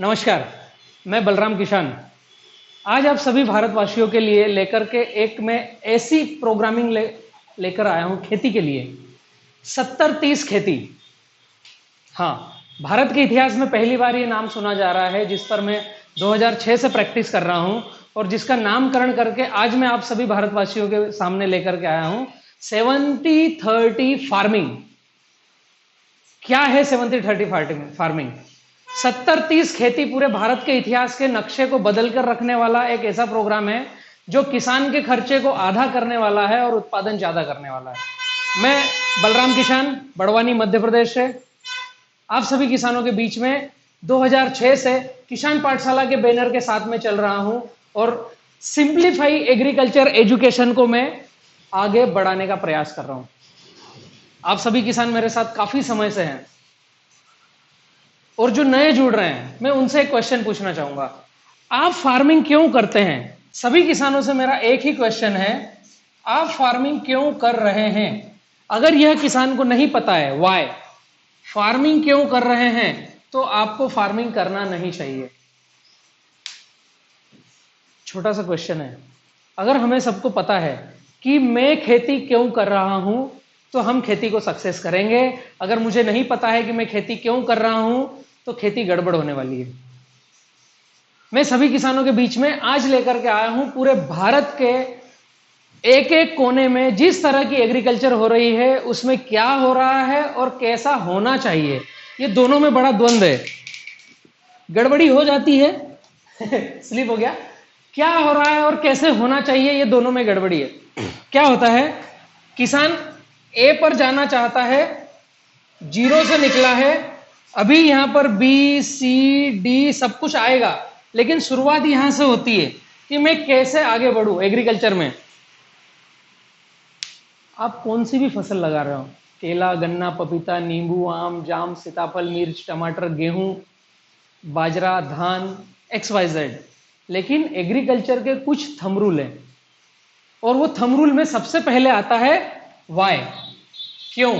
नमस्कार, मैं बलराम किशन। आज आप सभी भारतवासियों के लिए लेकर के एक मैं ऐसी प्रोग्रामिंग लेकर आया हूं खेती के लिए। 70-30 खेती। हाँ, भारत के इतिहास में पहली बार ये नाम सुना जा रहा है, जिस पर मैं 2006 से प्रैक्टिस कर रहा हूं और जिसका नामकरण करके आज मैं आप सभी भारतवासियों के सामने लेकर के आया हूं। 70-30 फार्मिंग। क्या है 70-30 फार्मिंग? 70-30 खेती पूरे भारत के इतिहास के नक्शे को बदल कर रखने वाला एक ऐसा प्रोग्राम है जो किसान के खर्चे को आधा करने वाला है और उत्पादन ज्यादा करने वाला है। मैं बलराम किशन, बड़वानी, मध्य प्रदेश से आप सभी किसानों के बीच में 2006 से किसान पाठशाला के बैनर के साथ में चल रहा हूं और सिंप्लीफाई एग्रीकल्चर एजुकेशन को मैं आगे बढ़ाने का प्रयास कर रहा हूं। आप सभी किसान मेरे साथ काफी समय से हैं और जो नए जुड़ रहे हैं, मैं उनसे एक क्वेश्चन पूछना चाहूंगा। आप फार्मिंग क्यों करते हैं? सभी किसानों से मेरा एक ही क्वेश्चन है, आप फार्मिंग क्यों कर रहे हैं? अगर यह किसान को नहीं पता है व्हाई, फार्मिंग क्यों कर रहे हैं, तो आपको फार्मिंग करना नहीं चाहिए। छोटा सा क्वेश्चन है। अगर हमें सबको पता है कि मैं खेती क्यों कर रहा हूं, तो हम खेती को सक्सेस करेंगे। अगर मुझे नहीं पता है कि मैं खेती क्यों कर रहा हूं, तो खेती गड़बड़ होने वाली है। मैं सभी किसानों के बीच में आज लेकर के आया हूं पूरे भारत के एक एक कोने में जिस तरह की एग्रीकल्चर हो रही है, उसमें क्या हो रहा है और कैसा होना चाहिए। ये दोनों में बड़ा द्वंद्व है, गड़बड़ी हो जाती है स्लिप हो गया। क्या हो रहा है और कैसे होना चाहिए, ये दोनों में गड़बड़ी है। क्या होता है, किसान ए पर जाना चाहता है, जीरो से निकला है, अभी यहां पर बी सी डी सब कुछ आएगा, लेकिन शुरुआत यहां से होती है कि मैं कैसे आगे बढ़ूं एग्रीकल्चर में। आप कौन सी भी फसल लगा रहे हो, केला, गन्ना, पपीता, नींबू, आम, जाम, सीताफल, मिर्च, टमाटर, गेहूं, बाजरा, धान, XYZ, लेकिन एग्रीकल्चर के कुछ थंब रूल हैं और वो थंब रूल में सबसे पहले आता है वाई। क्यों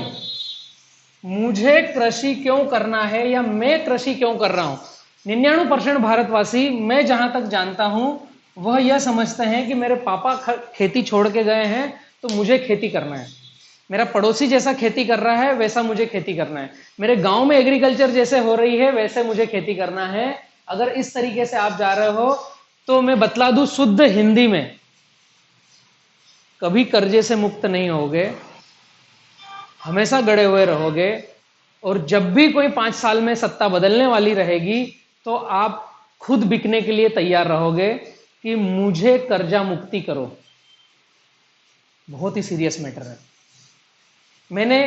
मुझे कृषि क्यों करना है या मैं कृषि क्यों कर रहा हूं। 99% भारतवासी, मैं जहां तक जानता हूं, वह यह समझते हैं कि मेरे पापा खेती छोड़ के गए हैं तो मुझे खेती करना है, मेरा पड़ोसी जैसा खेती कर रहा है वैसा मुझे खेती करना है, मेरे गांव में एग्रीकल्चर जैसे हो रही है वैसे मुझे खेती करना है। अगर इस तरीके से आप जा रहे हो तो मैं बतला दूं शुद्ध हिंदी में, कभी कर्जे से मुक्त नहीं होगे, हमेशा गड़े हुए रहोगे और जब भी कोई 5 साल में सत्ता बदलने वाली रहेगी तो आप खुद बिकने के लिए तैयार रहोगे कि मुझे कर्जा मुक्ति करो। बहुत ही सीरियस मैटर है। मैंने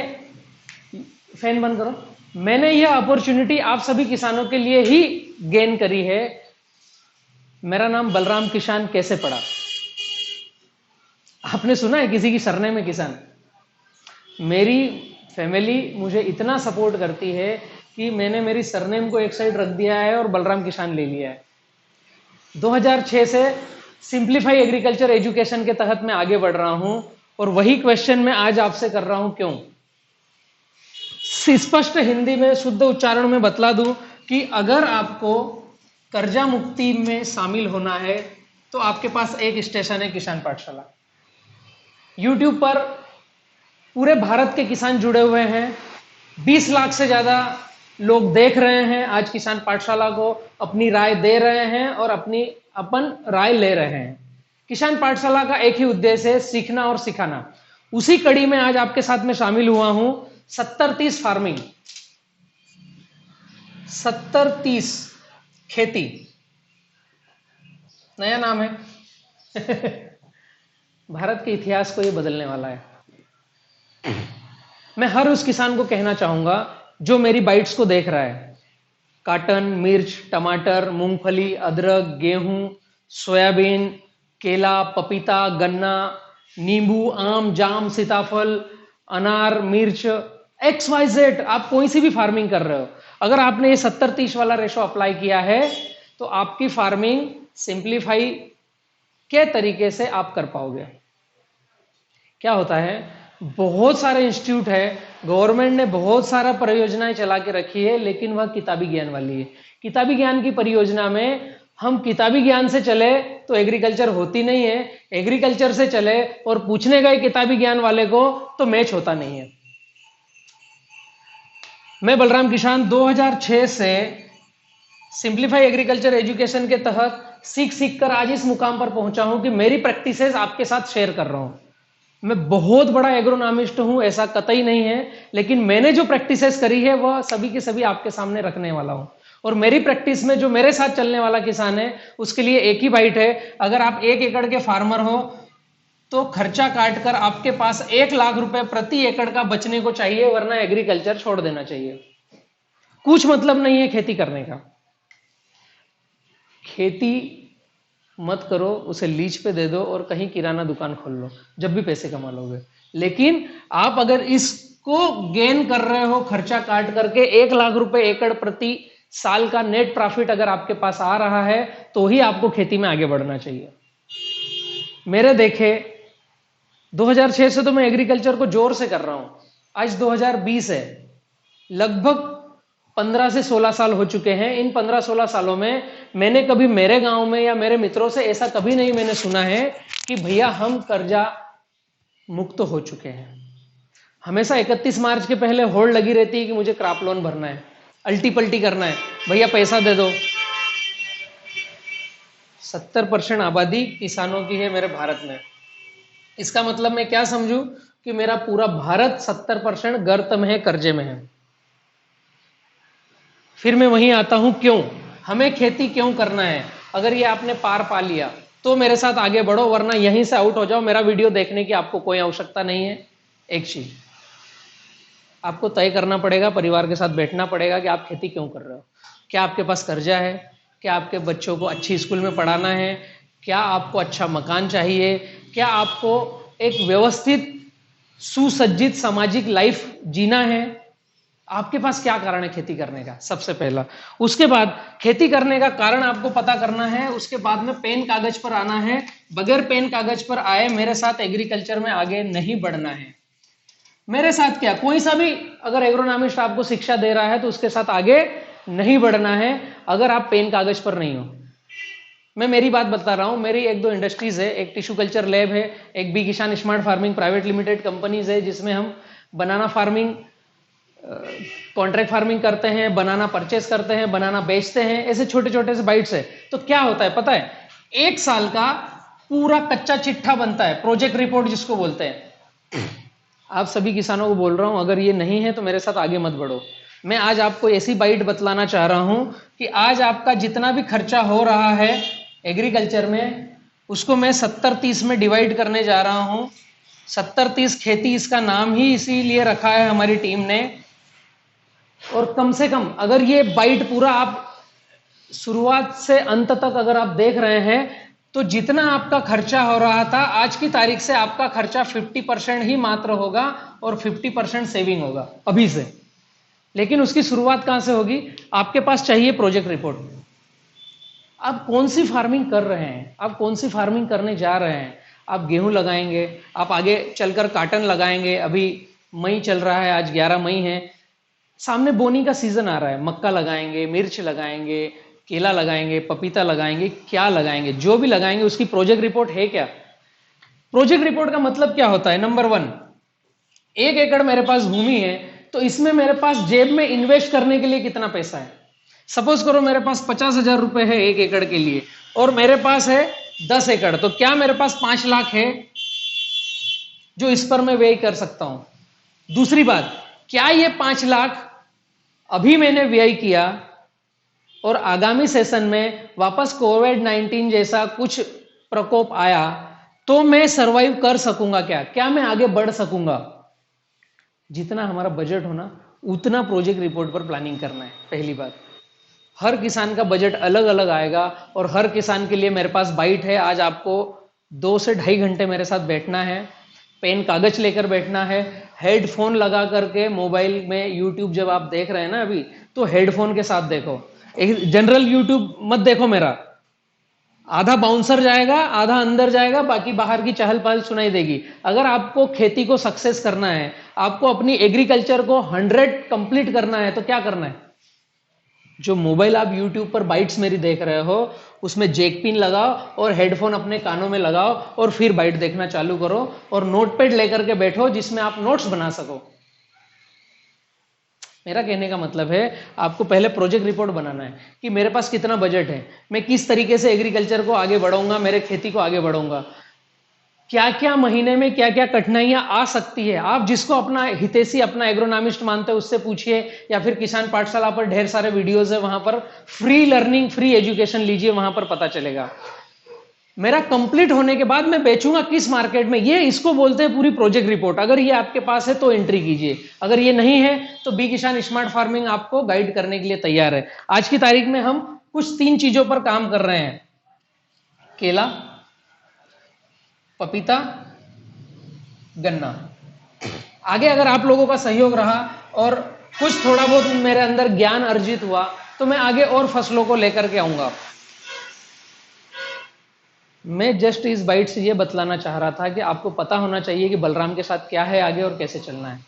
फैन बंद करो। मैंने यह अपॉर्चुनिटी आप सभी किसानों के लिए ही गेन करी है। मेरा नाम बलराम किसान कैसे पड़ा? आपने सुना है किसी की सरनेम में किसान? मेरी फैमिली मुझे इतना सपोर्ट करती है कि मैंने मेरी सरनेम को एक साइड रख दिया है और बलराम किसान ले लिया है। 2006 से सिंप्लीफाई एग्रीकल्चर एजुकेशन के तहत मैं आगे बढ़ रहा हूं और वही क्वेश्चन मैं आज आपसे कर रहा हूं। क्यों? स्पष्ट हिंदी में शुद्ध उच्चारण में बतला दूं कि अगर आपको कर्जा मुक्ति में शामिल होना है तो आपके पास एक स्टेशन है, किसान पाठशाला। YouTube पर पूरे भारत के किसान जुड़े हुए हैं, 20 लाख से ज्यादा लोग देख रहे हैं आज किसान पाठशाला को, अपनी राय दे रहे हैं और अपन राय ले रहे हैं। किसान पाठशाला का एक ही उद्देश्य है, सीखना और सिखाना। उसी कड़ी में आज आपके साथ में शामिल हुआ हूं। 70-30 फार्मिंग, 70-30 खेती, नया नाम है भारत के इतिहास को यह बदलने वाला है। मैं हर उस किसान को कहना चाहूंगा जो मेरी बाइट्स को देख रहा है, काटन, मिर्च, टमाटर, मूंगफली, अदरक, गेहूं, सोयाबीन, केला, पपीता, गन्ना, नींबू, आम, जाम, सीताफल, अनार, मिर्च, XYZ, आप कोई सी भी फार्मिंग कर रहे हो, अगर आपने ये 70-30 वाला रेशो अप्लाई किया है तो आपकी फार्मिंग सिंप्लीफाई के तरीके से आप कर पाओगे। क्या होता है, बहुत सारे इंस्टीट्यूट है, गवर्नमेंट ने बहुत सारा परियोजनाएं चला के रखी है, लेकिन वह किताबी ज्ञान वाली है। किताबी ज्ञान की परियोजना में हम किताबी ज्ञान से चले तो एग्रीकल्चर होती नहीं है, एग्रीकल्चर से चले और पूछने गए किताबी ज्ञान वाले को तो मैच होता नहीं है। मैं बलराम किसान 2006 से सिंप्लीफाई एग्रीकल्चर एजुकेशन के तहत सीख सीख कर आज इस मुकाम पर पहुंचा हूं कि मेरी प्रैक्टिसेस आपके साथ शेयर कर रहा हूं। मैं बहुत बड़ा एग्रोनॉमिस्ट हूं ऐसा कतई नहीं है, लेकिन मैंने जो प्रैक्टिसेस करी है वह सभी के सभी आपके सामने रखने वाला हूं। और मेरी प्रैक्टिस में जो मेरे साथ चलने वाला किसान है उसके लिए एक ही बाइट है, अगर आप 1 एकड़ के फार्मर हो तो खर्चा काट कर आपके पास 1 लाख रुपए प्रति एकड़ का बचने को चाहिए, वरना एग्रीकल्चर छोड़ देना चाहिए। कुछ मतलब नहीं है खेती करने का। खेती मत करो, उसे लीज पे दे दो और कहीं किराना दुकान खोल लो, जब भी पैसे कमा लोगे। लेकिन आप अगर इसको गेन कर रहे हो खर्चा काट करके, 1 लाख रुपए एकड़ प्रति साल का नेट प्रॉफिट अगर आपके पास आ रहा है तो ही आपको खेती में आगे बढ़ना चाहिए। मेरे देखे 2006 से तो मैं एग्रीकल्चर को जोर से कर रहा हूं, आज 2020 है, लगभग 15 से 16 साल हो चुके हैं। इन 15-16 सालों में मैंने कभी मेरे गांव में या मेरे मित्रों से ऐसा कभी नहीं मैंने सुना है कि भैया हम कर्जा मुक्त हो चुके हैं। हमेशा 31 मार्च के पहले होड़ लगी रहती है कि मुझे क्रॉप लोन भरना है, अल्टी पल्टी करना है, भैया पैसा दे दो। 70% आबादी किसानों की है मेरे भारत में। इसका मतलब मैं क्या समझूं कि मेरा पूरा भारत 70% गर्त में है, कर्जे में है। फिर मैं वहीं आता हूं, क्यों हमें खेती क्यों करना है। अगर ये आपने पार पा लिया तो मेरे साथ आगे बढ़ो, वरना यहीं से आउट हो जाओ। मेरा वीडियो देखने की आपको कोई आवश्यकता नहीं है। एक चीज आपको तय करना पड़ेगा, परिवार के साथ बैठना पड़ेगा कि आप खेती क्यों कर रहे हो। क्या आपके पास कर्जा है? क्या आपके बच्चों को अच्छी स्कूल में पढ़ाना है? क्या आपको अच्छा मकान चाहिए? क्या आपको एक व्यवस्थित सुसज्जित सामाजिक लाइफ जीना है? आपके पास क्या कारण है खेती करने का, सबसे पहला। उसके बाद खेती करने का कारण आपको पता करना है, उसके बाद में पेन कागज पर आना है। बगैर पेन कागज पर आए मेरे साथ एग्रीकल्चर में आगे नहीं बढ़ना है। मेरे साथ क्या, कोई सा भी अगर एग्रोनॉमिस्ट आपको शिक्षा दे रहा है तो उसके साथ आगे नहीं बढ़ना है अगर आप पेन कागज पर नहीं हो। मैं मेरी बात बता रहा हूं, मेरी 1-2 इंडस्ट्रीज है, एक टिश्यू कल्चर लैब है, एक बी किसान smart farming private limited companies है, जिसमें हम बनाना फार्मिंग कॉन्ट्रैक्ट फार्मिंग करते हैं, बनाना परचेस करते हैं, बनाना बेचते हैं, ऐसे छोटे छोटे से बाइट्स है। तो क्या होता है पता है, 1 साल का पूरा कच्चा चिट्ठा बनता है, प्रोजेक्ट रिपोर्ट जिसको बोलते हैं। आप सभी किसानों को बोल रहा हूं, अगर ये नहीं है तो मेरे साथ आगे मत बढ़ो। मैं आज आपको ऐसी बाइट बतलाना चाह रहा हूं कि आज आपका जितना भी खर्चा हो रहा है एग्रीकल्चर में, उसको मैं 70-30 में डिवाइड करने जा रहा हूं। 70-30 खेती, इसका नाम ही इसीलिए रखा है हमारी टीम ने। और कम से कम अगर ये बाइट पूरा आप शुरुआत से अंत तक अगर आप देख रहे हैं तो जितना आपका खर्चा हो रहा था आज की तारीख से आपका खर्चा 50% ही मात्र होगा और 50% सेविंग होगा अभी से। लेकिन उसकी शुरुआत कहां से होगी? आपके पास चाहिए प्रोजेक्ट रिपोर्ट। आप कौन सी फार्मिंग कर रहे हैं, आप कौन सी फार्मिंग करने जा रहे हैं। आप गेहूं लगाएंगे, आप आगे चलकर काटन लगाएंगे। अभी मई चल रहा है, आज 11 मई है, सामने बोनी का सीजन आ रहा है। मक्का लगाएंगे, मिर्च लगाएंगे, केला लगाएंगे, पपीता लगाएंगे, क्या लगाएंगे, जो भी लगाएंगे उसकी प्रोजेक्ट रिपोर्ट है क्या? प्रोजेक्ट रिपोर्ट का मतलब क्या होता है? नंबर 1, 1 एकड़ मेरे पास भूमि है तो इसमें मेरे पास जेब में इन्वेस्ट करने के लिए कितना पैसा है। सपोज करो मेरे पास 50,000 रुपए है 1 एकड़ के लिए और मेरे पास है 10 एकड़, तो क्या मेरे पास 5 लाख है जो इस पर मैं व्यय कर सकता हूं? दूसरी बात, क्या ये 5 लाख अभी मैंने व्यय किया और आगामी सेशन में वापस कोविड-19 जैसा कुछ प्रकोप आया तो मैं सरवाइव कर सकूंगा क्या? क्या मैं आगे बढ़ सकूंगा? जितना हमारा बजट होना उतना प्रोजेक्ट रिपोर्ट पर प्लानिंग करना है। पहली बात, हर किसान का बजट अलग अलग आएगा और हर किसान के लिए मेरे पास बाइट है। आज आपको 2 से 2.5 घंटे मेरे साथ बैठना है, पेन कागज लेकर बैठना है, हेडफोन लगा करके मोबाइल में यूट्यूब जब आप देख रहे हैं ना अभी, तो हेडफोन के साथ देखो, जनरल यूट्यूब मत देखो मेरा। आधा बाउंसर जाएगा, आधा अंदर जाएगा, बाकी बाहर की चहल पहल सुनाई देगी। अगर आपको खेती को सक्सेस करना है, आपको अपनी एग्रीकल्चर को 100 कंप्लीट करना है, तो क्या करना है? जो मोबाइल आप यूट्यूब पर बाइट्स मेरी देख रहे हो, उसमें जैक पिन लगाओ और हेडफोन अपने कानों में लगाओ और फिर बाइट देखना चालू करो और नोटपैड लेकर के बैठो जिसमें आप नोट्स बना सको। मेरा कहने का मतलब है, आपको पहले प्रोजेक्ट रिपोर्ट बनाना है कि मेरे पास कितना बजट है, मैं किस तरीके से एग्रीकल्चर को आगे बढ़ाऊंगा, मेरे खेती को आगे बढ़ाऊंगा, क्या क्या महीने में क्या क्या कठिनाइयां आ सकती है। आप जिसको अपना हितैषी, अपना एग्रोनॉमिस्ट मानते हैं उससे पूछिए, या फिर किसान पाठशाला पर ढेर सारे वीडियोस है, वहां पर फ्री लर्निंग, फ्री एजुकेशन लीजिए, वहां पर पता चलेगा। मेरा कंप्लीट होने के बाद मैं बेचूंगा किस मार्केट में, ये इसको बोलते हैं पूरी प्रोजेक्ट रिपोर्ट। अगर ये आपके पास है तो एंट्री कीजिए, अगर ये नहीं है तो बी किसान स्मार्ट फार्मिंग आपको गाइड करने के लिए तैयार है। आज की तारीख में हम कुछ 3 चीजों पर काम कर रहे हैं: केला, पपीता, गन्ना। आगे अगर आप लोगों का सहयोग रहा और कुछ थोड़ा बहुत मेरे अंदर ज्ञान अर्जित हुआ तो मैं आगे और फसलों को लेकर के आऊंगा। मैं जस्ट इस बाइट से ये बतलाना चाह रहा था कि आपको पता होना चाहिए कि बलराम के साथ क्या है आगे और कैसे चलना है।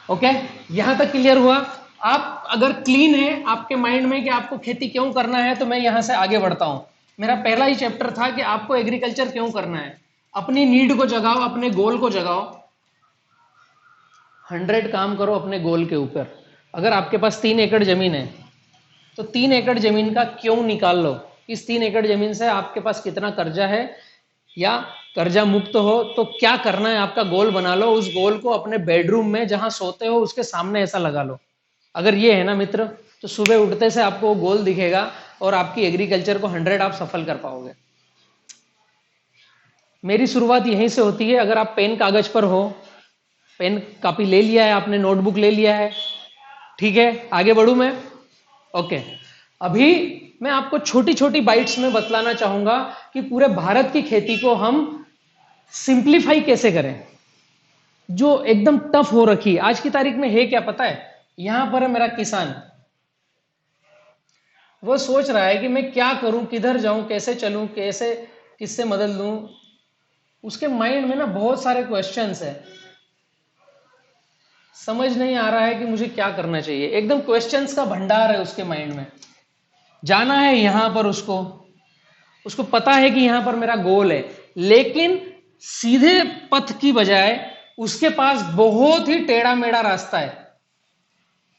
ओके, यहां तक क्लियर हुआ? आप अगर क्लीन है आपके माइंड में कि आपको खेती क्यों करना है, तो मैं यहां से आगे बढ़ता हूं। मेरा पहला ही चैप्टर था कि आपको एग्रीकल्चर क्यों करना है। अपनी नीड को जगाओ, अपने गोल को जगाओ, 100 काम करो अपने गोल के ऊपर। अगर आपके पास 3 एकड़ जमीन है तो 3 एकड़ जमीन का क्यों निकाल लो। इस 3 एकड़ जमीन से आपके पास कितना कर्जा है, या कर्जा मुक्त हो तो क्या करना है, आपका गोल बना लो। उस गोल को अपने बेडरूम में जहां सोते हो उसके सामने ऐसा लगा लो। अगर ये है ना मित्र, तो सुबह उठते से आपको गोल दिखेगा और आपकी एग्रीकल्चर को 100 आप सफल कर पाओगे। मेरी शुरुआत यहीं से होती है। अगर आप पेन कागज पर हो, पेन कॉपी ले लिया है आपने, नोटबुक ले लिया है, ठीक है, आगे बढ़ूं मैं? ओके, अभी मैं आपको छोटी छोटी बाइट्स में बतलाना चाहूंगा कि पूरे भारत की खेती को हम सिंप्लीफाई कैसे करें, जो एकदम टफ हो रखी। आज की तारीख में है क्या पता है? यहां पर है मेरा किसान, वो सोच रहा है कि मैं क्या करूं, किधर जाऊं, कैसे चलूं, कैसे किससे मदद लूं। उसके माइंड में ना बहुत सारे क्वेश्चंस है, समझ नहीं आ रहा है कि मुझे क्या करना चाहिए। एकदम क्वेश्चंस का भंडार है उसके माइंड में। जाना है यहां पर, उसको पता है कि यहां पर मेरा गोल है, लेकिन सीधे पथ की बजाय उसके पास बहुत ही टेढ़ा मेढ़ा रास्ता है।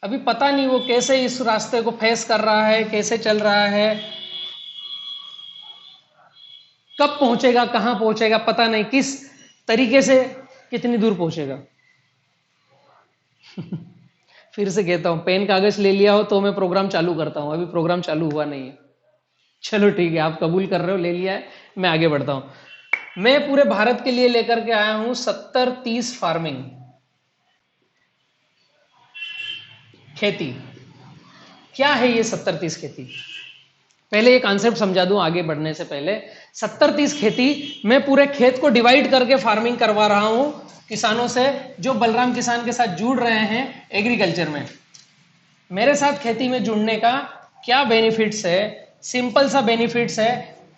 अभी पता नहीं वो कैसे इस रास्ते को फेस कर रहा है, कैसे चल रहा है, कब पहुंचेगा, कहां पहुंचेगा पता नहीं, किस तरीके से कितनी दूर पहुंचेगा। फिर से कहता हूं, पेन कागज ले लिया हो तो मैं प्रोग्राम चालू करता हूं। अभी प्रोग्राम चालू हुआ नहीं है। चलो ठीक है, आप कबूल कर रहे हो, ले लिया है, मैं आगे बढ़ता हूं। मैं पूरे भारत के लिए लेकर के आया हूं 70-30 फार्मिंग, खेती। क्या है ये 70-30 खेती? पहले ये कॉन्सेप्ट समझा दूं आगे बढ़ने से पहले। 70-30 खेती, मैं पूरे खेत को डिवाइड करके फार्मिंग करवा रहा हूं किसानों से जो बलराम किसान के साथ जुड़ रहे हैं एग्रीकल्चर में। मेरे साथ खेती में जुड़ने का क्या बेनिफिट्स है? सिंपल सा बेनिफिट्स है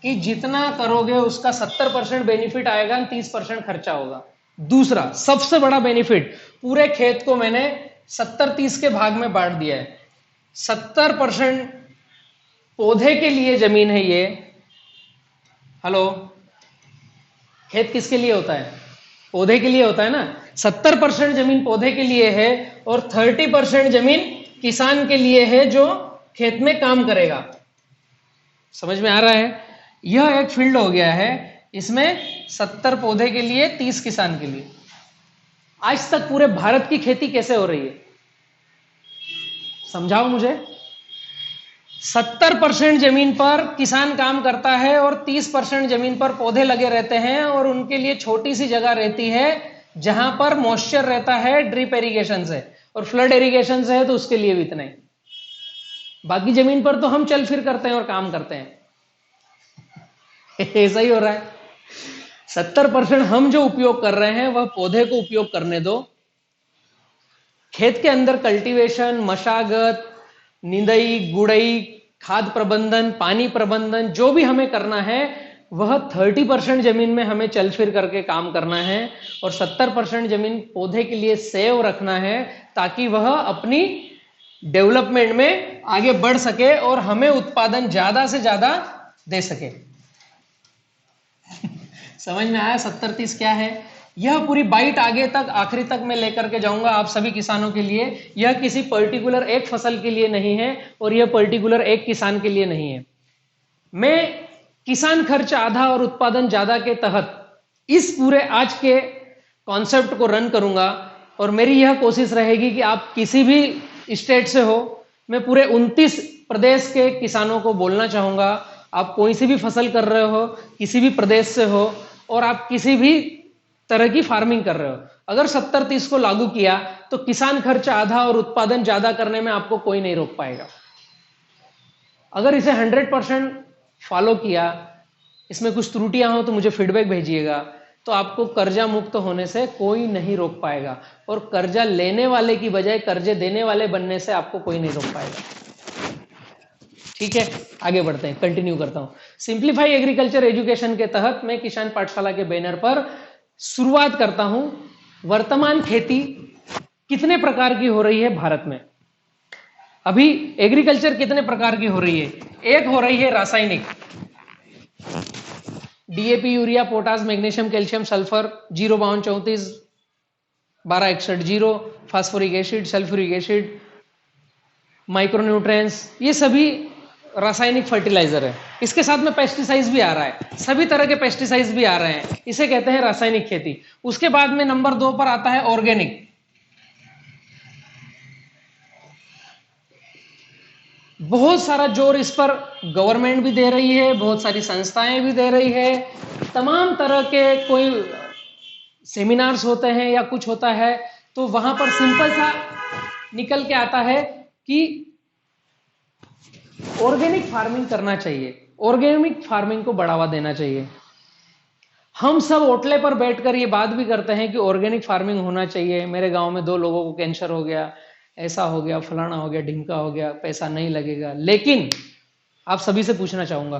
कि जितना करोगे उसका 70% बेनिफिट आएगा, 30% खर्चा होगा। दूसरा सबसे बड़ा बेनिफिट, पूरे खेत को मैंने 70-30 के भाग में बांट दिया है। 70% पौधे के लिए जमीन है ये। हेलो, खेत किसके लिए होता है? पौधे के लिए होता है ना। 70% जमीन पौधे के लिए है और 30% जमीन किसान के लिए है जो खेत में काम करेगा। समझ में आ रहा है? यह एक फील्ड हो गया है, इसमें 70 पौधे के लिए, 30 किसान के लिए। आज तक पूरे भारत की खेती कैसे हो रही है, समझाओ मुझे। 70% जमीन पर किसान काम करता है और 30% जमीन पर पौधे लगे रहते हैं, और उनके लिए छोटी सी जगह रहती है जहां पर मॉइस्चर रहता है ड्रिप इरिगेशन से, और फ्लड इरिगेशन से है तो उसके लिए भी इतना ही। बाकी जमीन पर तो हम चल फिर करते हैं और काम करते हैं। ऐसा ही हो रहा है। 70% हम जो उपयोग कर रहे हैं वह पौधे को उपयोग करने दो। खेत के अंदर कल्टीवेशन, मशागत, निंदाई, गुड़ाई, खाद प्रबंधन, पानी प्रबंधन, जो भी हमें करना है वह 30% जमीन में हमें चल फिर करके काम करना है और 70% जमीन पौधे के लिए सेव रखना है ताकि वह अपनी डेवलपमेंट में आगे बढ़ सके और हमें उत्पादन ज्यादा से ज्यादा दे सके। समझ में आया 70-30 क्या है? यह पूरी बाइट आगे तक आखिरी तक मैं लेकर के जाऊंगा आप सभी किसानों के लिए। यह किसी पर्टिकुलर एक फसल के लिए नहीं है और यह पर्टिकुलर एक किसान के लिए नहीं है। मैं किसान खर्च आधा और उत्पादन ज्यादा के तहत इस पूरे आज के कॉन्सेप्ट को रन करूंगा और मेरी यह कोशिश रहेगी कि आप किसी भी स्टेट से हो, मैं पूरे 29 प्रदेश के किसानों को बोलना चाहूंगा, आप कोई सी भी फसल कर रहे हो, किसी भी प्रदेश से हो और आप किसी भी तरह की फार्मिंग कर रहे हो, अगर 70-30 को लागू किया तो किसान खर्च आधा और उत्पादन ज्यादा करने में आपको कोई नहीं रोक पाएगा। अगर इसे 100% फॉलो किया, इसमें कुछ त्रुटियां हो तो मुझे फीडबैक भेजिएगा, तो आपको कर्जा मुक्त होने से कोई नहीं रोक पाएगा और कर्जा लेने वाले की बजाय कर्जे देने वाले बनने से आपको कोई नहीं रोक पाएगा। ठीक है, आगे बढ़ते हैं, कंटिन्यू करता हूं। सिंप्लीफाई एग्रीकल्चर एजुकेशन के तहत मैं किसान पाठशाला के बैनर पर शुरुआत करता हूं। वर्तमान खेती कितने प्रकार की हो रही है भारत में? अभी एग्रीकल्चर कितने प्रकार की हो रही है? एक हो रही है रासायनिक, DAP, urea, potash, magnesium, calcium, sulphur, 05234 1261 0, phosphoric acid, sulphuric acid, micronutrients, ये सभी रासायनिक फर्टिलाइजर है। इसके साथ में पेस्टिसाइड्स भी आ रहा है, सभी तरह के पेस्टिसाइड्स भी आ रहे हैं, इसे कहते हैं रासायनिक खेती। उसके बाद में नंबर 2 पर आता है ऑर्गेनिक। बहुत सारा जोर इस पर गवर्नमेंट भी दे रही है, बहुत सारी संस्थाएं भी दे रही है, तमाम तरह के कोई सेमिनार्स होते हैं या कुछ होता है तो वहां पर सिंपल सा निकल के आता है कि ऑर्गेनिक फार्मिंग करना चाहिए, ऑर्गेनिक फार्मिंग को बढ़ावा देना चाहिए। हम सब ओटले पर बैठकर ये बात भी करते हैं कि ऑर्गेनिक फार्मिंग होना चाहिए। मेरे गांव में 2 लोगों को कैंसर हो गया, ऐसा हो गया, फलाना हो गया, ढिमका हो गया, पैसा नहीं लगेगा। लेकिन आप सभी से पूछना चाहूंगा,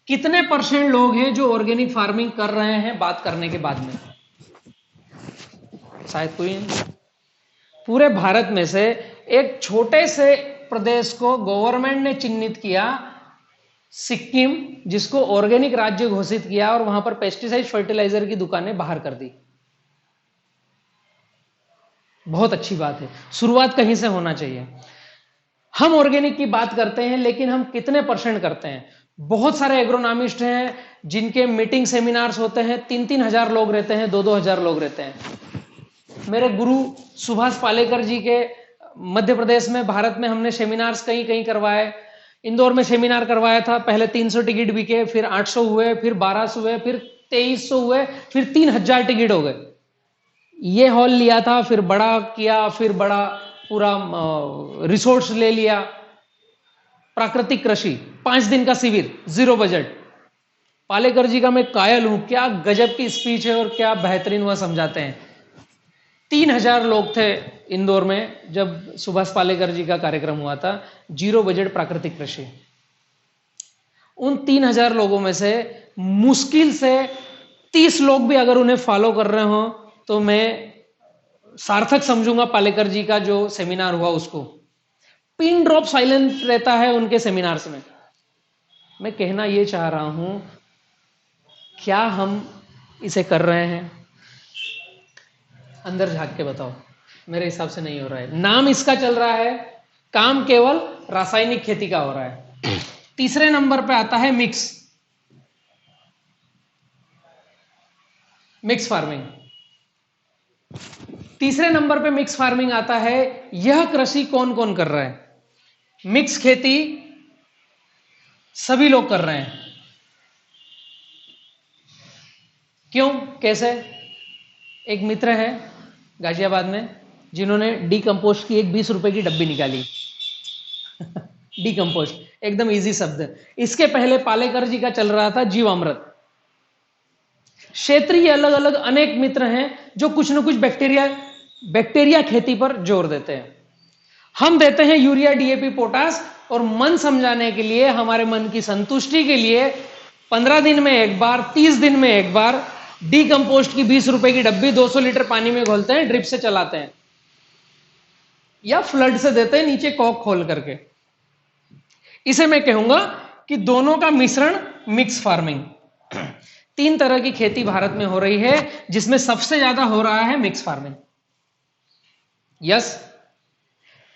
कितने % लोग हैं जो ऑर्गेनिक फार्मिंग कर रहे हैं बात करने के बाद में? शायद कोई नहीं। पूरे भारत में से एक छोटे से प्रदेश को गवर्नमेंट ने चिन्हित किया, सिक्किम, जिसको ऑर्गेनिक राज्य घोषित किया और वहां पर पेस्टिसाइड फर्टिलाइजर की दुकानें बाहर कर दी। बहुत अच्छी बात है, शुरुआत कहीं से होना चाहिए। हम ऑर्गेनिक की बात करते हैं लेकिन हम कितने % करते हैं? बहुत सारे एग्रोनॉमिस्ट हैं जिनके मीटिंग सेमिनार्स होते हैं, 3-3 हजार लोग रहते हैं, 2-2 हजार लोग रहते हैं। मेरे गुरु सुभाष पालेकर जी के मध्य प्रदेश में, भारत में हमने सेमिनार्स कहीं कहीं करवाए। इंदौर में सेमिनार करवाया था, पहले 300 टिकट बिके, फिर 800 हुए, फिर 1200 हुए, फिर 2300 हुए, फिर 3000 टिकट हो गए। ये हॉल लिया था, फिर बड़ा किया, फिर बड़ा पूरा रिसोर्स ले लिया। प्राकृतिक कृषि 5 दिन का शिविर, 0 बजट। पालेकर जी का मैं कायल हूं, क्या गजब की स्पीच है और क्या बेहतरीन वह समझाते हैं। 3000 लोग थे इंदौर में जब सुभाष पालेकर जी का कार्यक्रम हुआ था, 0 बजट प्राकृतिक कृषि। उन 3000 लोगों में से मुश्किल से 30 लोग भी अगर उन्हें फॉलो कर रहे हो तो मैं सार्थक समझूंगा पालेकर जी का जो सेमिनार हुआ उसको। पिन ड्रॉप साइलेंट रहता है उनके सेमिनार्स में। मैं कहना यह चाह रहा हूं, क्या हम इसे कर रहे हैं? अंदर झांक के बताओ, मेरे हिसाब से नहीं हो रहा है। नाम इसका चल रहा है, काम केवल रासायनिक खेती का हो रहा है। तीसरे नंबर पे आता है मिक्स फार्मिंग। तीसरे नंबर पे मिक्स फार्मिंग आता है। यह कृषि कौन कौन कर रहा है? मिक्स खेती सभी लोग कर रहे हैं। क्यों, कैसे? एक मित्र है गाजियाबाद में जिन्होंने डीकंपोस्ट की एक 20 रुपए की डब्बी निकाली। डीकंपोस्ट एकदम इजी शब्द। इसके पहले पालेकर जी का चल रहा था जीवामृत। क्षेत्रीय अलग अलग अनेक मित्र हैं जो कुछ न कुछ बैक्टीरिया खेती पर जोर देते हैं। हम देते हैं यूरिया, डीएपी, पोटास, और मन समझाने के लिए, हमारे मन की संतुष्टि के लिए 15 दिन में एक बार, 30 दिन में एक बार डीकंपोस्ट की 20 रुपए की डब्बी 200 लीटर पानी में घोलते हैं, ड्रिप से चलाते हैं या फ्लड से देते हैं नीचे कॉक खोल करके। इसे मैं कहूंगा कि दोनों का मिश्रण, मिक्स फार्मिंग। 3 तरह की खेती भारत में हो रही है, जिसमें सबसे ज्यादा हो रहा है मिक्स फार्मिंग। यस,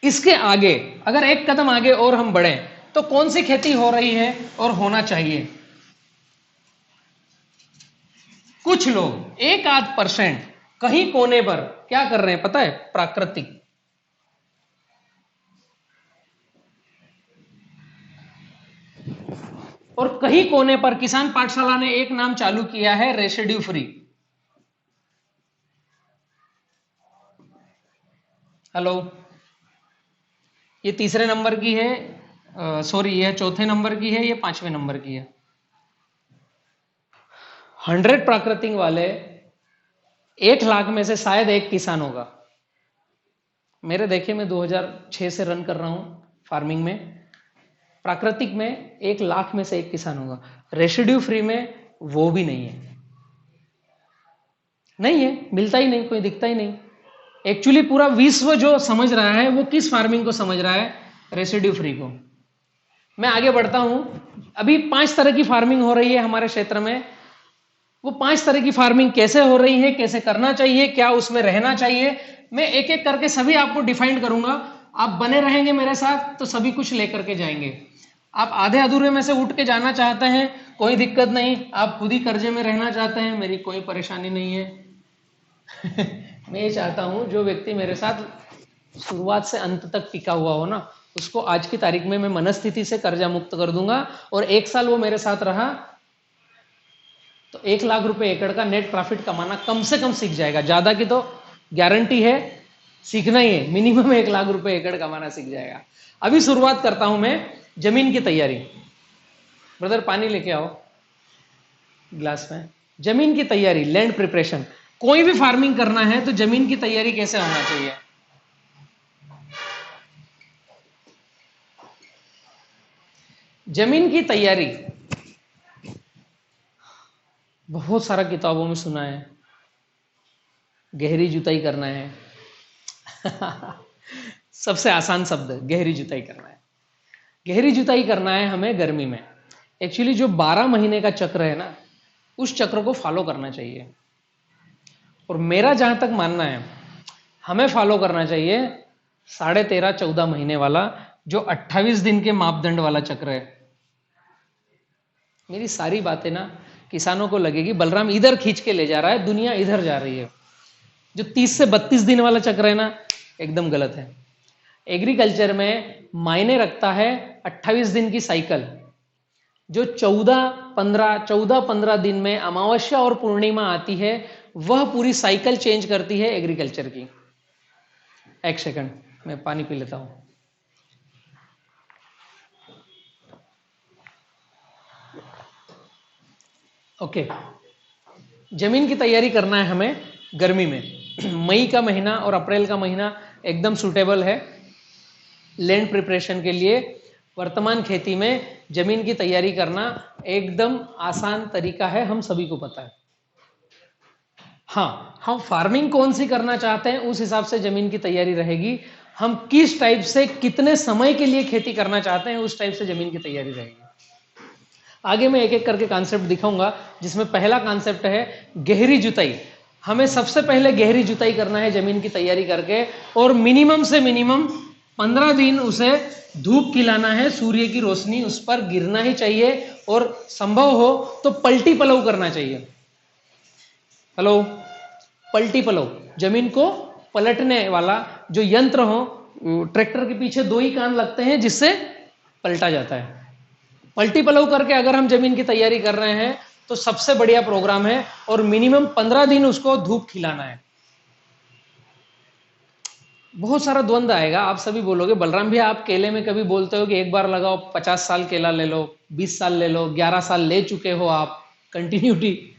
इसके आगे अगर एक कदम आगे और हम बढ़े तो कौन सी खेती हो रही है और होना चाहिए? कुछ लोग 1-8% कहीं कोने पर क्या कर रहे हैं पता है? प्राकृतिक। और कहीं कोने पर किसान पाठशाला ने एक नाम चालू किया है, रेसिड्यू फ्री। हेलो, ये 3रे नंबर की है, सॉरी ये 4थे नंबर की है, ये 5वें नंबर की है। 100 प्राकृतिक वाले 1 लाख में से शायद एक किसान होगा। मेरे देखे मैं 2006 से रन कर रहा हूं फार्मिंग में, प्राकृतिक में 1 लाख में से एक किसान होगा। रेसिड्यू फ्री में वो भी नहीं है, नहीं है, मिलता ही नहीं, कोई दिखता ही नहीं। एक्चुअली पूरा विश्व जो समझ रहा है वो किस फार्मिंग को समझ रहा है? रेसिड्यू फ्री को। मैं आगे बढ़ता हूं। अभी 5 तरह की फार्मिंग हो रही है हमारे क्षेत्र में। वो 5 तरह की फार्मिंग कैसे हो रही है, कैसे करना चाहिए, क्या उसमें रहना चाहिए, मैं एक एक करके सभी आपको डिफाइन करूंगा। आप बने रहेंगे मेरे साथ तो सभी कुछ लेकर के जाएंगे। आप आधे अधूरे में से उठ के जाना चाहते हैं, कोई दिक्कत नहीं। आप खुद ही कर्जे में रहना चाहते हैं, मेरी कोई परेशानी नहीं है। मैं ये चाहता हूं जो व्यक्ति मेरे साथ शुरुआत से अंत तक टिका हुआ हो ना, उसको आज की तारीख में मैं मनस्थिति से कर्जा मुक्त कर दूंगा। और 1 साल वो मेरे साथ रहा तो 1 लाख रुपए एकड़ का नेट प्रॉफिट कमाना कम से कम सीख जाएगा। ज्यादा की तो गारंटी है, सीखना ही है, मिनिमम 1 लाख रुपए एकड़ कमाना सीख जाएगा। अभी शुरुआत करता हूं मैं जमीन की तैयारी। ब्रदर पानी लेके आओ गिलास में। जमीन की तैयारी, लैंड प्रिपरेशन। कोई भी फार्मिंग करना है तो जमीन की तैयारी कैसे होना चाहिए? जमीन की तैयारी बहुत सारा किताबों में सुना है, गहरी जुताई करना है। सबसे आसान शब्द, गहरी जुताई करना है। गहरी जुताई करना है हमें गर्मी में। एक्चुअली जो 12 महीने का चक्र है ना, उस चक्र को फॉलो करना चाहिए। और मेरा जहां तक मानना है, हमें फॉलो करना चाहिए 13.5-14 महीने वाला, जो 28 दिन के मापदंड वाला चक्र है। मेरी सारी बातें ना किसानों को लगेगी बलराम इधर खींच के ले जा रहा है, दुनिया इधर जा रही है। जो 30 से 32 दिन वाला चक्र है ना, एकदम गलत है। एग्रीकल्चर में मायने रखता है 28 दिन की साइकिल। जो 14-15 दिन में अमावस्या और पूर्णिमा आती है, वह पूरी साइकिल चेंज करती है एग्रीकल्चर की। 1 सेकंड मैं पानी पी लेता हूं। ओके, जमीन की तैयारी करना है हमें गर्मी में। मई का महीना और अप्रैल का महीना एकदम सूटेबल है लैंड प्रिपरेशन के लिए। वर्तमान खेती में जमीन की तैयारी करना एकदम आसान तरीका है, हम सभी को पता है। हाँ, हम फार्मिंग कौन सी करना चाहते हैं उस हिसाब से जमीन की तैयारी रहेगी। हम किस टाइप से कितने समय के लिए खेती करना चाहते हैं उस टाइप से जमीन की तैयारी रहेगी। आगे मैं एक एक करके कॉन्सेप्ट दिखाऊंगा, जिसमें पहला कॉन्सेप्ट है गहरी जुताई। हमें सबसे पहले गहरी जुताई करना है जमीन की तैयारी करके, और मिनिमम से मिनिमम 15 दिन उसे धूप खिलाना है। सूर्य की रोशनी उस पर गिरना ही चाहिए, और संभव हो तो पलटी पलव करना चाहिए। हेलो, पलटी पलव, जमीन को पलटने वाला जो यंत्र हो। ट्रैक्टर के पीछे 2 ही कान लगते हैं जिससे पलटा जाता है। पलटी पलव करके अगर हम जमीन की तैयारी कर रहे हैं तो सबसे बढ़िया प्रोग्राम है, और मिनिमम 15 दिन उसको धूप खिलाना है। बहुत सारा द्वंद्व आएगा, आप सभी बोलोगे बलराम भैया आप केले में कभी बोलते हो कि एक बार लगाओ 50 साल केला ले लो, 20 साल ले लो, 11 साल ले चुके हो आप, कंटिन्यूटी।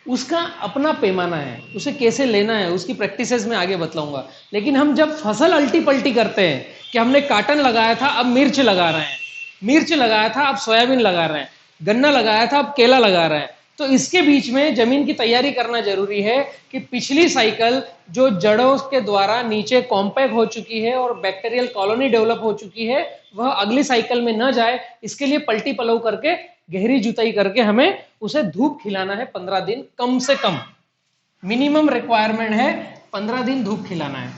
उसका अपना पैमाना है, उसे कैसे लेना है उसकी प्रैक्टिसेस में आगे बतलाऊंगा। लेकिन हम जब फसल अल्टी पल्टी करते हैं कि हमने काटन लगाया था अब मिर्च लगा रहे हैं, मिर्च लगाया था अब सोयाबीन लगा रहे हैं, गन्ना लगाया था अब केला लगा रहे हैं। तो इसके बीच में जमीन की तैयारी करना जरूरी है कि पिछली साइकिल जो जड़ों के द्वारा नीचे कॉम्पैक्ट हो चुकी है और बैक्टीरियल कॉलोनी डेवलप हो चुकी है, वह अगली साइकिल में न जाए, इसके लिए पलटी पलव करके गहरी जुताई करके हमें उसे धूप खिलाना है 15 दिन, कम से कम मिनिमम रिक्वायरमेंट है 15 दिन धूप खिलाना है।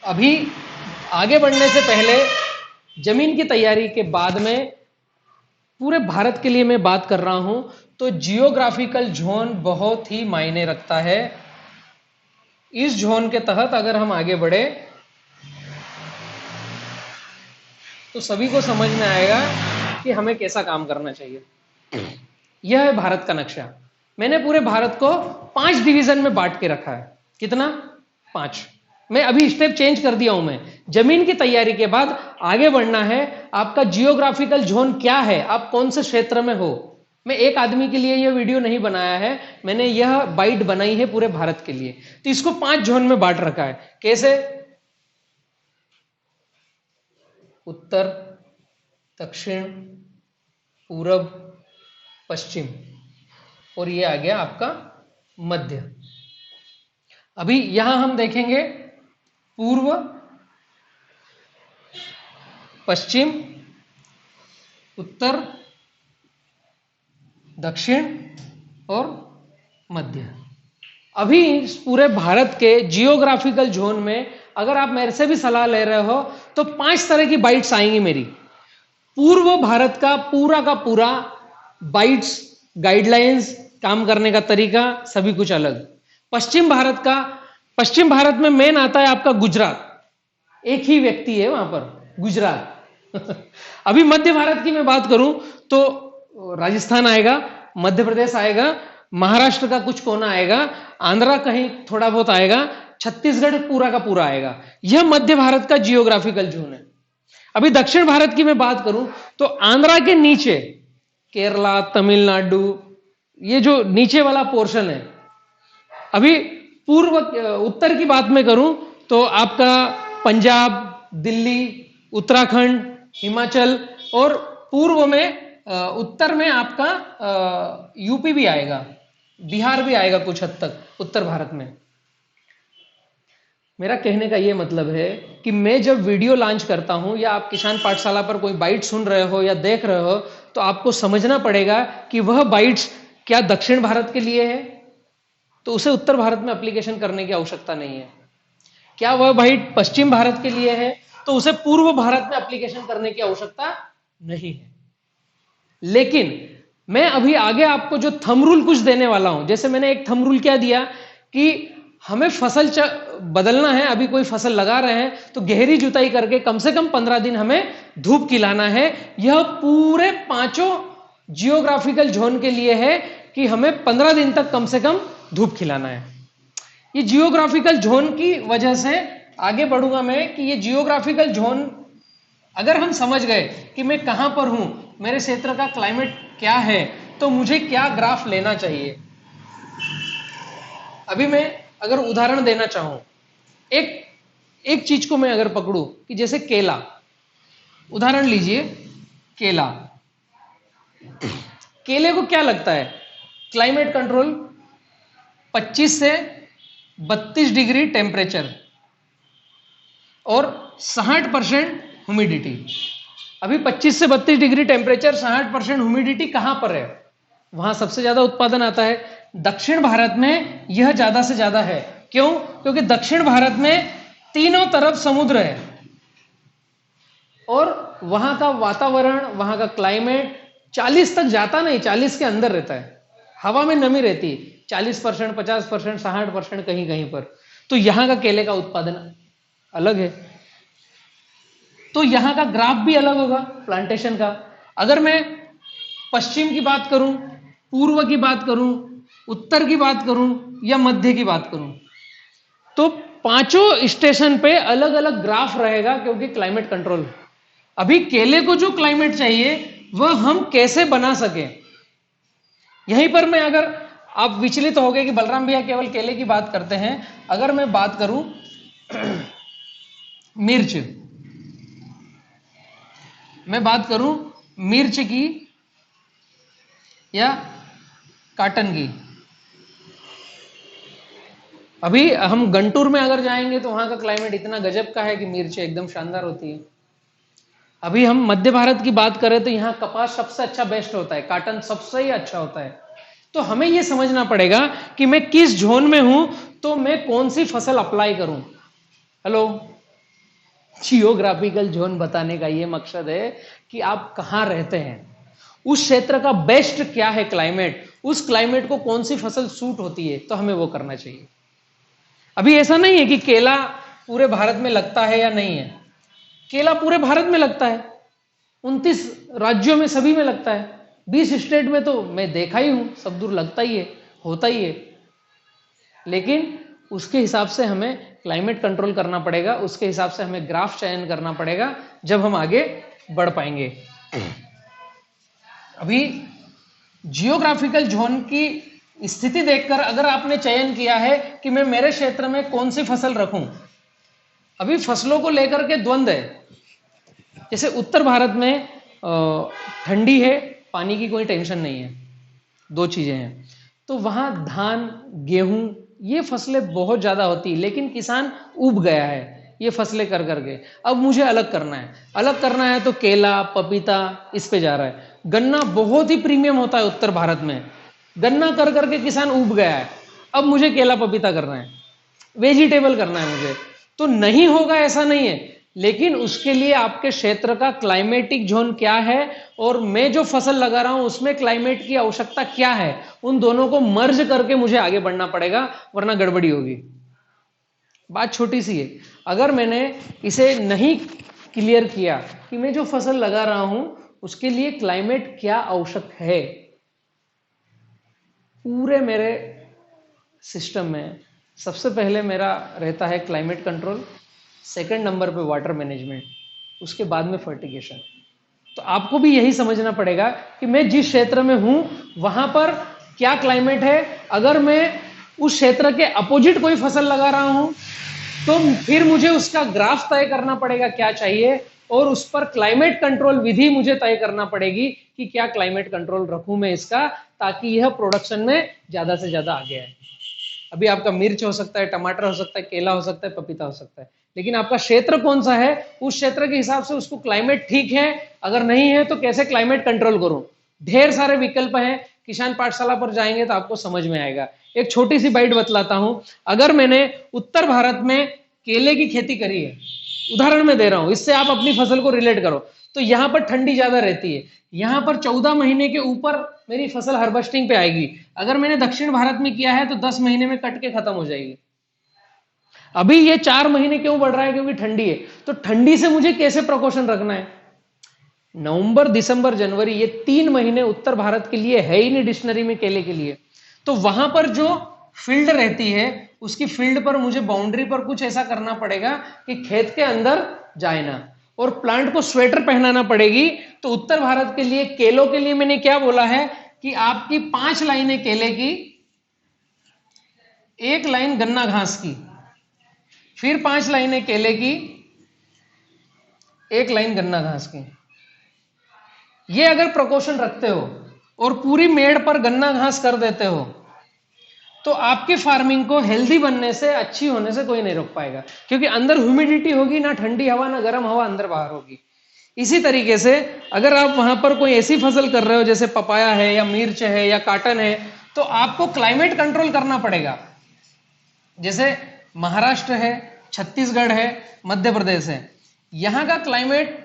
अभी आगे बढ़ने से पहले जमीन की तैयारी के बाद में पूरे भारत के लिए मैं बात कर रहा हूं, तो जियोग्राफिकल जोन बहुत ही मायने रखता है। इस जोन के तहत अगर हम आगे बढ़े तो सभी को समझ में आएगा कि हमें कैसा काम करना चाहिए। यह है भारत का नक्शा। मैंने पूरे भारत को 5 डिवीजन में बांट के रखा है। कितना? 5। मैं अभी स्टेप चेंज कर दिया हूं। मैं जमीन की तैयारी के बाद आगे बढ़ना है। आपका जियोग्राफिकल जोन क्या है, आप कौन से क्षेत्र में हो। मैं एक आदमी के लिए यह वीडियो नहीं बनाया है, मैंने यह बाइट बनाई है पूरे भारत के लिए। तो इसको 5 जोन में बांट रखा है। कैसे? उत्तर, दक्षिण, पूरब, पश्चिम, और ये आ गया आपका मध्य। अभी यहां हम देखेंगे पूर्व, पश्चिम, उत्तर, दक्षिण और मध्य। अभी इस पूरे भारत के जियोग्राफिकल जोन में अगर आप मेरे से भी सलाह ले रहे हो तो 5 तरह की बाइट्स आएंगी मेरी। पूर्व भारत का पूरा बाइट्स, गाइडलाइंस, काम करने का तरीका सभी कुछ अलग। पश्चिम भारत में मेन आता है आपका गुजरात। एक ही व्यक्ति है वहां पर, गुजरात। अभी मध्य भारत की मैं बात करूं तो राजस्थान आएगा, मध्य प्रदेश आएगा, महाराष्ट्र का कुछ कोना आएगा, आंध्रा कहीं थोड़ा बहुत आएगा, छत्तीसगढ़ पूरा का पूरा आएगा। यह मध्य भारत का जियोग्राफिकल जोन है। अभी दक्षिण भारत की मैं बात करूं तो आंध्रा के नीचे केरला, तमिलनाडु, ये जो नीचे वाला पोर्शन है। अभी उत्तर की बात में करूं तो आपका पंजाब, दिल्ली, उत्तराखंड, हिमाचल, और पूर्व में उत्तर में आपका यूपी भी आएगा, बिहार भी आएगा कुछ हद तक उत्तर भारत में। मेरा कहने का यह मतलब है कि मैं जब वीडियो लॉन्च करता हूं या आप किसान पाठशाला पर कोई बाइट सुन रहे हो या देख रहे हो तो आपको समझना पड़ेगा कि वह बाइट्स क्या दक्षिण भारत के लिए है तो उसे उत्तर भारत में एप्लीकेशन करने की आवश्यकता नहीं है। क्या वह बाइट पश्चिम भारत के लिए है तो उसे पूर्व भारत में एप्लीकेशन करने की आवश्यकता नहीं है। लेकिन मैं अभी आगे आपको जो थंब रूल कुछ देने वाला हूं, जैसे मैंने एक थंब रूल क्या दिया कि हमें फसल बदलना है। अभी कोई फसल लगा रहे हैं तो गहरी जुताई करके कम से कम 15 दिन हमें धूप खिलाना है। यह पूरे 5 जियोग्राफिकल जोन के लिए है कि हमें 15 दिन तक कम से कम धूप खिलाना है। ये जियोग्राफिकल जोन की वजह से आगे बढ़ूंगा मैं कि ये जियोग्राफिकल जोन अगर हम समझ गए कि मैं कहां पर हूं, मेरे क्षेत्र का क्लाइमेट क्या है, तो मुझे क्या ग्राफ लेना चाहिए। अभी मैं अगर उदाहरण देना चाहूं, एक चीज को मैं अगर पकड़ूं कि जैसे केला, उदाहरण लीजिए केला। केले को क्या लगता है? क्लाइमेट कंट्रोल 25 से 32 डिग्री टेम्परेचर और 60% ह्यूमिडिटी। अभी 25 से 32 डिग्री टेम्परेचर, 60% ह्यूमिडिटी कहां पर है? वहां सबसे ज्यादा उत्पादन आता है दक्षिण भारत में। यह ज्यादा से ज्यादा है। क्यों? क्योंकि दक्षिण भारत में तीनों तरफ समुद्र है और वहां का वातावरण, वहां का क्लाइमेट 40 तक जाता नहीं, 40 के अंदर रहता है। हवा में नमी रहती है 40%, 50%, 60% कहीं कहीं पर। तो यहां का केले का उत्पादन अलग है। तो यहां का ग्राफ भी अलग होगा प्लांटेशन का। अगर मैं पश्चिम की बात करूं, पूर्व की बात करूं, उत्तर की बात करूं या मध्य की बात करूं, तो 5 स्टेशन पे अलग अलग ग्राफ रहेगा क्योंकि क्लाइमेट कंट्रोल। अभी केले को जो क्लाइमेट चाहिए वह हम कैसे बना सके, यहीं पर मैं, अगर आप विचलित हो गए कि बलराम भैया केवल केले की बात करते हैं, अगर मैं बात करूं मिर्च, मैं बात करूं मिर्च की या काटन की, अभी हम गंटूर में अगर जाएंगे तो वहां का क्लाइमेट इतना गजब का है कि मिर्च एकदम शानदार होती है। अभी हम मध्य भारत की बात करें तो यहाँ कपास सबसे अच्छा बेस्ट होता है, काटन सबसे ही अच्छा होता है। तो हमें यह समझना पड़ेगा कि मैं किस जोन में हूं तो मैं कौन सी फसल अप्लाई करूं। हेलो, जियोग्राफिकल जोन बताने का यह मकसद है कि आप कहां रहते हैं, उस क्षेत्र का बेस्ट क्या है क्लाइमेट, उस क्लाइमेट को कौन सी फसल सूट होती है, तो हमें वो करना चाहिए। अभी ऐसा नहीं है कि केला पूरे भारत में लगता है या नहीं है, केला पूरे भारत में लगता है, 29 राज्यों में सभी में लगता है, 20 स्टेट में तो मैं देखा ही हूं, सब दूर लगता ही है, होता ही है। लेकिन उसके हिसाब से हमें क्लाइमेट कंट्रोल करना पड़ेगा, उसके हिसाब से हमें ग्राफ चयन करना पड़ेगा, जब हम आगे बढ़ पाएंगे। अभी जियोग्राफिकल जोन की स्थिति देखकर अगर आपने चयन किया है कि मैं मेरे क्षेत्र में कौन सी फसल रखूं, अभी फसलों को लेकर के द्वंद है। जैसे उत्तर भारत में ठंडी है, पानी की कोई टेंशन नहीं है, दो चीजें हैं, तो वहां धान गेहूं ये फसलें बहुत ज्यादा होती है, लेकिन किसान उब गया है ये फसलें कर करके, अब मुझे अलग करना है, अलग करना है तो केला पपीता इस पे जा रहा है। गन्ना बहुत ही प्रीमियम होता है उत्तर भारत में, गन्ना कर करके किसान उब गया है, अब मुझे केला पपीता करना है, वेजिटेबल करना है मुझे, तो नहीं होगा ऐसा नहीं है, लेकिन उसके लिए आपके क्षेत्र का क्लाइमेटिक जोन क्या है और मैं जो फसल लगा रहा हूं उसमें क्लाइमेट की आवश्यकता क्या है, उन दोनों को मर्ज करके मुझे आगे बढ़ना पड़ेगा, वरना गड़बड़ी होगी। बात छोटी सी है, अगर मैंने इसे नहीं क्लियर किया कि मैं जो फसल लगा रहा हूं उसके लिए क्लाइमेट क्या आवश्यक है, पूरे मेरे सिस्टम में सबसे पहले मेरा रहता है क्लाइमेट कंट्रोल, सेकंड नंबर पे वाटर मैनेजमेंट, उसके बाद में फर्टिगेशन। तो आपको भी यही समझना पड़ेगा कि मैं जिस क्षेत्र में हूं वहां पर क्या क्लाइमेट है, अगर मैं उस क्षेत्र के अपोजिट कोई फसल लगा रहा हूं तो फिर मुझे उसका ग्राफ तय करना पड़ेगा क्या चाहिए, और उस पर क्लाइमेट कंट्रोल विधि मुझे तय करना पड़ेगी कि क्या क्लाइमेट कंट्रोल रखूं मैं इसका, ताकि यह प्रोडक्शन में ज्यादा से ज्यादा आगे आए। अभी आपका मिर्च हो सकता है, टमाटर हो सकता है, केला हो सकता है, पपीता हो सकता है, लेकिन आपका क्षेत्र कौन सा है, उस क्षेत्र के हिसाब से उसको क्लाइमेट ठीक है, अगर नहीं है तो कैसे क्लाइमेट कंट्रोल करूं। ढेर सारे विकल्प हैं, किसान पाठशाला पर जाएंगे तो आपको समझ में आएगा। एक छोटी सी बाइट बतलाता हूं, अगर मैंने उत्तर भारत में केले की खेती करी है, उदाहरण में दे रहा हूं, इससे आप अपनी फसल को रिलेट करो, तो यहां पर ठंडी ज्यादा रहती है, यहां पर 14 महीने के ऊपर मेरी फसल हार्वेस्टिंग पे आएगी। अगर मैंने दक्षिण भारत में किया है तो 10 महीने में कट के खत्म हो जाएगी। अभी ये 4 महीने क्यों बढ़ रहा है, क्योंकि ठंडी है, तो ठंडी से मुझे कैसे प्रिकॉशन रखना है। नवंबर दिसंबर जनवरी ये 3 महीने उत्तर भारत के लिए है ही नहीं डिक्शनरी में केले के लिए, तो वहां पर जो फील्ड रहती है उसकी फील्ड पर मुझे बाउंड्री पर कुछ ऐसा करना पड़ेगा कि खेत के अंदर जाए ना, और प्लांट को स्वेटर पहनाना पड़ेगी। तो उत्तर भारत के लिए केलों के लिए मैंने क्या बोला है कि आपकी 5 लाइनें केले की, 1 लाइन गन्ना घास की, फिर 5 लाइनें केले की, 1 लाइन गन्ना घास की। ये अगर प्रिकॉशन रखते हो और पूरी मेड़ पर गन्ना घास कर देते हो तो आपकी फार्मिंग को हेल्दी बनने से, अच्छी होने से कोई नहीं रोक पाएगा, क्योंकि अंदर ह्यूमिडिटी होगी, ना ठंडी हवा ना गर्म हवा अंदर बाहर होगी। इसी तरीके से अगर आप वहां पर कोई ऐसी फसल कर रहे हो जैसे पपाया है या मिर्च है या काटन है, तो आपको क्लाइमेट कंट्रोल करना पड़ेगा। जैसे महाराष्ट्र है, छत्तीसगढ़ है, मध्य प्रदेश है, यहां का क्लाइमेट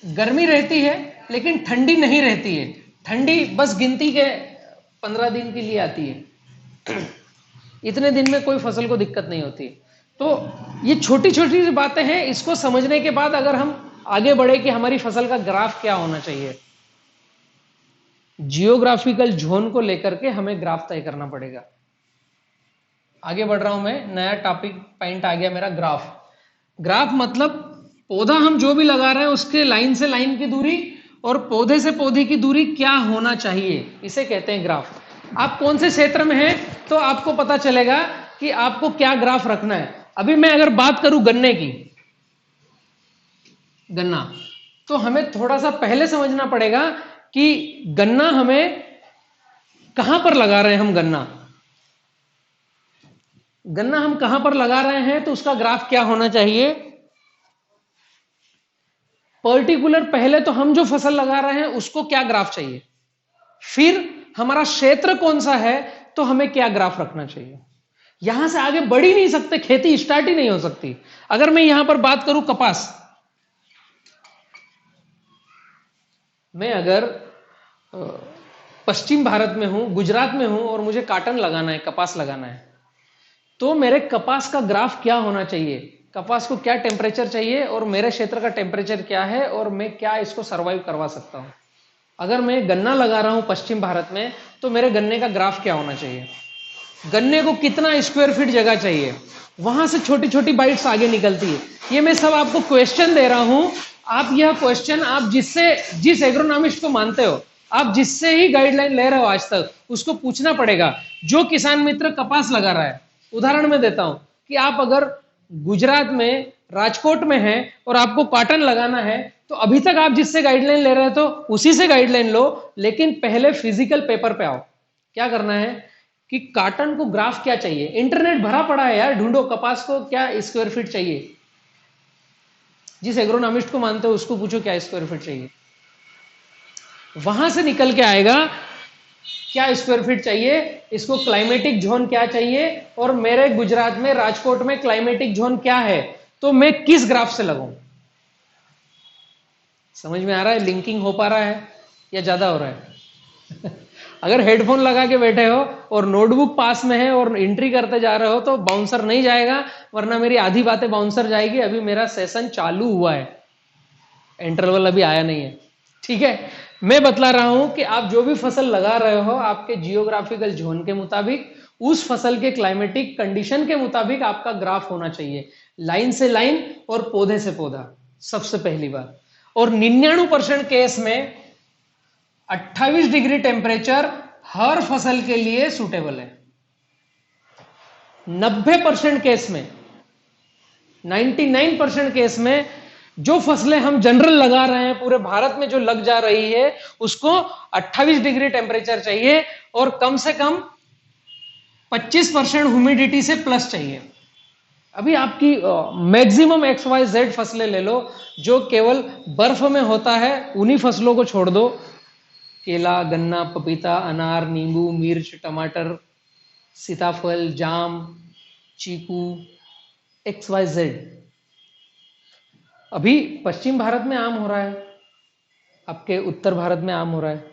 गर्मी रहती है लेकिन ठंडी नहीं रहती है, ठंडी बस गिनती के 15 दिन के लिए आती है, इतने दिन में कोई फसल को दिक्कत नहीं होती। तो ये छोटी छोटी बातें हैं, इसको समझने के बाद अगर हम आगे बढ़े कि हमारी फसल का ग्राफ क्या होना चाहिए, जियोग्राफिकल जोन को लेकर के हमें ग्राफ तय करना पड़ेगा। आगे बढ़ रहा हूं मैं, नया टॉपिक पॉइंट आ गया मेरा, ग्राफ। ग्राफ मतलब पौधा हम जो भी लगा रहे हैं उसके लाइन से लाइन की दूरी और पौधे से पौधे की दूरी क्या होना चाहिए, इसे कहते हैं ग्राफ। आप कौन से क्षेत्र में हैं तो आपको पता चलेगा कि आपको क्या ग्राफ रखना है। अभी मैं अगर बात करूं गन्ने की, गन्ना, तो हमें थोड़ा सा पहले समझना पड़ेगा कि गन्ना हमें कहां पर लगा रहे हैं। हम गन्ना हम कहां पर लगा रहे हैं, तो उसका ग्राफ क्या होना चाहिए। पर्टिकुलर पहले तो हम जो फसल लगा रहे हैं उसको क्या ग्राफ चाहिए, फिर हमारा क्षेत्र कौन सा है तो हमें क्या ग्राफ रखना चाहिए। यहां से आगे बढ़ ही नहीं सकते, खेती स्टार्ट ही नहीं हो सकती। अगर मैं यहां पर बात करूं कपास, मैं अगर पश्चिम भारत में हूं, गुजरात में हूं और मुझे कॉटन लगाना है, कपास लगाना है, तो मेरे कपास का ग्राफ क्या होना चाहिए, कपास को क्या टेम्परेचर चाहिए और मेरे क्षेत्र का टेम्परेचर क्या है और मैं क्या इसको सर्वाइव करवा सकता हूं। अगर मैं गन्ना लगा रहा हूं पश्चिम भारत में, तो मेरे गन्ने का ग्राफ क्या होना चाहिए, गन्ने को कितना स्क्वायर फीट जगह चाहिए। वहां से छोटी छोटी बाइट्स आगे निकलती है। ये मैं सब आपको क्वेश्चन दे रहा हूं। आप यह क्वेश्चन आप जिस एग्रोनॉमिस्ट को मानते हो, आप जिससे ही गाइडलाइन ले रहे हो आज तक, उसको पूछना पड़ेगा। जो किसान मित्र कपास लगा रहा है, उदाहरण में देता हूं कि आप अगर गुजरात में राजकोट में हैं और आपको कॉटन लगाना है, तो अभी तक आप जिससे गाइडलाइन ले रहे हो तो उसी से गाइडलाइन लो, लेकिन पहले फिजिकल पेपर पे आओ। क्या करना है कि कॉटन को ग्राफ क्या चाहिए, इंटरनेट भरा पड़ा है यार, ढूंढो कपास को क्या स्क्वायर फीट चाहिए। जिस एग्रोनॉमिस्ट को मानते हो उसको पूछो क्या स्क्वायर फीट चाहिए, वहां से निकल के आएगा क्या स्क्वायर फीट चाहिए, इसको क्लाइमेटिक जोन क्या चाहिए, और मेरे गुजरात में राजकोट में क्लाइमेटिक जोन क्या है, तो मैं किस ग्राफ से लगाऊं। समझ में आ रहा है, लिंकिंग हो पा रहा है या ज्यादा हो रहा है। अगर हेडफोन लगा के बैठे हो और नोटबुक पास में है और एंट्री करते जा रहे हो तो बाउंसर नहीं जाएगा, वरना मेरी आधी बातें बाउंसर जाएगी। अभी मेरा सेशन चालू हुआ है, इंटरवल अभी आया नहीं है, ठीक है। मैं बतला रहा हूं कि आप जो भी फसल लगा रहे हो, आपके जियोग्राफिकल जोन के मुताबिक, उस फसल के क्लाइमेटिक कंडीशन के मुताबिक आपका ग्राफ होना चाहिए, लाइन से लाइन और पौधे से पौधा, सबसे पहली बात। और 99% केस में 28 डिग्री टेम्परेचर हर फसल के लिए सूटेबल है। 90% केस में, 99% केस में जो फसलें हम जनरल लगा रहे हैं, पूरे भारत में जो लग जा रही है, उसको 28 डिग्री टेम्परेचर चाहिए और कम से कम 25% ह्यूमिडिटी से प्लस चाहिए। अभी आपकी मैक्सिमम XYZ फसलें ले लो, जो केवल बर्फ में होता है, उन्हीं फसलों को छोड़ दो। केला, गन्ना, पपीता, अनार, नींबू, मिर्च, टमाटर, सीताफल, जाम, चीकू, XYZ। अभी पश्चिम भारत में आम हो रहा है, आपके उत्तर भारत में आम हो रहा है,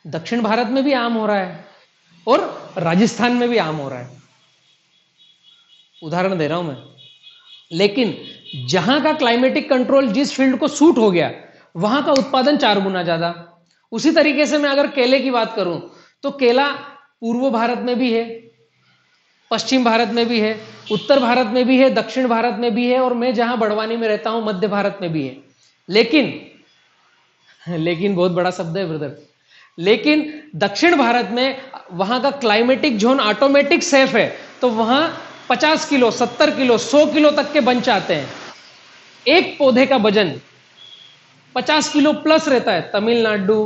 दक्षिण भारत में भी आम हो रहा है और राजस्थान में भी आम हो रहा है। उदाहरण दे रहा हूं मैं। लेकिन जहां का क्लाइमेटिक कंट्रोल जिस फील्ड को सूट हो गया, वहां का उत्पादन 4 गुना ज्यादा। उसी तरीके से मैं अगर केले की बात करूं, तो केला पूर्व भारत में भी है, पश्चिम भारत में भी है, उत्तर भारत में भी है, दक्षिण भारत में भी है, और मैं जहां बड़वानी में रहता हूं मध्य भारत में भी है। लेकिन बहुत बड़ा शब्द है ब्रदर, लेकिन दक्षिण भारत में वहां का क्लाइमेटिक जोन ऑटोमेटिक सेफ है, तो वहां 50 किलो, 70 किलो, 100 किलो तक के बंच आते हैं। एक पौधे का वजन 50 किलो प्लस रहता है। तमिलनाडु,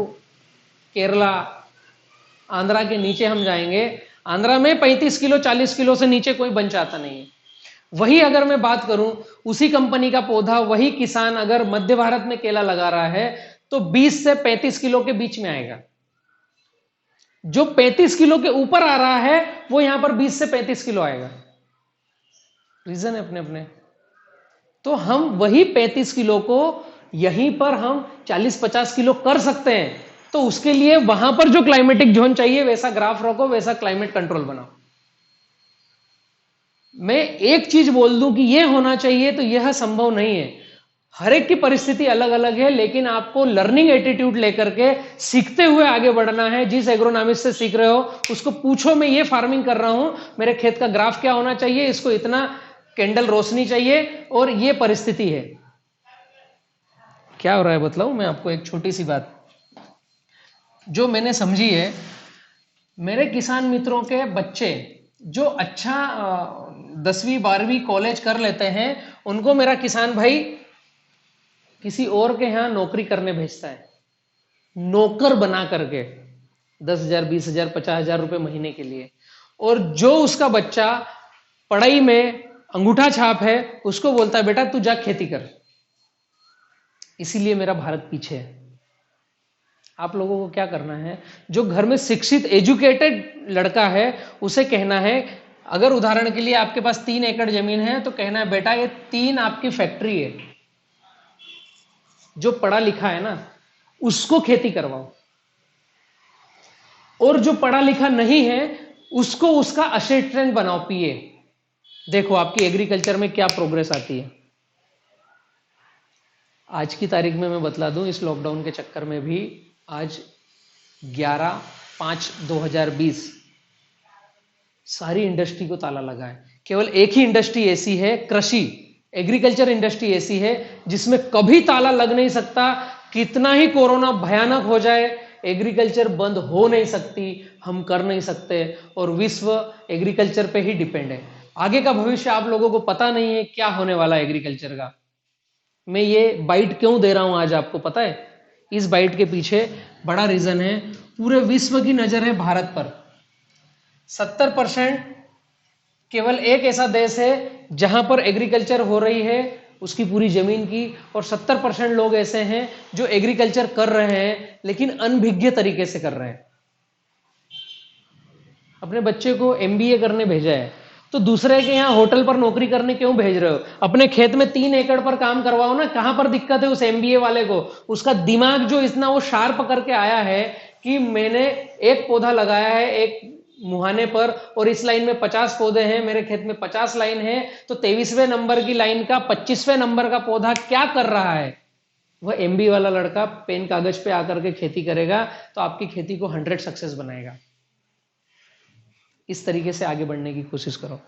केरला, आंध्रा के नीचे हम जाएंगे, आंध्रा में 35 किलो, 40 किलो से नीचे कोई बंच आता नहीं है। वही अगर मैं बात करूं, उसी कंपनी का पौधा, वही किसान अगर मध्य भारत में केला लगा रहा है, तो 20 से 35 किलो के बीच में आएगा। जो 35 किलो के ऊपर आ रहा है, वो यहां पर 20 से 35 किलो आएगा। रीजन है अपने अपने। तो हम वही 35 किलो को यहीं पर हम 40-50 किलो कर सकते हैं। तो उसके लिए वहां पर जो क्लाइमेटिक जोन चाहिए, वैसा ग्राफ रखो, वैसा क्लाइमेट कंट्रोल बनाओ। मैं एक चीज बोल दूं कि यह होना चाहिए, तो यह संभव नहीं है। हर एक की परिस्थिति अलग अलग है, लेकिन आपको लर्निंग एटीट्यूड लेकर के सीखते हुए आगे बढ़ना है। जिस एग्रोनॉमिस्ट से सीख रहे हो, उसको पूछो, मैं ये फार्मिंग कर रहा हूं, मेरे खेत का ग्राफ क्या होना चाहिए, इसको इतना कैंडल रोशनी चाहिए और ये परिस्थिति है। क्या हो रहा है बतलाऊं मैं आपको एक छोटी सी बात जो मैंने समझी है। मेरे किसान मित्रों के बच्चे जो अच्छा 10वीं 12वीं कॉलेज कर लेते हैं, उनको मेरा किसान भाई किसी और के यहाँ नौकरी करने भेजता है, नौकर बना करके 10,000, 20,000, 50,000 रुपए महीने के लिए, और जो उसका बच्चा पढ़ाई में अंगूठा छाप है उसको बोलता है बेटा तू जा खेती कर। इसीलिए मेरा भारत पीछे है। आप लोगों को क्या करना है, जो घर में शिक्षित एजुकेटेड लड़का है उसे कहना है, अगर उदाहरण के लिए आपके पास 3 एकड़ जमीन है तो कहना है बेटा ये 3 आपकी फैक्ट्री है, जो पढ़ा लिखा है ना उसको खेती करवाओ, और जो पढ़ा लिखा नहीं है उसको उसका असिस्टेंट बनाओ, पीए। देखो आपकी एग्रीकल्चर में क्या प्रोग्रेस आती है। आज की तारीख में मैं बतला दूं, इस लॉकडाउन के चक्कर में भी आज 11/5/2020 सारी इंडस्ट्री को ताला लगा है। केवल एक ही इंडस्ट्री ऐसी है, कृषि एग्रीकल्चर इंडस्ट्री ऐसी है जिसमें कभी ताला लग नहीं सकता। कितना ही कोरोना भयानक हो जाए, एग्रीकल्चर बंद हो नहीं सकती, हम कर नहीं सकते, और विश्व एग्रीकल्चर पे ही डिपेंड है। आगे का भविष्य आप लोगों को पता नहीं है क्या होने वाला है एग्रीकल्चर का। मैं ये बाइट क्यों दे रहा हूं आज आपको पता है? इस बाइट के पीछे बड़ा रीजन है, पूरे विश्व की नजर है भारत पर। 70% केवल एक ऐसा देश है जहां पर एग्रीकल्चर हो रही है उसकी पूरी जमीन की, और 70% लोग ऐसे हैं जो एग्रीकल्चर कर रहे हैं लेकिन अनभिज्ञ तरीके से कर रहे हैं। अपने बच्चे को एमबीए करने भेजा है तो दूसरे के यहाँ होटल पर नौकरी करने क्यों भेज रहे हो? अपने खेत में 3 एकड़ पर काम करवाओ ना। कहां पर दिक्कत है उस एमबीए वाले को? उसका दिमाग जो इतना वो शार्प करके आया है कि मैंने एक पौधा लगाया है एक मुहाने पर और इस लाइन में 50 पौधे हैं, मेरे खेत में 50 लाइन है, तो 23वें नंबर की लाइन का 25वें नंबर का पौधा क्या कर रहा है? वह एमबीए वाला लड़का पेन कागज पे आकर के खेती करेगा तो आपकी खेती को 100 सक्सेस बनाएगा। इस तरीके से आगे बढ़ने की कोशिश करो।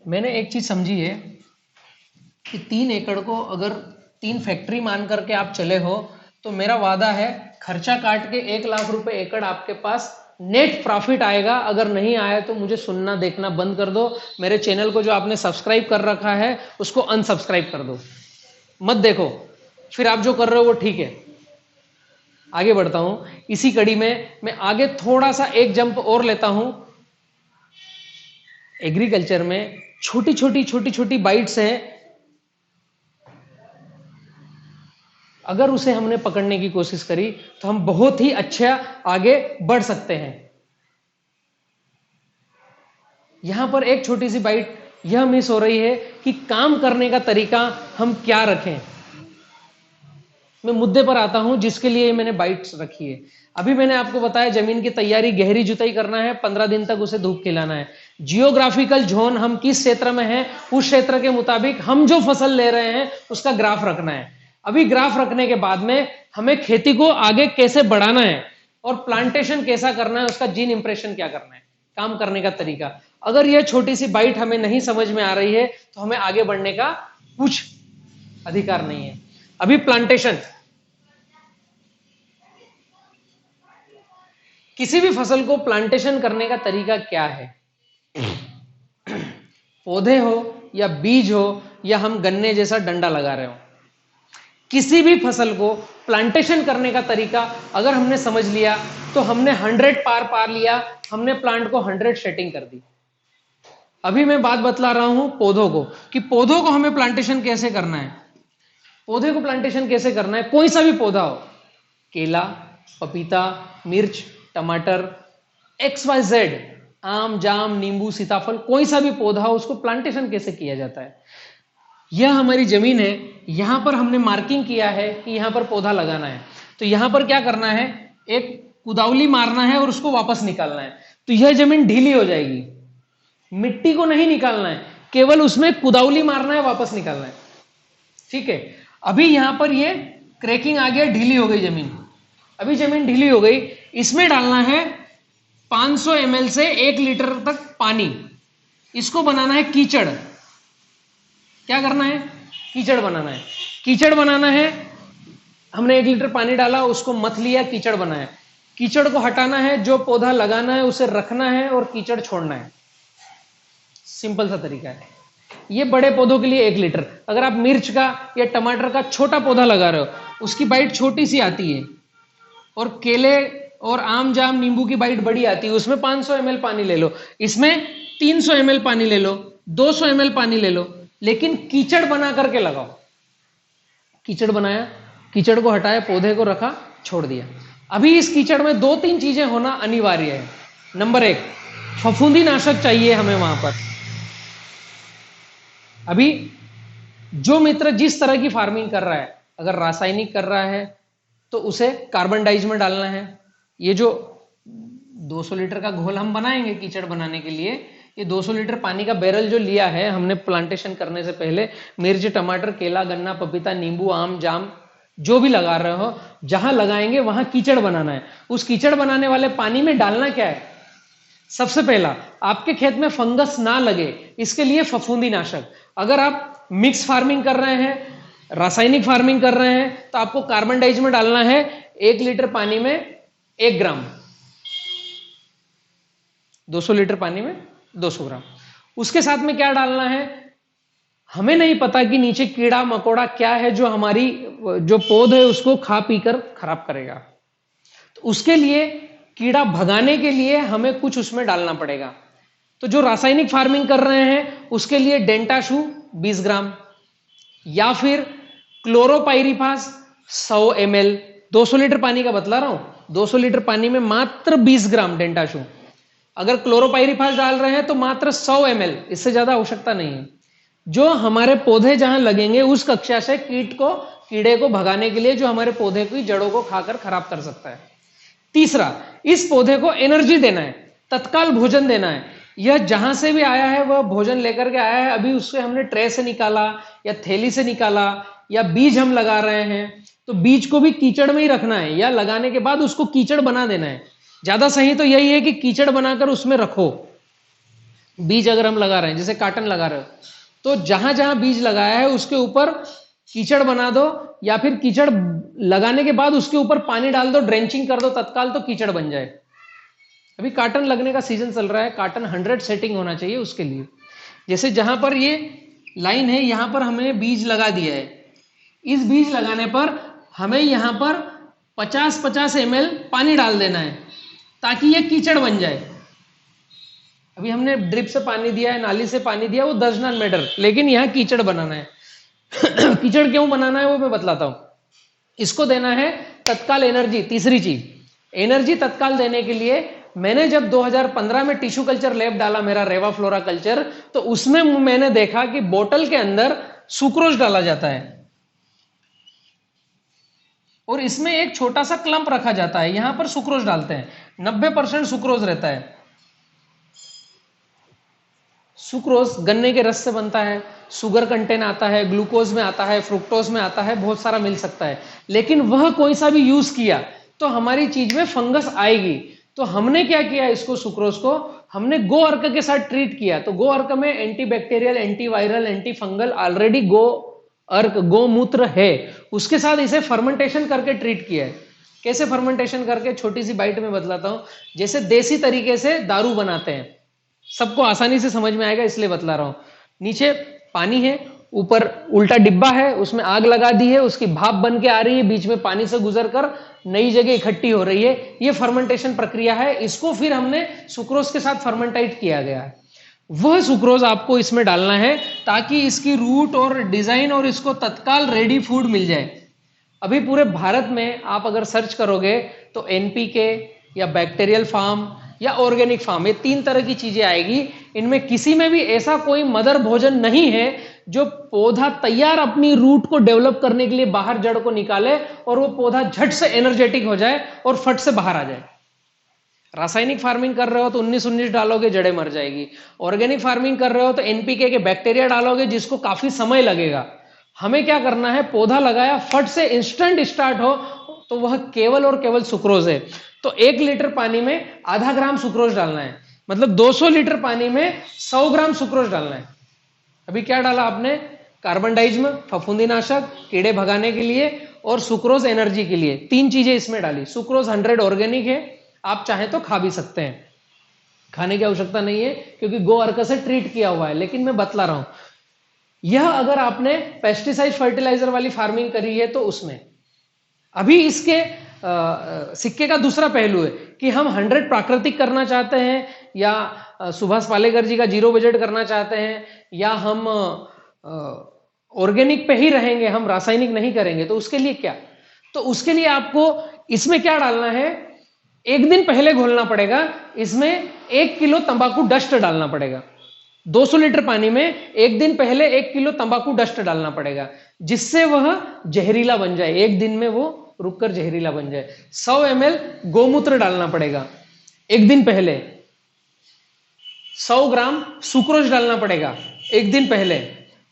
मैंने एक चीज समझी है कि 3 एकड़ को अगर 3 फैक्ट्री मान करके आप चले हो तो मेरा वादा है खर्चा काट के 1 लाख रुपए एकड़ आपके पास नेट प्रॉफिट आएगा। अगर नहीं आया तो मुझे सुनना देखना बंद कर दो। मेरे चैनल को जो आपने सब्सक्राइब कर रखा है उसको अनसब्सक्राइब कर दो, मत देखो। फिर आप जो कर रहे हो वो ठीक है। आगे बढ़ता हूं। इसी कड़ी में मैं आगे थोड़ा सा एक जंप और लेता हूं। एग्रीकल्चर में छोटी छोटी बाइट्स हैं, अगर उसे हमने पकड़ने की कोशिश करी तो हम बहुत ही अच्छा आगे बढ़ सकते हैं। यहां पर एक छोटी सी बाइट यह मिस हो रही है कि काम करने का तरीका हम क्या रखें। मैं मुद्दे पर आता हूं जिसके लिए मैंने बाइट्स रखी है। अभी मैंने आपको बताया जमीन की तैयारी, गहरी जुताई करना है, 15 दिन तक उसे धूप खिलाना है। जियोग्राफिकल जोन, हम किस क्षेत्र में हैं उस क्षेत्र के मुताबिक हम जो फसल ले रहे हैं उसका ग्राफ रखना है। अभी ग्राफ रखने के बाद में हमें खेती को आगे कैसे बढ़ाना है और प्लांटेशन कैसा करना है, उसका जीन इंप्रेशन क्या करना है, काम करने का तरीका। अगर यह छोटी सी बाइट हमें नहीं समझ में आ रही है तो हमें आगे बढ़ने का कुछ अधिकार नहीं है। अभी प्लांटेशन, किसी भी फसल को प्लांटेशन करने का तरीका क्या है? पौधे हो या बीज हो या हम गन्ने जैसा डंडा लगा रहे हो, किसी भी फसल को प्लांटेशन करने का तरीका अगर हमने समझ लिया तो हमने 100 पार लिया, हमने प्लांट को 100 सेटिंग कर दी। अभी मैं बात बतला रहा हूं पौधों को, कि पौधों को हमें प्लांटेशन कैसे करना है। पौधे को प्लांटेशन कैसे करना है, कोई सा भी पौधा हो, केला, पपीता, मिर्च, टमाटर, XYZ, आम, जाम, नींबू, सीताफल, कोई सा भी पौधा हो, उसको प्लांटेशन कैसे किया जाता है। यह हमारी जमीन है, यहां पर हमने मार्किंग किया है कि यहां पर पौधा लगाना है। तो यहां पर क्या करना है, एक कुदावली मारना है और उसको वापस निकालना है। तो यह जमीन ढीली हो जाएगी, मिट्टी को नहीं निकालना है, केवल उसमें कुदावली मारना है, वापस निकालना है। ठीक है। अभी यहां पर ये क्रैकिंग आ गया, ढीली हो गई जमीन। अभी जमीन ढीली हो गई, इसमें डालना है 500 ml से 1 लीटर तक पानी। इसको बनाना है कीचड़। क्या करना है, कीचड़ बनाना है। कीचड़ बनाना है, हमने 1 लीटर पानी डाला, उसको मथ लिया, कीचड़ बनाया। कीचड़ को हटाना है, जो पौधा लगाना है उसे रखना है और कीचड़ छोड़ना है। सिंपल सा तरीका है। ये बड़े पौधों के लिए 1 लीटर। अगर आप मिर्च का या टमाटर का छोटा पौधा लगा रहे हो, उसकी बाइट छोटी सी आती है, और केले और आम जाम नींबू की बाइट बड़ी आती है, उसमें 500 ml पानी ले लो, इसमें 300 ml पानी ले लो, 200 ml पानी ले लो, लेकिन कीचड़ बना करके लगाओ। कीचड़ बनाया, कीचड़ को हटाया, पौधे को रखा, छोड़ दिया। अभी इस कीचड़ में 2-3 चीजें होना अनिवार्य है। नंबर 1, फफूंदी नाशक चाहिए हमें वहां पर। अभी जो मित्र जिस तरह की फार्मिंग कर रहा है, अगर रासायनिक कर रहा है तो उसे कार्बन डाइज में डालना है। ये जो 200 लीटर का घोल हम बनाएंगे कीचड़ बनाने के लिए, ये 200 लीटर पानी का बैरल जो लिया है हमने प्लांटेशन करने से पहले, मिर्च, टमाटर, केला, गन्ना, पपीता, नींबू, आम, जाम जो भी लगा रहे हो, जहां लगाएंगे वहां कीचड़ बनाना है। उस कीचड़ बनाने वाले पानी में डालना क्या है? सबसे पहला, आपके खेत में फंगस ना लगे इसके लिए फफूंदी नाशक। अगर आप मिक्स फार्मिंग कर रहे हैं, रासायनिक फार्मिंग कर रहे हैं, तो आपको कार्बन डाइज में डालना है 1 लीटर पानी में 1 ग्राम, 200 लीटर पानी में 200 ग्राम। उसके साथ में क्या डालना है? हमें नहीं पता कि नीचे कीड़ा मकोड़ा क्या है जो हमारी जो पौध है उसको खा पीकर खराब करेगा। तो उसके लिए कीड़ा भगाने के लिए हमें कुछ उसमें डालना पड़ेगा। तो जो रासायनिक फार्मिंग कर रहे हैं उसके लिए डेंटाशू 20 ग्राम, या फिर क्लोरोपाइरिफास 100 ml, 200 लीटर पानी का बतला रहा हूं, 200 लीटर पानी में मात्र 20 ग्राम डेंटाशू। अगर क्लोरोपाइरिफास डाल रहे हैं तो मात्र 100 ml, इससे ज्यादा आवश्यकता नहीं है। जो हमारे पौधे जहां लगेंगे उस कक्षा से कीड़े को भगाने के लिए, जो हमारे पौधे की जड़ों को खाकर खराब कर सकता है। तीसरा, इस पौधे को एनर्जी देना है, तत्काल भोजन देना है। यह जहां से भी आया है वह भोजन लेकर के आया है, अभी उससे हमने ट्रे से निकाला या थैली से निकाला, या बीज हम लगा रहे हैं तो बीज को भी कीचड़ में ही रखना है, या लगाने के बाद उसको कीचड़ बना देना है। ज्यादा सही तो यही है कि कीचड़ बनाकर उसमें रखो। बीज अगर हम लगा रहे हैं, जैसे काटन लगा रहे हो, तो जहां जहां बीज लगाया है उसके ऊपर कीचड़ बना दो, या फिर कीचड़ लगाने के बाद उसके ऊपर पानी डाल दो, ड्रेंचिंग कर दो तत्काल, तो कीचड़ बन जाए। अभी काटन लगने का सीजन चल रहा है, काटन 100 सेटिंग होना चाहिए उसके लिए। जैसे जहां पर ये लाइन है, यहां पर हमें बीज लगा दिया है, इस बीज लगाने पर हमें यहां पर 50-50 ml पानी डाल देना है ताकि ये कीचड़ बन जाए। अभी हमने ड्रिप से पानी दिया है, नाली से पानी दिया, वो डज नॉट मैटर, लेकिन यहां कीचड़ बनाना है। कीचड़ क्यों बनाना है वो मैं बतलाता हूं। इसको देना है तत्काल एनर्जी। तीसरी चीज, एनर्जी तत्काल देने के लिए मैंने जब 2015 में टिश्यू कल्चर लैब डाला, मेरा रेवा फ्लोरा कल्चर, तो उसमें मैंने देखा कि बोतल के अंदर सुक्रोज डाला जाता है और इसमें एक छोटा सा क्लम्प रखा जाता है, यहां पर सुक्रोज डालते हैं, 90% सुक्रोज रहता है। सुक्रोज गन्ने के रस से बनता है, शुगर कंटेंट आता है, ग्लूकोज में आता है, फ्रुक्टोज में आता है, बहुत सारा मिल सकता है, लेकिन वह कोई सा भी यूज किया तो हमारी चीज में फंगस आएगी। तो हमने क्या किया, इसको सुक्रोज को हमने गो अर्क के साथ ट्रीट किया। तो गो अर्क में antibacterial, antiviral, anti fungal already गो अर्क गोमूत्र है, उसके साथ इसे फर्मेंटेशन करके ट्रीट किया है। कैसे फर्मेंटेशन करके, छोटी सी बाइट में बतलाता हूं। जैसे देसी तरीके से दारू बनाते हैं, सबको आसानी से समझ में आएगा इसलिए बतला रहा हूं। नीचे पानी है, ऊपर उल्टा डिब्बा है, उसमें आग लगा दी है, उसकी भाप बन के आ रही है, बीच में पानी से गुजरकर नई जगह इकट्ठी हो रही है, ये फर्मेंटेशन प्रक्रिया है। इसको फिर हमने सुक्रोज के साथ फर्मेंटाइट किया गया है। वह सुक्रोज आपको इसमें डालना है ताकि इसकी रूट और डिजाइन और इसको तत्काल रेडी फूड मिल जाए। अभी पूरे भारत में आप अगर सर्च करोगे तो एनपीके या बैक्टीरियल फार्म या ऑर्गेनिक फार्म, ये 3 तरह की चीजें आएगी। इनमें किसी में भी ऐसा कोई मदर भोजन नहीं है जो पौधा तैयार अपनी रूट को डेवलप करने के लिए बाहर जड़ को निकाले और वो पौधा झट से एनर्जेटिक हो जाए और फट से बाहर आ जाए। रासायनिक फार्मिंग कर रहे हो तो 19-19 डालोगे, जड़ें मर जाएगी। ऑर्गेनिक फार्मिंग कर रहे हो तो एनपीके के बैक्टीरिया डालोगे जिसको काफी समय लगेगा। हमें क्या करना है, पौधा लगाया, फट से इंस्टेंट स्टार्ट हो, तो वह केवल और केवल सुक्रोज है। तो 1 लीटर पानी में आधा ग्राम सुक्रोज डालना है, मतलब 200 लीटर पानी में 100 ग्राम सुक्रोज डालना है। अभी क्या डाला आपने, कार्बन डाइज्म, फफूंदीनाशक, कीड़े भगाने के लिए, और सुक्रोज एनर्जी के लिए। 3 चीजें इसमें डाली। सुक्रोज 100 ऑर्गेनिक है, आप चाहें तो खा भी सकते हैं, खाने की आवश्यकता नहीं है क्योंकि गो अर्क से ट्रीट किया हुआ है, लेकिन मैं बतला रहा हूं यह अगर आपने पेस्टिसाइड फर्टिलाइजर वाली फार्मिंग करी है तो उसमें। अभी इसके सिक्के का दूसरा पहलू है कि हम 100 प्राकृतिक करना चाहते हैं या सुभाष पालेकर जी का जीरो बजट करना चाहते हैं या हम ऑर्गेनिक पे ही रहेंगे, हम रासायनिक नहीं करेंगे। तो उसके लिए क्या, तो उसके लिए आपको इसमें क्या डालना है, एक दिन पहले घोलना पड़ेगा। इसमें 1 किलो तंबाकू डस्ट डालना पड़ेगा। 200 लीटर पानी में एक दिन पहले 1 किलो तंबाकू डस्ट डालना पड़ेगा, जिससे वह जहरीला बन जाए, एक दिन में वो रुककर जहरीला बन जाए। 100 ml गोमूत्र डालना पड़ेगा एक दिन पहले। 100 ग्राम सुक्रोज डालना पड़ेगा एक दिन पहले,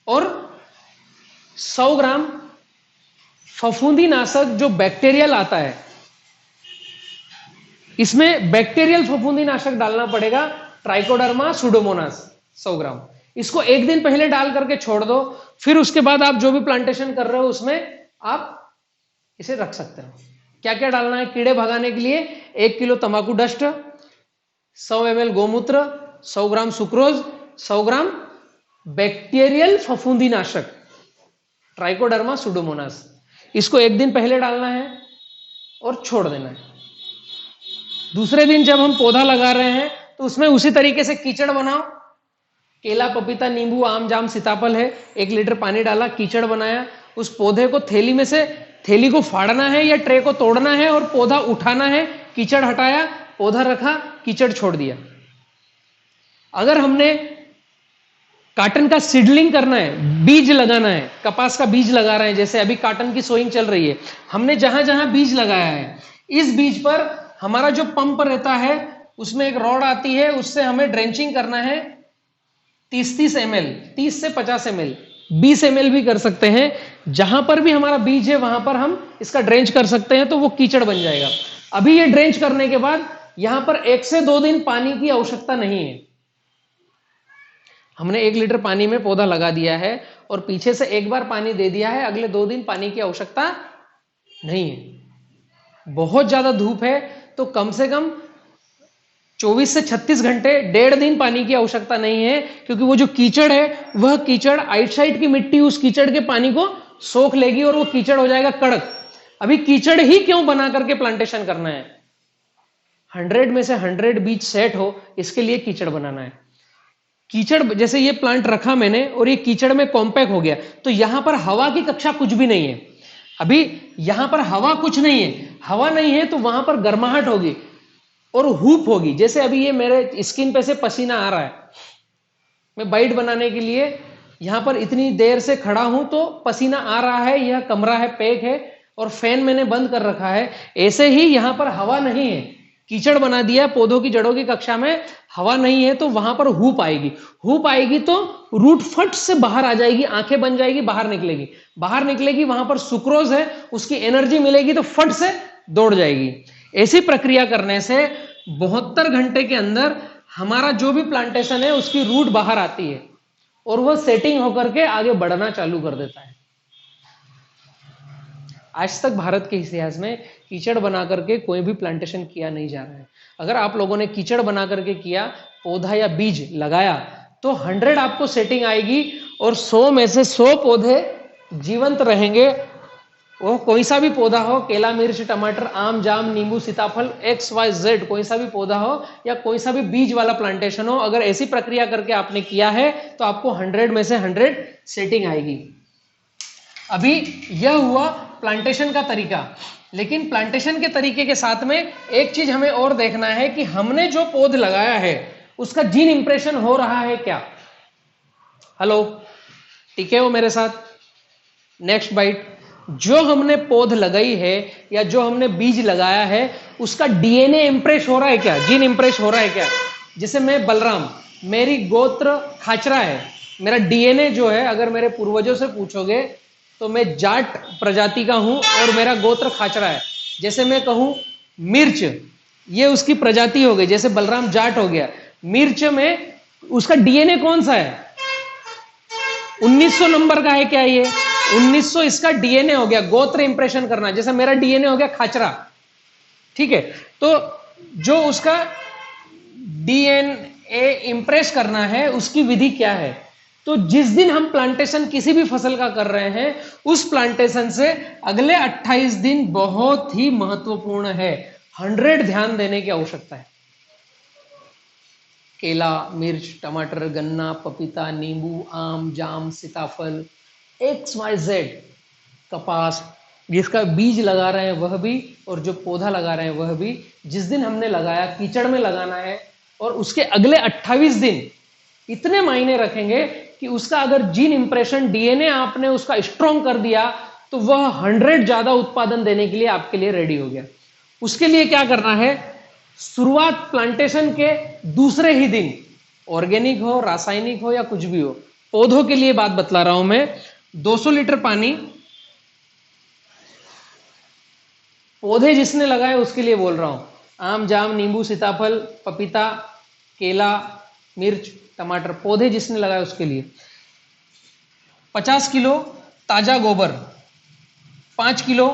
और 100 ग्राम फफूंदी नाशक जो बैक्टीरियल आता है, इसमें बैक्टीरियल फफूंदी नाशक डालना पड़ेगा, ट्राइकोडर्मा सुडोमोनास 100 ग्राम। इसको एक दिन पहले डाल करके छोड़ दो, फिर उसके बाद आप जो भी प्लांटेशन कर रहे हो उसमें आप इसे रख सकते हो। क्या क्या डालना है कीड़े भगाने के लिए, 1 किलो तंबाकू डस्ट, 100 ml गोमूत्र, 100 ग्राम सुक्रोज, 100 ग्राम बैक्टीरियल फफूंदी नाशक ट्राइकोडर्मा सुडोमोनास। इसको एक दिन पहले डालना है और छोड़ देना है। दूसरे दिन जब हम पौधा लगा रहे हैं तो उसमें उसी तरीके से कीचड़ बनाओ। केला, पपीता, नींबू, आम, जाम, सीताफल है, 1 लीटर पानी डाला, कीचड़ बनाया। उस पौधे को थैली में से, थैली को फाड़ना है या ट्रे को तोड़ना है और पौधा उठाना है, कीचड़ हटाया, पौधा रखा, कीचड़ छोड़ दिया। अगर हमने काटन का सीडलिंग करना है, बीज लगाना है, कपास का बीज लगा रहे हैं, जैसे अभी काटन की सोइंग चल रही है, हमने जहां जहां बीज लगाया है, इस बीज पर हमारा जो पंप रहता है उसमें एक रॉड आती है, उससे हमें ड्रेंचिंग करना है 30-30 ml, 30 से 50 ml, 20 ml भी कर सकते हैं। जहां पर भी हमारा बीज है वहां पर हम इसका ड्रेंच कर सकते हैं, तो वो कीचड़ बन जाएगा। अभी ये ड्रेंच करने के बाद यहां पर 1 से 2 दिन पानी की आवश्यकता नहीं है। हमने 1 लीटर पानी में पौधा लगा दिया है और पीछे से एक बार पानी दे दिया है, अगले 2 दिन पानी की आवश्यकता नहीं है। बहुत ज्यादा धूप है तो कम से कम 24 से 36 घंटे, 1.5 दिन पानी की आवश्यकता नहीं है, क्योंकि वो जो कीचड़ है वह कीचड़ आउटसाइड की मिट्टी उस कीचड़ के पानी को सोख लेगी और वो कीचड़ हो जाएगा कड़क। अभी कीचड़ ही क्यों बना करके प्लांटेशन करना है, 100 में से 100 बीज सेट हो, इसके लिए कीचड़ बनाना है। कीचड़, जैसे ये प्लांट रखा मैंने और ये कीचड़ में कॉम्पैक्ट हो गया, तो यहां पर हवा की कक्षा कुछ भी नहीं है। अभी यहां पर हवा कुछ नहीं है, हवा नहीं है तो वहां पर गर्माहट होगी और हूप होगी। जैसे अभी ये मेरे स्किन पे से पसीना आ रहा है, मैं बाइट बनाने के लिए यहां पर इतनी देर से खड़ा हूं तो पसीना आ रहा है, यह कमरा है, पैक है और फैन मैंने बंद कर रखा है। ऐसे ही यहां पर हवा नहीं है, कीचड़ बना दिया, पौधों की जड़ों की कक्षा में हवा नहीं है तो वहां पर हूप आएगी। हूप आएगी तो रूट फट से बाहर आ जाएगी, आंखें बन जाएगी, बाहर निकलेगी। बाहर निकलेगी, वहां पर सुक्रोज है, उसकी एनर्जी मिलेगी तो फट से दौड़ जाएगी। ऐसी प्रक्रिया करने से 72 घंटे के अंदर हमारा जो भी प्लांटेशन है उसकी रूट बाहर आती है और वह सेटिंग होकर के आगे बढ़ना चालू कर देता है। आज तक भारत के इतिहास में कीचड़ बना करके कोई भी प्लांटेशन किया नहीं जा रहा है। अगर आप लोगों ने कीचड़ बना करके किया, पौधा या बीज लगाया, तो 100 आपको सेटिंग आएगी और 100 में से 100 पौधे जीवंत रहेंगे। वो कोई सा भी पौधा हो, केला, मिर्च, टमाटर, आम, जाम, नींबू, सीताफल, XYZ, कोई सा भी पौधा हो या कोई सा भी बीज वाला प्लांटेशन हो, अगर ऐसी प्रक्रिया करके आपने किया है तो आपको 100 में से 100 सेटिंग आएगी। अभी यह हुआ प्लांटेशन का तरीका, लेकिन प्लांटेशन के तरीके के साथ में एक चीज हमें और देखना है कि हमने जो पौध लगाया है उसका जीन इंप्रेशन हो रहा है क्या। हेलो, ठीक है वो मेरे साथ? नेक्स्ट बाइट, जो हमने पौध लगाई है या जो हमने बीज लगाया है उसका डीएनए इंप्रेस हो रहा है क्या, जीन इंप्रेस हो रहा है क्या। जैसे मैं बलराम, मेरी गोत्र खाचरा है, मेरा डीएनए जो है, अगर मेरे पूर्वजों से पूछोगे तो मैं जाट प्रजाति का हूं और मेरा गोत्र खाचरा है। जैसे मैं कहूं मिर्च, ये उसकी प्रजाति हो गई, जैसे बलराम जाट हो गया। मिर्च में उसका डीएनए कौन सा है, 1900 नंबर का है क्या, ये 1900 इसका डीएनए हो गया। गोत्र इंप्रेशन करना, जैसे मेरा डीएनए हो गया खाचरा, ठीक है। तो जो उसका डीएनए इंप्रेस करना है उसकी विधि क्या है, तो जिस दिन हम प्लांटेशन किसी भी फसल का कर रहे हैं, उस प्लांटेशन से अगले 28 दिन बहुत ही महत्वपूर्ण है, 100 ध्यान देने की आवश्यकता है। केला, मिर्च, टमाटर, गन्ना, पपीता, नींबू, आम, जाम, सीताफल, XYZ, कपास, जिसका बीज लगा रहे हैं वह भी और जो पौधा लगा रहे हैं वह भी, जिस दिन हमने लगाया कीचड़ में लगाना है, और उसके अगले 28 दिन इतने मायने रखेंगे कि उसका अगर जीन इंप्रेशन, DNA आपने उसका स्ट्रॉन्ग कर दिया तो वह 100 ज्यादा उत्पादन देने के लिए आपके लिए रेडी हो गया। उसके लिए क्या करना है, शुरुआत प्लांटेशन के दूसरे ही दिन, ऑर्गेनिक हो, रासायनिक हो या कुछ भी हो, पौधों के लिए बात बतला रहा हूं मैं, 200 लीटर पानी, पौधे जिसने लगाए उसके लिए बोल रहा हूं, आम, जाम, नींबू, सीताफल, पपीता, केला, मिर्च, टमाटर, पौधे जिसने लगाए उसके लिए 50 किलो ताजा गोबर, 5 किलो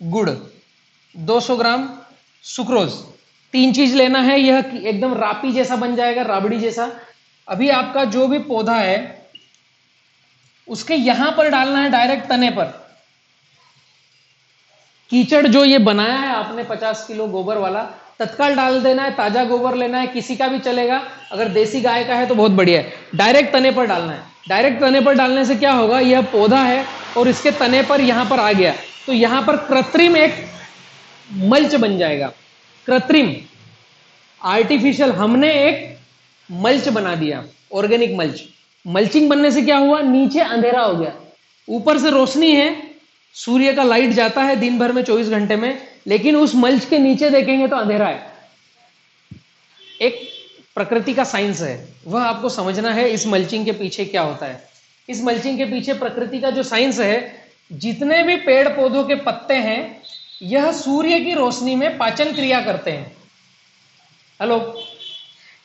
गुड़, 200 ग्राम सुक्रोज, 3 चीज लेना है। यह एकदम रापी जैसा बन जाएगा, राबड़ी जैसा। अभी आपका जो भी पौधा है उसके यहां पर डालना है, डायरेक्ट तने पर। कीचड़ जो ये बनाया है आपने 50 किलो गोबर वाला, तत्काल डाल देना है। ताजा गोबर लेना है, किसी का भी चलेगा, अगर देसी गाय का है तो बहुत बढ़िया है। डायरेक्ट तने पर डालना है। डायरेक्ट तने पर डालने से क्या होगा, यह पौधा है और इसके तने पर यहां पर आ गया तो यहां पर कृत्रिम एक मल्च बन जाएगा। कृत्रिम, आर्टिफिशियल, हमने एक मल्च बना दिया, ऑर्गेनिक मल्च। मल्चिंग बनने से क्या हुआ, नीचे अंधेरा हो गया, ऊपर से रोशनी है, सूर्य का लाइट जाता है दिन भर में 24 घंटे में, लेकिन उस मल्च के नीचे देखेंगे तो अंधेरा है। एक प्रकृति का साइंस है, वह आपको समझना है इस मल्चिंग के पीछे क्या होता है। इस मल्चिंग के पीछे प्रकृति का जो साइंस है, जितने भी पेड़ पौधों के पत्ते हैं यह सूर्य की रोशनी में पाचन क्रिया करते हैं। हेलो,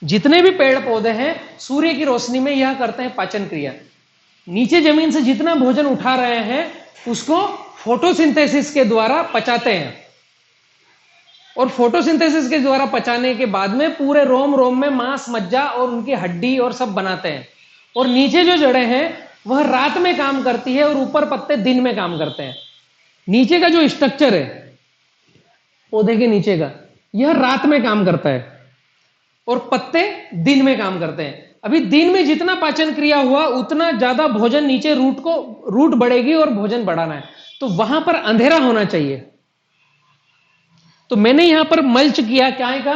जितने भी पेड़ पौधे हैं सूर्य की रोशनी में यह करते हैं पाचन क्रिया। नीचे जमीन से जितना भोजन उठा रहे हैं उसको फोटोसिंथेसिस के द्वारा पचाते हैं, और फोटोसिंथेसिस के द्वारा पचाने के बाद में पूरे रोम रोम में मांस, मज्जा और उनकी हड्डी और सब बनाते हैं। और नीचे जो जड़ें हैं वह रात में काम करती है और ऊपर पत्ते दिन में काम करते हैं। नीचे का जो स्ट्रक्चर है पौधे के नीचे का, यह रात में काम करता है और पत्ते दिन में काम करते हैं। अभी दिन में जितना पाचन क्रिया हुआ उतना ज्यादा भोजन नीचे रूट बढ़ेगी और भोजन बढ़ाना है, तो वहां पर अंधेरा होना चाहिए। तो मैंने यहां पर मल्च किया, क्या है का,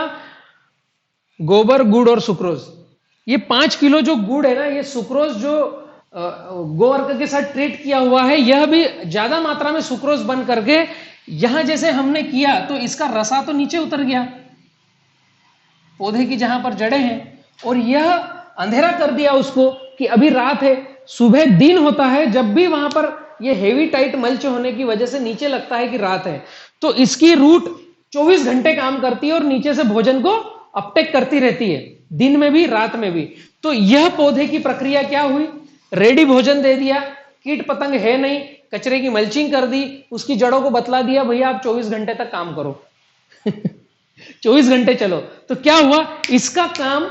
गोबर, गुड़ और सुक्रोज। ये 5 किलो जो गुड़ है ना, ये सुक्रोज जो गोवर्क के साथ ट्रीट किया हुआ है, यह भी ज्यादा मात्रा में सुक्रोज बन करके यहां जैसे हमने किया तो इसका रसा तो नीचे उतर गया पौधे की जहां पर जड़ें हैं, और यह अंधेरा कर दिया उसको कि अभी रात है। सुबह दिन होता है जब भी वहां पर यह हेवी टाइट मल्च होने की वजह से नीचे लगता है कि रात है, तो इसकी रूट 24 घंटे काम करती है और नीचे से भोजन को अपटेक करती रहती है, दिन में भी रात में भी। तो यह पौधे की प्रक्रिया क्या हुई, रेडी भोजन दे दिया, कीट पतंग है नहीं, कचरे की मल्चिंग कर दी, उसकी जड़ों को बतला दिया भैया आप 24 घंटे तक काम करो 24 घंटे चलो। तो क्या हुआ, इसका काम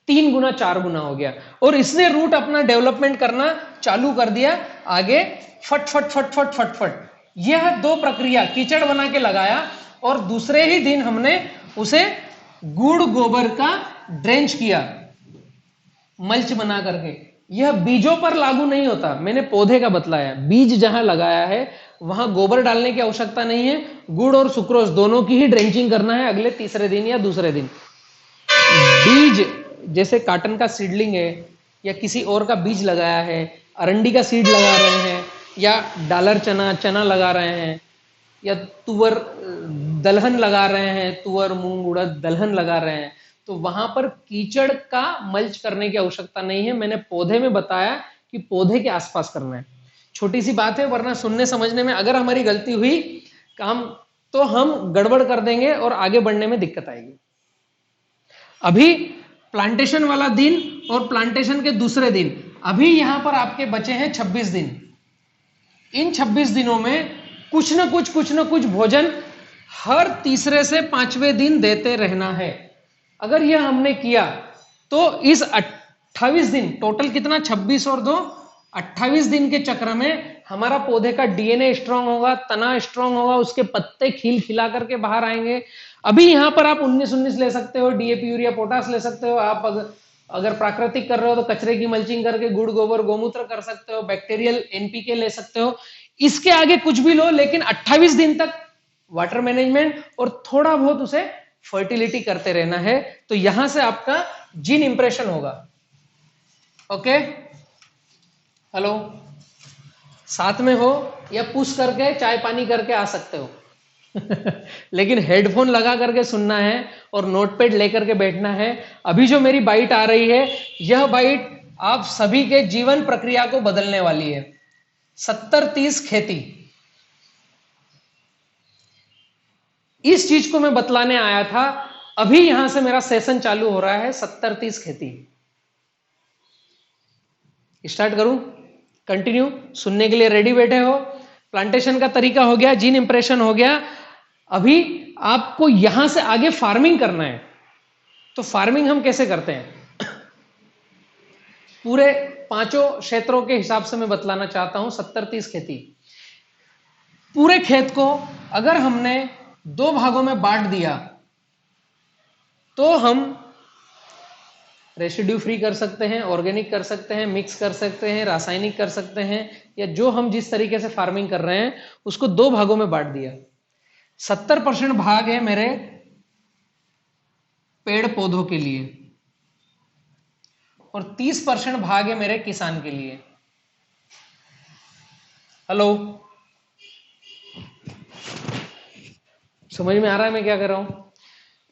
3 गुना 4 गुना हो गया, और इसने रूट अपना डेवलपमेंट करना चालू कर दिया आगे, फट फट फट फट फट फट। यह 2 प्रक्रिया, कीचड़ बना के लगाया और दूसरे ही दिन हमने उसे गुड़ गोबर का ड्रेंच किया मल्च बना करके। यह बीजों पर लागू नहीं होता, मैंने पौधे का बतलाया। बीज जहां लगाया है वहां गोबर डालने की आवश्यकता नहीं है, गुड़ और सुक्रोज दोनों की ही ड्रेंचिंग करना है अगले तीसरे दिन या दूसरे दिन। बीज जैसे काटन का सीडलिंग है या किसी और का बीज लगाया है, अरंडी का सीड लगा रहे हैं या डालर चना लगा रहे हैं या तुअर दलहन लगा रहे हैं, तुअर मूंग उड़द दलहन लगा रहे हैं, तो वहां पर कीचड़ का मल्च करने की आवश्यकता नहीं है। मैंने पौधे में बताया कि पौधे के आसपास करना है। छोटी सी बात है, वरना सुनने समझने में अगर हमारी गलती हुई काम तो हम गड़बड़ कर देंगे और आगे बढ़ने में दिक्कत आएगी। अभी प्लांटेशन वाला दिन और प्लांटेशन के दूसरे दिन, अभी यहां पर आपके बचे हैं 26 दिन। इन 26 दिनों में कुछ ना कुछ भोजन हर तीसरे से 5वें दिन देते रहना है। अगर यह हमने किया तो इस 28 दिन टोटल कितना, 26 और 2 28 दिन के चक्र में हमारा पौधे का डीएनए स्ट्रांग होगा, तना स्ट्रांग होगा, उसके पत्ते खिल खिला करके बाहर आएंगे। अभी यहां पर आप 19-19 ले सकते हो, डीएपी यूरिया पोटास ले सकते हो, आप अगर प्राकृतिक कर रहे हो तो कचरे की मल्चिंग करके गुड़ गोबर गोमूत्र कर सकते हो, बैक्टीरियल एनपीके ले सकते हो, इसके आगे कुछ भी लो, लेकिन 28 दिन तक वाटर मैनेजमेंट और थोड़ा बहुत उसे फर्टिलिटी करते रहना है। तो यहां से आपका जीन इंप्रेशन होगा। ओके, हेलो, साथ में हो या पुश करके चाय पानी करके आ सकते हो लेकिन हेडफोन लगा करके सुनना है और नोटपैड लेकर के बैठना है। अभी जो मेरी बाइट आ रही है, यह बाइट आप सभी के जीवन प्रक्रिया को बदलने वाली है। 70-30 खेती, इस चीज को मैं बतलाने आया था। अभी यहां से मेरा सेशन चालू हो रहा है। 70-30 खेती स्टार्ट करूं, कंटिन्यू सुनने के लिए रेडी बैठे हो? प्लांटेशन का तरीका हो गया, जीन इंप्रेशन हो गया। अभी आपको यहां से आगे फार्मिंग करना है। तो फार्मिंग हम कैसे करते हैं पूरे 5 क्षेत्रों के हिसाब से मैं बतलाना चाहता हूं। 70-30 खेती, पूरे खेत को अगर हमने 2 भागों में बांट दिया तो हम रेसिड्यू फ्री कर सकते हैं, ऑर्गेनिक कर सकते हैं, मिक्स कर सकते हैं, रासायनिक कर सकते हैं, या जो हम जिस तरीके से फार्मिंग कर रहे हैं उसको 2 भागों में बांट दिया। 70% भाग है मेरे पेड़ पौधों के लिए और 30% भाग है मेरे किसान के लिए। हेलो, समझ में आ रहा है मैं क्या कर रहा हूं?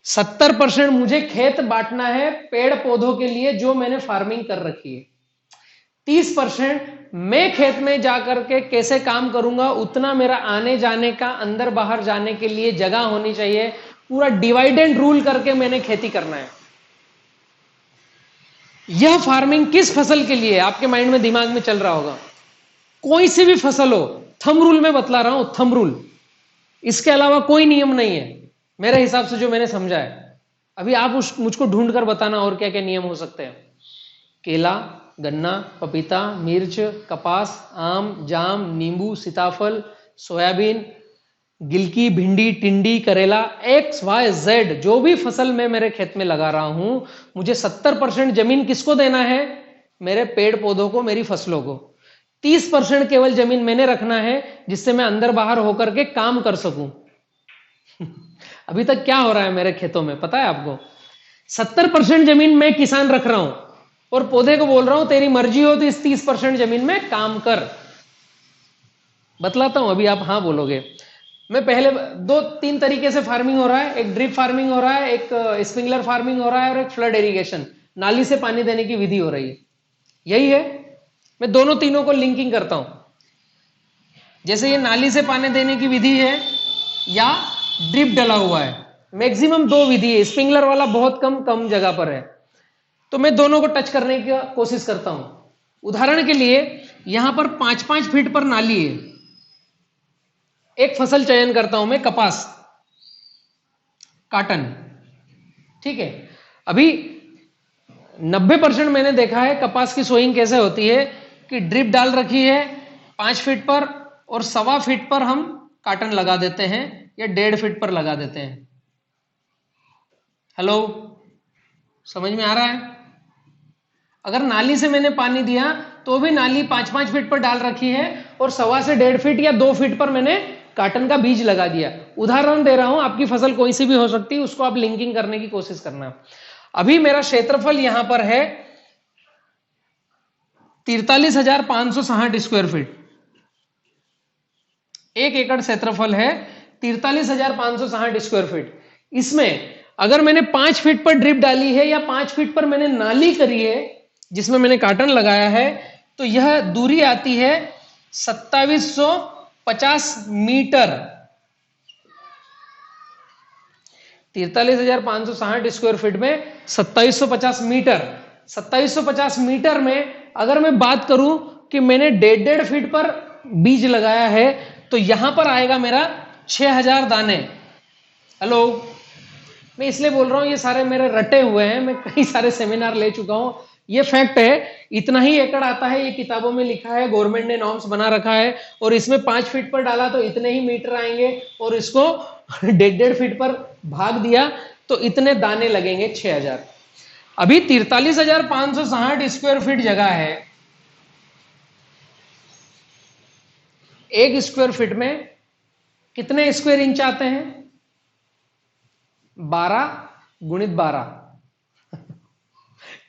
70% मुझे खेत बांटना है पेड़ पौधों के लिए जो मैंने फार्मिंग कर रखी है। 30% मैं खेत में जाकर के कैसे काम करूंगा, उतना मेरा आने जाने का, अंदर बाहर जाने के लिए जगह होनी चाहिए। पूरा डिवाइड एंड रूल करके मैंने खेती करना है। यह फार्मिंग किस फसल के लिए आपके माइंड में दिमाग में चल रहा होगा? कोई सी भी फसल हो, थंब रूल में बतला रहा हूं, थंब रूल, इसके अलावा कोई नियम नहीं है मेरे हिसाब से जो मैंने समझा है। अभी आप मुझको ढूंढ कर बताना और क्या क्या नियम हो सकते हैं। केला, गन्ना, पपीता, मिर्च, कपास, आम, जाम, नींबू, सीताफल, सोयाबीन, गिलकी, भिंडी, टिंडी, करेला, XYZ जो भी फसल मैं मेरे खेत में लगा रहा हूं, मुझे 70% जमीन किसको देना है? मेरे पेड़ पौधों को, मेरी फसलों को। 30% केवल जमीन मैंने रखना है जिससे मैं अंदर बाहर होकर के काम कर सकूं अभी तक क्या हो रहा है मेरे खेतों में पता है आपको? 70% जमीन मैं किसान रख रहा हूं और पौधे को बोल रहा हूं तेरी मर्जी हो तो इस 30% जमीन में काम कर। बतलाता हूं, अभी आप हाँ बोलोगे। मैं पहले 2-3 तरीके से फार्मिंग हो रहा है। एक ड्रिप फार्मिंग हो रहा है, एक स्प्रिंकलर फार्मिंग हो रहा है और एक फ्लड इरिगेशन, नाली से पानी देने की विधि हो रही है। यही है, मैं दोनों तीनों को लिंकिंग करता हूं। जैसे ये नाली से पानी देने की विधि है या ड्रिप डला हुआ है, मैक्सिमम 2 विधि है। स्प्रिंकलर वाला बहुत कम जगह पर है, तो मैं दोनों को टच करने की कोशिश करता हूं। उदाहरण के लिए यहां पर 5-5 फीट पर नाली है। एक फसल चयन करता हूं मैं, कपास, काटन, ठीक है। अभी 90% मैंने देखा है कपास की सोइंग कैसे होती है कि ड्रिप डाल रखी है 5 फीट पर और 1.25 फीट पर हम काटन लगा देते हैं या 1.5 फीट पर लगा देते हैं। हेलो, समझ में आ रहा है? अगर नाली से मैंने पानी दिया तो भी नाली 5-5 फीट पर डाल रखी है और 1.25 से 1.5 फीट या 2 फीट पर मैंने काटन का बीज लगा दिया। उदाहरण दे रहा हूं, आपकी फसल कोई सी भी हो सकती है, उसको आप लिंकिंग करने की कोशिश करना। अभी मेरा क्षेत्रफल यहां पर है 43,560 स्क्वायर फीट। 1 एकड़ क्षेत्रफल है, 43,560 स्क्वायर फीट। इसमें अगर मैंने 5 फीट पर ड्रिप डाली है या 5 फीट पर मैंने नाली करी है जिसमें मैंने काटन लगाया है, तो यह दूरी आती है 2750 मीटर। 43,560 स्क्वायर फीट में 2750 मीटर। 2750 मीटर में अगर मैं बात करूं कि मैंने 1.5 फीट पर बीज लगाया है तो यहां पर आएगा मेरा 6000 दाने। हेलो, मैं इसलिए बोल रहा हूं ये सारे मेरे रटे हुए हैं, मैं कई सारे सेमिनार ले चुका हूं, ये फैक्ट है। इतना ही एकड़ आता है, ये किताबों में लिखा है, गवर्नमेंट ने नॉर्म्स बना रखा है। और इसमें 5 फीट पर डाला तो इतने ही मीटर आएंगे, और इसको 1.5 फीट पर भाग दिया तो इतने दाने लगेंगे 6000। अभी 43,560 स्क्वायर फीट जगह है। 1 स्क्वायर फीट में कितने स्क्वायर इंच आते हैं? 12 गुणित 12।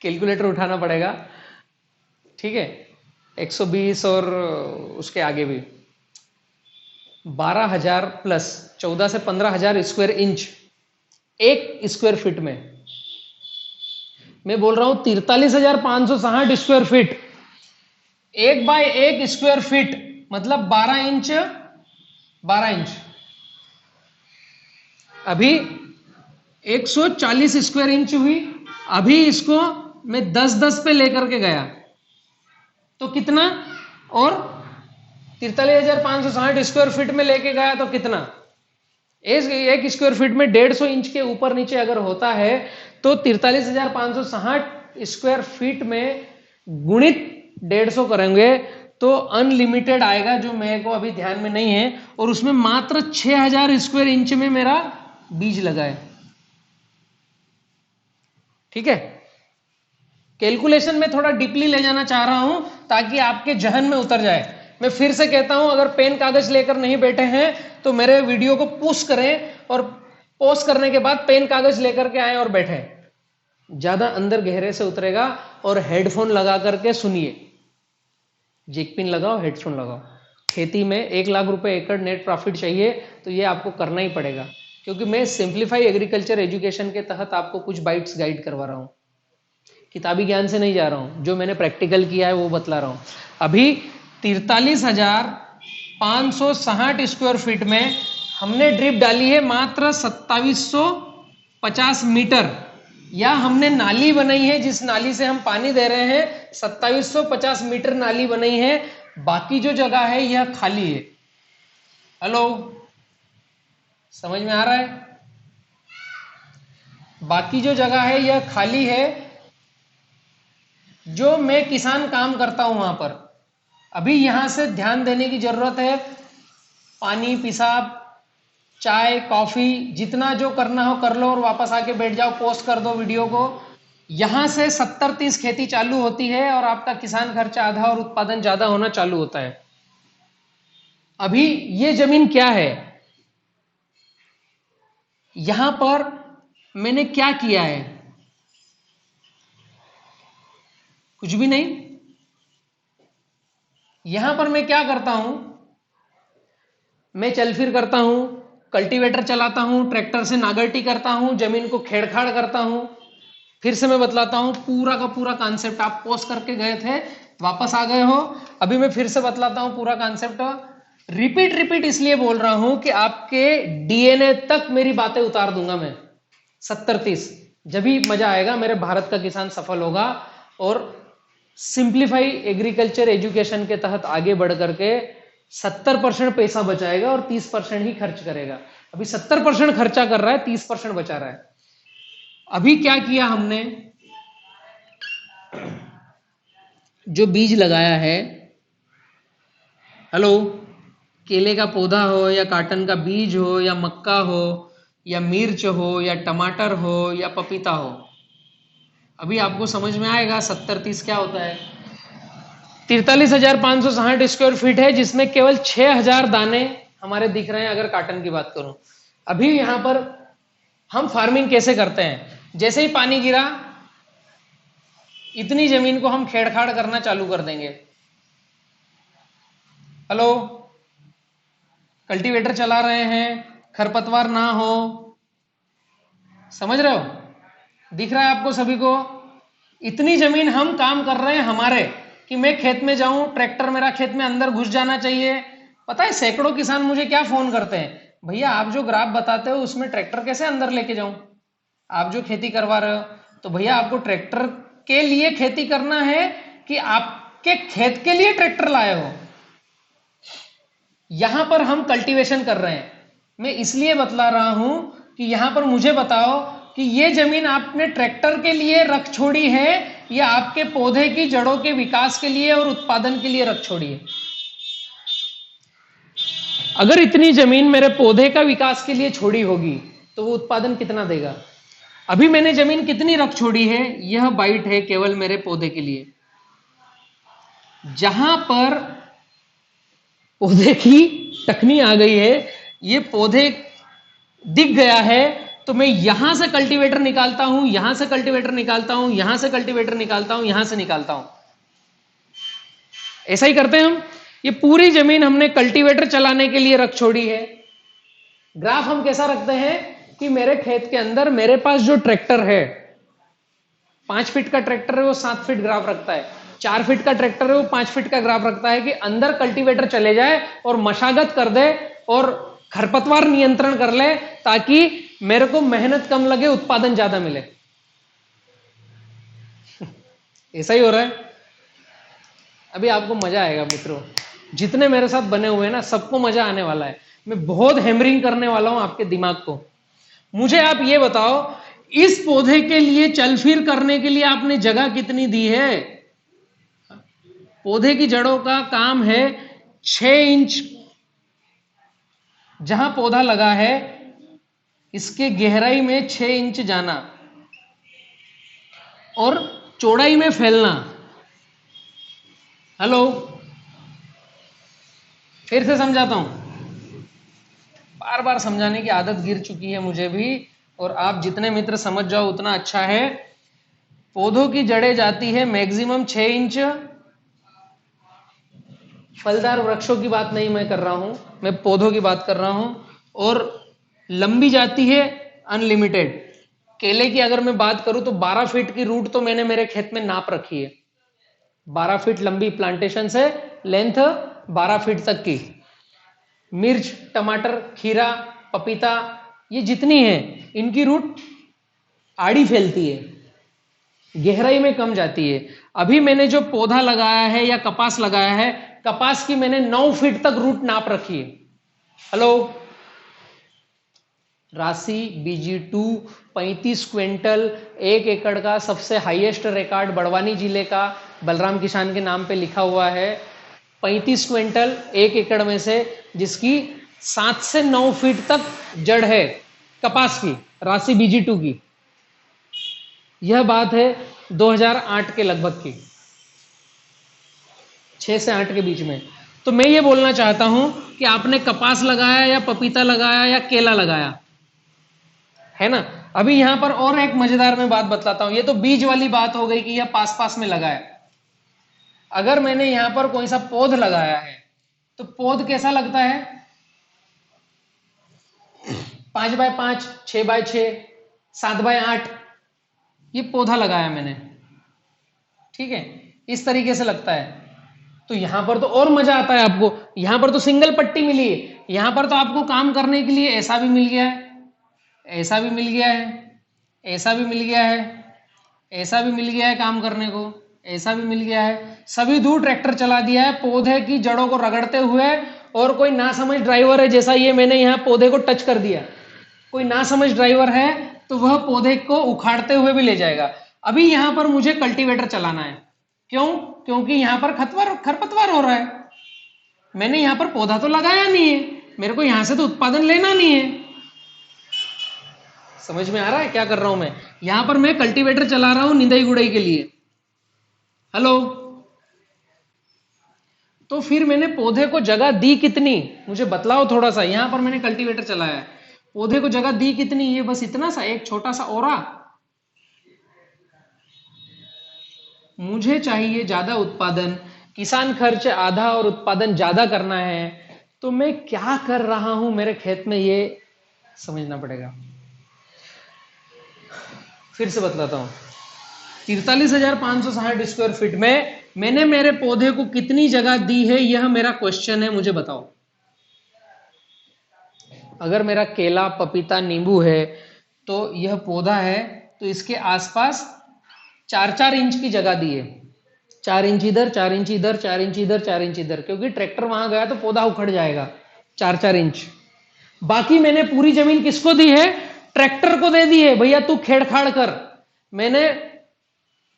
कैलकुलेटर उठाना पड़ेगा, ठीक है। 120 और उसके आगे भी 12,000 प्लस 14 से 15,000 स्क्वायर इंच 1 स्क्वायर फीट में। मैं बोल रहा हूं 43,560 square feet, 1 by 1 square feet मतलब 12 इंच 12 इंच। अभी 140 स्क्वायर इंच हुई। अभी इसको मैं 10-10 पे लेकर के गया तो कितना, और 43,560 स्क्वायर फीट में लेके गया तो कितना? एक स्क्वायर फीट में 150 इंच के ऊपर नीचे अगर होता है तो 43,560 स्क्वायर फीट में गुणित 150 करेंगे तो अनलिमिटेड आएगा, जो मेरे को अभी ध्यान में नहीं है। और उसमें मात्र 6,000 स्क्वायर इंच में मेरा बीज लगा है, ठीक है। कैलकुलेशन में थोड़ा डीपली ले जाना चाह रहा हूं ताकि आपके जहन में उतर जाए। मैं फिर से कहता हूं, अगर पेन कागज लेकर नहीं बैठे हैं तो मेरे वीडियो को पुश करें और पॉज करने के बाद पेन कागज लेकर के आए और बैठे, ज्यादा अंदर गहरे से उतरेगा। और हेडफोन लगा करके सुनिए, जैक पिन लगाओ, हेडफोन लगाओ। खेती में 1 लाख रुपए एकड़ नेट प्रॉफिट चाहिए तो ये आपको करना ही पड़ेगा, क्योंकि मैं सिंप्लीफाई एग्रीकल्चर एजुकेशन के तहत आपको कुछ बाइट्स गाइड करवा रहा हूं। किताबी ज्ञान से नहीं जा रहा हूं, जो मैंने प्रैक्टिकल किया है वो बतला रहा हूं। अभी 43,560 स्क्वायर फीट में हमने ड्रिप डाली है मात्र 2750 मीटर, या हमने नाली बनाई है जिस नाली से हम पानी दे रहे हैं 2750 मीटर नाली बनाई है। बाकी जो जगह है यह खाली है। हेलो, समझ में आ रहा है? बाकी जो जगह है यह खाली है, जो मैं किसान काम करता हूं वहां पर। अभी यहां से ध्यान देने की जरूरत है। पानी, पेशाब, चाय, कॉफी, जितना जो करना हो कर लो और वापस आके बैठ जाओ, पोस्ट कर दो वीडियो को। यहां से 70-30 खेती चालू होती है और आपका किसान खर्चा आधा और उत्पादन ज्यादा होना चालू होता है। अभी ये जमीन क्या है, यहां पर मैंने क्या किया है? कुछ भी नहीं। यहां पर मैं क्या करता हूं? मैं चल फिर करता हूं, कल्टीवेटर चलाता हूं, ट्रैक्टर से नागरटी करता हूं, जमीन को खेड़खाड़ करता हूं। फिर से मैं बतलाता हूं पूरा का पूरा कॉन्सेप्ट। आप पॉज करके गए थे, वापस आ गए हो, अभी मैं फिर से बतलाता हूं पूरा कॉन्सेप्ट। रिपीट इसलिए बोल रहा हूं कि आपके डीएनए तक मेरी बातें उतार दूंगा मैं। 70-30 जब भी मजा आएगा, मेरे भारत का किसान सफल होगा और सिंप्लीफाई एग्रीकल्चर एजुकेशन के तहत आगे बढ़ करके 70% पैसा बचाएगा और 30% ही खर्च करेगा। अभी 70% खर्चा कर रहा है, 30% बचा रहा है। अभी क्या किया हमने, जो बीज लगाया है, हेलो, केले का पौधा हो या काटन का बीज हो या मक्का हो या मिर्च हो या टमाटर हो या पपीता हो, अभी आपको समझ में आएगा 70-30 क्या होता है। 43,560 स्क्वायर फीट है जिसमें केवल 6,000 दाने हमारे दिख रहे हैं अगर काटन की बात करूं। अभी यहां पर हम फार्मिंग कैसे करते हैं, जैसे ही पानी गिरा इतनी जमीन को हम खेड़खाड़ करना चालू कर देंगे। हेलो, कल्टीवेटर चला रहे हैं, खरपतवार ना हो, समझ रहे हो? दिख रहा है आपको सभी को? इतनी जमीन हम काम कर रहे हैं हमारे, कि मैं खेत में जाऊं, ट्रैक्टर मेरा खेत में अंदर घुस जाना चाहिए। पता है सैकड़ों किसान मुझे क्या फोन करते हैं, भैया आप जो ग्राफ बताते हो उसमें ट्रैक्टर कैसे अंदर लेके जाऊं? आप जो खेती करवा रहे हो, तो भैया आपको ट्रैक्टर के लिए खेती करना है कि आपके खेत के लिए ट्रैक्टर लाए हो? यहां पर हम कल्टीवेशन कर रहे हैं। मैं इसलिए बतला रहा हूं कि यहां पर मुझे बताओ कि ये जमीन आपने ट्रैक्टर के लिए रख छोड़ी है या आपके पौधे की जड़ों के विकास के लिए और उत्पादन के लिए रख छोड़िए। अगर इतनी जमीन मेरे पौधे का विकास के लिए छोड़ी होगी तो वो उत्पादन कितना देगा? अभी मैंने जमीन कितनी रख छोड़ी है? यह बाइट है केवल मेरे पौधे के लिए। जहां पर पौधे की टखनी आ गई है, ये पौधे दिख गया है, तो मैं यहां से कल्टीवेटर निकालता हूं, यहां से कल्टीवेटर निकालता हूं, यहां से कल्टीवेटर निकालता हूं, यहां से निकालता हूं। ऐसा ही करते हैं हम। ये पूरी जमीन हमने कल्टीवेटर चलाने के लिए रख छोड़ी है। ग्राफ हम कैसा रखते हैं कि मेरे खेत के अंदर मेरे पास जो ट्रैक्टर है, 5 फीट का ट्रैक्टर है वो 7 फीट ग्राफ रखता है, 4 फीट का ट्रैक्टर है वो 5 फीट का ग्राफ रखता है, कि अंदर कल्टीवेटर चले जाए और मशागत कर दे और खरपतवार नियंत्रण कर ले, ताकि मेरे को मेहनत कम लगे, उत्पादन ज्यादा मिले। ऐसा ही हो रहा है। अभी आपको मजा आएगा मित्रों, जितने मेरे साथ बने हुए हैं ना, सबको मजा आने वाला है। मैं बहुत हैमरिंग करने वाला हूं आपके दिमाग को। मुझे आप ये बताओ, इस पौधे के लिए चल फिर करने के लिए आपने जगह कितनी दी है? पौधे की जड़ों का काम है 6 इंच, जहां पौधा लगा है इसके गहराई में 6 इंच जाना और चौड़ाई में फैलना। हेलो, फिर से समझाता हूं, बार बार समझाने की आदत गिर चुकी है मुझे भी, और आप जितने मित्र समझ जाओ उतना अच्छा है। पौधों की जड़ें जाती है मैक्सिमम 6 इंच। फलदार वृक्षों की बात नहीं मैं कर रहा हूं, मैं पौधों की बात कर रहा हूं। और लंबी जाती है अनलिमिटेड। केले की अगर मैं बात करूं तो 12 फीट की रूट तो मैंने मेरे खेत में नाप रखी है। 12 फीट लंबी प्लांटेशन से लेंथ 12 फीट तक की। मिर्च, टमाटर, खीरा, पपीता, ये जितनी है इनकी रूट आड़ी फैलती है, गहराई में कम जाती है। अभी मैंने जो पौधा लगाया है या कपास लगाया है, कपास की मैंने 9 फीट तक रूट नाप रखी है। हेलो, राशि BG2 35 क्विंटल 1 एकड़ का सबसे हाईएस्ट रिकॉर्ड बड़वानी जिले का बलराम किसान के नाम पे लिखा हुआ है। 35 क्विंटल 1 एकड़ में से, जिसकी 7 से 9 फीट तक जड़ है कपास की, राशि BG2 की। यह बात है 2008 के लगभग की, 6 से 8 के बीच में। तो मैं ये बोलना चाहता हूं कि आपने कपास लगाया या पपीता लगाया या केला लगाया है ना। अभी यहां पर और एक मजेदार मैं बात बतलाता हूं। ये तो बीज वाली बात हो गई कि यह पास पास में लगाया। अगर मैंने यहां पर कोई सा पौध लगाया है तो पौध कैसा लगता है? 5 बाय 5, 6 बाय 6, 7 बाय 8, ये पौधा लगाया मैंने, ठीक है, इस तरीके से लगता है। तो यहां पर तो और मजा आता है आपको। यहां पर तो सिंगल पट्टी मिली है, यहां पर तो आपको काम करने के लिए ऐसा भी मिल गया है, ऐसा भी मिल गया है, ऐसा भी मिल गया है, ऐसा भी मिल गया है काम करने को, ऐसा भी मिल गया है। सभी दूर ट्रैक्टर चला दिया है पौधे की जड़ों को रगड़ते हुए। और कोई नासमझ ड्राइवर है, जैसा ये मैंने यहां पौधे को टच कर दिया, कोई नासमझ ड्राइवर है तो वह पौधे को उखाड़ते हुए भी ले जाएगा। अभी यहां पर मुझे कल्टीवेटर चलाना है। क्यों? क्योंकि यहां पर खरपतवार हो रहा है। मैंने यहां पर पौधा तो लगाया नहीं है, मेरे को यहां से तो उत्पादन लेना नहीं है। समझ में आ रहा है क्या कर रहा हूं मैं? यहां पर मैं कल्टीवेटर चला रहा हूं निंदाई गुड़ाई के लिए। हेलो, तो फिर मैंने पौधे को जगह दी कितनी, मुझे बतलाओ थोड़ा सा। यहां पर मैंने कल्टीवेटर चलाया है, पौधे को जगह दी कितनी? ये बस इतना सा, एक छोटा सा ओरा। मुझे चाहिए ज्यादा उत्पादन, किसान खर्च आधा और उत्पादन ज्यादा करना है, तो मैं क्या कर रहा हूं मेरे खेत में, ये समझना पड़ेगा। फिर से बतलाता हूं, 43,560 स्क्वायर फीट में मैंने मेरे पौधे को कितनी जगह दी है, यह मेरा क्वेश्चन है, मुझे बताओ। अगर मेरा केला, पपीता, नींबू है तो यह पौधा है, तो इसके आसपास 4-4 इंच की जगह दी है। 4 इंच इधर, 4 इंच इधर, 4 इंच इधर, 4 इंच इधर, क्योंकि ट्रैक्टर वहां गया तो पौधा उखड़ जाएगा। 4-4 इंच। बाकी मैंने पूरी जमीन किसको दी है? ट्रैक्टर को दे दी है, भैया तू खेड़खाड़ कर। मैंने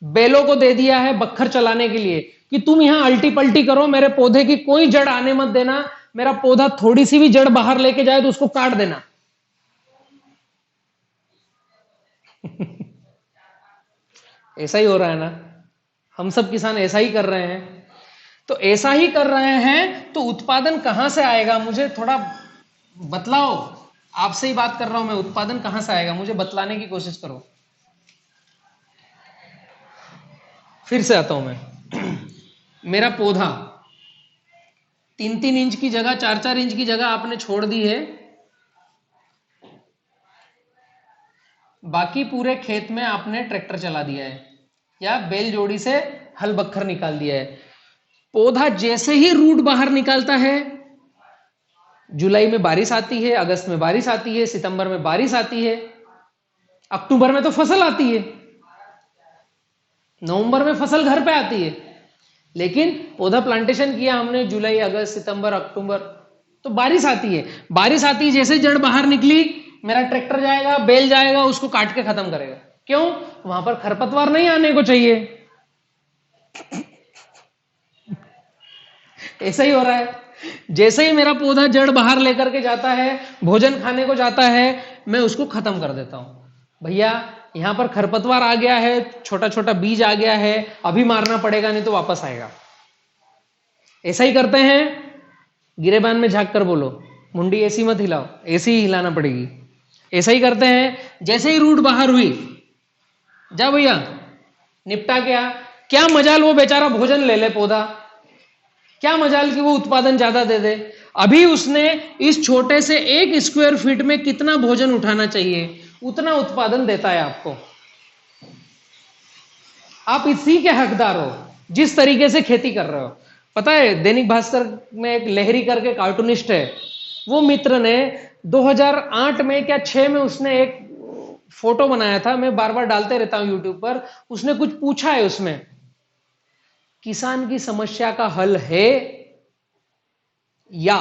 बेलों को दे दिया है बख्खर चलाने के लिए कि तुम यहां अल्टी पल्टी करो, मेरे पौधे की कोई जड़ आने मत देना, मेरा पौधा थोड़ी सी भी जड़ बाहर लेके जाए तो उसको काट देना। ऐसा ही हो रहा है ना, हम सब किसान ऐसा ही कर रहे हैं। तो ऐसा ही कर रहे हैं तो उत्पादन कहां से आएगा, मुझे थोड़ा बतलाओ। आपसे ही बात कर रहा हूं मैं, उत्पादन कहां से आएगा मुझे बतलाने की कोशिश करो। फिर से आता हूं मैं। मेरा पौधा 3-3 इंच की जगह 4-4 इंच की जगह आपने छोड़ दी है, बाकी पूरे खेत में आपने ट्रैक्टर चला दिया है या बैल जोड़ी से हल बख्खर निकाल दिया है। पौधा जैसे ही रूट बाहर निकालता है, जुलाई में बारिश आती है, अगस्त में बारिश आती है, सितंबर में बारिश आती है, अक्टूबर में तो फसल आती है, नवंबर में फसल घर पे आती है। लेकिन पौधा प्लांटेशन किया हमने जुलाई, अगस्त, सितंबर, अक्टूबर, तो बारिश आती है। बारिश आती है, जैसे जड़ बाहर निकली, मेरा ट्रैक्टर जाएगा, बैल जाएगा, उसको काट के खत्म करेगा। क्यों? वहां पर खरपतवार नहीं आने को चाहिए। ऐसा ही हो रहा है। जैसे ही मेरा पौधा जड़ बाहर लेकर के जाता है, भोजन खाने को जाता है, मैं उसको खत्म कर देता हूं। भैया यहां पर खरपतवार आ गया है, छोटा छोटा बीज आ गया है, अभी मारना पड़ेगा नहीं तो वापस आएगा। ऐसा ही करते हैं। गिरेबान में झांक कर बोलो, मुंडी ऐसी मत हिलाओ, ऐसी ही हिलाना पड़ेगी। ऐसा ही करते हैं। जैसे ही रूट बाहर हुई, जा भैया निपटा गया। क्या मजाल वो बेचारा भोजन ले ले पौधा, क्या मजाल कि वो उत्पादन ज्यादा दे दे। अभी उसने इस छोटे से 1 स्क्वायर फीट में कितना भोजन उठाना चाहिए, उतना उत्पादन देता है आपको। आप इसी के हकदार हो जिस तरीके से खेती कर रहे हो। पता है, दैनिक भास्कर में एक लहरी करके कार्टूनिस्ट है, वो मित्र ने 2008 में क्या 6 में उसने एक फोटो बनाया था, मैं बार बार डालते रहता हूं यूट्यूब पर। उसने कुछ पूछा है उसमें, किसान की समस्या का हल है या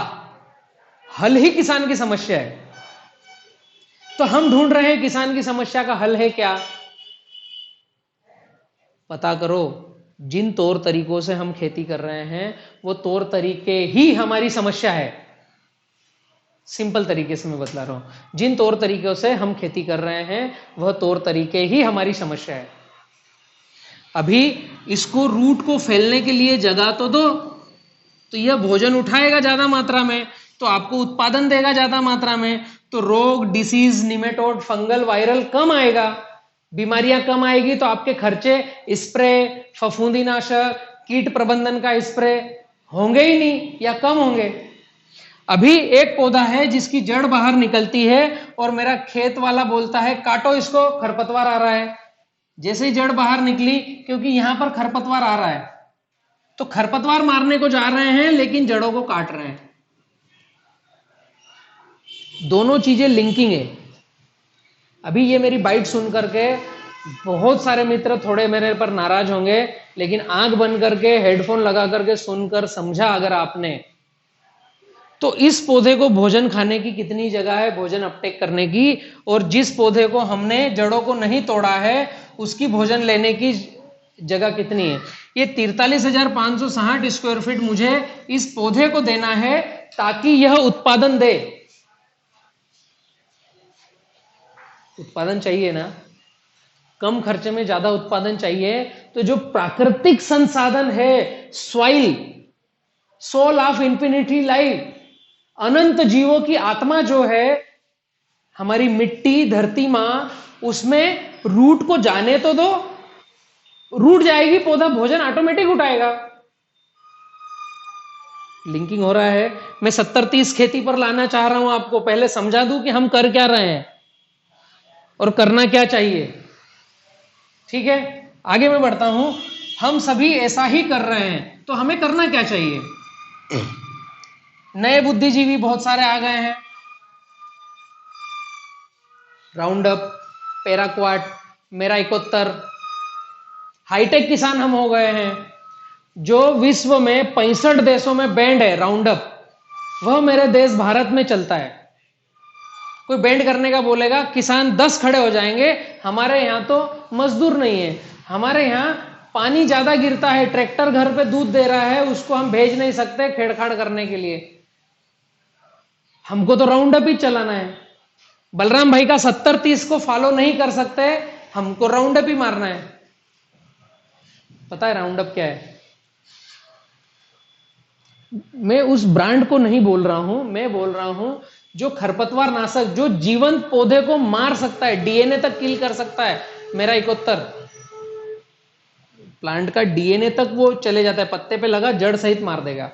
हल ही किसान की समस्या है? तो हम ढूंढ रहे हैं किसान की समस्या का हल है क्या। पता करो। जिन तौर तरीकों से हम खेती कर रहे हैं वो तौर तरीके ही हमारी समस्या है। सिंपल तरीके से मैं बतला रहा हूं, जिन तौर तरीकों से हम खेती कर रहे हैं वह तौर तरीके ही हमारी समस्या है। अभी इसको रूट को फैलने के लिए जगह तो दो, तो यह भोजन उठाएगा ज्यादा मात्रा में, तो आपको उत्पादन देगा ज्यादा मात्रा में, तो रोग, डिसीज, निमेटोड, फंगल, वायरल कम आएगा, बीमारियां कम आएगी, तो आपके खर्चे स्प्रे, फफूंदीनाशक, कीट प्रबंधन का स्प्रे होंगे ही नहीं या कम होंगे। अभी एक पौधा है जिसकी जड़ बाहर निकलती है और मेरा खेत वाला बोलता है काटो इसको, खरपतवार आ रहा है। जैसे ही जड़ बाहर निकली, क्योंकि यहां पर खरपतवार आ रहा है, तो खरपतवार मारने को जा रहे हैं लेकिन जड़ों को काट रहे हैं। दोनों चीजें लिंकिंग है। अभी ये मेरी बाइट सुन करके बहुत सारे मित्र थोड़े मेरे पर नाराज होंगे, लेकिन आंख बंद करके हेडफोन लगा करके सुनकर समझा अगर आपने, तो इस पौधे को भोजन खाने की कितनी जगह है, भोजन अपटेक करने की, और जिस पौधे को हमने जड़ों को नहीं तोड़ा है उसकी भोजन लेने की जगह कितनी है। ये 43,560 स्क्वायर फीट मुझे इस पौधे को देना है ताकि यह उत्पादन दे। उत्पादन चाहिए ना, कम खर्चे में ज्यादा उत्पादन चाहिए, तो जो प्राकृतिक संसाधन है, soil, soul of infinity life, अनंत जीवों की आत्मा जो है हमारी मिट्टी, धरती मां, उसमें रूट को जाने तो दो। रूट जाएगी, पौधा भोजन ऑटोमेटिक उठाएगा। लिंकिंग हो रहा है। मैं 70-30 खेती पर लाना चाह रहा हूं आपको, पहले समझा दूं कि हम कर क्या रहे हैं और करना क्या चाहिए। ठीक है, आगे मैं बढ़ता हूं। हम सभी ऐसा ही कर रहे हैं, तो हमें करना क्या चाहिए। नए बुद्धिजीवी बहुत सारे आ गए हैं, राउंडअप, पैराक्वाट, मेरा 71, हाईटेक किसान हम हो गए हैं। जो विश्व में 65 देशों में बैंड है राउंडअप, वह मेरे देश भारत में चलता है। कोई बैंड करने का बोलेगा, किसान 10 खड़े हो जाएंगे। हमारे यहां तो मजदूर नहीं है, हमारे यहाँ पानी ज्यादा गिरता है, ट्रैक्टर घर पे दूध दे रहा है, उसको हम भेज नहीं सकते खेड़खाड़ करने के लिए, हमको तो राउंड अप ही चलाना है। बलराम भाई का 70-30 को फॉलो नहीं कर सकते, हमको राउंड अप ही मारना है। पता है राउंड अप क्या है? मैं उस ब्रांड को नहीं बोल रहा हूं, मैं बोल रहा हूं जो खरपतवार नाशक, जो जीवंत पौधे को मार सकता है, डीएनए तक किल कर सकता है। मेरा 71 प्लांट का डीएनए तक वो चले जाता है, पत्ते पे लगा जड़ सहित मार देगा।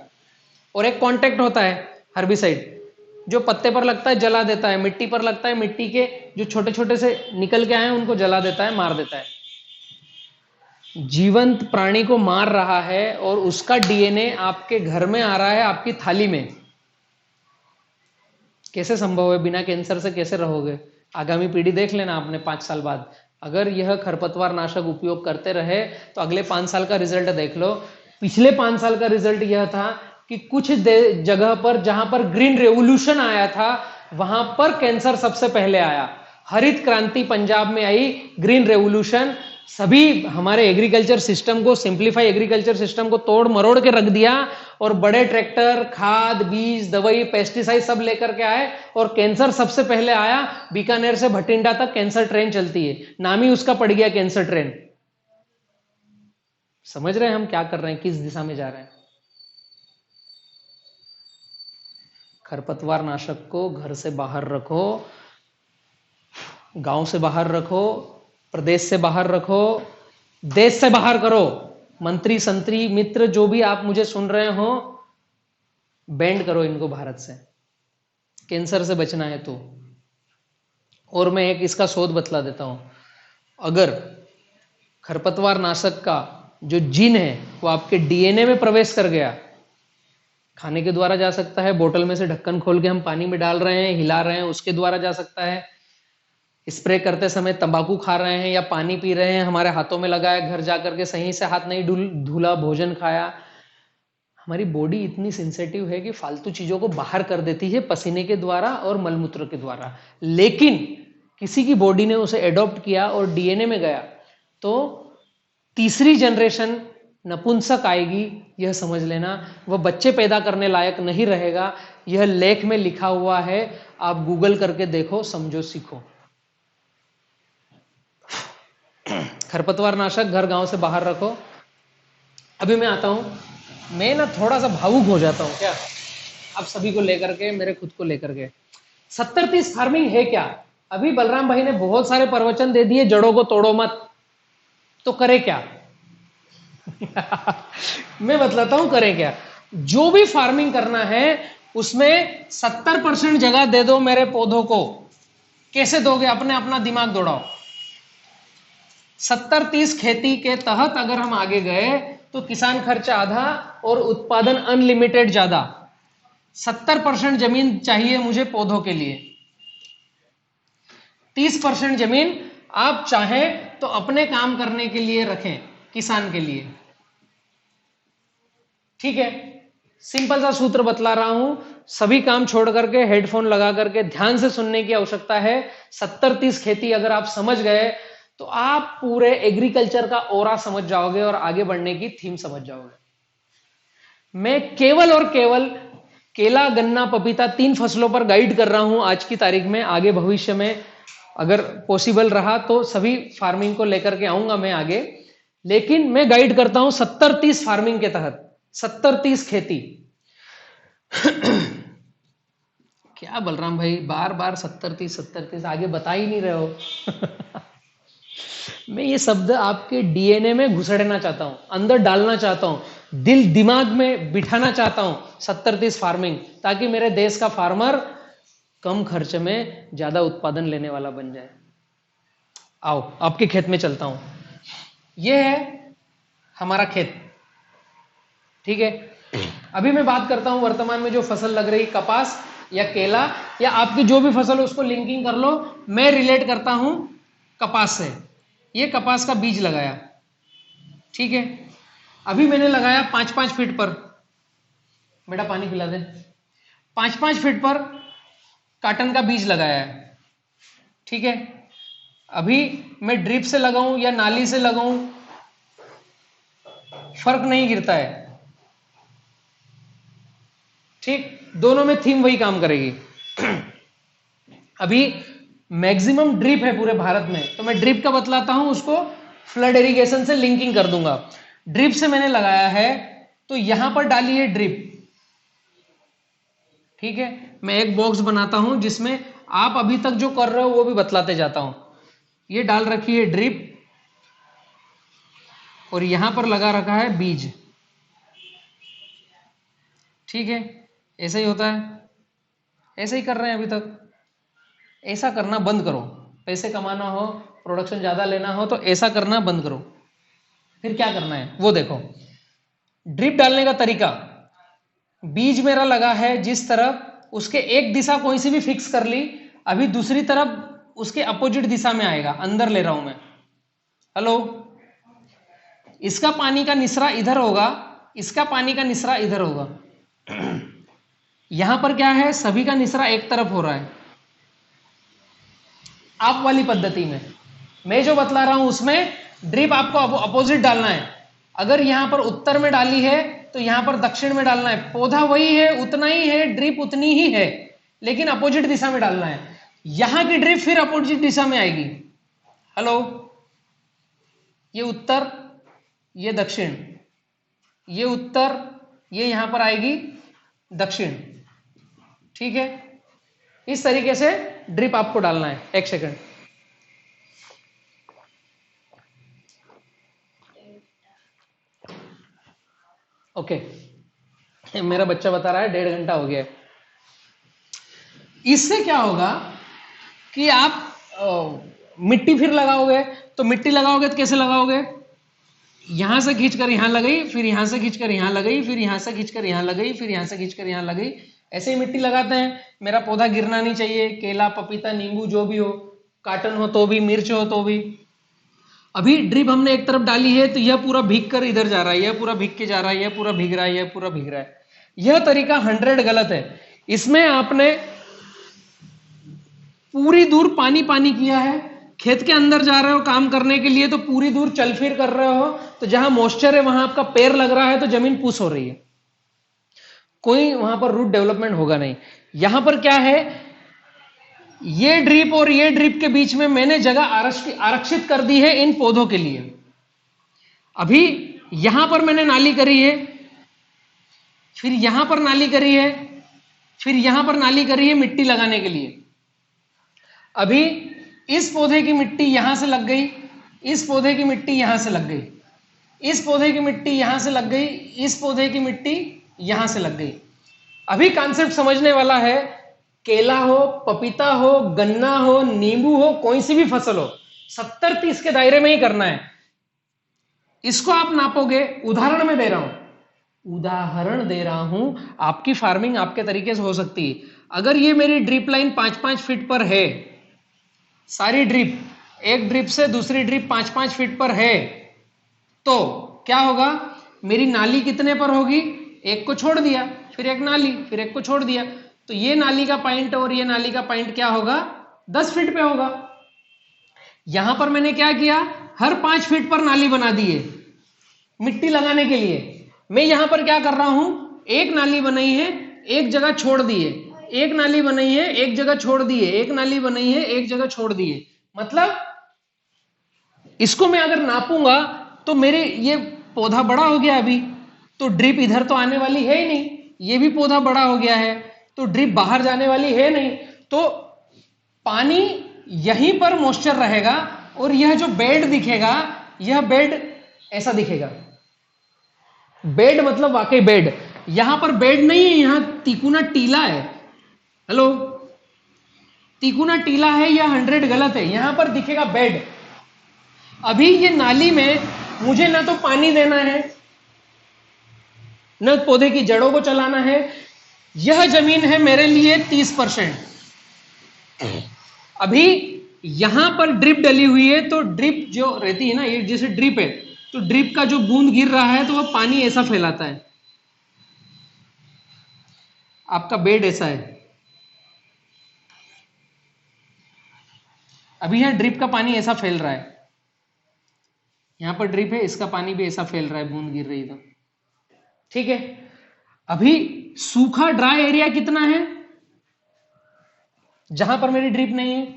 और एक कांटेक्ट होता है हर्बिसाइड, जो पत्ते पर लगता है जला देता है, मिट्टी पर लगता है, मिट्टी के जो छोटे छोटे से निकल के आए हैं उनको जला देता है, मार देता है। जीवंत प्राणी को मार रहा है और उसका डीएनए आपके घर में आ रहा है, आपकी थाली में। कैसे संभव है? बिना कैंसर से कैसे रहोगे? आगामी पीढ़ी देख लेना आपने 5 साल बाद, अगर यह खरपतवार नाशक उपयोग करते रहे तो अगले 5 साल का रिजल्ट देख लो। पिछले 5 साल का रिजल्ट यह था कि कुछ जगह पर जहां पर ग्रीन रेवोल्यूशन आया था वहां पर कैंसर सबसे पहले आया। हरित क्रांति पंजाब में आई, ग्रीन रेवोल्यूशन, सभी हमारे एग्रीकल्चर सिस्टम को, सिंप्लीफाई एग्रीकल्चर सिस्टम को तोड़ मरोड़ के रख दिया और बड़े ट्रैक्टर, खाद, बीज, दवाई, पेस्टिसाइड सब लेकर के आए और कैंसर सबसे पहले आया। बीकानेर से भटिंडा तक कैंसर ट्रेन चलती है, नाम ही उसका पड़ गया कैंसर ट्रेन। समझ रहे हैं हम क्या कर रहे हैं, किस दिशा में जा रहे हैं? खरपतवार नाशक को घर से बाहर रखो, गांव से बाहर रखो, प्रदेश से बाहर रखो, देश से बाहर करो। मंत्री, संतरी, मित्र जो भी आप मुझे सुन रहे हो, बैंड करो इनको भारत से, कैंसर से बचना है तो। और मैं एक इसका शोध बतला देता हूं, अगर खरपतवार नाशक का जो जीन है वो आपके डीएनए में प्रवेश कर गया, खाने के द्वारा जा सकता है, बोतल में से ढक्कन खोल के हम पानी में डाल रहे हैं, हिला रहे हैं, उसके द्वारा जा सकता है, स्प्रे करते समय तंबाकू खा रहे हैं या पानी पी रहे हैं, हमारे हाथों में लगा है, घर जाकर के सही से हाथ नहीं धुला, भोजन खाया। हमारी बॉडी इतनी सेंसिटिव है कि फालतू चीजों को बाहर कर देती है पसीने के द्वारा और मलमूत्र के द्वारा। लेकिन किसी की बॉडी ने उसे एडॉप्ट किया और डीएनए में गया तो तीसरी जनरेशन नपुंसक आएगी, यह समझ लेना। वह बच्चे पैदा करने लायक नहीं रहेगा। यह लेख में लिखा हुआ है, आप गूगल करके देखो, समझो, सीखो। खरपतवार नाशक घर गांव से बाहर रखो। अभी मैं आता हूं, मैं ना थोड़ा सा भावुक हो जाता हूं क्या आप सभी को लेकर के, मेरे खुद को लेकर के। 70-30 फार्मिंग है क्या? अभी बलराम भाई ने बहुत सारे प्रवचन दे दिए, जड़ों को तोड़ो मत, तो करे क्या? मैं बतलाता हूं करें क्या। जो भी फार्मिंग करना है उसमें 70% जगह दे दो मेरे पौधों को। कैसे दोगे? अपने अपना दिमाग दौड़ाओ। 70-30 खेती के तहत अगर हम आगे गए तो किसान खर्च आधा और उत्पादन अनलिमिटेड ज्यादा। 70% जमीन चाहिए मुझे पौधों के लिए, 30% जमीन आप चाहें तो अपने काम करने के लिए रखें, किसान के लिए। ठीक है, सिंपल सा सूत्र बतला रहा हूं, सभी काम छोड़ करके हेडफोन लगा करके ध्यान से सुनने की आवश्यकता है। 70-30 खेती अगर आप समझ गए तो आप पूरे एग्रीकल्चर का ओरा समझ जाओगे और आगे बढ़ने की थीम समझ जाओगे। मैं केवल और केवल केला, गन्ना, पपीता 3 फसलों पर गाइड कर रहा हूं आज की तारीख में। आगे भविष्य में अगर पॉसिबल रहा तो सभी फार्मिंग को लेकर के आऊंगा मैं आगे, लेकिन मैं गाइड करता हूं 70-30 फार्मिंग के तहत, 70-30 खेती। क्या बलराम भाई बार बार 70-30 आगे बता ही नहीं रहे हो? मैं ये शब्द आपके डीएनए में घुसड़ना चाहता हूं, अंदर डालना चाहता हूं, दिल दिमाग में बिठाना चाहता हूं 70-30 फार्मिंग, ताकि मेरे देश का फार्मर कम खर्च में ज्यादा उत्पादन लेने वाला बन जाए। आओ आपके खेत में चलता हूं। यह है हमारा खेत, ठीक है। अभी मैं बात करता हूं वर्तमान में जो फसल लग रही, कपास या केला या आपकी जो भी फसल है उसको लिंकिंग कर लो। मैं रिलेट करता हूं कपास से। ये कपास का बीज लगाया, ठीक है। अभी मैंने लगाया 5-5 फीट पर, बेटा पानी पिला दे, 5-5 फीट पर काटन का बीज लगाया है, ठीक है। अभी मैं ड्रिप से लगाऊं या नाली से लगाऊं फर्क नहीं गिरता है। ठीक, दोनों में थीम वही काम करेगी। अभी मैक्सिमम ड्रिप है पूरे भारत में, तो मैं ड्रिप का बतलाता हूं, उसको फ्लड इरिगेशन से लिंकिंग कर दूंगा। ड्रिप से मैंने लगाया है तो यहां पर डाली है ड्रिप। ठीक है, मैं एक बॉक्स बनाता हूं जिसमें आप अभी तक जो कर रहे हो वो भी बतलाते जाता हूं। ये डाल रखी है ड्रिप और यहां पर लगा रखा है बीज। ठीक है, ऐसा ही होता है, ऐसे ही कर रहे हैं अभी तक। ऐसा करना बंद करो, पैसे कमाना हो, प्रोडक्शन ज्यादा लेना हो तो ऐसा करना बंद करो। फिर क्या करना है वो देखो। ड्रिप डालने का तरीका, बीज मेरा लगा है जिस तरफ, उसके एक दिशा कोई सी भी फिक्स कर ली, अभी दूसरी तरफ उसके अपोजिट दिशा में आएगा, अंदर ले रहा हूं मैं। हेलो, इसका पानी का निसरा इधर होगा, इसका पानी का निसरा इधर होगा। यहां पर क्या है, सभी का निसरा एक तरफ हो रहा है। आप वाली पद्धति में मैं जो बतला रहा हूं उसमें ड्रिप आपको अपोजिट डालना है। अगर यहां पर उत्तर में डाली है तो यहां पर दक्षिण में डालना है। पौधा वही है, उतना ही है, ड्रिप उतनी ही है, लेकिन अपोजिट दिशा में डालना है। यहां की ड्रिप फिर अपोजिट दिशा में आएगी। हेलो, ये उत्तर, ये दक्षिण, ये उत्तर, ये यहां पर आएगी दक्षिण। ठीक है, इस तरीके से ड्रिप आपको डालना है। एक सेकंड, ओके। मेरा बच्चा बता रहा है 1.5 घंटा हो गया है। इससे क्या होगा कि आप मिट्टी फिर लगाओगे, तो मिट्टी लगाओगे तो कैसे लगाओगे, यहां से खींचकर यहां लगाई, फिर यहां से खींचकर यहां लगाई, फिर यहां से खींचकर यहां लगाई, फिर यहां से खींचकर यहां लगाई। ऐसे ही मिट्टी लगाते हैं। मेरा पौधा गिरना नहीं चाहिए, केला, पपीता, नींबू जो भी हो, काटन हो तो भी, मिर्च हो तो भी। अभी ड्रिप हमने एक तरफ डाली है तो यह पूरा भीग कर इधर जा रहा है, यह पूरा भीग के जा रहा है, यह पूरा भीग रहा है, यह पूरा भीग रहा है। यह तरीका 100 गलत है। इसमें आपने पूरी दूर पानी पानी किया है, खेत के अंदर जा रहे हो काम करने के लिए तो पूरी दूर चल फिर कर रहे हो, तो जहां मॉइस्चर है वहां आपका पैर लग रहा है तो जमीन पुश हो रही है, कोई वहां पर रूट डेवलपमेंट होगा नहीं। यहां पर क्या है, ये ड्रिप और ये ड्रिप के बीच में मैंने जगह आरक्षित कर दी है इन पौधों के लिए। अभी यहां पर मैंने नाली करी है, फिर यहां पर नाली करी है, फिर यहां पर नाली करी है मिट्टी लगाने के लिए। अभी इस पौधे की मिट्टी यहां से लग गई, इस पौधे की मिट्टी यहां से लग गई, इस पौधे की मिट्टी यहां से लग गई, इस पौधे की मिट्टी यहां से लग गई। अभी कॉन्सेप्ट समझने वाला है। केला हो, पपीता हो, गन्ना हो, नींबू हो, कोई सी भी फसल हो, 70-30 के दायरे में ही करना है। इसको आप नापोगे, उदाहरण में दे रहा हूं, उदाहरण दे रहा हूं, आपकी फार्मिंग आपके तरीके से हो सकती है। अगर ये मेरी ड्रिप लाइन 5-5 फीट पर है, सारी ड्रिप, एक ड्रिप से दूसरी ड्रिप 5-5 फीट पर है, तो क्या होगा, मेरी नाली कितने पर होगी, एक को छोड़ दिया, फिर एक नाली, फिर एक को छोड़ दिया, तो ये नाली का पॉइंट और ये नाली का पॉइंट क्या होगा, 10 फीट पे होगा। यहां पर मैंने क्या किया, हर 5 फीट पर नाली बना दी है मिट्टी लगाने के लिए। मैं यहां पर क्या कर रहा हूं, एक नाली बनाई है, एक जगह छोड़ दी है, एक नाली बनाई है, एक जगह छोड़ दी है, एक नाली बनाई है, एक जगह छोड़ दी है। मतलब इसको मैं अगर नापूंगा तो मेरे ये पौधा बड़ा हो गया अभी, तो ड्रिप इधर तो आने वाली है ही नहीं, ये भी पौधा बड़ा हो गया है तो ड्रिप बाहर जाने वाली है नहीं, तो पानी यहीं पर मॉइस्चर रहेगा और यह जो बेड दिखेगा, यह बेड ऐसा दिखेगा। बेड मतलब वाकई बेड, यहां पर बेड नहीं है, यहां तिकोना टीला है। हेलो, तिकोना टीला है, यह 100 गलत है, यहां पर दिखेगा बेड। अभी ये नाली में मुझे ना तो पानी देना है, न पौधे की जड़ों को चलाना है। यह जमीन है मेरे लिए 30%। अभी यहां पर ड्रिप डली हुई है, तो ड्रिप जो रहती है ना, ये जैसे ड्रिप है, तो ड्रिप का जो बूंद गिर रहा है तो वह पानी ऐसा फैलाता है। आपका बेड ऐसा है, अभी यहां ड्रिप का पानी ऐसा फैल रहा है। यहां पर ड्रिप है, इसका पानी भी ऐसा फैल रहा है, बूंद गिर रही तो ठीक है। अभी सूखा ड्राई एरिया कितना है जहां पर मेरी ड्रिप नहीं है,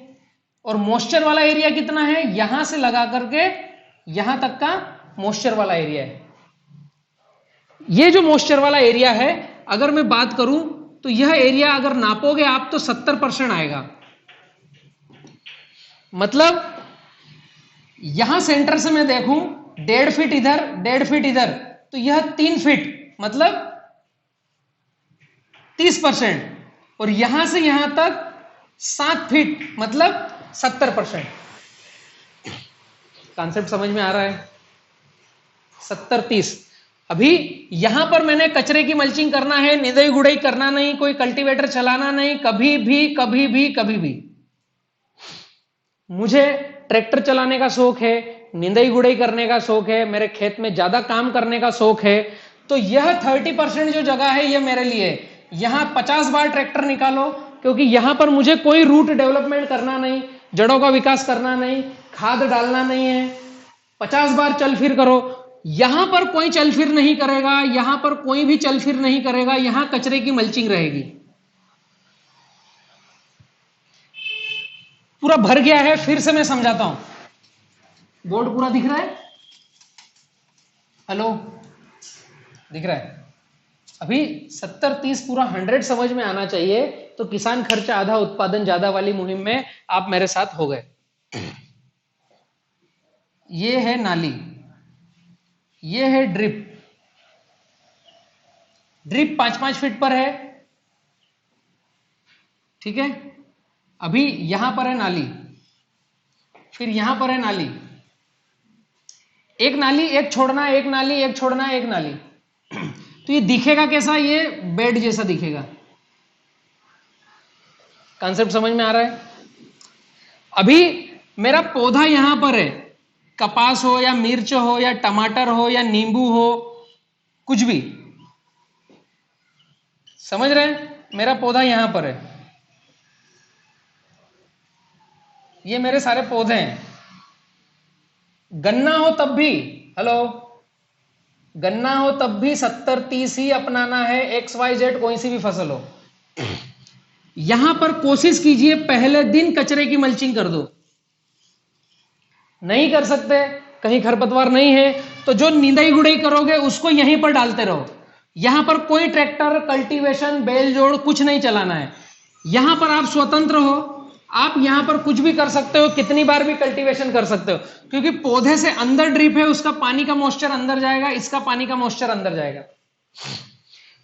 और मॉइस्चर वाला एरिया कितना है, यहां से लगा करके यहां तक का मॉइस्चर वाला एरिया है। ये जो मॉइस्चर वाला एरिया है, अगर मैं बात करूं तो यह एरिया अगर नापोगे आप तो 70% आएगा। मतलब यहां सेंटर से मैं देखूं 1.5 फीट इधर 1.5 फीट इधर, तो यह 3 फीट मतलब 30%, और यहां से यहां तक 7 फीट मतलब 70%। कॉन्सेप्ट समझ में आ रहा है? 70-30। अभी यहां पर मैंने कचरे की मल्चिंग करना है, निदाई गुड़ाई करना नहीं, कोई कल्टीवेटर चलाना नहीं, कभी भी। मुझे ट्रैक्टर चलाने का शौक है, निंदाई गुड़ाई करने का शौक है, मेरे खेत में ज्यादा काम करने का शौक है, तो यह 30% जो जगह है यह मेरे लिए। यहां 50 बार ट्रैक्टर निकालो, क्योंकि यहां पर मुझे कोई रूट डेवलपमेंट करना नहीं, जड़ों का विकास करना नहीं, खाद डालना नहीं है। 50 बार चल फिर करो। यहां पर कोई चल फिर नहीं करेगा, यहां पर कोई भी चल फिर नहीं करेगा, यहां कचरे की मल्चिंग रहेगी। पूरा भर गया है, फिर से मैं समझाता हूं। बोर्ड पूरा दिख रहा है? हेलो, दिख रहा है? अभी 70-30 पूरा 100 समझ में आना चाहिए, तो किसान खर्चा आधा उत्पादन ज्यादा वाली मुहिम में आप मेरे साथ हो गए। ये है नाली, ये है ड्रिप। ड्रिप 5-5 फीट पर है, ठीक है। अभी यहां पर है नाली, फिर यहां पर है नाली, एक नाली एक छोड़ना, एक नाली एक छोड़ना, एक नाली। तो ये दिखेगा कैसा? ये बेड जैसा दिखेगा। कॉन्सेप्ट समझ में आ रहा है? अभी मेरा पौधा यहां पर है, कपास हो या मिर्च हो या टमाटर हो या नींबू हो, कुछ भी, समझ रहे हैं? मेरा पौधा यहां पर है, ये मेरे सारे पौधे हैं। गन्ना हो तब भी, हेलो, गन्ना हो तब भी 70-30 ही अपनाना है, XYZ कोई सी भी फसल हो। यहां पर कोशिश कीजिए पहले दिन कचरे की मल्चिंग कर दो। नहीं कर सकते, कहीं खरपतवार नहीं है, तो जो निंदाई गुड़ाई करोगे उसको यहीं पर डालते रहो। यहां पर कोई ट्रैक्टर, कल्टीवेशन, बैल जोड़ कुछ नहीं चलाना है। यहां पर आप स्वतंत्र हो, आप यहां पर कुछ भी कर सकते हो, कितनी बार भी कल्टीवेशन कर सकते हो, क्योंकि पौधे से अंदर ड्रिप है, उसका पानी का मॉइस्चर अंदर जाएगा, इसका पानी का मॉइस्चर अंदर जाएगा।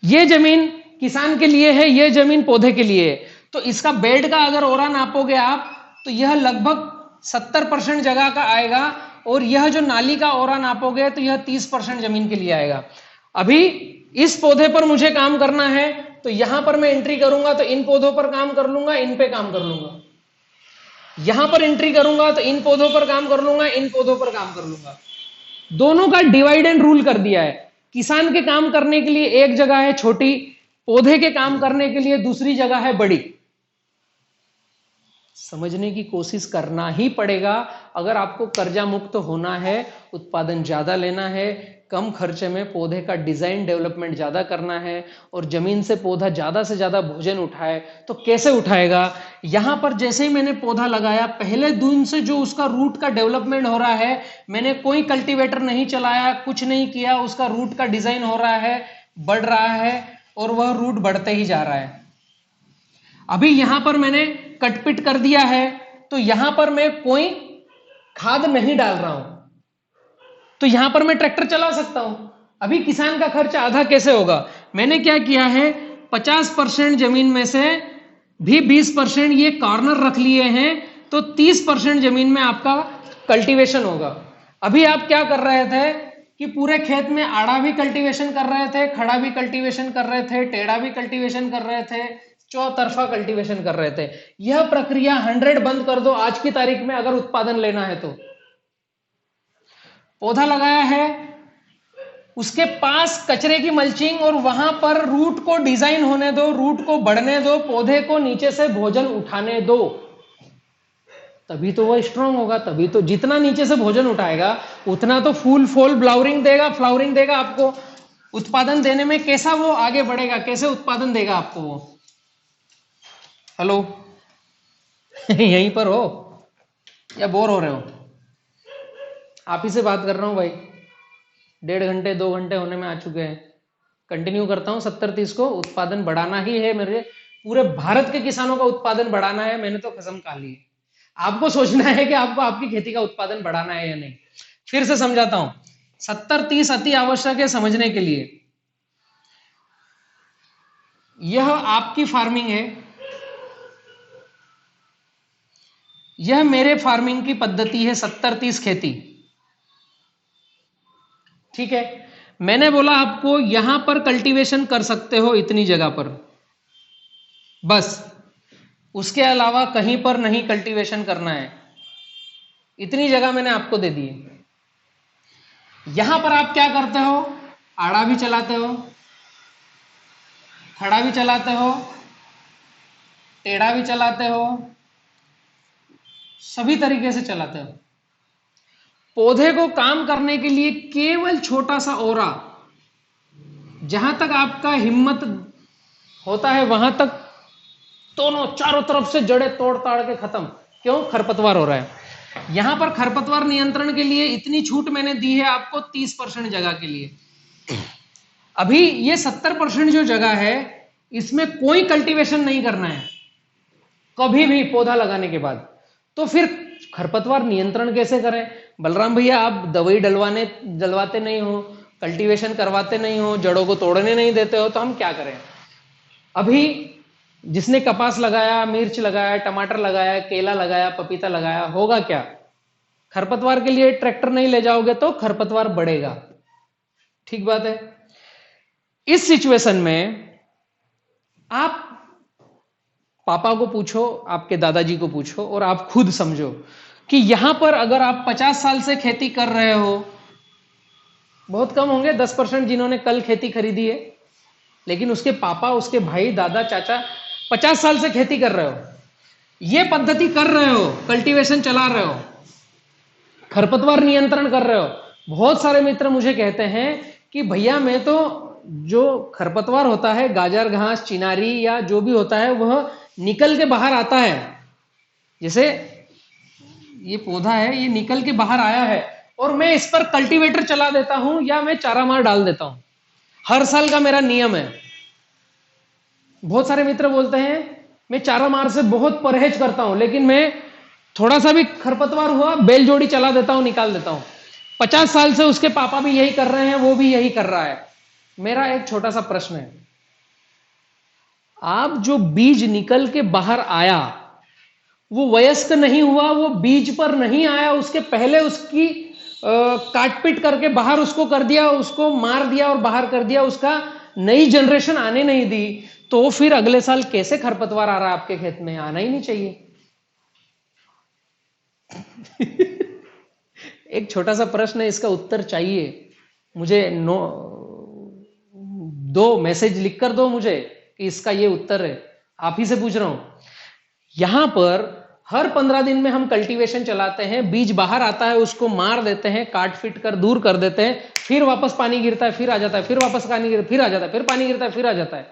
ये जमीन किसान के लिए है, ये जमीन पौधे के लिए है। तो इसका बेड का अगर ओरा नापोगे आप, तो यह लगभग 70% जगह का आएगा, और यह जो नाली का ओरा नापोगे तो यह 30% जमीन के लिए आएगा। अभी इस पौधे पर मुझे काम करना है, तो यहां पर मैं एंट्री करूंगा तो इन पौधों पर काम कर लूंगा, इन पे काम कर लूंगा। यहां पर एंट्री करूंगा तो इन पौधों पर काम कर लूंगा, इन पौधों पर काम कर लूंगा। दोनों का डिवाइड एंड रूल कर दिया है। किसान के काम करने के लिए एक जगह है छोटी, पौधे के काम करने के लिए दूसरी जगह है बड़ी। समझने की कोशिश करना ही पड़ेगा अगर आपको कर्जा मुक्त होना है, उत्पादन ज्यादा लेना है, कम खर्चे में पौधे का डिजाइन डेवलपमेंट ज्यादा करना है, और जमीन से पौधा ज्यादा से ज्यादा भोजन उठाए। तो कैसे उठाएगा? यहां पर जैसे ही मैंने पौधा लगाया, पहले दिन से जो उसका रूट का डेवलपमेंट हो रहा है, मैंने कोई कल्टीवेटर नहीं चलाया, कुछ नहीं किया, उसका रूट का डिजाइन हो रहा है, बढ़ रहा है, और वह रूट बढ़ते ही जा रहा है। अभी यहां पर मैंने कटपिट कर दिया है, तो यहां पर मैं कोई खाद नहीं डाल रहा हूं, तो यहां पर मैं ट्रैक्टर चला सकता हूं। अभी किसान का खर्च आधा कैसे होगा? मैंने क्या किया है, 50% जमीन में से भी 20% ये कॉर्नर रख लिए हैं, तो 30% जमीन में आपका कल्टीवेशन होगा। अभी आप क्या कर रहे थे कि पूरे खेत में आड़ा भी कल्टीवेशन कर रहे थे, खड़ा भी कल्टीवेशन कर रहे थे, टेढ़ा भी कल्टीवेशन कर रहे थे, चौतरफा कल्टीवेशन कर रहे थे। यह प्रक्रिया 100 बंद कर दो आज की तारीख में, अगर उत्पादन लेना है तो। पौधा लगाया है, उसके पास कचरे की मल्चिंग, और वहां पर रूट को डिजाइन होने दो, रूट को बढ़ने दो, पौधे को नीचे से भोजन उठाने दो। तभी तो वह स्ट्रांग होगा, तभी तो जितना नीचे से भोजन उठाएगा उतना तो फूल फॉल फ्लावरिंग देगा आपको, उत्पादन देने में कैसा वो आगे बढ़ेगा, कैसे उत्पादन देगा आपको वो। हेलो यहीं पर हो या बोर हो रहे हो? आप ही से बात कर रहा हूं भाई, 1.5 घंटे 2 घंटे होने में आ चुके हैं। कंटिन्यू करता हूं 70-30 को। उत्पादन बढ़ाना ही है मेरे, पूरे भारत के किसानों का उत्पादन बढ़ाना है, मैंने तो कसम खा ली है। आपको सोचना है कि आपको आपकी खेती का उत्पादन बढ़ाना है या नहीं। फिर से समझाता हूं, 70-30 अति आवश्यक है समझने के लिए। यह आपकी फार्मिंग है, यह मेरे फार्मिंग की पद्धति है 70-30 खेती। ठीक है, मैंने बोला आपको यहां पर कल्टीवेशन कर सकते हो इतनी जगह पर, बस उसके अलावा कहीं पर नहीं कल्टीवेशन करना है। इतनी जगह मैंने आपको दे दी है। यहां पर आप क्या करते हो, आड़ा भी चलाते हो, खड़ा भी चलाते हो, टेढ़ा भी चलाते हो, सभी तरीके से चलाते हो। पौधे को काम करने के लिए केवल छोटा सा ओरा, जहां तक आपका हिम्मत होता है वहां तक दोनों चारों तरफ से जड़ें तोड़ ताड़ के खत्म। क्यों? खरपतवार हो रहा है। यहां पर खरपतवार नियंत्रण के लिए इतनी छूट मैंने दी है आपको 30% जगह के लिए। अभी ये 70% जो जगह है इसमें कोई कल्टीवेशन नहीं करना है कभी भी पौधा लगाने के बाद। तो फिर खरपतवार नियंत्रण कैसे करें? बलराम भैया आप दवाई डलवाते नहीं हो, कल्टीवेशन करवाते नहीं हो, जड़ों को तोड़ने नहीं देते हो, तो हम क्या करें? अभी जिसने कपास लगाया, मिर्च लगाया, टमाटर लगाया, केला लगाया, पपीता लगाया, होगा क्या? खरपतवार के लिए ट्रैक्टर नहीं ले जाओगे तो खरपतवार बढ़ेगा। ठीक बात है। इस सिचुएशन में आप पापा को पूछो, आपके दादाजी को पूछो और आप खुद समझो कि यहां पर अगर आप 50 साल से खेती कर रहे हो, बहुत कम होंगे 10% जिन्होंने कल खेती खरीदी है, लेकिन उसके पापा, उसके भाई, दादा, चाचा 50 साल से खेती कर रहे हो, ये पद्धति कर रहे हो, कल्टीवेशन चला रहे हो, खरपतवार नियंत्रण कर रहे हो। बहुत सारे मित्र मुझे कहते हैं कि भैया मैं तो जो खरपतवार होता है, गाजर घास, चिनारी या जो भी होता है, वह निकल के बाहर आता है। जैसे ये पौधा है, ये निकल के बाहर आया है और मैं इस पर कल्टीवेटर चला देता हूं या मैं चारा मार डाल देता हूं। हर साल का मेरा नियम है। बहुत सारे मित्र बोलते हैं मैं चारा मार से बहुत परहेज करता हूं, लेकिन मैं थोड़ा सा भी खरपतवार हुआ बैल जोड़ी चला देता हूं, निकाल देता हूं। 50 साल से उसके पापा भी यही कर रहे हैं, वो भी यही कर रहा है। मेरा एक छोटा सा प्रश्न है, आप जो बीज निकल के बाहर आया वो वयस्क नहीं हुआ, वो बीज पर नहीं आया, उसके पहले उसकी काटपीट करके बाहर उसको कर दिया, उसको मार दिया और बाहर कर दिया, उसका नई जनरेशन आने नहीं दी, तो फिर अगले साल कैसे खरपतवार आ रहा है आपके खेत में? आना ही नहीं चाहिए। एक छोटा सा प्रश्न है, इसका उत्तर चाहिए मुझे। दो मैसेज लिख कर दो मुझे कि इसका ये उत्तर है। आप ही से पूछ रहा हूं। यहां पर हर 15 दिन में हम कल्टीवेशन चलाते हैं, बीज बाहर आता है, उसको मार देते हैं, काट फिट कर दूर कर देते हैं, फिर वापस पानी गिरता है, फिर आ जाता है, फिर वापस पानी गिरता है, फिर आ जाता है, फिर पानी गिरता है, फिर आ जाता है।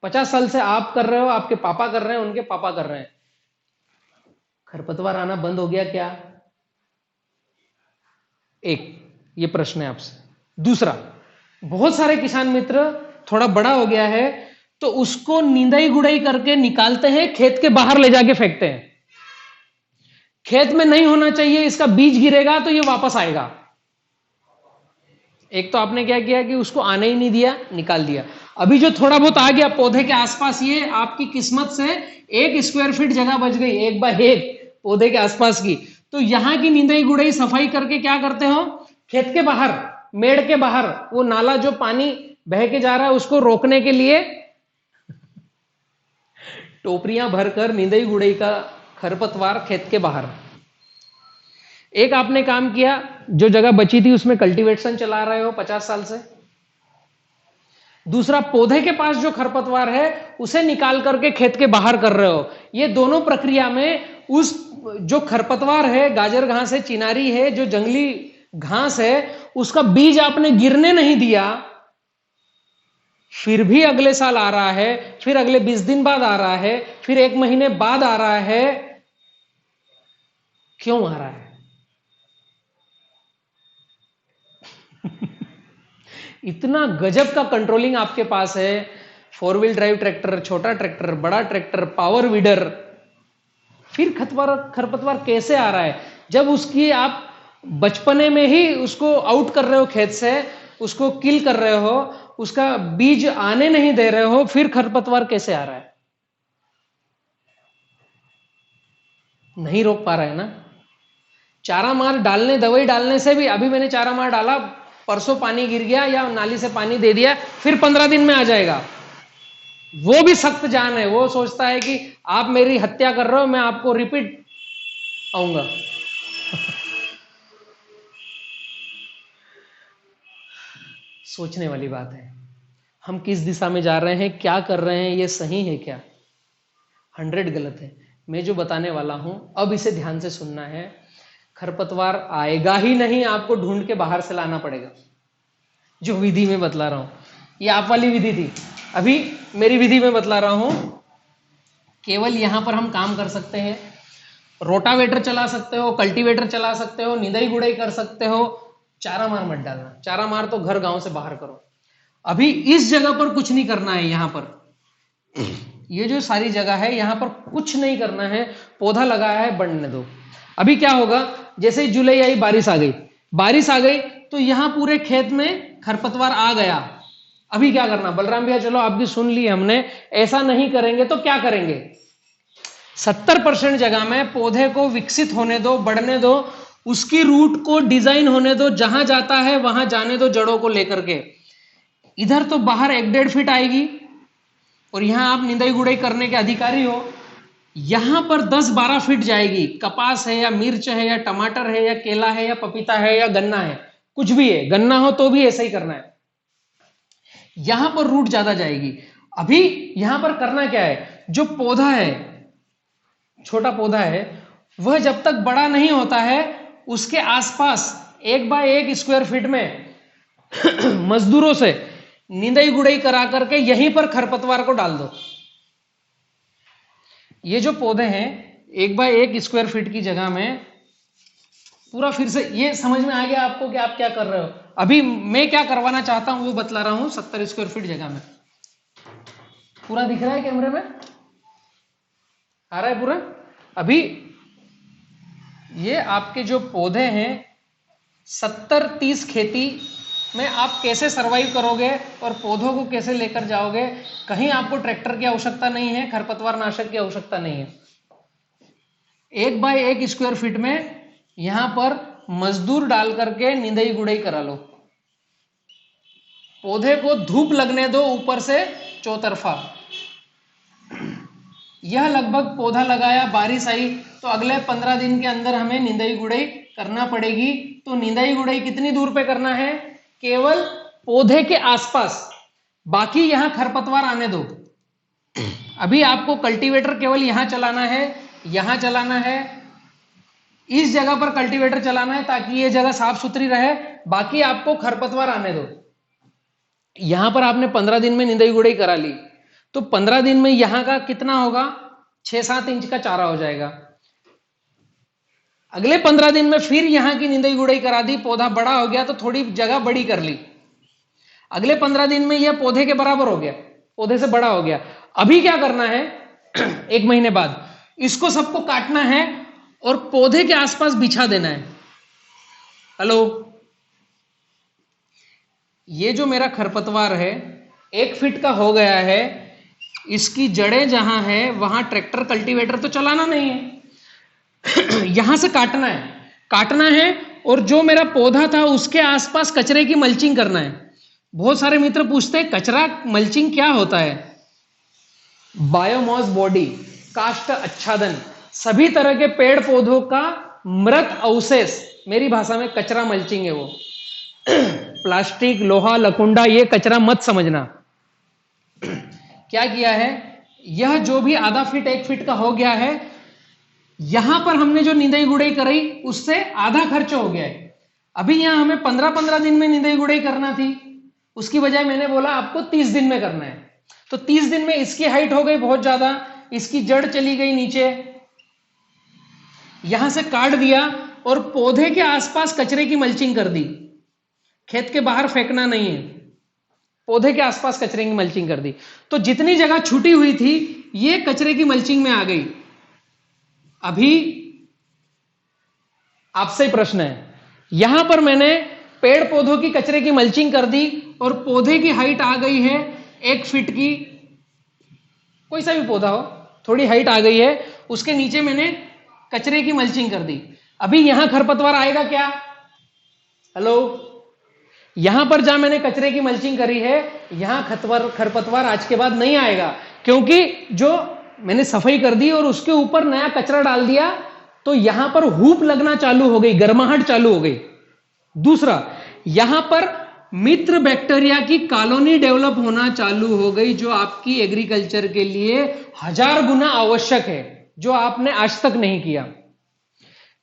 50 साल से आप कर रहे हो, आपके पापा कर रहे हैं, उनके पापा कर रहे हैं। खरपतवार आना बंद हो गया क्या? एक ये प्रश्न है आपसे। दूसरा, बहुत सारे किसान मित्र थोड़ा बड़ा हो गया है तो उसको निंदाई गुड़ाई करके निकालते हैं, खेत के बाहर ले जाके फेंकते हैं। खेत में नहीं होना चाहिए, इसका बीज गिरेगा तो ये वापस आएगा। एक तो आपने क्या किया कि उसको आने ही नहीं दिया, निकाल दिया। अभी जो थोड़ा बहुत आ गया पौधे के आसपास, ये आपकी किस्मत से 1 स्क्वायर फीट जगह बच गई, 1x1 पौधे के आसपास की। तो यहां की निंदाई गुड़ाई सफाई करके क्या करते हो, खेत के बाहर, मेड़ के बाहर, वो नाला जो पानी बह के जा रहा है उसको रोकने के लिए टोपरियां भरकर निंदाई गुड़ाई का खरपतवार खेत के बाहर। एक आपने काम किया, जो जगह बची थी उसमें कल्टीवेशन चला रहे हो 50 साल से। दूसरा, पौधे के पास जो खरपतवार है उसे निकाल करके खेत के बाहर कर रहे हो। ये दोनों प्रक्रिया में उस जो खरपतवार है, गाजर घास है, चिनारी है, जो जंगली घास है, उसका बीज आपने गिरने नहीं दिया, फिर भी अगले साल आ रहा है, फिर अगले 20 दिन बाद आ रहा है, फिर 1 महीने बाद आ रहा है। क्यों आ रहा है? इतना गजब का कंट्रोलिंग आपके पास है। 4 व्हील ड्राइव ट्रैक्टर, छोटा ट्रैक्टर, बड़ा ट्रैक्टर, पावर वीडर, फिर खरपतवार कैसे आ रहा है? जब उसकी आप बचपने में ही उसको आउट कर रहे हो, खेत से उसको किल कर रहे हो, उसका बीज आने नहीं दे रहे हो, फिर खरपतवार कैसे आ रहा है? नहीं रोक पा रहे हैं ना। चारा मार डालने, दवाई डालने से भी, अभी मैंने चारा मार डाला, परसों पानी गिर गया या नाली से पानी दे दिया, फिर 15 दिन में आ जाएगा। वो भी सख्त जान है, वो सोचता है कि आप मेरी हत्या कर रहे हो, मैं आपको रिपीट आऊंगा। सोचने वाली बात है। हम किस दिशा में जा रहे हैं, क्या कर रहे हैं, ये सही है क्या? 100 गलत है। मैं जो बताने वाला हूं, अब इसे ध्यान से सुनना है। खरपतवार आएगा ही नहीं, आपको ढूंढ के बाहर से लाना पड़ेगा। जो विधि में बतला रहा हूं, ये आप वाली विधि थी, अभी मेरी विधि में बतला रहा हूं। केवल यहां पर हम काम कर सकते हैं, रोटावेटर चला सकते हो, कल्टीवेटर चला सकते हो, निदाई गुड़ाई कर सकते हो, चारा मार मत डालना। चारा मार तो घर गांव से बाहर करो। अभी इस जगह पर कुछ नहीं करना है। यहां पर ये जो सारी जगह है, यहां पर कुछ नहीं करना है, पौधा लगाया है, बढ़ने दो। अभी क्या होगा, जैसे ही जुलाई आई, बारिश आ गई, बारिश आ गई तो यहां पूरे खेत में खरपतवार आ गया। अभी क्या करना बलराम भैया? चलो आप भी सुन ली हमने, ऐसा नहीं करेंगे तो क्या करेंगे? 70% जगह में पौधे को विकसित होने दो, बढ़ने दो, उसकी रूट को डिजाइन होने दो, जहां जाता है वहां जाने दो, जड़ों को लेकर के। इधर तो बाहर 1-1.5 फीट आएगी और यहां आप निंदाई गुड़ाई करने के अधिकारी हो, यहां पर 10-12 फीट जाएगी। कपास है या मिर्च है या टमाटर है या केला है या पपीता है या गन्ना है, कुछ भी है, गन्ना हो तो भी ऐसा ही करना है। यहां पर रूट ज्यादा जाएगी। अभी यहां पर करना क्या है, जो पौधा है, छोटा पौधा है, वह जब तक बड़ा नहीं होता है, उसके आसपास 1x1 स्क्वायर फीट में मजदूरों से निंदाई गुड़ाई करा करके यहीं पर खरपतवार को डाल दो। ये जो पौधे हैं 1x1 स्क्वायर फीट की जगह में पूरा, फिर से ये समझ में आ गया आपको कि आप क्या कर रहे हो? अभी मैं क्या करवाना चाहता हूं वो बतला रहा हूं। 70 स्क्वायर फीट जगह में पूरा दिख रहा है कैमरे में? आ रहा है पूरा? अभी ये आपके जो पौधे हैं, 70-30 खेती में आप कैसे सरवाइव करोगे और पौधों को कैसे लेकर जाओगे? कहीं आपको ट्रैक्टर की आवश्यकता नहीं है, खरपतवार नाशक की आवश्यकता नहीं है। 1x1 स्क्वायर फीट में यहां पर मजदूर डाल करके निंदाई गुड़ाई करा लो। पौधे को धूप लगने दो ऊपर से चौतरफा। यह लगभग पौधा लगाया, बारिश आई तो अगले 15 दिन के अंदर हमें निंदाई गुड़ाई करना पड़ेगी। तो निंदाई गुड़ाई कितनी दूर पे करना है? केवल पौधे के आसपास, बाकी यहां खरपतवार आने दो। अभी आपको कल्टीवेटर केवल यहां चलाना है, यहां चलाना है, इस जगह पर कल्टीवेटर चलाना है ताकि ये जगह साफ सुथरी रहे। बाकी आपको खरपतवार आने दो। यहां पर आपने 15 दिन में निंदाई गुड़ाई करा ली तो 15 दिन में यहां का कितना होगा? 6-7 इंच का चारा हो जाएगा। अगले 15 दिन में फिर यहां की निंदाई गुड़ाई करा दी, पौधा बड़ा हो गया तो थोड़ी जगह बड़ी कर ली। अगले 15 दिन में यह पौधे के बराबर हो गया, पौधे से बड़ा हो गया। अभी क्या करना है? 1 महीने बाद इसको सबको काटना है और पौधे के आसपास बिछा देना है। हेलो, ये जो मेरा खरपतवार है 1 फीट का हो गया है, इसकी जड़ें जहां है वहां ट्रैक्टर कल्टीवेटर तो चलाना नहीं है, यहां से काटना है और जो मेरा पौधा था उसके आसपास कचरे की मल्चिंग करना है। बहुत सारे मित्र पूछते हैं कचरा मल्चिंग क्या होता है? बायोमास बॉडी, काष्ठ आच्छादन, सभी तरह के पेड़ पौधों का मृत अवशेष, मेरी भाषा में कचरा मल्चिंग है वो। प्लास्टिक, लोहा, लकुंडा, ये कचरा मत समझना। क्या किया है, यह जो भी आधा फीट 1 फीट का हो गया है, यहां पर हमने जो निंदाई गुड़ाई करी उससे आधा खर्च हो गया है। अभी यहां हमें 15-15 दिन में निंदाई गुड़ाई करना थी, उसकी बजाय मैंने बोला आपको 30 दिन में करना है। तो 30 दिन में इसकी हाइट हो गई बहुत ज्यादा, इसकी जड़ चली गई नीचे, यहां से काट दिया और पौधे के आसपास कचरे की मल्चिंग कर दी। खेत के बाहर फेंकना नहीं है, पौधे के आसपास कचरे की मल्चिंग कर दी। तो जितनी जगह छूटी हुई थी ये कचरे की मल्चिंग में आ गई। अभी आपसे ही प्रश्न है, यहां पर मैंने पेड़ पौधों की कचरे की मल्चिंग कर दी और पौधे की हाइट आ गई है 1 फीट की, कोई सा भी पौधा हो, थोड़ी हाइट आ गई है, उसके नीचे मैंने कचरे की मल्चिंग कर दी। अभी यहां खरपतवार आएगा क्या? हेलो, यहां पर जहां मैंने कचरे की मल्चिंग करी है यहां खरपतवार आज के बाद नहीं आएगा, क्योंकि जो मैंने सफाई कर दी और उसके ऊपर नया कचरा डाल दिया, तो यहां पर हूप लगना चालू हो गई, गर्माहट चालू हो गई। दूसरा, यहां पर मित्र बैक्टीरिया की कॉलोनी डेवलप होना चालू हो गई, जो आपकी एग्रीकल्चर के लिए 1000 गुना आवश्यक है, जो आपने आज तक नहीं किया।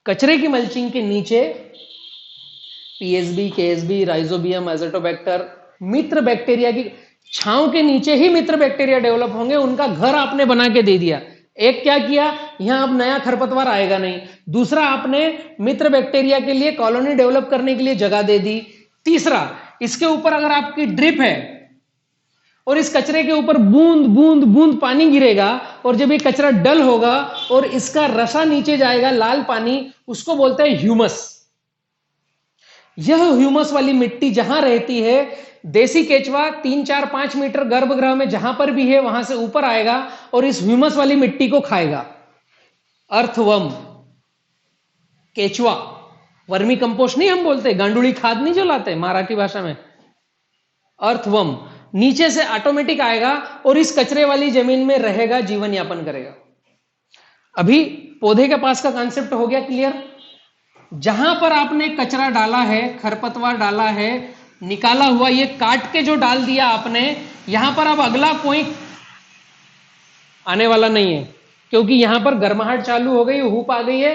कचरे की मल्चिंग के नीचे पीएसबी, केएसबी, राइजोबियम, एजोटोबैक्टर, मित्र बैक्टीरिया की छांव के नीचे ही मित्र बैक्टीरिया डेवलप होंगे, उनका घर आपने बना के दे दिया। एक क्या किया, यहां अब नया खरपतवार आएगा नहीं। दूसरा, आपने मित्र बैक्टीरिया के लिए कॉलोनी डेवलप करने के लिए जगह दे दी। तीसरा, इसके ऊपर अगर आपकी ड्रिप है और इस कचरे के ऊपर बूंद बूंद बूंद पानी गिरेगा और जब ये कचरा डल होगा और इसका रसा नीचे जाएगा, लाल पानी, उसको बोलते हैं ह्यूमस। यह ह्यूमस वाली मिट्टी जहां रहती है, देसी केचवा 3, 4, 5 मीटर गर्भगृह में जहां पर भी है वहां से ऊपर आएगा और इस ह्यूमस वाली मिट्टी को खाएगा। अर्थवर्म, केचवा, वर्मी कंपोस्ट नहीं हम बोलते, गांडुली खाद नहीं जो लाते मराठी भाषा में, अर्थवर्म नीचे से ऑटोमेटिक आएगा और इस कचरे वाली जमीन में रहेगा, जीवन यापन करेगा। अभी पौधे के पास का कॉन्सेप्ट हो गया क्लियर। जहां पर आपने कचरा डाला है, खरपतवार डाला है, निकाला हुआ, ये काट के जो डाल दिया आपने, यहां पर अब अगला कोई आने वाला नहीं है, क्योंकि यहां पर गर्माहट चालू हो गई, हूप आ गई है,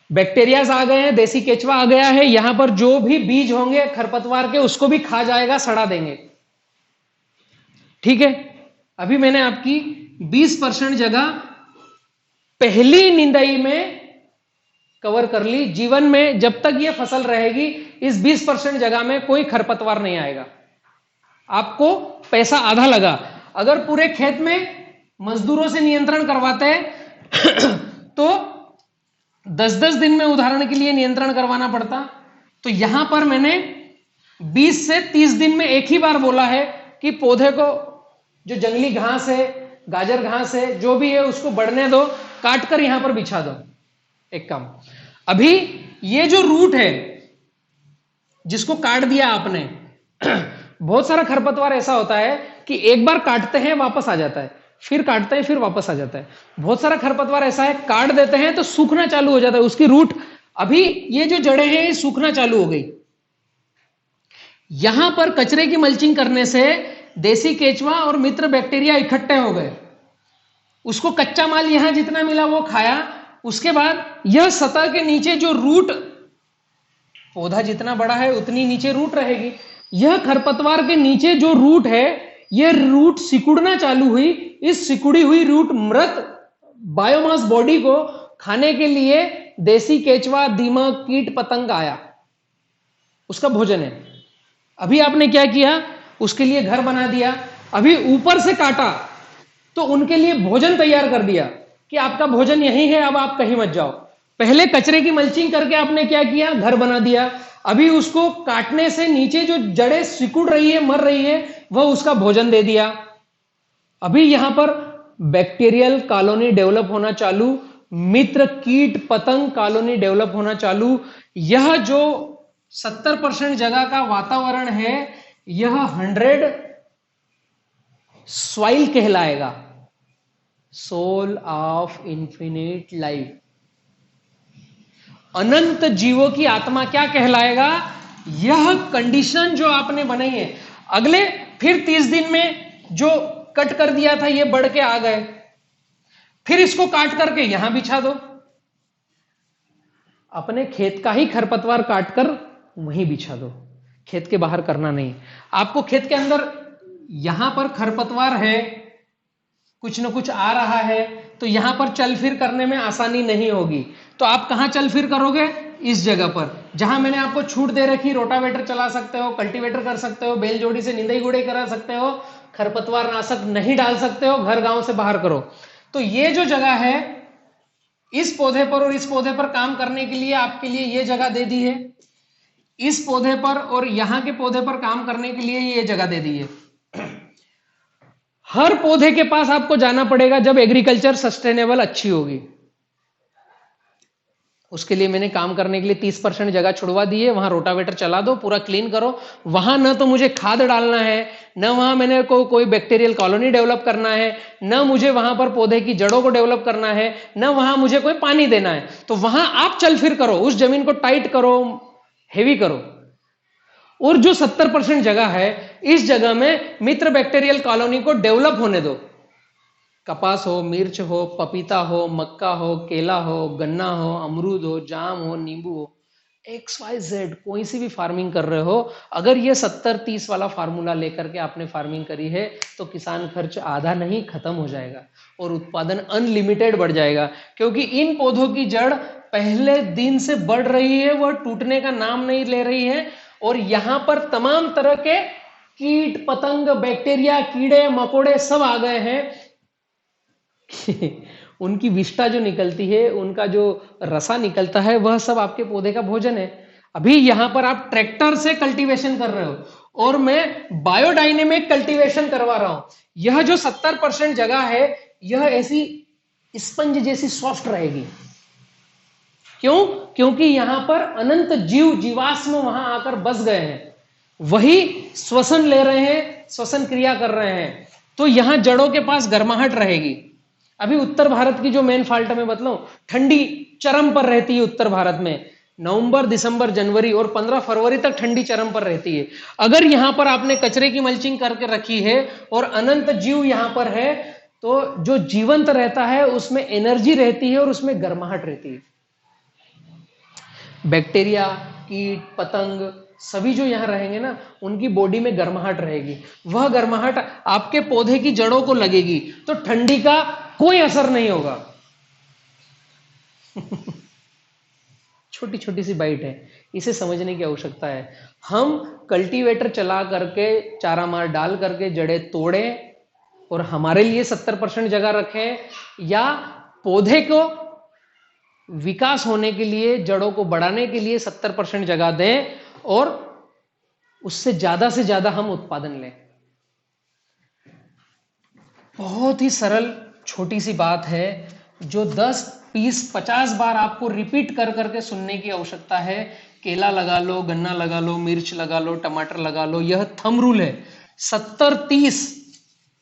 बैक्टीरियाज आ गए हैं, देसी केचवा आ गया है। यहां पर जो भी बीज होंगे खरपतवार के उसको भी खा जाएगा, सड़ा देंगे। ठीक है, अभी मैंने आपकी 20% जगह पहली निंदाई में कवर कर ली। जीवन में जब तक ये फसल रहेगी इस 20% जगह में कोई खरपतवार नहीं आएगा। आपको पैसा आधा लगा। अगर पूरे खेत में मजदूरों से नियंत्रण करवाते तो 10-10 दिन में उदाहरण के लिए नियंत्रण करवाना पड़ता। तो यहां पर मैंने 20 से 30 दिन में एक ही बार बोला है कि पौधे को जो जंगली घास है, गाजर घास है, जो भी है उसको बढ़ने दो, काट कर यहां पर बिछा दो। एक काम, अभी ये जो रूट है जिसको काट दिया आपने, बहुत सारा खरपतवार ऐसा होता है कि एक बार काटते हैं वापस आ जाता है, फिर काटते हैं फिर वापस आ जाता है। बहुत सारा खरपतवार ऐसा है काट देते हैं तो सूखना चालू हो जाता है, उसकी रूट, अभी ये जो जड़ें हैं ये सूखना चालू हो गई। यहां पर कचरे की मल्चिंग करने से देसी केचवा और मित्र बैक्टीरिया इकट्ठे हो गए, उसको कच्चा माल यहां जितना मिला वो खाया। उसके बाद यह सतह के नीचे जो रूट, पौधा जितना बड़ा है उतनी नीचे रूट रहेगी, यह खरपतवार के नीचे जो रूट है यह रूट सिकुड़ना चालू हुई। इस सिकुड़ी हुई रूट मृत बायोमास बॉडी को खाने के लिए देसी केचवा, दीमक, कीट पतंग आया, उसका भोजन है। अभी आपने क्या किया, उसके लिए घर बना दिया, अभी ऊपर से काटा तो उनके लिए भोजन तैयार कर दिया कि आपका भोजन यही है, अब आप कहीं मत जाओ। पहले कचरे की मल्चिंग करके आपने क्या किया, घर बना दिया। अभी उसको काटने से नीचे जो जड़ें सिकुड़ रही है, मर रही है, वह उसका भोजन दे दिया। अभी यहां पर बैक्टीरियल कॉलोनी डेवलप होना चालू, मित्र कीट पतंग कॉलोनी डेवलप होना चालू। यह जो 70% जगह का वातावरण है यह 100 सॉइल कहलाएगा, सोल ऑफ इंफिनिट लाइफ, अनंत जीवों की आत्मा क्या कहलाएगा। यह कंडीशन जो आपने बनाई है, अगले फिर 30 दिन में जो कट कर दिया था ये बढ़ के आ गए, फिर इसको काट करके यहां बिछा दो, अपने खेत का ही खरपतवार काटकर वहीं बिछा दो, खेत के बाहर करना नहीं। आपको खेत के अंदर यहां पर खरपतवार है, कुछ न कुछ आ रहा है, तो यहां पर चल फिर करने में आसानी नहीं होगी। तो आप कहां चल फिर करोगे? इस जगह पर जहां मैंने आपको छूट दे रखी, रोटावेटर चला सकते हो, कल्टीवेटर कर सकते हो, बैलजोड़ी से निंदाई गुड़ाई करा सकते हो, खरपतवार नाशक नहीं डाल सकते हो, घर गांव से बाहर करो। तो ये जो जगह है इस पौधे पर और इस पौधे पर काम करने के लिए आपके लिए ये जगह दे दी है, इस पौधे पर और यहां के पौधे पर काम करने के लिए ये जगह दे दी है। हर पौधे के पास आपको जाना पड़ेगा जब एग्रीकल्चर सस्टेनेबल अच्छी होगी। उसके लिए मैंने काम करने के लिए 30% जगह छुड़वा दी है। वहां रोटावेटर चला दो, पूरा क्लीन करो। वहां न तो मुझे खाद डालना है, न वहां मैंने कोई बैक्टीरियल कॉलोनी डेवलप करना है, न मुझे वहां पर पौधे की जड़ों को डेवलप करना है, न वहां मुझे कोई पानी देना है। तो वहां आप चल फिर करो, उस जमीन को टाइट करो, हेवी करो। और जो 70% जगह है, इस जगह में मित्र बैक्टीरियल कॉलोनी को डेवलप होने दो। कपास हो, मिर्च हो, पपीता हो, मक्का हो, केला हो, गन्ना हो, अमरूद हो, जाम हो, नींबू हो, XYZ कोई सी भी फार्मिंग कर रहे हो, अगर ये 70-30 वाला फार्मूला लेकर के आपने फार्मिंग करी है तो किसान खर्च आधा नहीं खत्म हो जाएगा और उत्पादन अनलिमिटेड बढ़ जाएगा। क्योंकि इन पौधों की जड़ पहले दिन से बढ़ रही है, वह टूटने का नाम नहीं ले रही है। और यहां पर तमाम तरह के कीट पतंग, बैक्टीरिया, कीड़े मकोड़े सब आ गए हैं। उनकी विष्ठा जो निकलती है, उनका जो रसा निकलता है, वह सब आपके पौधे का भोजन है। अभी यहां पर आप ट्रैक्टर से कल्टीवेशन कर रहे हो और मैं बायोडायनेमिक कल्टीवेशन करवा रहा हूं। यह जो 70% जगह है, यह ऐसी स्पंज जैसी सॉफ्ट रहेगी। क्यों? क्योंकि यहां पर अनंत जीवाश्म वहां आकर बस गए हैं, वही श्वसन ले रहे हैं, श्वसन क्रिया कर रहे हैं। तो यहां जड़ों के पास गर्माहट रहेगी। अभी उत्तर भारत की जो मेन फॉल्ट में बताऊं, ठंडी चरम पर रहती है उत्तर भारत में। नवंबर, दिसंबर, जनवरी और 15 फरवरी तक ठंडी चरम पर रहती है। अगर यहां पर आपने कचरे की मल्चिंग करके रखी है और अनंत जीव यहां पर है, तो जो जीवंत रहता है उसमें एनर्जी रहती है और उसमें गर्माहट रहती है। बैक्टीरिया, कीट पतंग सभी जो यहां रहेंगे ना, उनकी बॉडी में गर्माहट रहेगी। वह गर्माहट आपके पौधे की जड़ों को लगेगी, तो ठंडी का कोई असर नहीं होगा। छोटी छोटी सी बाइट है, इसे समझने की आवश्यकता है। हम कल्टीवेटर चला करके, चारा मार डाल करके जड़ें तोड़े और हमारे लिए 70% जगह रखें, या पौधे को विकास होने के लिए, जड़ों को बढ़ाने के लिए 70% जगह दें और उससे से ज्यादा हम उत्पादन लें। बहुत ही सरल छोटी सी बात है, जो 10, 20, 50 बार आपको रिपीट कर करके सुनने की आवश्यकता है। केला लगा लो, गन्ना लगा लो, मिर्च लगा लो, टमाटर लगा लो। यह थंब रूल है, 70-30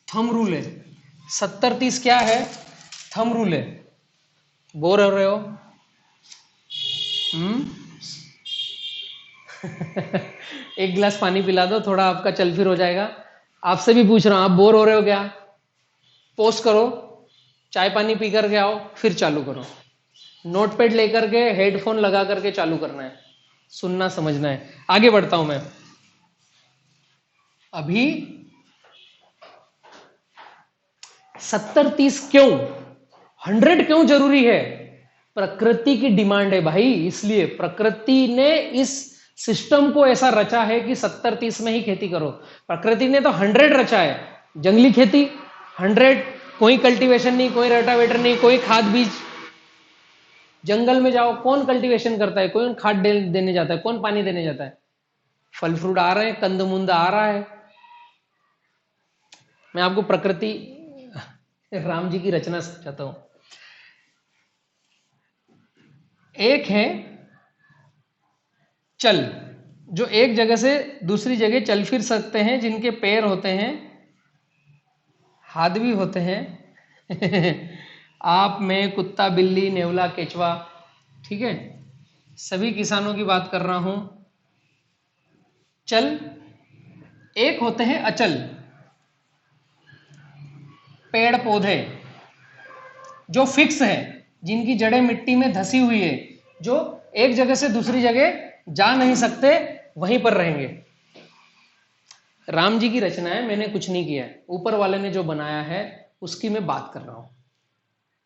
थंब रूल है। 70-30 क्या है? थंब रूल है। बोर हो रहे हो? एक गिलास पानी पिला दो, थोड़ा आपका चल फिर हो जाएगा। आपसे भी पूछ रहा हूं, आप बोर हो रहे हो क्या? पोस्ट करो, चाय पानी पी करके आओ, फिर चालू करो। नोटपैड लेकर के, हेडफोन लगा करके चालू करना है, सुनना समझना है। आगे बढ़ता हूं मैं। अभी 70-30 क्यों, 100 क्यों जरूरी है? प्रकृति की डिमांड है भाई। इसलिए प्रकृति ने इस सिस्टम को ऐसा रचा है कि 70-30 में ही खेती करो। प्रकृति ने तो 100 रचा है। जंगली खेती 100, कोई कल्टीवेशन नहीं, कोई रोटावेटर नहीं, कोई खाद बीज। जंगल में जाओ, कौन कल्टीवेशन करता है? कौन खाद देने जाता है? कौन पानी देने जाता है? फल फ्रूट आ रहे हैं, कंद मुंद आ रहा है। मैं आपको प्रकृति, राम जी की रचना समझाता हूं। एक है चल, जो एक जगह से दूसरी जगह चल फिर सकते हैं, जिनके पैर होते हैं, हाथ भी होते हैं। आप, मैं, कुत्ता, बिल्ली, नेवला, केचवा, ठीक है, सभी किसानों की बात कर रहा हूं। चल। एक होते हैं अचल, पेड़ पौधे जो फिक्स है, जिनकी जड़ें मिट्टी में धसी हुई है, जो एक जगह से दूसरी जगह जा नहीं सकते, वहीं पर रहेंगे। राम जी की रचना है, मैंने कुछ नहीं किया है, ऊपर वाले ने जो बनाया है उसकी मैं बात कर रहा हूं।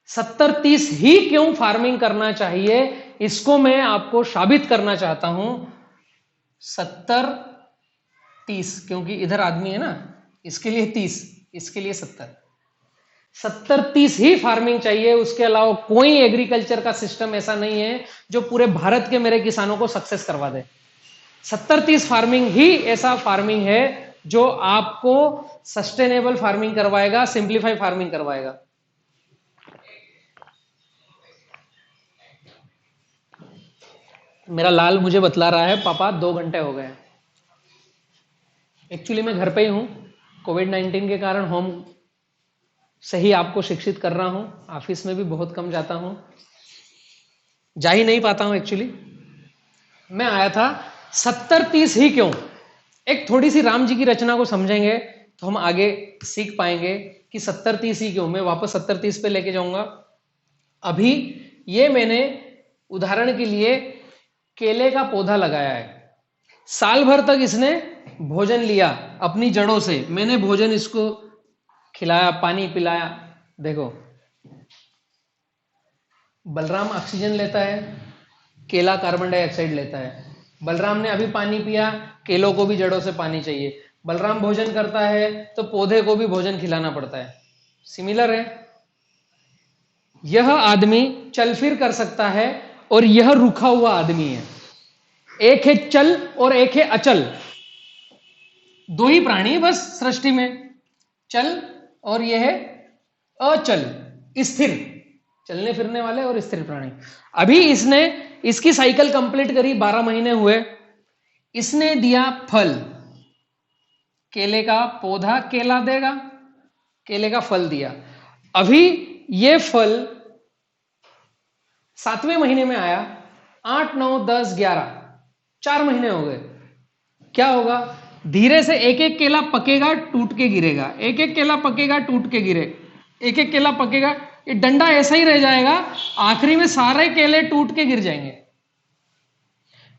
70-30 ही क्यों फार्मिंग करना चाहिए, इसको मैं आपको साबित करना चाहता हूं। 70-30 क्योंकि इधर आदमी है ना, इसके लिए 30, इसके लिए 70-30 ही फार्मिंग चाहिए। उसके अलावा कोई एग्रीकल्चर का सिस्टम ऐसा नहीं है जो पूरे भारत के मेरे किसानों को सक्सेस करवा दे। 70-30 फार्मिंग ही ऐसा फार्मिंग है जो आपको सस्टेनेबल फार्मिंग करवाएगा, सिंप्लीफाई फार्मिंग करवाएगा। मेरा लाल मुझे बतला रहा है पापा 2 घंटे हो गए। एक्चुअली मैं घर पे ही हूं, कोविड-19 के कारण होम से ही आपको शिक्षित कर रहा हूं। ऑफिस में भी बहुत कम जाता हूं, जा ही नहीं पाता हूं एक्चुअली। मैं आया था 70-30 ही क्यों, एक थोड़ी सी राम जी की रचना को समझेंगे तो हम आगे सीख पाएंगे कि 70-30 ही क्यों। मैं वापस 70-30 पे लेके जाऊंगा। अभी ये मैंने उदाहरण के लिए केले का पौधा लगाया है, साल भर तक इसने भोजन लिया अपनी जड़ों से, मैंने भोजन इसको खिलाया, पानी पिलाया। देखो बलराम ऑक्सीजन लेता है, केला कार्बन डाइऑक्साइड लेता है। बलराम ने अभी पानी पिया, केलों को भी जड़ों से पानी चाहिए। बलराम भोजन करता है तो पौधे को भी भोजन खिलाना पड़ता है। सिमिलर है। यह आदमी चल फिर कर सकता है और यह रुका हुआ आदमी है। एक है चल और एक है अचल, दो ही प्राणी बस सृष्टि में, चल और यह है अचल, स्थिर, चलने फिरने वाले और स्थिर प्राणी। अभी इसने इसकी साइकिल कंप्लीट करी, 12 महीने हुए, इसने दिया फल, केले का पौधा केला देगा, केले का फल दिया। अभी ये फल 7वें महीने में आया, 8, 9, 10, 11, 4 महीने हो गए। क्या होगा, धीरे से एक एक केला पकेगा, टूट के गिरेगा, एक एक केला पकेगा, टूट के गिरे, एक एक केला पकेगा, ये डंडा ऐसा ही रह जाएगा, आखिरी में सारे केले टूट के गिर जाएंगे।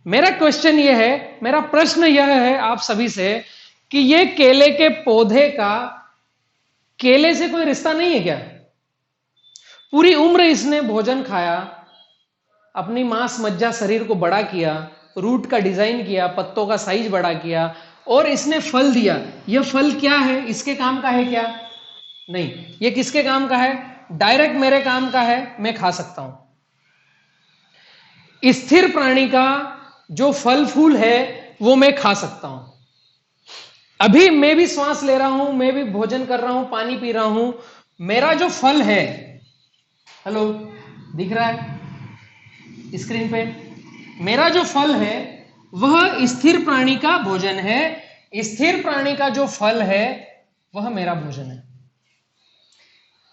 मेरा क्वेश्चन यह है, मेरा प्रश्न यह है आप सभी से कि ये केले के पौधे का केले से कोई रिश्ता नहीं है क्या? पूरी उम्र इसने भोजन खाया, अपनी मांस मज्जा शरीर को बड़ा किया, रूट का डिजाइन किया, पत्तों का साइज बड़ा किया और इसने फल दिया। यह फल क्या है, इसके काम का है क्या? नहीं। यह किसके काम का है? डायरेक्ट मेरे काम का है, मैं खा सकता हूं। स्थिर प्राणी का जो फल फूल है वो मैं खा सकता हूं। अभी मैं भी श्वास ले रहा हूं, मैं भी भोजन कर रहा हूं, पानी पी रहा हूं, मेरा जो फल है, हेलो दिख रहा है स्क्रीन पे, मेरा जो फल है वह स्थिर प्राणी का भोजन है। स्थिर प्राणी का जो फल है वह मेरा भोजन है।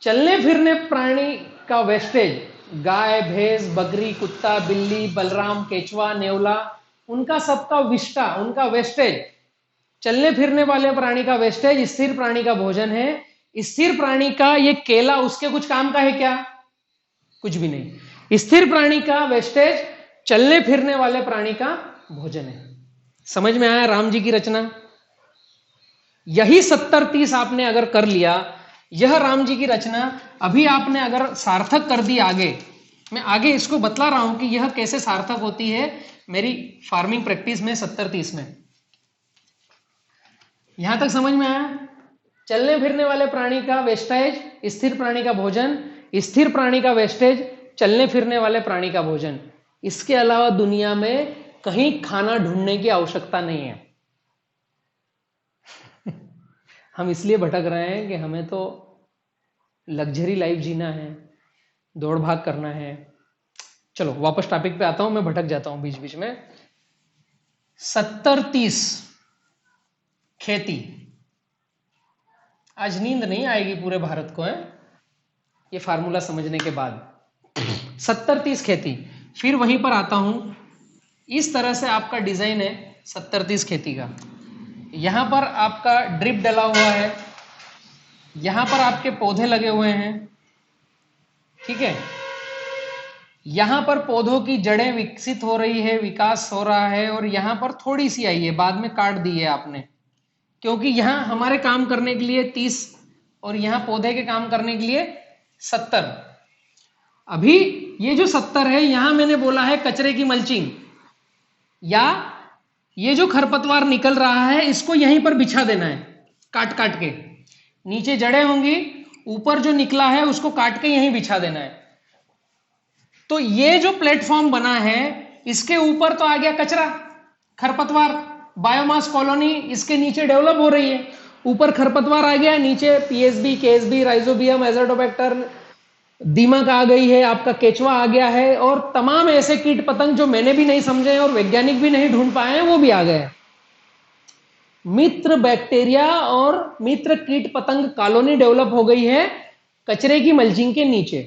चलने फिरने प्राणी का वेस्टेज, गाय, भैंस, बकरी, कुत्ता, बिल्ली, बलराम, केचवा, नेवला, उनका सबका विष्टा, उनका वेस्टेज, चलने फिरने वाले प्राणी का वेस्टेज स्थिर प्राणी का भोजन है। स्थिर प्राणी का ये केला उसके कुछ काम का है क्या? कुछ भी नहीं। स्थिर प्राणी का वेस्टेज चलने फिरने वाले प्राणी का भोजन है। समझ में आया राम जी की रचना? यही 70-30 आपने अगर कर लिया, यह राम जी की रचना अभी आपने अगर सार्थक कर दी, आगे मैं आगे इसको बतला रहा हूं कि यह कैसे सार्थक होती है मेरी फार्मिंग प्रैक्टिस में 70-30 में। यहां तक समझ में आया? चलने फिरने वाले प्राणी का वेस्टेज स्थिर प्राणी का भोजन, स्थिर प्राणी का वेस्टेज चलने फिरने वाले प्राणी का भोजन। इसके अलावा दुनिया में कहीं खाना ढूंढने की आवश्यकता नहीं है। हम इसलिए भटक रहे हैं कि हमें तो लग्जरी लाइफ जीना है, दौड़ भाग करना है। चलो वापस टॉपिक पे आता हूं, मैं भटक जाता हूं बीच बीच में। 70-30 खेती, आज नींद नहीं आएगी पूरे भारत को है ये फार्मूला समझने के बाद। 70-30 खेती, फिर वहीं पर आता हूं। इस तरह से आपका डिजाइन है 70-30 खेती का। यहां पर आपका ड्रिप डला हुआ है, यहां पर आपके पौधे लगे हुए हैं, ठीक है। यहां पर पौधों की जड़ें विकसित हो रही है, विकास हो रहा है, और यहां पर थोड़ी सी आई है, बाद में काट दी है आपने, क्योंकि यहां हमारे काम करने के लिए 30 और यहां पौधे के काम करने के लिए 70। अभी ये जो 70 है, यहां मैंने बोला है कचरे की मल्चिंग, या ये जो खरपतवार निकल रहा है इसको यहीं पर बिछा देना है, काट काट के। नीचे जड़ें होंगी, ऊपर जो निकला है उसको काट के यहीं बिछा देना है। तो ये जो प्लेटफॉर्म बना है, इसके ऊपर तो आ गया कचरा, खरपतवार, बायोमास कॉलोनी इसके नीचे डेवलप हो रही है। ऊपर खरपतवार आ गया, नीचे पीएसबी, केएसबी, राइजोबियम, एजोडोबैक्टर, दीमक आ गई है, आपका केचुआ आ गया है, और तमाम ऐसे कीट पतंग जो मैंने भी नहीं समझे हैं और वैज्ञानिक भी नहीं ढूंढ पाए हैं, वो भी आ गए हैं। मित्र बैक्टीरिया और मित्र कीट पतंग कॉलोनी डेवलप हो गई है कचरे की मल्चिंग के नीचे।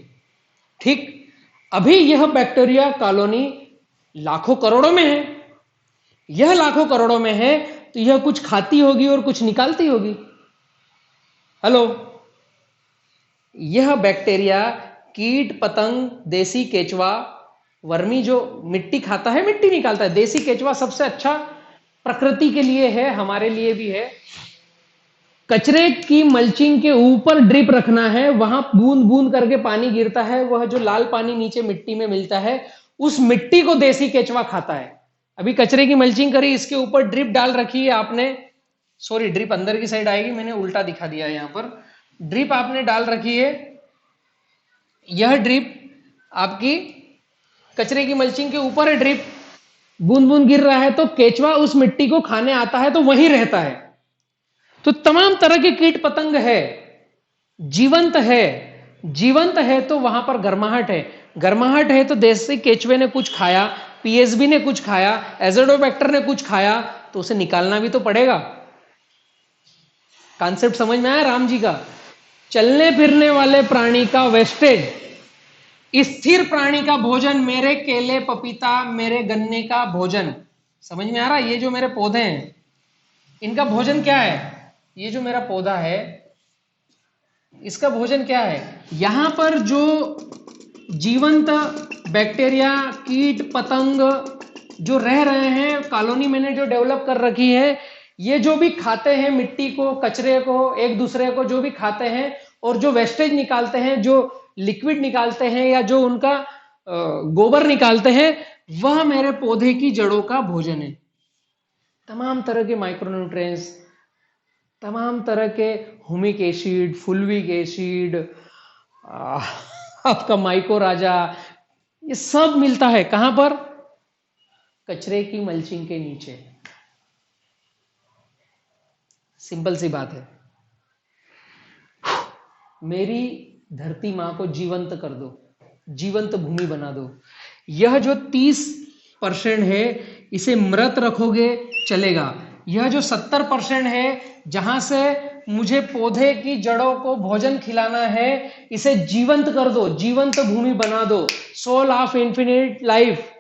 ठीक, अभी यह बैक्टीरिया कॉलोनी लाखों करोड़ों में है। यह लाखों करोड़ों में है तो यह कुछ खाती होगी और कुछ निकालती होगी। हेलो, यह बैक्टीरिया, कीट पतंग, देसी केचुआ, वर्मी जो मिट्टी खाता है मिट्टी निकालता है, देसी केचुआ सबसे अच्छा प्रकृति के लिए है, हमारे लिए भी है। कचरे की मल्चिंग के ऊपर ड्रिप रखना है, वहां बूंद बूंद करके पानी गिरता है, वह जो लाल पानी नीचे मिट्टी में मिलता है उस मिट्टी को देसी केचुआ खाता है। अभी कचरे की मल्चिंग करी, इसके ऊपर ड्रिप डाल रखी है आपने, सॉरी ड्रिप अंदर की साइड आएगी, मैंने उल्टा दिखा दिया है, यहां पर ड्रिप आपने डाल रखी है। यह ड्रिप आपकी कचरे की मल्चिंग के ऊपर है, ड्रिप बूंद बूंद गिर रहा है तो केचुआ उस मिट्टी को खाने आता है तो वहीं रहता है। तो तमाम तरह के कीट पतंग है, जीवंत है। जीवंत है तो वहां पर गर्माहट है, गर्माहट है तो देसी केचुए ने कुछ खाया, पीएसबी ने कुछ खाया, एजोडोबैक्टर ने कुछ खाया, तो उसे निकालना भी तो पड़ेगा। कॉन्सेप्ट समझ में आया राम जी का? चलने फिरने वाले प्राणी का वेस्टेज, स्थिर प्राणी का भोजन, मेरे केले पपीता, मेरे गन्ने का भोजन। समझ में आ रहा? ये जो मेरे पौधे हैं इनका भोजन क्या है? ये जो मेरा पौधा है इसका भोजन क्या है? यहां पर जो जीवंत बैक्टीरिया, कीट पतंग जो रह रहे हैं, कॉलोनी मैंने जो डेवलप कर रखी है, ये जो भी खाते हैं मिट्टी को, कचरे को, एक दूसरे को जो भी खाते हैं, और जो वेस्टेज निकालते हैं, जो लिक्विड निकालते हैं, या जो उनका गोबर निकालते हैं, वह मेरे पौधे की जड़ों का भोजन है। तमाम तरह के माइक्रोन्यूट्रिएंट्स, तमाम तरह के हुमिक एसिड, फुल्विक एसिड, आपका माइकोराजा, ये सब मिलता है कहां पर? कचरे की मल्चिंग के नीचे। सिंपल सी बात है। मेरी धरती मां को जीवंत कर दो, जीवंत भूमि बना दो। यह जो 30% है इसे मृत रखोगे चलेगा। यह जो 70% है जहां से मुझे पौधे की जड़ों को भोजन खिलाना है, इसे जीवंत कर दो, जीवंत भूमि बना दो। सोल ऑफ इन्फिनिट लाइफ,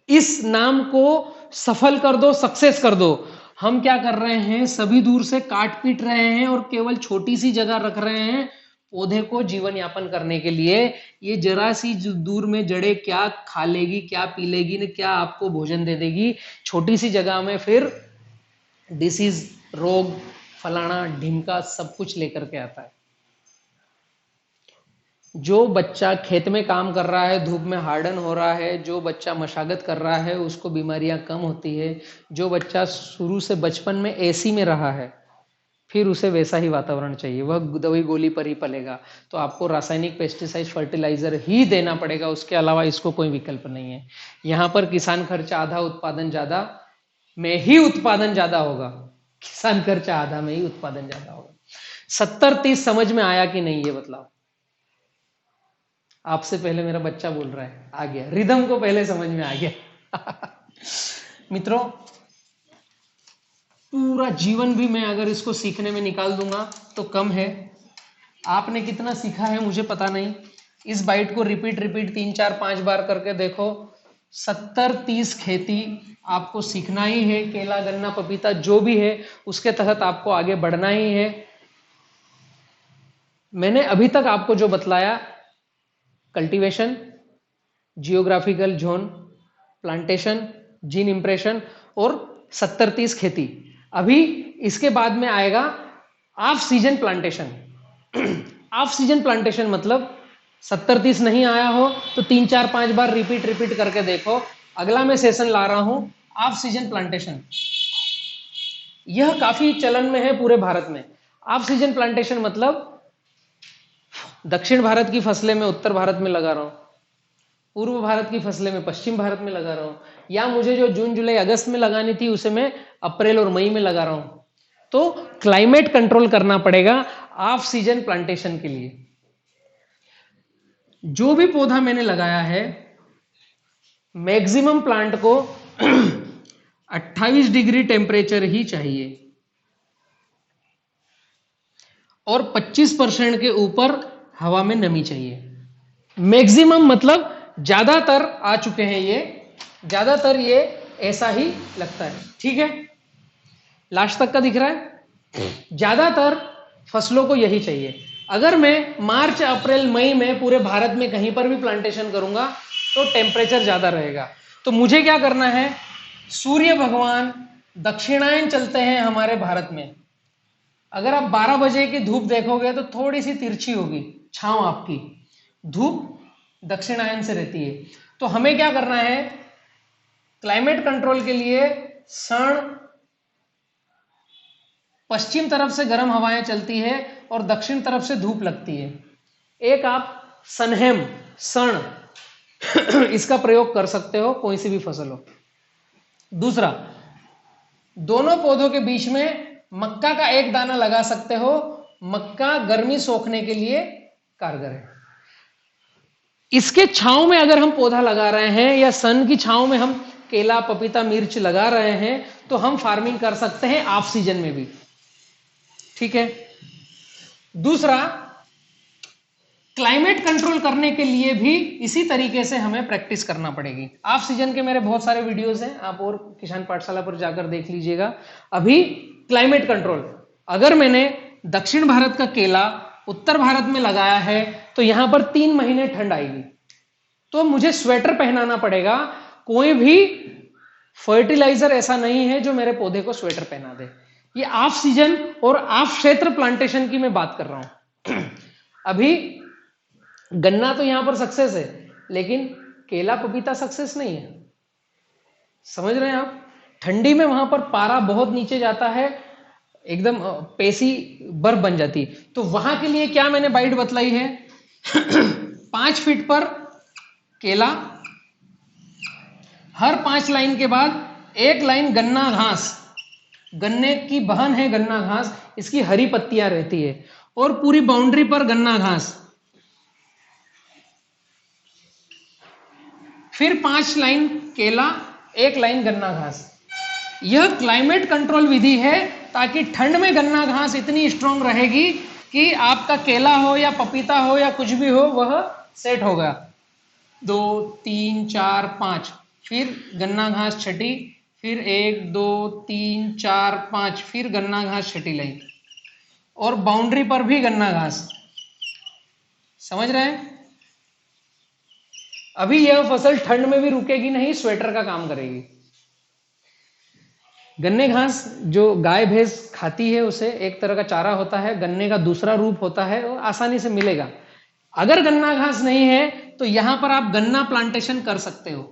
इस नाम को सफल कर दो, सक्सेस कर दो। हम क्या कर रहे हैं? सभी दूर से काट पीट रहे हैं और केवल छोटी सी जगह रख रहे हैं पौधे को जीवन यापन करने के लिए। ये जरा सी दूर में जड़े क्या खा लेगी, क्या पी लेगी, न क्या आपको भोजन दे देगी। छोटी सी जगह में फिर डिसीज, रोग, फलाना ढिमका सब कुछ लेकर के आता है। जो बच्चा खेत में काम कर रहा है, धूप में हार्डन हो रहा है, जो बच्चा मशागत कर रहा है, उसको बीमारियां कम होती है। जो बच्चा शुरू से बचपन में एसी में रहा है, फिर उसे वैसा ही वातावरण चाहिए, वह दवाई गोली पर ही पलेगा। तो आपको रासायनिक पेस्टिसाइड, फर्टिलाइजर ही देना पड़ेगा, उसके अलावा इसको कोई विकल्प नहीं है। यहां पर किसान खर्चा आधा, उत्पादन ज्यादा में ही उत्पादन ज्यादा होगा। किसान खर्चा आधा में ही उत्पादन ज्यादा होगा। 70-30 समझ में आया कि नहीं ये बतलाओ? आपसे पहले मेरा बच्चा बोल रहा है, आ गया, रिदम को पहले समझ में आ गया। मित्रों, पूरा जीवन भी मैं अगर इसको सीखने में निकाल दूंगा तो कम है। आपने कितना सीखा है मुझे पता नहीं। इस बाइट को रिपीट 3, 4, 5 बार करके देखो। 70-30 खेती आपको सीखना ही है। केला, गन्ना, पपीता जो भी है उसके तहत आपको आगे बढ़ना ही है। मैंने अभी तक आपको जो बतलाया, cultivation, geographical zone, plantation, gene impression और 70-30 खेती। अभी इसके बाद में आएगा off season plantation. Off season plantation मतलब 70-30 नहीं आया हो तो 3-4-5 बार रिपीट करके देखो। अगला मैं सेशन ला रहा हूं ऑफ सीजन प्लांटेशन। यह काफी चलन में है पूरे भारत में। ऑफ सीजन प्लांटेशन मतलब दक्षिण भारत की फसलें मैं उत्तर भारत में लगा रहा हूं, पूर्व भारत की फसलें मैं पश्चिम भारत में लगा रहा हूं, या मुझे जो जून जुलाई अगस्त में लगानी थी उसे मैं अप्रैल और मई में लगा रहा हूं। तो क्लाइमेट कंट्रोल करना पड़ेगा ऑफ सीजन प्लांटेशन के लिए। जो भी पौधा मैंने लगाया है मैक्सिमम प्लांट को 28 डिग्री टेम्परेचर ही चाहिए और 25% के ऊपर हवा में नमी चाहिए। मैक्सिमम मतलब ज्यादातर आ चुके हैं ये, ज्यादातर ये ऐसा ही लगता है। ठीक है, लास्ट तक का दिख रहा है। ज्यादातर फसलों को यही चाहिए। अगर मैं मार्च अप्रैल मई में पूरे भारत में कहीं पर भी प्लांटेशन करूंगा तो टेम्परेचर ज्यादा रहेगा। तो मुझे क्या करना है, सूर्य भगवान दक्षिणायन चलते हैं हमारे भारत में। अगर आप 12 बजे की धूप देखोगे तो थोड़ी सी तिरछी होगी छांव, आपकी धूप दक्षिणायन से रहती है। तो हमें क्या करना है, क्लाइमेट कंट्रोल के लिए सन पश्चिम तरफ से गर्म हवाएं चलती है और दक्षिण तरफ से धूप लगती है। एक आप सनहेम सन इसका प्रयोग कर सकते हो, कोई सी भी फसल हो। दूसरा, दोनों पौधों के बीच में मक्का का एक दाना लगा सकते हो। मक्का गर्मी सोखने के लिए कारगर है। इसके छांव में अगर हम पौधा लगा रहे हैं या सन की छांव में हम केला, पपीता, मिर्च लगा रहे हैं तो हम फार्मिंग कर सकते हैं ऑफ सीजन में भी। ठीक है। दूसरा, क्लाइमेट कंट्रोल करने के लिए भी इसी तरीके से हमें प्रैक्टिस करना पड़ेगी। ऑफ सीजन के मेरे बहुत सारे वीडियोस हैं, आप और किसान पाठशाला पर जाकर देख लीजिएगा। अभी क्लाइमेट कंट्रोल, अगर मैंने दक्षिण भारत का केला उत्तर भारत में लगाया है तो यहां पर 3 महीने ठंड आएगी, तो मुझे स्वेटर पहनाना पड़ेगा। कोई भी फर्टिलाइजर ऐसा नहीं है जो मेरे पौधे को स्वेटर पहना दे। ये ऑफ सीजन और ऑफ क्षेत्र प्लांटेशन की मैं बात कर रहा हूं। अभी गन्ना तो यहां पर सक्सेस है, लेकिन केला पपीता सक्सेस नहीं है। समझ रहे हैं आप? ठंडी में वहां पर पारा बहुत नीचे जाता है, एकदम पेसी बर्फ बन जाती है। तो वहां के लिए क्या मैंने बाइट बतलाई है 5 फीट पर केला, हर 5 लाइन के बाद एक लाइन गन्ना घास, गन्ने की बहन है गन्ना घास, इसकी हरी पत्तियां रहती है, और पूरी बाउंड्री पर गन्ना घास, फिर 5 लाइन केला, 1 लाइन गन्ना घास। यह क्लाइमेट कंट्रोल विधि है ताकि ठंड में गन्ना घास इतनी स्ट्रांग रहेगी कि आपका केला हो या पपीता हो या कुछ भी हो वह सेट होगा। 2 3 4 5, फिर गन्ना घास छठी, फिर 1 2 3 4 5, फिर गन्ना घास छठी लाइन, और बाउंड्री पर भी गन्ना घास। समझ रहे हैं? अभी यह फसल ठंड में भी रुकेगी नहीं, स्वेटर का काम करेगी। गन्ने घास जो गाय भैंस खाती है उसे एक तरह का चारा होता है, गन्ने का दूसरा रूप होता है और आसानी से मिलेगा। अगर गन्ना घास नहीं है तो यहां पर आप गन्ना प्लांटेशन कर सकते हो।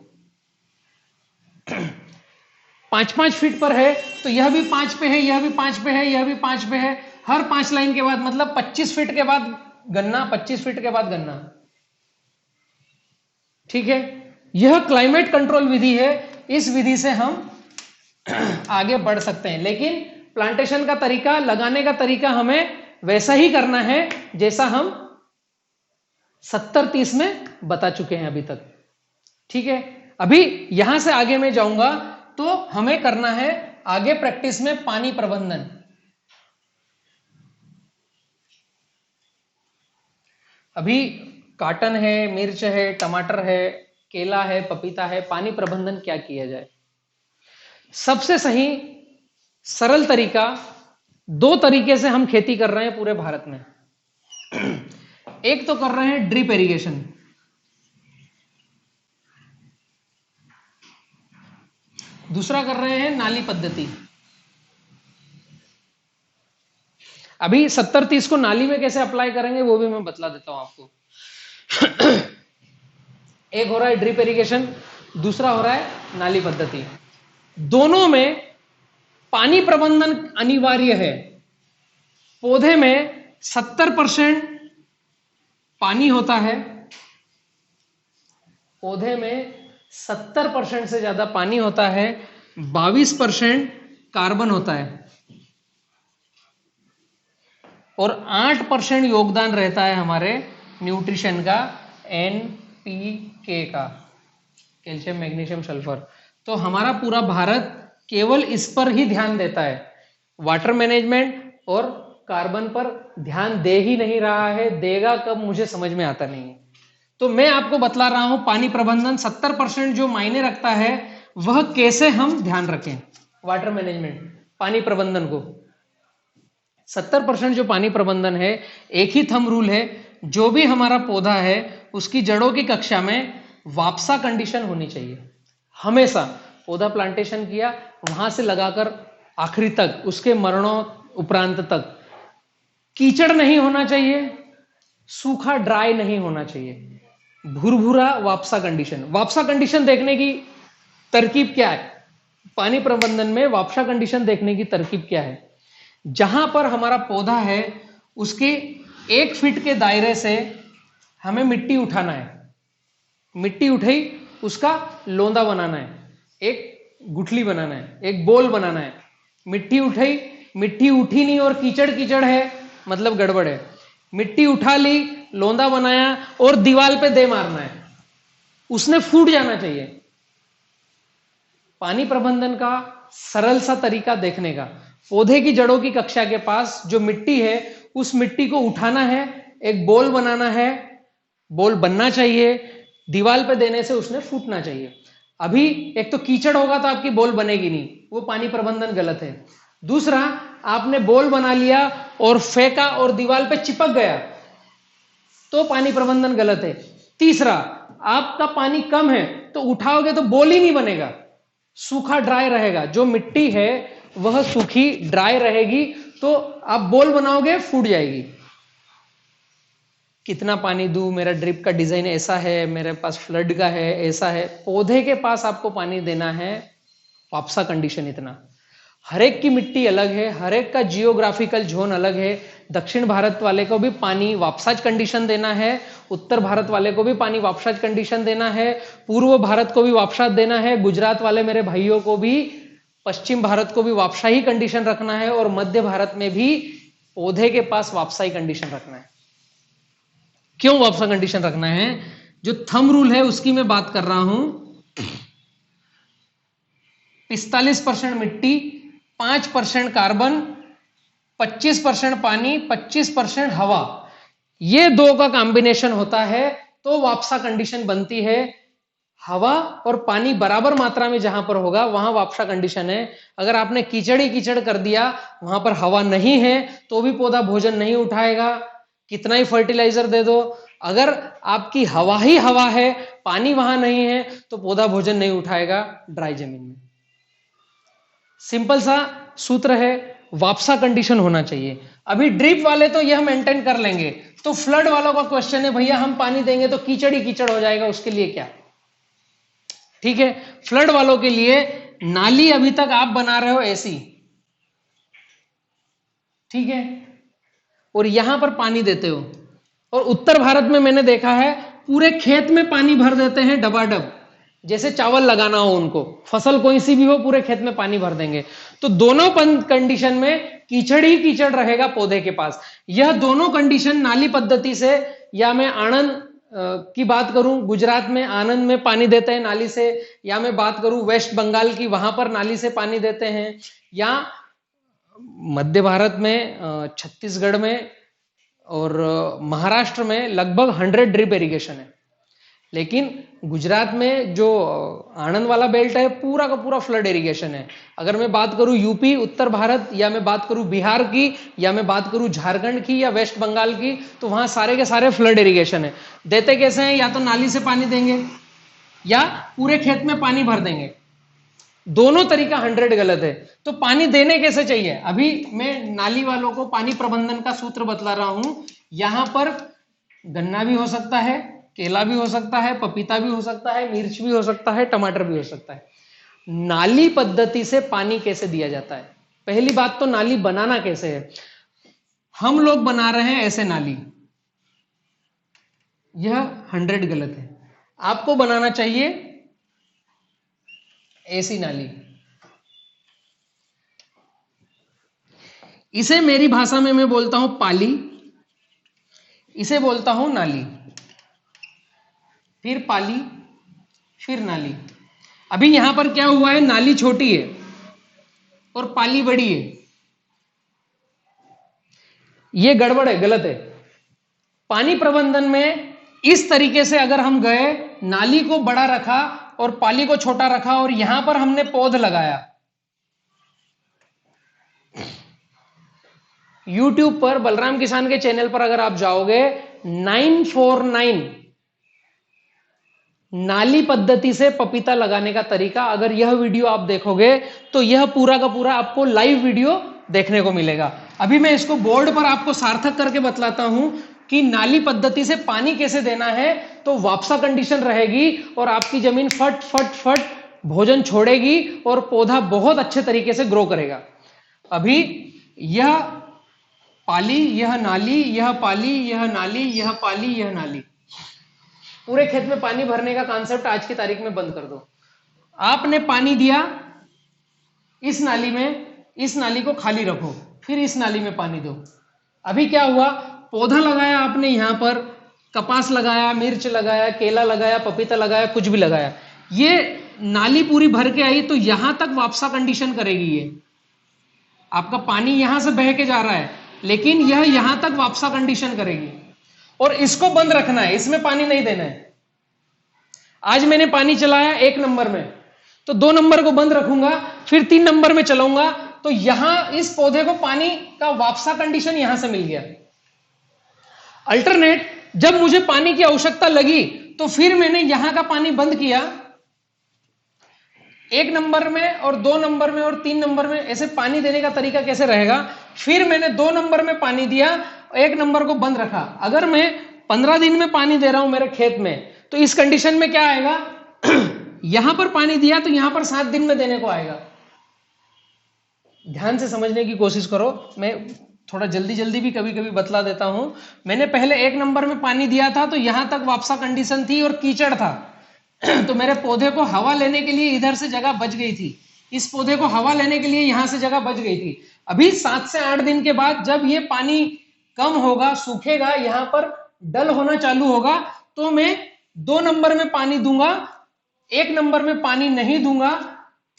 5-5 फीट पर है तो यह भी 5 पे है, यह भी 5 पे है, यह भी 5 पे है। हर 5 लाइन के बाद मतलब 25 फीट के बाद गन्ना, 25 फीट के बाद गन्ना। ठीक है, यह क्लाइमेट कंट्रोल विधि है। इस विधि से हम आगे बढ़ सकते हैं, लेकिन प्लांटेशन का तरीका, लगाने का तरीका हमें वैसा ही करना है जैसा हम 70-30 में बता चुके हैं अभी तक। ठीक है, अभी यहां से आगे मैं जाऊंगा तो हमें करना है आगे प्रैक्टिस में पानी प्रबंधन। अभी काटन है, मिर्च है, टमाटर है, केला है, पपीता है, पानी प्रबंधन क्या किया जाए? सबसे सही सरल तरीका, 2 तरीके से हम खेती कर रहे हैं पूरे भारत में। एक तो कर रहे हैं ड्रिप इरिगेशन। दूसरा कर रहे हैं नाली पद्धति। अभी 70-30 को नाली में कैसे अप्लाई करेंगे वो भी मैं बतला देता हूं आपको। एक हो रहा है ड्रिप इरिगेशन, दूसरा हो रहा है नाली पद्धति। दोनों में पानी प्रबंधन अनिवार्य है। पौधे में 70% पानी होता है, पौधे में 70% से ज्यादा पानी होता है, 22% कार्बन होता है और 8% योगदान रहता है हमारे न्यूट्रिशन का, NPK का, कैल्शियम मैग्नीशियम सल्फर। तो हमारा पूरा भारत केवल इस पर ही ध्यान देता है, वाटर मैनेजमेंट और कार्बन पर ध्यान दे ही नहीं रहा है। देगा कब मुझे समझ में आता नहीं है। तो मैं आपको बतला रहा हूं पानी प्रबंधन 70% जो मायने रखता है वह कैसे हम ध्यान रखें। वाटर मैनेजमेंट, पानी प्रबंधन को 70% जो पानी प्रबंधन है, एक ही थंब रूल है, जो भी हमारा पौधा है उसकी जड़ों की कक्षा में वापसा कंडीशन होनी चाहिए। हमेशा पौधा प्लांटेशन किया वहां से लगाकर आखिरी तक, उसके मरणों उपरांत तक कीचड़ नहीं होना चाहिए, सूखा ड्राई नहीं होना चाहिए, भुरभुरा वापसा कंडीशन। वापसा कंडीशन देखने की तरकीब क्या है? पानी प्रबंधन में वापसा कंडीशन देखने की तरकीब क्या है? जहां पर हमारा पौधा है उसके 1 फीट के दायरे से हमें मिट्टी उठाना है। मिट्टी उठाई, उसका लोंदा बनाना है, एक गुठली बनाना है, एक बोल बनाना है। मिट्टी उठाई, मिट्टी उठी नहीं और कीचड़ कीचड़ है, मतलब गड़बड़ है। मिट्टी उठा ली, लोंदा बनाया और दीवार पे दे मारना है, उसने फूट जाना चाहिए। पानी प्रबंधन का सरल सा तरीका देखने का, पौधे की जड़ों की कक्षा के पास जो मिट्टी है उस मिट्टी को उठाना है, एक बोल बनाना है, बोल बनना चाहिए, दीवार पे देने से उसने फूटना चाहिए। अभी एक तो कीचड़ होगा तो आपकी बोल बनेगी नहीं, वो पानी प्रबंधन गलत है। दूसरा, आपने बोल बना लिया और फेंका और दीवार पे चिपक गया तो पानी प्रबंधन गलत है। तीसरा, आपका पानी कम है तो उठाओगे तो बोल ही नहीं बनेगा, सूखा ड्राई रहेगा। जो मिट्टी है वह सूखी ड्राई रहेगी, तो आप बोल बनाओगे फूट जाएगी। कितना पानी दूं, मेरा ड्रिप का डिजाइन ऐसा है, मेरे पास फ्लड का है, ऐसा है। पौधे के पास आपको पानी देना है, वापसा कंडीशन इतना। हर एक की मिट्टी अलग है, हर एक का जियोग्राफिकल जोन अलग है। दक्षिण भारत वाले को भी पानी वापसाज कंडीशन देना है, उत्तर भारत वाले को भी पानी वापसाज कंडीशन देना है, पूर्व भारत को भी वापसाज देना है, गुजरात वाले मेरे भाइयों को भी, पश्चिम भारत को भी वापसा ही कंडीशन रखना है, और मध्य भारत में भी पौधे के पास वापसा ही कंडीशन रखना है। क्यों वापसा कंडीशन रखना है? जो थंब रूल है उसकी मैं बात कर रहा हूं। 45% मिट्टी, 5% कार्बन, 25% पानी, 25% हवा, ये दो का कॉम्बिनेशन होता है तो वापसा कंडीशन बनती है। हवा और पानी बराबर मात्रा में जहां पर होगा वहां वापसा कंडीशन है। अगर आपने कीचड़ ही कीचड़ कर दिया, वहां पर हवा नहीं है तो भी पौधा भोजन नहीं उठाएगा, कितना ही फर्टिलाइजर दे दो। अगर आपकी हवा ही हवा है, पानी वहां नहीं है, तो पौधा भोजन नहीं उठाएगा ड्राई जमीन में। सिंपल सा सूत्र है, वापसा कंडीशन होना चाहिए। अभी ड्रिप वाले तो यह मेंटेन कर लेंगे, तो फ्लड वालों का क्वेश्चन है, भैया हम पानी देंगे तो कीचड़ ही कीचड़ हो जाएगा, उसके लिए क्या? ठीक है, फ्लड वालों के लिए नाली अभी तक आप बना रहे हो ऐसी, ठीक है, और यहां पर पानी देते हो। और उत्तर भारत में मैंने देखा है पूरे खेत में पानी भर देते हैं डबाडब, जैसे चावल लगाना हो उनको, फसल कोई सी भी हो पूरे खेत में पानी भर देंगे। तो दोनों कंडीशन में कीचड़ ही कीचड़ रहेगा पौधे के पास। यह दोनों कंडीशन नाली पद्धति से, या मैं आनंद की बात करूं, गुजरात में आनंद में पानी देते हैं नाली से, या मैं बात करूं वेस्ट बंगाल की, वहां पर नाली से पानी देते हैं, या मध्य भारत में छत्तीसगढ़ में और महाराष्ट्र में लगभग 100 ड्रिप इरिगेशन है। लेकिन गुजरात में जो आनंद वाला बेल्ट है पूरा का पूरा फ्लड इरिगेशन है। अगर मैं बात करूं यूपी, उत्तर भारत, या मैं बात करूं बिहार की, या मैं बात करूं झारखंड की या वेस्ट बंगाल की, तो वहां सारे के सारे फ्लड इरिगेशन है। देते कैसे हैं? या तो नाली से पानी देंगे या पूरे खेत में पानी भर देंगे। दोनों तरीका 100 गलत है। तो पानी देने कैसे चाहिए? अभी मैं नाली वालों को पानी प्रबंधन का सूत्र बतला रहा हूं। यहां पर गन्ना भी हो सकता है, केला भी हो सकता है, पपीता भी हो सकता है, मिर्च भी हो सकता है, टमाटर भी हो सकता है। नाली पद्धति से पानी कैसे दिया जाता है? पहली बात तो नाली बनाना कैसे है? हम लोग बना रहे हैं ऐसे नाली, यह 100 गलत है। आपको बनाना चाहिए ऐसी नाली। इसे मेरी भाषा में मैं बोलता हूं पाली, इसे बोलता हूं नाली, फिर पाली, फिर नाली। अभी यहां पर क्या हुआ है, नाली छोटी है और पाली बड़ी है, ये गड़बड़ है, गलत है। पानी प्रबंधन में इस तरीके से अगर हम गए, नाली को बड़ा रखा और पाली को छोटा रखा और यहां पर हमने पौध लगाया। YouTube पर बलराम किसान के चैनल पर अगर आप जाओगे, 949 नाली पद्धति से पपीता लगाने का तरीका, अगर यह वीडियो आप देखोगे तो यह पूरा का पूरा आपको लाइव वीडियो देखने को मिलेगा। अभी मैं इसको बोर्ड पर आपको सार्थक करके बतलाता हूं कि नाली पद्धति से पानी कैसे देना है। तो वापसा कंडीशन रहेगी और आपकी जमीन फट फट फट भोजन छोड़ेगी और पौधा बहुत अच्छे तरीके से ग्रो करेगा। अभी यह पाली, यह नाली, यह पाली, यह नाली, यह पाली, यह नाली। पूरे खेत में पानी भरने का कॉन्सेप्ट आज की तारीख में बंद कर दो। आपने पानी दिया इस नाली में, इस नाली को खाली रखो, फिर इस नाली में पानी दो। अभी क्या हुआ, पौधा लगाया आपने, यहां पर कपास लगाया, मिर्च लगाया, केला लगाया, पपीता लगाया, कुछ भी लगाया, ये नाली पूरी भर के आई तो यहां तक वापसा कंडीशन करेगी। ये आपका पानी यहां से बह के जा रहा है, लेकिन यह यहां तक वापसा कंडीशन करेगी और इसको बंद रखना है, इसमें पानी नहीं देना है। आज मैंने पानी चलाया 1 नंबर में, तो 2 नंबर को बंद रखूंगा, फिर 3 नंबर में चलाऊंगा, तो यहां इस पौधे को पानी का वापसा कंडीशन यहां से मिल गया। अल्टरनेट जब मुझे पानी की आवश्यकता लगी तो फिर मैंने यहां का पानी बंद किया, 1 नंबर में और 2 नंबर में और 3 नंबर में ऐसे पानी देने का तरीका कैसे रहेगा। फिर मैंने 2 नंबर में पानी दिया, 1 नंबर को बंद रखा। अगर मैं 15 दिन में पानी दे रहा हूं मेरे खेत में, तो इस कंडीशन में क्या आएगा यहां पर पानी दिया तो यहां पर 7 दिन में देने को आएगा। ध्यान से समझने की कोशिश करो, मैं थोड़ा जल्दी जल्दी भी कभी कभी बतला देता हूं। मैंने पहले 1 नंबर में पानी दिया था तो यहां तक वापसा कंडीशन थी और कीचड़ था तो मेरे पौधे को हवा लेने के लिए इधर से जगह बच गई थी, इस पौधे को हवा लेने के लिए यहां से जगह बच गई थी। अभी 7 से 8 दिन के बाद जब ये पानी कम होगा, सूखेगा, यहां पर डल होना चालू होगा, तो मैं 2 नंबर में पानी दूंगा, 1 नंबर में पानी नहीं दूंगा,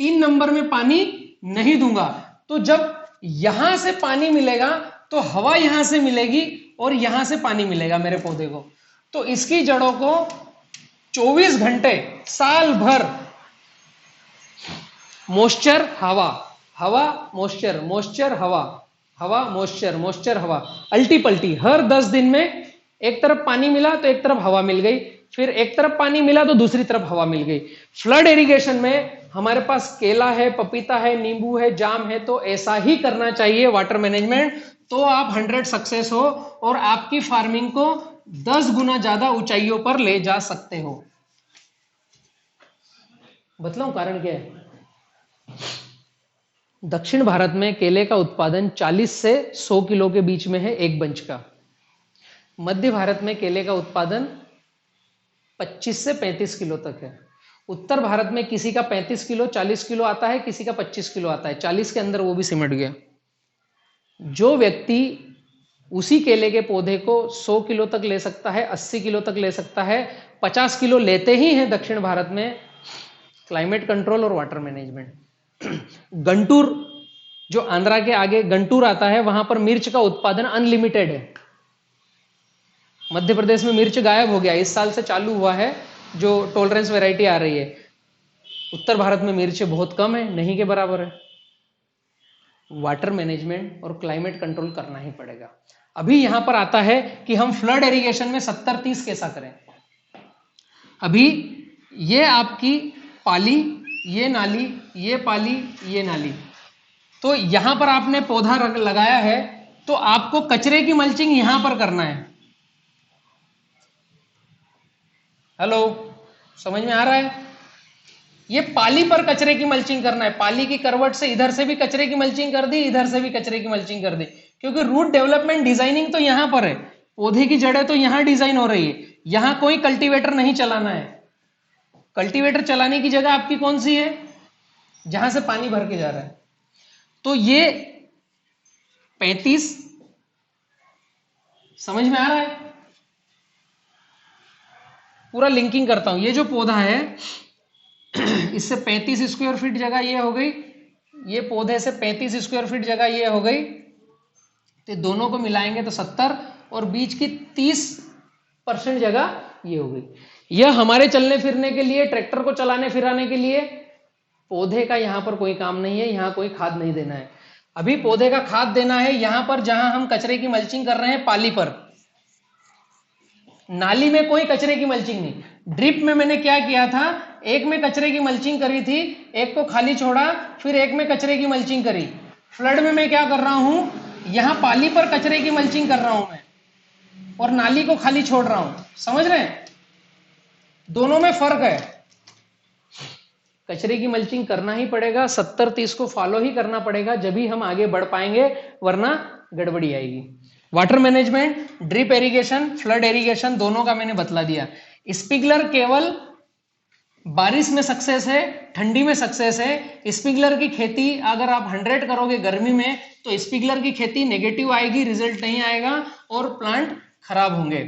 3 नंबर में पानी नहीं दूंगा। तो जब यहां से पानी मिलेगा तो हवा यहां से मिलेगी और यहां से पानी मिलेगा मेरे पौधे को, तो इसकी जड़ों को 24 घंटे साल भर मॉइस्चर हवा, हवा मॉइस्चर, मॉइस्चर हवा, हवा मॉइस्चर, मॉइस्चर हवा, अल्टी पल्टी। हर 10 दिन में एक तरफ पानी मिला तो एक तरफ हवा मिल गई, फिर एक तरफ पानी मिला तो दूसरी तरफ हवा मिल गई। फ्लड इरिगेशन में हमारे पास केला है, पपीता है, नींबू है, जाम है, तो ऐसा ही करना चाहिए वाटर मैनेजमेंट, तो आप 100 सक्सेस हो और आपकी फार्मिंग को 10 गुना ज्यादा ऊंचाइयों पर ले जा सकते हो। बतलाऊं कारण क्या है? दक्षिण भारत में केले का उत्पादन 40 से 100 किलो के बीच में है एक बंच का। मध्य भारत में केले का उत्पादन 25 से 35 किलो तक है। उत्तर भारत में किसी का 35 किलो 40 किलो आता है, किसी का 25 किलो आता है, 40 के अंदर वो भी सिमट गया। जो व्यक्ति उसी केले के पौधे को 100 किलो तक ले सकता है, 80 किलो तक ले सकता है, 50 किलो लेते ही हैं दक्षिण भारत में। क्लाइमेट कंट्रोल और वाटर मैनेजमेंट। गंटूर जो आंध्रा के आगे गंटूर आता है, वहां पर मिर्च का उत्पादन अनलिमिटेड है। मध्य प्रदेश में मिर्च गायब हो गया, इस साल से चालू हुआ है जो टॉलरेंस वैरायटी आ रही है। उत्तर भारत में मिर्च बहुत कम है, नहीं के बराबर है। वाटर मैनेजमेंट और क्लाइमेट कंट्रोल करना ही पड़ेगा। अभी यहां पर आता है कि हम फ्लड इरिगेशन में 70-30 कैसा करें। अभी ये आपकी पाली, ये नाली, ये पाली, ये नाली। तो यहां पर आपने पौधा लगाया है तो आपको कचरे की मल्चिंग यहां पर करना है। हेलो, समझ में आ रहा है? ये पाली पर कचरे की मल्चिंग करना है। पाली की करवट से इधर से भी कचरे की मल्चिंग कर दी, इधर से भी कचरे की मल्चिंग कर दी, क्योंकि रूट डेवलपमेंट डिजाइनिंग तो यहां पर है, पौधे की जड़ें तो यहां डिजाइन हो रही है, यहां कोई कल्टीवेटर नहीं चलाना है। कल्टीवेटर चलाने की जगह आपकी कौन सी है? जहां से पानी भर के जा रहा है। तो ये 35 समझ में आ रहा है? पूरा लिंकिंग करता हूं। ये जो पौधा है इससे 35 स्क्वायर फीट जगह ये हो गई, ये पौधे से 35 स्क्वायर फीट जगह ये हो गई, तो दोनों को मिलाएंगे तो 70, और बीच की 30% जगह ये हो गई। यह हमारे चलने फिरने के लिए, ट्रैक्टर को चलाने फिराने के लिए। पौधे का यहां पर कोई काम नहीं है, यहां कोई खाद नहीं देना है। अभी पौधे का खाद देना है यहां पर जहां हम कचरे की मल्चिंग कर रहे हैं, पाली पर। नाली में कोई कचरे की मल्चिंग नहीं। ड्रिप में मैंने क्या किया था, एक में कचरे की मल्चिंग करी थी, एक को खाली छोड़ा, फिर एक में कचरे की मल्चिंग करी। फ्लड में मैं क्या कर रहा हूं, यहां पाली पर कचरे की मल्चिंग कर रहा हूं मैं, और नाली को खाली छोड़ रहा हूं। समझ रहे हैं? दोनों में फर्क है। कचरे की मल्चिंग करना ही पड़ेगा, 70-30 को फॉलो ही करना पड़ेगा, जब ही हम आगे बढ़ पाएंगे, वरना गड़बड़ी आएगी। Water management, drip irrigation, flood irrigation, दोनों का मैंने बतला दिया। स्प्रिंकलर केवल बारिश में सक्सेस है, ठंडी में सक्सेस है। स्प्रिंकलर की खेती अगर आप 100 करोगे गर्मी में, तो स्प्रिंकलर की खेती नेगेटिव आएगी, रिजल्ट नहीं आएगा और प्लांट खराब होंगे,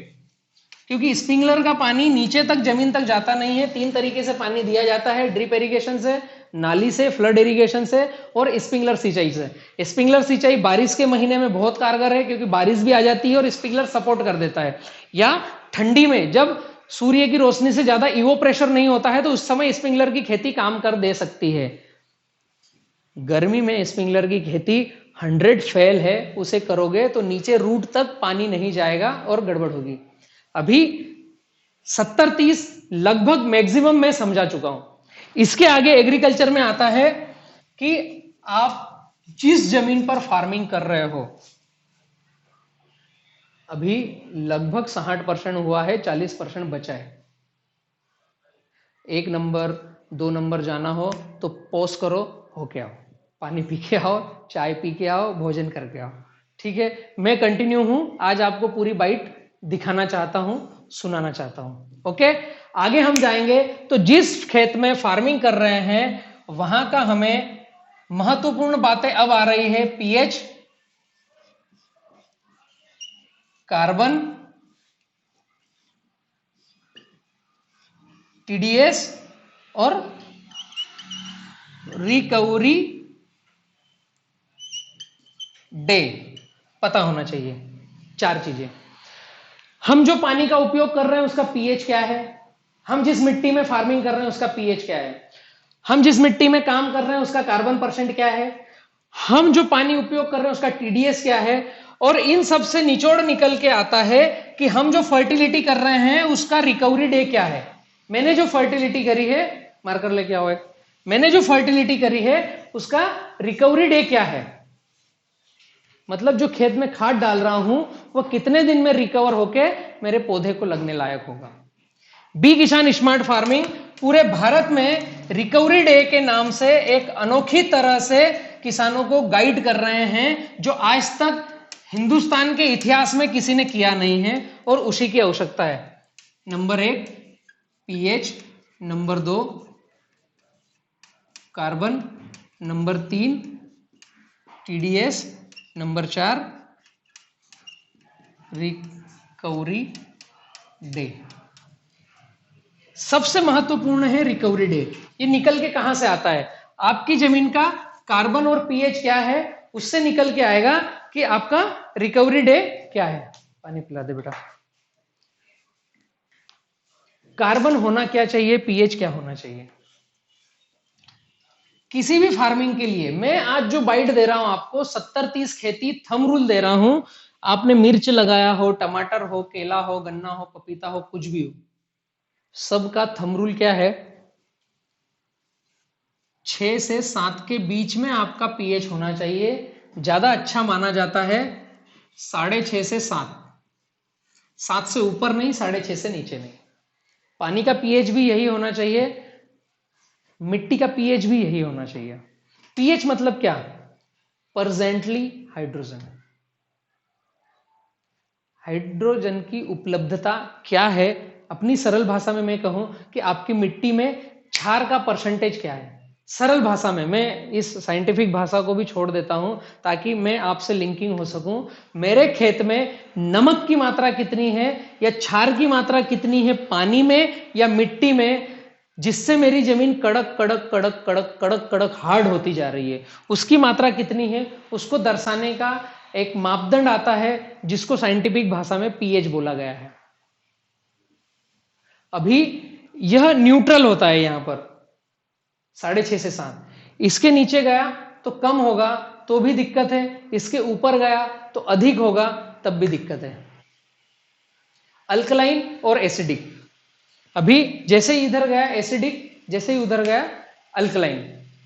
क्योंकि स्प्रिंकलर का पानी नीचे तक, जमीन तक जाता नहीं है। 3 तरीके से पानी दिया जाता है, ड्रिप इरिगेशन से, नाली से, फ्लड इरिगेशन से, और स्प्रिंकलर सिंचाई से। स्प्रिंकलर सिंचाई बारिश के महीने में बहुत कारगर है, क्योंकि बारिश भी आ जाती है और स्प्रिंकलर सपोर्ट कर देता है। या ठंडी में जब सूर्य की रोशनी से ज्यादा इवोप्रेशर नहीं होता है, तो उस समय स्प्रिंकलर की खेती काम कर दे सकती है। गर्मी में स्प्रिंकलर की खेती 100 फेल है, उसे करोगे तो नीचे रूट तक पानी नहीं जाएगा और गड़बड़ होगी। अभी 70-30 लगभग मैक्सिमम मैं समझा चुका हूं। इसके आगे एग्रीकल्चर में आता है कि आप जिस जमीन पर फार्मिंग कर रहे हो, अभी लगभग 60% हुआ है, 40% बचा है। 1 नंबर 2 नंबर जाना हो तो पॉज करो, होके आओ, पानी पी के आओ, चाय पी के आओ, भोजन करके आओ। ठीक है, मैं कंटिन्यू हूं, आज आपको पूरी बाइट दिखाना चाहता हूं, सुनाना चाहता हूं। ओके, आगे हम जाएंगे। तो जिस खेत में फार्मिंग कर रहे हैं, वहां का हमें महत्वपूर्ण बातें अब आ रही है। पीएच, कार्बन, टीडीएस और रिकवरी डे पता होना चाहिए। 4 चीजें। हम जो पानी का उपयोग कर रहे हैं उसका पीएच क्या है, हम जिस मिट्टी में फार्मिंग कर रहे हैं उसका पीएच क्या है, हम जिस मिट्टी में काम कर रहे हैं उसका कार्बन % क्या है, हम जो पानी उपयोग कर रहे हैं उसका टीडीएस क्या है, और इन सब से निचोड़ निकल के आता है कि हम जो फर्टिलिटी कर रहे हैं उसका रिकवरी डे क्या है। मैंने जो फर्टिलिटी करी है, मार्कर लेके आओ एक, मैंने जो फर्टिलिटी करी है उसका रिकवरी डे क्या है। मतलब जो खेत में खाद डाल रहा हूं वो कितने दिन में रिकवर होके मेरे पौधे को लगने लायक होगा। बी किसान स्मार्ट फार्मिंग पूरे भारत में रिकवरी डे के नाम से एक अनोखी तरह से किसानों को गाइड कर रहे हैं, जो आज तक हिंदुस्तान के इतिहास में किसी ने किया नहीं है, और उसी की आवश्यकता है। Number 1 pH, number 2 carbon, number 3 TDS, number 4 recovery day. सबसे महत्वपूर्ण है रिकवरी डे। ये निकल के कहां से आता है, आपकी जमीन का कार्बन और पीएच क्या है उससे निकल के आएगा कि आपका रिकवरी डे क्या है। पानी पिला दे बेटा। कार्बन होना क्या चाहिए, पीएच क्या होना चाहिए। किसी भी फार्मिंग के लिए मैं आज जो बाइट दे रहा हूं आपको, 70-30 खेती थंब रूल दे रहा हूं। आपने मिर्च लगाया हो, टमाटर हो, केला हो, गन्ना हो, पपीता हो, कुछ भी हो, सबका थंब रूल क्या है, 6 से 7 के बीच में आपका पीएच होना चाहिए। ज्यादा अच्छा माना जाता है 6.5 से 7, 7 से ऊपर नहीं, 6.5 से नीचे नहीं। पानी का पीएच भी यही होना चाहिए, मिट्टी का पीएच भी यही होना चाहिए। पीएच मतलब क्या? Presently hydrogen. हाइड्रोजन की उपलब्धता क्या है? अपनी सरल भाषा में मैं कहूं कि आपकी मिट्टी में क्षार का परसेंटेज क्या है। सरल भाषा में, मैं इस साइंटिफिक भाषा को भी छोड़ देता हूं ताकि मैं आपसे लिंकिंग हो सकूं। मेरे खेत में नमक की मात्रा कितनी है या क्षार की मात्रा कितनी है पानी में या मिट्टी में, जिससे मेरी जमीन कड़क कड़क कड़क कड़क कड़क कड़क हार्ड होती जा रही है, उसकी मात्रा कितनी है, उसको दर्शाने का एक मापदंड आता है जिसको साइंटिफिक भाषा में पीएच बोला गया है। अभी यह न्यूट्रल होता है यहां पर 6.5 से 7। इसके नीचे गया तो कम होगा तो भी दिक्कत है, इसके ऊपर गया तो अधिक होगा तब भी दिक्कत है। अल्कलाइन और एसिडिक, अभी जैसे ही इधर गया एसिडिक, जैसे ही उधर गया अल्कलाइन,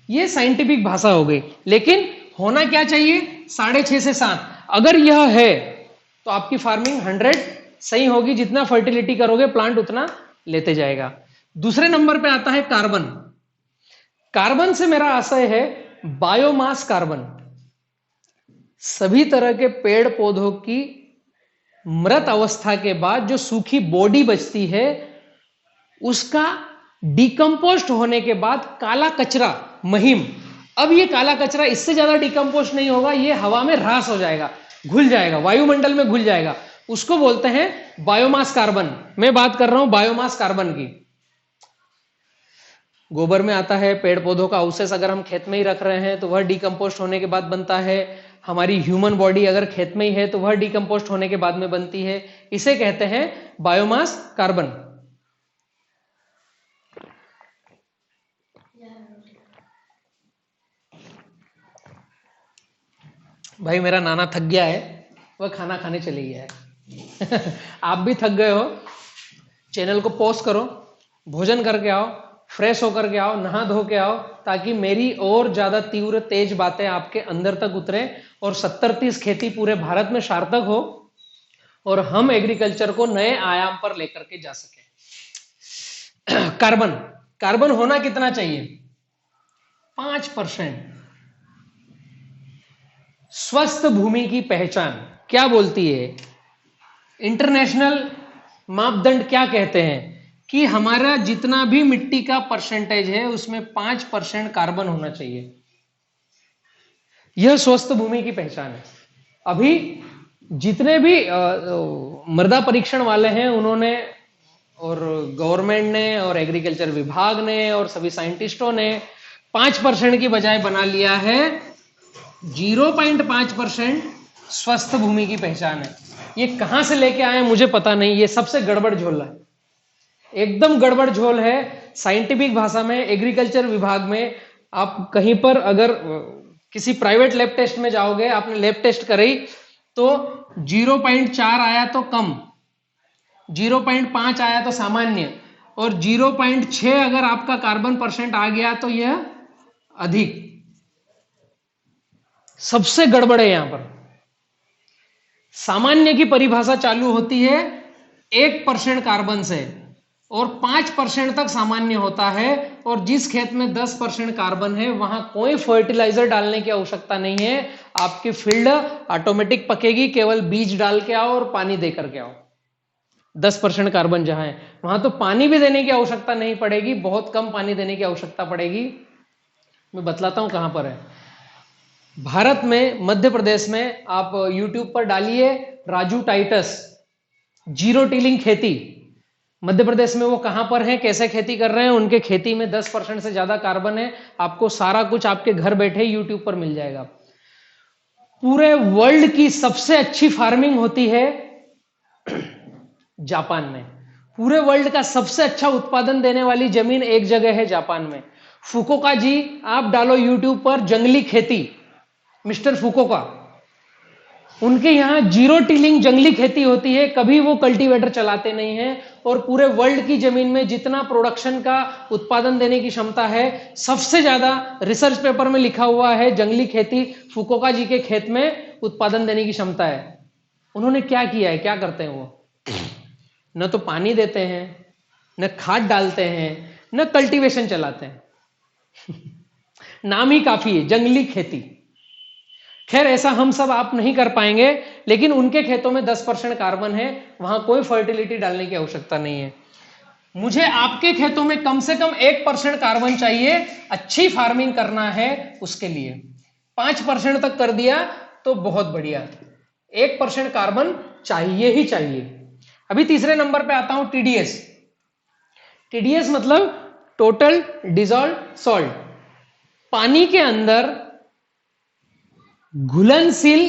ये साइंटिफिक भाषा हो गई। लेकिन होना क्या चाहिए? 6.5 से 7। अगर यह है तो आपकी फार्मिंग 100 सही होगी, जितना फर्टिलिटी करोगे प्लांट उतना लेते जाएगा। दूसरे नंबर पे आता है कार्बन। कार्बन से मेरा आशय है बायोमास कार्बन। सभी तरह के पेड़ पौधों की मृत अवस्था के बाद जो सूखी बॉडी बचती है, उसका डिकम्पोस्ट होने के बाद काला कचरा, महिम, अब ये काला कचरा इससे ज्यादा डिकम्पोस्ट नहीं होगा, ये हवा में ह्रास हो जाएगा, घुल जाएगा, वायुमंडल में घुल जाएगा, उसको बोलते हैं बायोमास कार्बन। मैं बात कर रहा हूं बायोमास कार्बन की। गोबर में आता है, पेड़ पौधों का अवशेष अगर हम खेत में ही रख रहे हैं तो वह डिकम्पोस्ट होने के बाद बनता है। हमारी ह्यूमन बॉडी अगर खेत में ही है तो वह डिकम्पोस्ट होने के बाद में बनती है। इसे कहते हैं बायोमास कार्बन। भाई मेरा नाना थक गया है, वह खाना खाने चले गया है। आप भी थक गए हो, चैनल को पॉज करो, भोजन करके आओ, फ्रेश होकर के आओ, नहा धो के आओ, ताकि मेरी और ज्यादा तीव्र तेज बातें आपके अंदर तक उतरे और 70-30 खेती पूरे भारत में सार्थक हो और हम एग्रीकल्चर को नए आयाम पर लेकर के जा सके। कार्बन, कार्बन होना कितना चाहिए? 5%। स्वस्थ भूमि की पहचान क्या बोलती है? इंटरनेशनल मापदंड क्या कहते हैं कि हमारा जितना भी मिट्टी का परसेंटेज है उसमें 5% कार्बन होना चाहिए। यह स्वस्थ भूमि की पहचान है। अभी जितने भी मृदा परीक्षण वाले हैं उन्होंने, और गवर्नमेंट ने और एग्रीकल्चर विभाग ने और सभी साइंटिस्टों ने 5% की बजाय बना लिया है 0.5% स्वस्थ भूमि की पहचान है। ये कहां से लेके आए मुझे पता नहीं, ये सबसे गड़बड़ झोल है, एकदम गड़बड़ झोल है। साइंटिफिक भाषा में एग्रीकल्चर विभाग में आप कहीं पर अगर किसी प्राइवेट लैब टेस्ट में जाओगे, आपने लैब टेस्ट करी तो 0.4 आया तो कम, 0.5 आया तो सामान्य, और 0.6 अगर आपका कार्बन परसेंट आ गया तो यह अधिक। सबसे गड़बड़ है यहां पर। सामान्य की परिभाषा चालू होती है 1% कार्बन से और 5% तक सामान्य होता है, और जिस खेत में 10% कार्बन है वहां कोई फर्टिलाइजर डालने की आवश्यकता नहीं है, आपकी फील्ड ऑटोमेटिक पकेगी, केवल बीज डाल के आओ और पानी दे करके आओ। 10% कार्बन जहां है वहां तो पानी भी देने की आवश्यकता नहीं पड़ेगी, बहुत कम पानी देने की आवश्यकता पड़ेगी। मैं बतलाता हूं कहां पर है। भारत में मध्य प्रदेश में आप YouTube पर डालिए राजू टाइटस जीरो टिलिंग खेती, मध्य प्रदेश में वो कहां पर हैं, कैसे खेती कर रहे हैं, उनके खेती में 10% से ज्यादा कार्बन है। आपको सारा कुछ आपके घर बैठे YouTube पर मिल जाएगा। पूरे वर्ल्ड की सबसे अच्छी फार्मिंग होती है जापान में। पूरे वर्ल्ड का सबसे अच्छा उत्पादन देने वाली जमीन एक जगह है, जापान में। फुकुओका जी, आप डालो YouTube पर जंगली खेती, मिस्टर फुकुओका, उनके यहाँ जीरो टिलिंग जंगली खेती होती है, कभी वो कल्टीवेटर चलाते नहीं हैं, और पूरे वर्ल्ड की जमीन में जितना प्रोडक्शन का उत्पादन देने की क्षमता है, सबसे ज्यादा रिसर्च पेपर में लिखा हुआ है जंगली खेती फुकुओका जी के खेत में उत्पादन देने की क्षमता है। उन्होंने क्या किया है, क्या करते हैं वो? न तो पानी देते हैं, न खाद डालते हैं, न कल्टीवेशन चलाते हैं। नाम ही काफी है, जंगली खेती। खैर ऐसा हम सब आप नहीं कर पाएंगे, लेकिन उनके खेतों में 10% कार्बन है, वहां कोई फर्टिलिटी डालने की आवश्यकता नहीं है। मुझे आपके खेतों में कम से कम 1% कार्बन चाहिए, अच्छी फार्मिंग करना है उसके लिए। 5% तक कर दिया तो बहुत बढ़िया, 1% कार्बन चाहिए ही चाहिए। अभी तीसरे नंबर पे आता हूं, टीडीएस। टीडीएस मतलब टोटल डिसॉल्व सॉल्ट। पानी के अंदर घुलनशील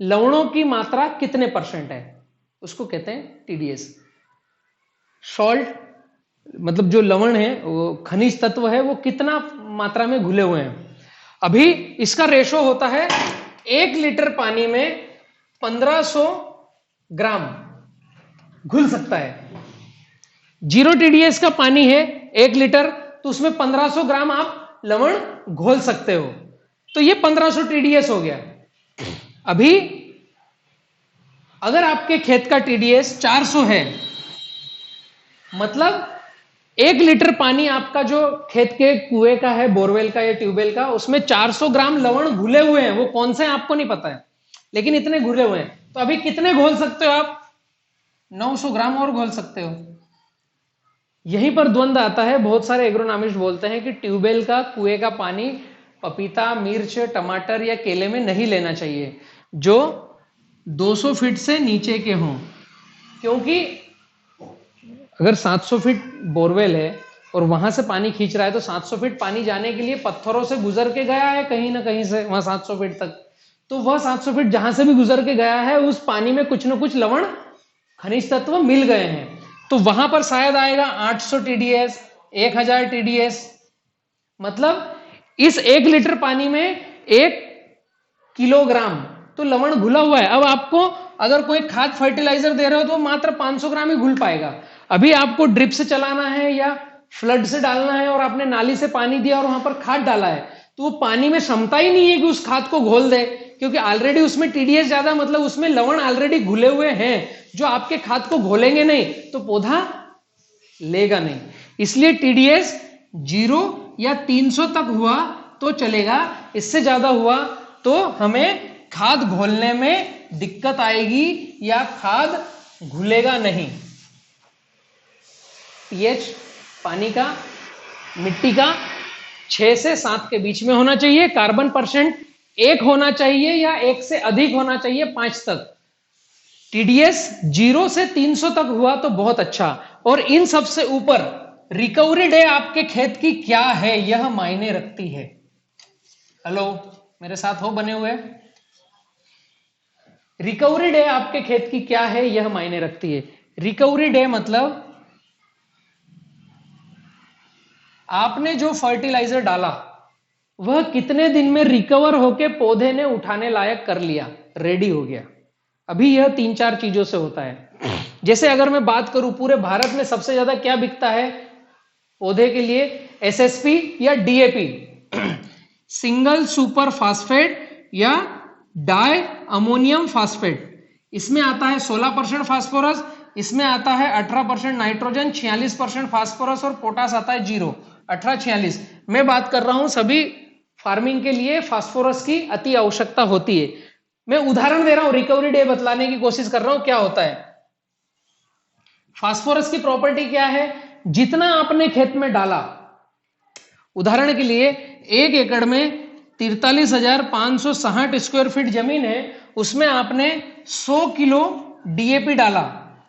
लवणों की मात्रा कितने % है, उसको कहते हैं टीडीएस। सॉल्ट मतलब जो लवण है, वो खनिज तत्व है, वो कितना मात्रा में घुले हुए हैं। अभी इसका रेशो होता है 1 लीटर पानी में 1500 ग्राम घुल सकता है। जीरो टीडीएस का पानी है 1 लीटर, तो उसमें 1500 ग्राम आप लवण घोल सकते हो, तो ये 1500 टीडीएस हो गया। अभी अगर आपके खेत का टीडीएस 400 है, मतलब 1 लीटर पानी आपका जो खेत के कुएं का है, बोरवेल का या ट्यूबवेल का, उसमें 400 ग्राम लवण घुले हुए हैं। वो कौन से हैं आपको नहीं पता है, लेकिन इतने घुले हुए हैं। तो अभी कितने घोल सकते हो आप? 900 ग्राम और घोल सकते हो। यहीं पर द्वंद्व आता है। बहुत सारे एग्रोनॉमिस्ट बोलते हैं कि ट्यूबवेल का, कुएं का पानी पपीता, मिर्च, टमाटर या केले में नहीं लेना चाहिए जो 200 फीट से नीचे के हों, क्योंकि अगर 700 फीट बोरवेल है और वहां से पानी खींच रहा है, तो 700 फीट पानी जाने के लिए पत्थरों से गुजर के गया है कहीं ना कहीं से वहां 700 फीट तक। तो वह 700 फीट जहां से भी गुजर के गया है, उस पानी में कुछ ना कुछ लवण खनिज तत्व मिल गए हैं। तो वहां पर शायद आएगा 800 टीडीएस, 1000 टीडीएस। मतलब इस 1 लीटर पानी में 1 किलोग्राम तो लवण घुला हुआ है। अब आपको अगर कोई खाद फर्टिलाइजर दे रहे हो तो मात्र 500 ग्राम ही घुल पाएगा। अभी आपको ड्रिप से चलाना है या फ्लड से डालना है, और आपने नाली से पानी दिया और वहां पर खाद डाला है, तो वो पानी में क्षमता ही नहीं है कि उस खाद को घोल दे, क्योंकि ऑलरेडी उसमें टीडीएस ज्यादा, मतलब उसमें लवण ऑलरेडी घुले हुए हैं जो आपके खाद को घोलेंगे नहीं, तो पौधा लेगा नहीं। इसलिए टीडीएस 0 या 300 तक हुआ तो चलेगा, इससे ज्यादा हुआ तो हमें खाद घोलने में दिक्कत आएगी या खाद घुलेगा नहीं। पीएच पानी का, मिट्टी का 6 से 7 के बीच में होना चाहिए। कार्बन % 1 होना चाहिए या 1 से अधिक होना चाहिए 5 तक। टीडीएस 0 से 300 तक हुआ तो बहुत अच्छा। और इन सब से ऊपर रिकवरी डे आपके खेत की क्या है, यह मायने रखती है। हेलो, मेरे साथ हो बने हुए? रिकवरी डे आपके खेत की क्या है, यह मायने रखती है। रिकवरी डे मतलब आपने जो फर्टिलाइजर डाला वह कितने दिन में रिकवर होके पौधे ने उठाने लायक कर लिया, रेडी हो गया। अभी यह 3-4 चीजों से होता है। जैसे अगर मैं बात करूं, पूरे भारत में सबसे ज्यादा क्या बिकता है पौधे के लिए? एसएसपी या डीएपी, सिंगल सुपर फास्फेट या डाई अमोनियम फास्फेट। इसमें आता है 16% फास्फोरस, इसमें आता है 18% नाइट्रोजन, 46% फास्फोरस, और पोटास आता है 0, 18-46। मैं बात कर रहा हूं सभी फार्मिंग के लिए फास्फोरस की अति आवश्यकता होती है। मैं उदाहरण दे रहा हूं, रिकवरी डे बतलाने की कोशिश कर रहा हूं क्या होता है। फास्फोरस की प्रॉपर्टी क्या है? जितना आपने खेत में डाला, उदाहरण के लिए 1 एकड़ में 43,560 स्क्वायर फीट जमीन है, उसमें आपने 100 किलो डीएपी डाला,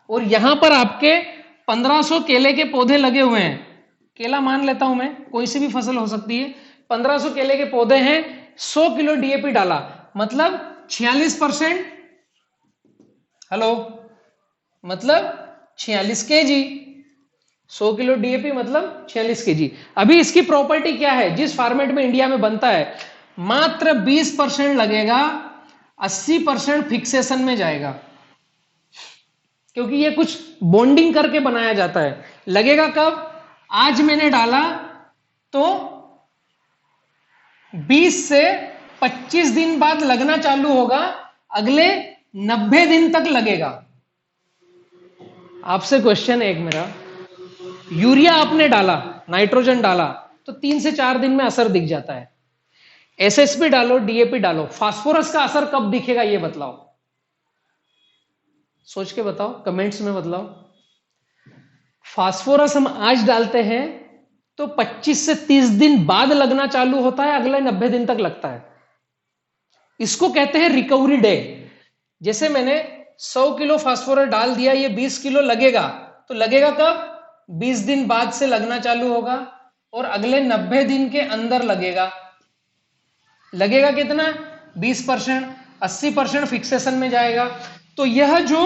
और यहां पर आपके 1500 केले के पौधे लगे हुए हैं। केला मान लेता हूं मैं, कोई सी भी फसल हो सकती है। 1500 केले के पौधे हैं, 100 किलो डीएपी डाला, मतलब 46%। हेलो, मतलब 46 केजी। 100 किलो डीएपी मतलब 46 केजी। अभी इसकी प्रॉपर्टी क्या है? जिस फॉर्मेट में इंडिया में बनता है, मात्र 20% लगेगा 80% फिक्सेशन में जाएगा, क्योंकि ये कुछ बॉन्डिंग करके बनाया जाता है। लगेगा कब? आज मैंने डाला तो 20 से 25 दिन बाद लगना चालू होगा, अगले 90 दिन तक लगेगा। आपसे क्वेश्चन है एक मेरा, यूरिया आपने डाला, नाइट्रोजन डाला, तो 3 से 4 दिन में असर दिख जाता है। एसएसपी डालो, डीएपी डालो, फास्फोरस का असर कब दिखेगा ये बतलाओ, सोच के बताओ, कमेंट्स में बतलाओ। फास्फोरस हम आज डालते हैं तो 25 से 30 दिन बाद लगना चालू होता है, अगले 90 दिन तक लगता है। इसको कहते हैं रिकवरी डे। जैसे मैंने 100 किलो फास्फोरस डाल दिया, ये 20 किलो लगेगा, तो लगेगा कब? 20 दिन बाद से लगना चालू होगा और अगले 90 दिन के अंदर लगेगा। लगेगा कितना? 20%, 80% फिक्सेशन में जाएगा। तो यह जो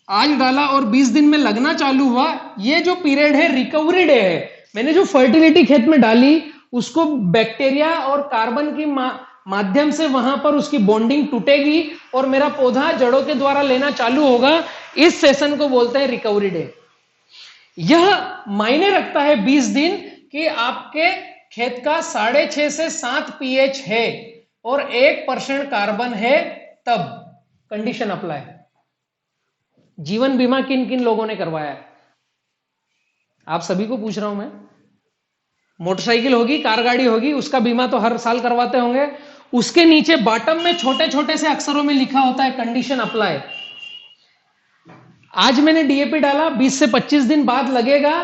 आज डाला और 20 दिन में लगना चालू हुआ, ये जो पीरियड है रिकवरी डे है। मैंने जो फर्टिलिटी खेत में डाली, उसको बैक्टीरिया और कार्बन की माध्यम से वहां पर उसकी बॉन्डिंग टूटेगी और मेरा पौधा जड़ों के द्वारा लेना चालू होगा। इस सेशन को बोलते हैं रिकवरी डे। यह मायने रखता है 20 दिन कि आपके खेत का 6.5 से 7 पीएच है और 1% कार्बन है, तब कंडीशन अप्लाई। जीवन बीमा किन किन लोगों ने करवाया है? आप सभी को पूछ रहा हूं मैं। मोटरसाइकिल होगी, कार गाड़ी होगी, उसका बीमा तो हर साल करवाते होंगे। उसके नीचे बॉटम में छोटे छोटे से अक्षरों में लिखा होता है कंडीशन अप्लाई। आज मैंने डीएपी डाला, 20 से 25 दिन बाद लगेगा।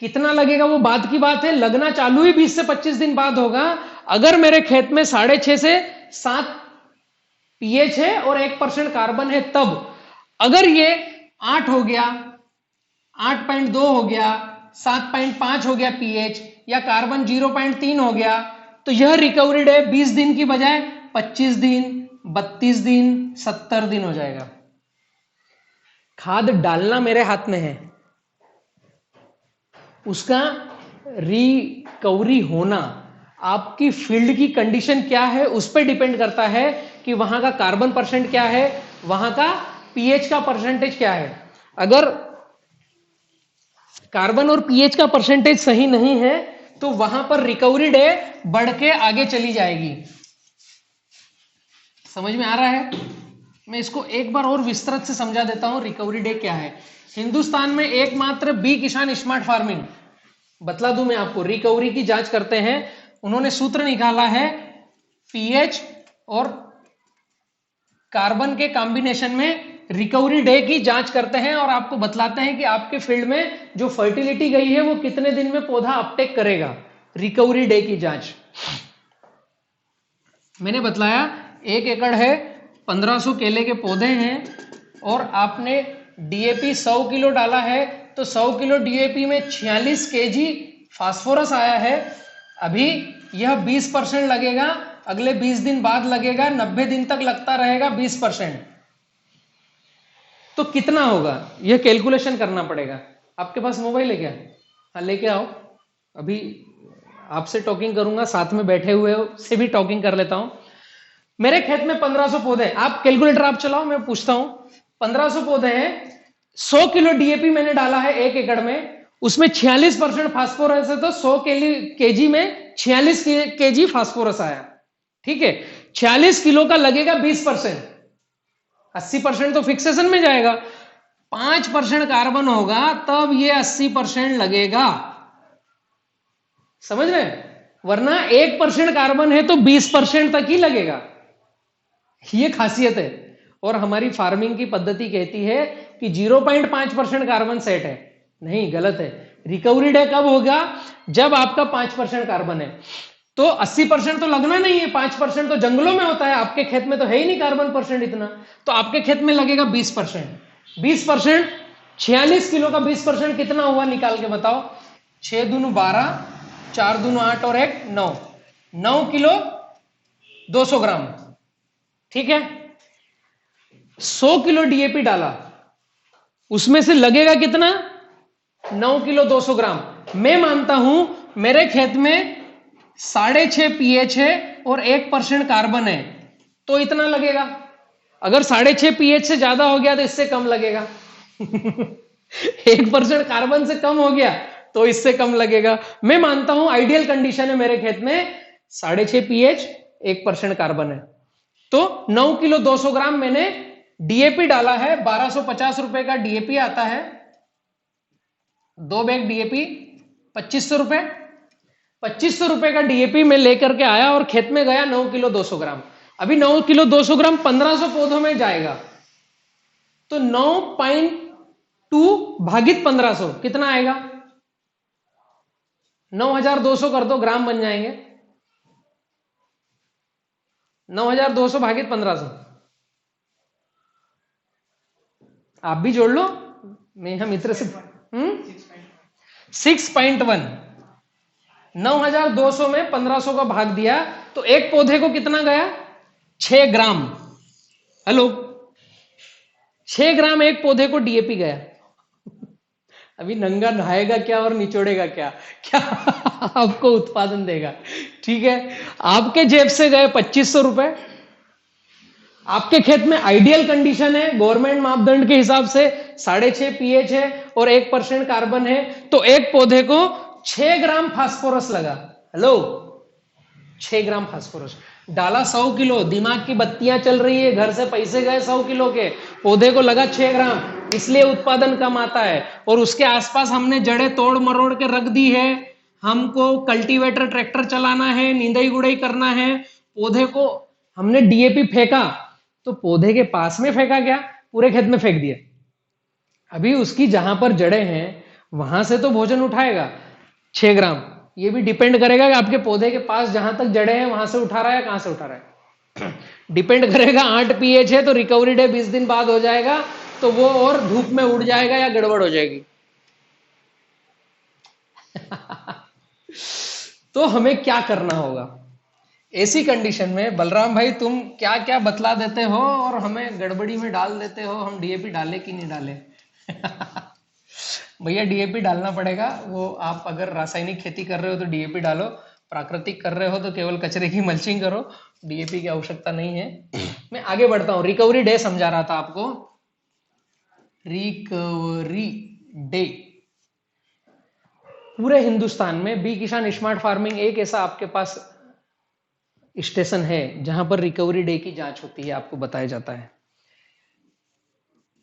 कितना लगेगा वो बाद की बात है, लगना चालू ही 20 से 25 दिन बाद होगा। अगर मेरे खेत में 6.5 से 7 पीएच है और 1% कार्बन है, तब अगर ये 8 हो गया, 8.2 हो गया, 7.5 हो गया पीएच, या कार्बन 0.3 हो गया, तो यह रिकवरी डे 20 दिन की बजाय 25 दिन, 32 दिन, 70 दिन हो जाएगा। खाद डालना मेरे हाथ में है, उसका रिकवरी होना आपकी फील्ड की कंडीशन क्या है उस पर डिपेंड करता है कि वहां का कार्बन परसेंट क्या है, वहां का पीएच का परसेंटेज क्या है। अगर कार्बन और पीएच का परसेंटेज सही नहीं है तो वहां पर रिकवरी डे बढ़ के आगे चली जाएगी। समझ में आ रहा है? मैं इसको एक बार और विस्तृत से समझा देता हूं, रिकवरी डे क्या है। हिंदुस्तान में एकमात्र बी किसान स्मार्ट फार्मिंग, बतला दूं मैं आपको, रिकवरी की जांच करते हैं। उन्होंने सूत्र निकाला है, पीएच और कार्बन के कॉम्बिनेशन में रिकवरी डे की जांच करते हैं और आपको बतलाते हैं कि आपके फील्ड में जो फर्टिलिटी गई है वो कितने दिन में पौधा अपटेक करेगा। रिकवरी डे की जांच मैंने बतलाया, 1 एकड़ है, 1500 केले के पौधे हैं और आपने डीएपी 100 किलो डाला है, तो 100 किलो डीएपी में 46 केजी फास्फोरस आया है। अभी यह 20% लगेगा, अगले 20 दिन बाद लगेगा, 90 दिन तक लगता रहेगा 20%। तो कितना होगा यह कैलकुलेशन करना पड़ेगा। आपके पास मोबाइल है क्या? हाँ, लेके आओ। अभी आपसे टॉकिंग करूंगा, साथ में बैठे हुए से भी टॉकिंग कर लेता हूं। मेरे खेत में 1500 पौधे, आप कैलकुलेटर आप चलाओ, मैं पूछता हूं। 1500 पौधे हैं, 100 किलो डीएपी मैंने डाला है 1 एकड़ में, उसमें 46% फास्फोरस है, तो 100 केजी में 46 केजी फास्फोरस आया। ठीक है, 46 किलो का लगेगा 20%, 80% तो फिक्सेशन में जाएगा। 5% कार्बन होगा तब ये 80% लगेगा। समझ रहे हैं? वरना 1% कार्बन है तो 20% तक ही लगेगा। ये खासियत है। और हमारी फार्मिंग की पद्धति कहती है कि 0.5% कार्बन सेट है। नहीं, गलत है। रिकवरी डे कब होगा? जब आपका 5% कार्बन है। तो 80% तो लगना नहीं है, 5% तो जंगलों में होता है, आपके खेत में तो है ही नहीं कार्बन परसेंट इतना, तो आपके खेत में लगेगा 20%। 20%, 46 किलो का 20% कितना हुआ, निकाल के बताओ। 6 दूनी 12, 4 दूनी 8 और 1 9, 9 किलो 200 ग्राम। ठीक है, 100 किलो डीएपी डाला, उसमें से लगेगा कितना? 9 किलो 200 ग्राम। मैं मानता हूं मेरे खेत में 6.5 पीएच है और 1% कार्बन है, तो इतना लगेगा, अगर 6.5 pH से ज्यादा हो गया तो इससे कम लगेगा 1% कार्बन से कम हो गया तो इससे कम लगेगा। मैं मानता हूं आइडियल कंडीशन है मेरे खेत में 6.5 pH 1% कार्बन है, तो 9 किलो 200 ग्राम मैंने डीएपी डाला है। 1250 रुपए का डीएपी आता है, 2 बैग डीएपी 2500 रुपए। 2500 रुपए का डीएपी में लेकर के आया और खेत में गया 9 किलो 200 ग्राम। अभी 9 किलो 200 ग्राम 1500 पौधों में जाएगा, तो 9.2 भागित 1500 कितना आएगा? 9200 कर दो, ग्राम बन जाएंगे। 9200 भागित 1500, आप भी जोड़ लो, मैं हम मित्र से 6.1। 9200 में 1500 का भाग दिया तो एक पौधे को कितना गया? 6 ग्राम। हेलो, 6 ग्राम एक पौधे को डीएपी गया। अभी नंगा नहाएगा क्या और निचोड़ेगा क्या? क्या आपको उत्पादन देगा? ठीक है, आपके जेब से गए 2500 रुपए। आपके खेत में आइडियल कंडीशन है, गवर्नमेंट मापदंड के हिसाब से 6.5 pH है और 1% कार्बन है, तो एक पौधे को 6 ग्राम फास्फोरस लगा। हेलो, 6 ग्राम फास्फोरस डाला। 100 किलो, दिमाग की बत्तियां चल रही है, घर से पैसे गए 100 किलो के, पौधे को लगा 6 ग्राम, इसलिए उत्पादन कम आता है। और उसके आसपास हमने जड़ें तोड़ मरोड़ के रख दी है, हमको कल्टीवेटर ट्रैक्टर चलाना है, निंदाई गुड़ाई करना है, पौधे को हमने डीएपी फेंका, तो पौधे के पास में फेंका क्या? पूरे खेत में फेंक दिया। अभी उसकी जहां पर जड़ें हैं वहां से तो भोजन उठाएगा 6 ग्राम। ये भी डिपेंड करेगा कि आपके पौधे के पास जहां तक जड़ें हैं वहां से उठा रहा है, कहां से उठा रहा है डिपेंड करेगा। 8 pH है तो रिकवरी डे 20 दिन बाद हो जाएगा, तो वो और धूप में उड़ जाएगा या गड़बड़ हो जाएगी तो हमें क्या करना होगा ऐसी कंडीशन में? बलराम भाई, तुम क्या क्या बतला देते हो और हमें गड़बड़ी में डाल देते हो, हम डीएपी डाले कि नहीं डाले भैया डीएपी डालना पड़ेगा। वो आप अगर रासायनिक खेती कर रहे हो तो डीएपी डालो, प्राकृतिक कर रहे हो तो केवल कचरे की मल्चिंग करो, डीएपी की आवश्यकता नहीं है। मैं आगे बढ़ता हूं, रिकवरी डे समझा रहा था आपको। रिकवरी डे पूरे हिंदुस्तान में बी किसान स्मार्ट फार्मिंग एक ऐसा आपके पास स्टेशन है जहां पर रिकवरी डे की जांच होती है, आपको बताया जाता है।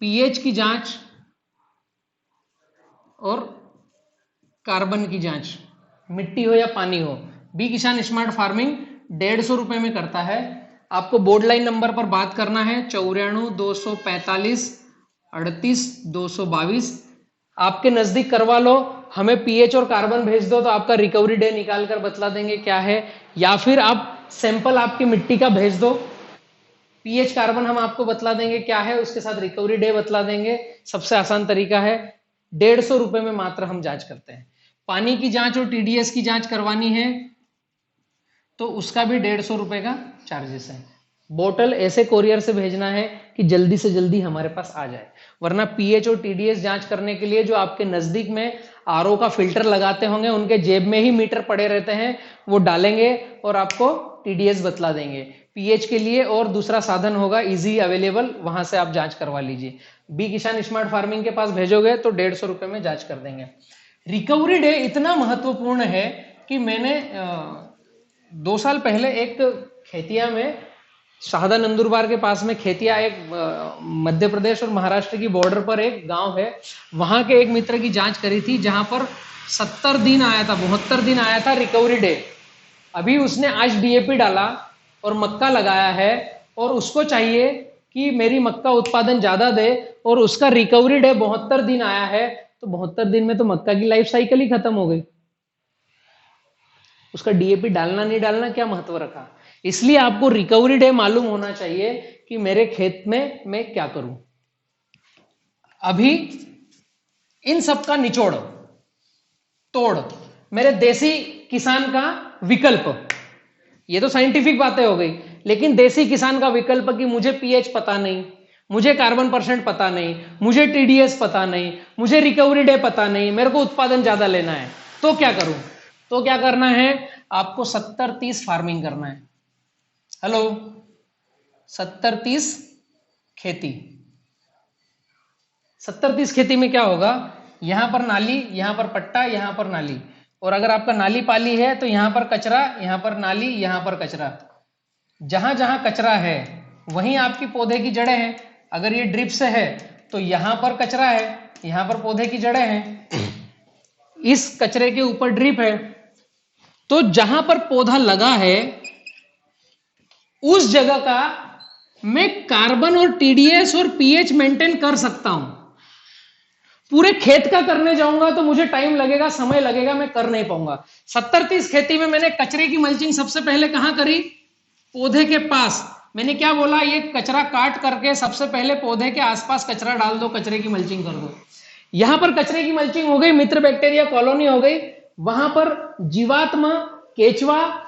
पीएच की जांच और कार्बन की जांच, मिट्टी हो या पानी हो, बी किसान स्मार्ट फार्मिंग 150 रुपए में करता है। आपको बोर्ड लाइन नंबर पर बात करना है 94 245 38 222। आपके नजदीक करवा लो, हमें पीएच और कार्बन भेज दो तो आपका रिकवरी डे निकाल कर बतला देंगे क्या है, या फिर आप सैंपल आपकी मिट्टी का भेज दो, पीएच कार्बन हम आपको बतला देंगे क्या है, उसके साथ रिकवरी डे बतला देंगे। सबसे आसान तरीका है, 150 रुपए में मात्र हम जांच करते हैं। पानी की जांच और टीडीएस की जांच करवानी है तो उसका भी 150 रुपए का चार्जेस है। बोतल ऐसे कोरियर से भेजना है कि जल्दी से जल्दी हमारे पास आ जाए, वरना पीएच और टीडीएस जांच करने के लिए जो आपके नजदीक में आरओ का फिल्टर लगाते होंगे उनके जेब में ही मीटर पड़े रहते हैं, वो डालेंगे और आपको टीडीएस बतला देंगे। पीएच के लिए और दूसरा साधन होगा इजी अवेलेबल, वहां से आप जांच करवा लीजिए। बी किसान स्मार्ट फार्मिंग के पास भेजोगे तो 150 रुपए में जांच कर देंगे। रिकवरी डे इतना महत्वपूर्ण है कि मैंने 2 साल पहले एक खेतिया में, शाहदा नंदुरबार के पास में खेतिया, एक मध्य प्रदेश और महाराष्ट्र की बॉर्डर पर एक गांव है, वहां के एक मित्र की जांच करी थी जहां पर 70 दिन आया था, 72 दिन आया था रिकवरी डे। अभी उसने आज डीएपी डाला और मक्का लगाया है और उसको चाहिए कि मेरी मक्का उत्पादन ज्यादा दे और उसका रिकवरी डे 72 दिन आया है, तो 72 दिन में तो मक्का की लाइफ साइकिल ही खत्म हो गई। उसका डीएपी डालना नहीं डालना क्या महत्व रखा? इसलिए आपको रिकवरी डे मालूम होना चाहिए कि मेरे खेत में मैं क्या करूं। अभी इन सब का निचोड़ तोड़ मेरे देसी किसान का विकल्प, ये तो साइंटिफिक बातें हो गई, लेकिन देसी किसान का विकल्प कि मुझे पीएच पता नहीं, मुझे कार्बन % पता नहीं, मुझे टीडीएस पता नहीं, मुझे रिकवरी डे पता नहीं, मेरे को उत्पादन ज्यादा लेना है, तो क्या करूं? तो क्या करना है? आपको 70-30 फार्मिंग करना है। हेलो, 70-30 खेती। 70-30 खेती में क्या होगा, यहां पर नाली, यहां पर पट्टा, यहां पर नाली, और अगर आपका नाली पाली है तो यहां पर कचरा, यहां पर नाली, यहां पर कचरा। जहां जहां कचरा है वहीं आपकी पौधे की जड़ें हैं। अगर ये ड्रिप से है तो यहां पर कचरा है, यहां पर पौधे की जड़ें हैं, इस कचरे के ऊपर ड्रिप है। तो जहां पर पौधा लगा है उस जगह का मैं कार्बन और टीडीएस और पीएच मेंटेन कर सकता हूं। पूरे खेत का करने जाऊंगा तो मुझे टाइम लगेगा, समय लगेगा, मैं कर नहीं पाऊंगा। 70-30 खेती में मैंने कचरे की मल्चिंग सबसे पहले कहां करी, पौधे के पास। मैंने क्या बोला, ये कचरा काट करके सबसे पहले पौधे के आसपास कचरा डाल दो, कचरे की मल्चिंग कर दो। यहां पर कचरे की मल्चिंग हो गई, मित्र बैक्टीरिया कॉलोनी हो गई, वहां पर जीवात्मा, केचुआ,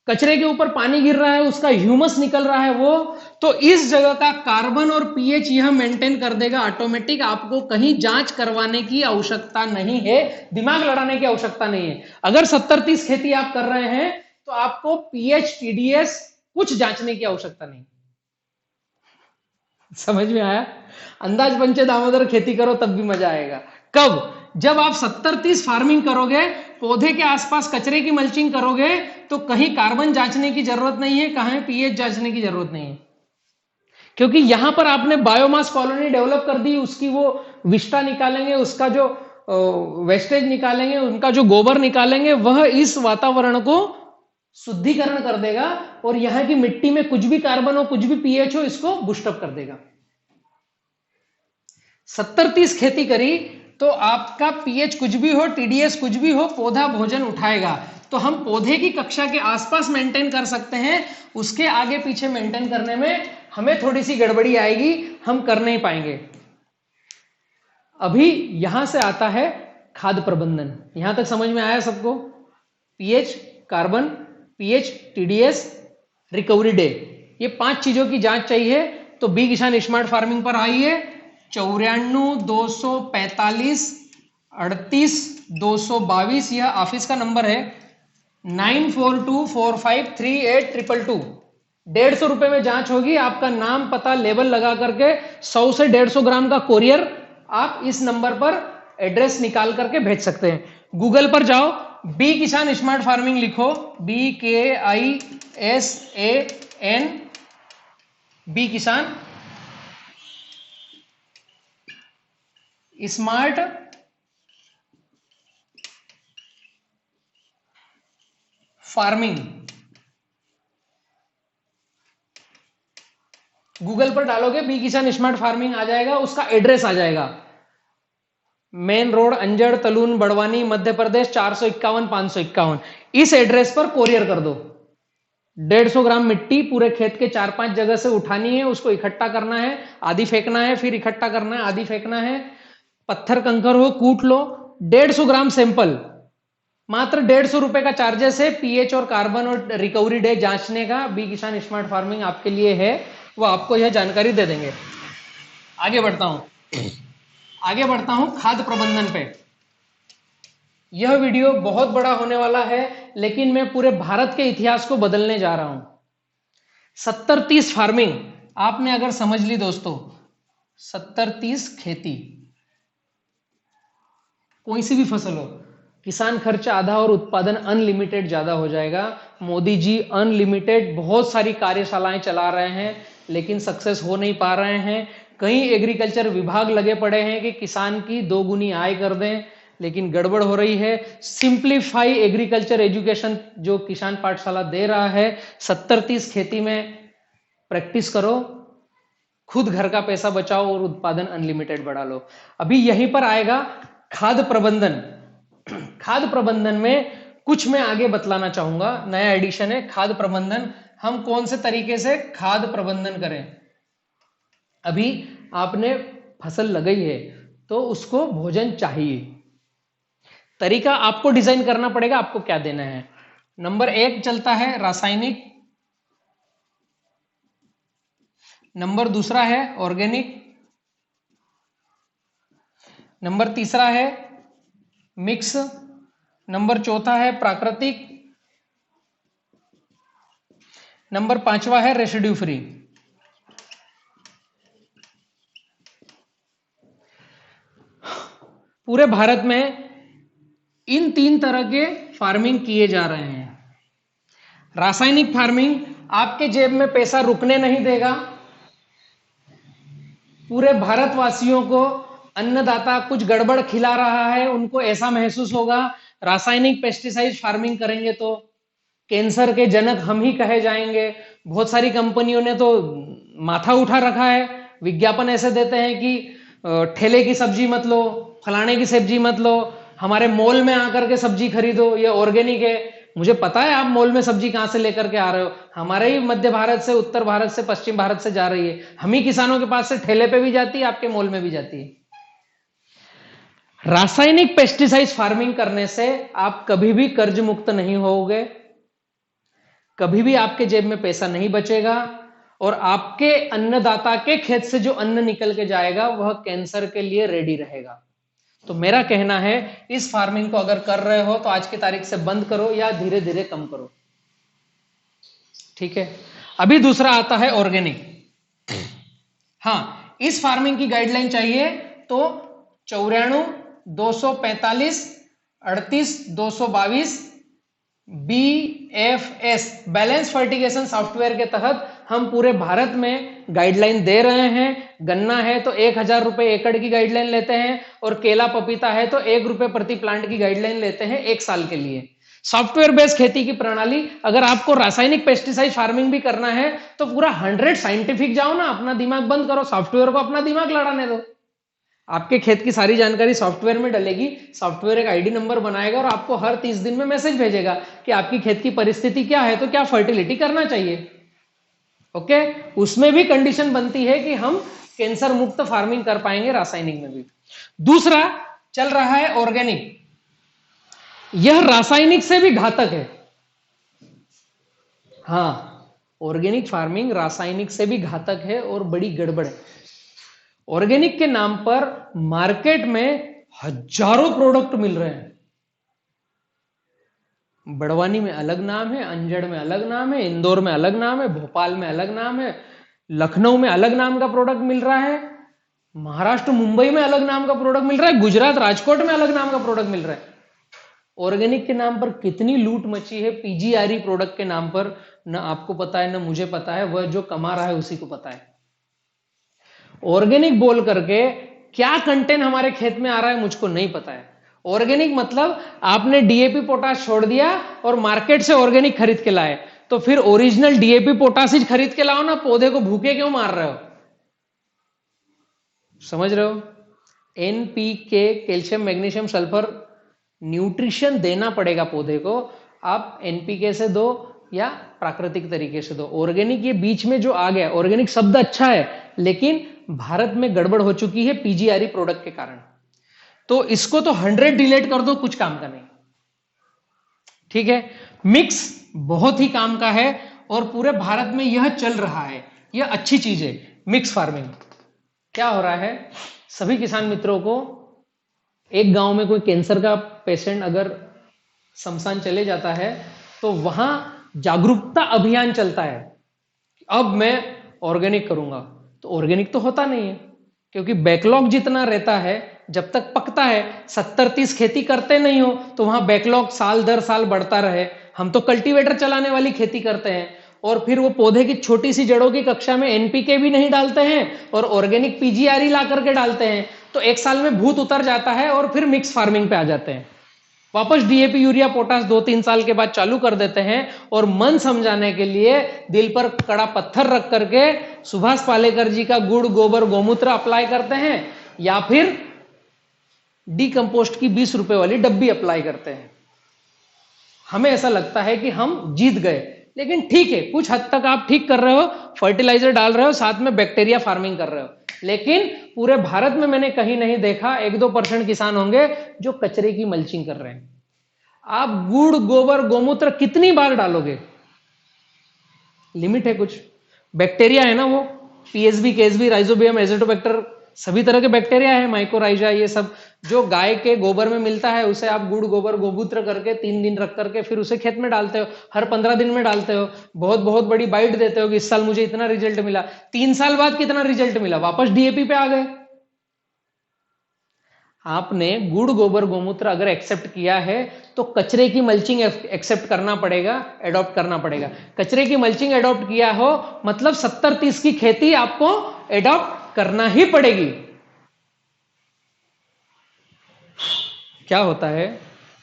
कचरे के ऊपर पानी गिर रहा है, उसका ह्यूमस निकल रहा है वो, तो इस जगह का कार्बन और पीएच यह मेंटेन कर देगा ऑटोमेटिक। आपको कहीं जांच करवाने की आवश्यकता नहीं है, दिमाग लड़ाने की आवश्यकता नहीं है। अगर 70-30 खेती आप कर रहे हैं तो आपको पीएच, टीडीएस कुछ जांचने की आवश्यकता नहीं। समझ में आया? अंदाज पंचे दामोदर खेती करो तब भी मजा आएगा। कब? जब आप 70-30 फार्मिंग करोगे, पौधे के आसपास कचरे की मल्चिंग करोगे, तो कहीं कार्बन जांचने की जरूरत नहीं है, कहीं पीएच जांचने की जरूरत नहीं है, क्योंकि यहां पर आपने बायोमास कॉलोनी डेवलप कर दी, उसकी वो विष्टा निकालेंगे, उसका जो वेस्टेज निकालेंगे, उनका जो गोबर निकालेंगे, वह इस वातावरण को शुद्धिकरण कर देगा और यहां की मिट्टी में कुछ भी कार्बन हो, कुछ भी पीएच हो, इसको बूस्टअप कर देगा। 70-30 खेती करी तो आपका पीएच कुछ भी हो, टीडीएस कुछ भी हो, पौधा भोजन उठाएगा। तो हम पौधे की कक्षा के आसपास मेंटेन कर सकते हैं, उसके आगे पीछे मेंटेन करने में हमें थोड़ी सी गड़बड़ी आएगी, हम कर नहीं पाएंगे। अभी यहां से आता है खाद्य प्रबंधन। यहां तक समझ में आया सबको? PH, carbon, pH, TDS, recovery day, ये 5 चीजों की जांच चाहिए। तो बी किसान स्मार्ट फार्मिंग पर आइए, 94-245-38-222 यह ऑफिस का नंबर है, 9424538222। 150 रुपए में जांच होगी, आपका नाम, पता, लेबल लगा करके 100 से 150 ग्राम का कोरियर आप इस नंबर पर एड्रेस निकाल करके भेज सकते हैं। गूगल पर जाओ, बी किसान स्मार्ट फार्मिंग लिखो, BKISAN, बी किसान स्मार्ट फार्मिंग, गूगल पर डालोगे बी किसान स्मार्ट फार्मिंग आ जाएगा, उसका एड्रेस आ जाएगा, मेन रोड, अंजड़, तलून, बड़वानी, मध्य प्रदेश 451-551। इस एड्रेस पर कोरियर कर दो। 150 ग्राम मिट्टी पूरे खेत के 4-5 जगह से उठानी है, उसको इकट्ठा करना है, आधी फेंकना है, फिर इकट्ठा करना है, आधी फेंकना है, पत्थर कंकर हो कूट लो। 150 ग्राम सैंपल, मात्र 150 रुपए का चार्जेस है पीएच और कार्बन और रिकवरी डे जांचने का। बी किसान स्मार्ट फार्मिंग आपके लिए है, वो आपको यह जानकारी दे देंगे। आगे बढ़ता हूं खाद्य प्रबंधन पे। यह वीडियो बहुत बड़ा होने वाला है, लेकिन मैं पूरे भारत के इतिहास को बदलने जा रहा हूं। 70-30 फार्मिंग आपने अगर समझ ली दोस्तों, 70-30 खेती, कोई सी भी फसल हो, किसान खर्च आधा और उत्पादन अनलिमिटेड ज्यादा हो जाएगा। मोदी जी अनलिमिटेड बहुत सारी कार्यशालाएं चला रहे हैं, लेकिन सक्सेस हो नहीं पा रहे हैं। कई एग्रीकल्चर विभाग लगे पड़े हैं कि किसान की 2 गुनी आय कर दें, लेकिन गड़बड़ हो रही है। सिंप्लीफाई एग्रीकल्चर एजुकेशन जो किसान पाठशाला दे रहा है, 70-30 खेती में प्रैक्टिस करो, खुद घर का पैसा बचाओ और उत्पादन अनलिमिटेड बढ़ा लो। अभी यहीं पर आएगा खाद्य प्रबंधन। खाद्य प्रबंधन में कुछ मैं आगे बतलाना चाहूंगा, नया एडिशन है खाद्य प्रबंधन। हम कौन से तरीके से खाद्य प्रबंधन करें। अभी आपने फसल लगाई है तो उसको भोजन चाहिए, तरीका आपको डिजाइन करना पड़ेगा, आपको क्या देना है। नंबर 1 चलता है रासायनिक, नंबर 2 है ऑर्गेनिक, नंबर 3 है मिक्स, नंबर 4 है प्राकृतिक, नंबर 5 है रेसिड्यू फ्री। पूरे भारत में इन 3 तरह के फार्मिंग किए जा रहे हैं। रासायनिक फार्मिंग आपके जेब में पैसा रुकने नहीं देगा। पूरे भारतवासियों को अन्नदाता कुछ गड़बड़ खिला रहा है, उनको ऐसा महसूस होगा। रासायनिक पेस्टिसाइड फार्मिंग करेंगे तो कैंसर के जनक हम ही कहे जाएंगे। बहुत सारी कंपनियों ने तो माथा उठा रखा है, विज्ञापन ऐसे देते हैं कि ठेले की सब्जी मत लो, फलाने की सब्जी मत लो, हमारे मॉल में आकर के सब्जी खरीदो, ये ऑर्गेनिक है। मुझे पता है आप मॉल में सब्जी कहां से लेकर के आ रहे हो, हमारे ही मध्य भारत से, उत्तर भारत से, पश्चिम भारत से जा रही है। हम ही किसानों के पास से ठेले पे भी जाती है, आपके मॉल में भी जाती है। रासायनिक पेस्टिसाइड फार्मिंग करने से आप कभी भी कर्ज मुक्त नहीं होगे, कभी भी आपके जेब में पैसा नहीं बचेगा, और आपके अन्नदाता के खेत से जो अन्न निकल के जाएगा वह कैंसर के लिए रेडी रहेगा। तो मेरा कहना है, इस फार्मिंग को अगर कर रहे हो तो आज की तारीख से बंद करो या धीरे धीरे कम करो। ठीक है, अभी दूसरा आता है ऑर्गेनिक। हाँ, इस फार्मिंग की गाइडलाइन चाहिए तो 94 245 38 222 BFS बैलेंस फर्टिगेशन सॉफ्टवेयर के तहत हम पूरे भारत में गाइडलाइन दे रहे हैं। गन्ना है तो 1000 रुपए एकड़ की गाइडलाइन लेते हैं, और केला पपीता है तो 1 रुपए प्रति प्लांट की गाइडलाइन लेते हैं 1 साल के लिए। सॉफ्टवेयर बेस्ड खेती की प्रणाली। अगर आपको रासायनिक पेस्टिसाइड फार्मिंग भी करना है तो पूरा 100 साइंटिफिक जाओ ना, अपना दिमाग बंद करो, सॉफ्टवेयर को अपना दिमाग लड़ाने दो। आपके खेत की सारी जानकारी सॉफ्टवेयर में डलेगी, सॉफ्टवेयर एक आईडी नंबर बनाएगा और आपको हर 30 दिन में मैसेज भेजेगा कि आपकी खेत की परिस्थिति क्या है, तो क्या फर्टिलिटी करना चाहिए। ओके, उसमें भी कंडीशन बनती है कि हम कैंसर मुक्त फार्मिंग कर पाएंगे रासायनिक में भी। दूसरा चल रहा है ऑर्गेनिक। यह रासायनिक से भी घातक है। हाँ, ऑर्गेनिक फार्मिंग रासायनिक से भी घातक है और बड़ी गड़बड़ है। ऑर्गेनिक के नाम पर मार्केट में हजारों प्रोडक्ट मिल रहे हैं। बड़वानी में अलग नाम है, अंजड़ में अलग नाम है, इंदौर में अलग नाम है, भोपाल में अलग नाम है, लखनऊ में अलग नाम का प्रोडक्ट मिल रहा है, महाराष्ट्र मुंबई में अलग नाम का प्रोडक्ट मिल रहा है, गुजरात राजकोट में अलग नाम का प्रोडक्ट मिल रहा है। ऑर्गेनिक के नाम पर कितनी लूट मची है, पीजीआरई प्रोडक्ट के नाम पर। न आपको पता है न मुझे पता है, वह जो कमा रहा है उसी को पता है। ऑर्गेनिक बोल करके क्या कंटेंट हमारे खेत में आ रहा है मुझको नहीं पता है। ऑर्गेनिक मतलब आपने डीएपी पोटाश छोड़ दिया और मार्केट से ऑर्गेनिक खरीद के लाए, तो फिर ओरिजिनल डीएपी पोटाश ही खरीद के लाओ ना, पौधे को भूखे क्यों मार रहे हो। समझ रहे हो। NPK, calcium magnesium sulphur nutrition देना पड़ेगा पौधे को। आप एनपीके से दो या प्राकृतिक तरीके से दो। ऑर्गेनिक ये बीच में जो आ गया, ऑर्गेनिक शब्द अच्छा है लेकिन भारत में गड़बड़ हो चुकी है पीजीआरई प्रोडक्ट के कारण। तो इसको तो 100 डिलीट कर दो, कुछ काम का नहीं। ठीक है, मिक्स बहुत ही काम का है और पूरे भारत में यह चल रहा है, यह अच्छी चीज है मिक्स फार्मिंग। क्या हो रहा है, सभी किसान मित्रों को, एक गांव में कोई कैंसर का पेशेंट अगर शमशान चले जाता है तो वहां जागरूकता अभियान चलता है, अब मैं ऑर्गेनिक करूंगा। तो ऑर्गेनिक तो होता नहीं है क्योंकि बैकलॉग जितना रहता है, जब तक पकता है 70-30 खेती करते नहीं हो तो वहां बैकलॉग साल दर साल बढ़ता रहे। हम तो कल्टीवेटर चलाने वाली खेती करते हैं और फिर वो पौधे की छोटी सी जड़ों की कक्षा में एनपीके भी नहीं डालते हैं और ऑर्गेनिक पीजीआरई ला करके डालते हैं, तो एक साल में भूत उतर जाता है और फिर मिक्स फार्मिंग पे आ जाते हैं। वापस डीएपी यूरिया पोटास 2-3 साल के बाद चालू कर देते हैं और मन समझाने के लिए दिल पर कड़ा पत्थर रख करके सुभाष पालेकर जी का गुड़ गोबर गौमूत्र अप्लाई करते हैं या फिर डीकंपोस्ट की 20 रुपए वाली डब्बी अप्लाई करते हैं। हमें ऐसा लगता है कि हम जीत गए, लेकिन ठीक है, कुछ हद तक आप ठीक कर रहे हो, फर्टिलाइजर डाल रहे हो, साथ में बैक्टीरिया फार्मिंग कर रहे हो, लेकिन पूरे भारत में मैंने कहीं नहीं देखा, 1-2% किसान होंगे जो कचरे की मल्चिंग कर रहे हैं। आप गुड़ गोबर गौमूत्र कितनी बार डालोगे, लिमिट है कुछ। बैक्टीरिया है ना, वो पीएसबी केएसबी राइजोबियम एजोटोबैक्टर सभी तरह के बैक्टीरिया है, माइकोराइजा, ये सब जो गाय के गोबर में मिलता है उसे आप गुड़ गोबर गोमूत्र करके 3 दिन रख करके फिर उसे खेत में डालते हो, हर 15 दिन में डालते हो, बहुत बहुत बड़ी बाइट देते हो कि इस साल मुझे इतना रिजल्ट मिला। 3 साल बाद कितना रिजल्ट मिला, वापस डीएपी पे आ गए। आपने गुड़ गोबर गोमूत्र अगर एक्सेप्ट किया है तो कचरे की मल्चिंग एक्सेप्ट करना पड़ेगा, एडॉप्ट करना पड़ेगा। कचरे की मल्चिंग एडॉप्ट किया हो मतलब 70-30 की खेती आपको एडॉप्ट करना ही पड़ेगी। क्या होता है,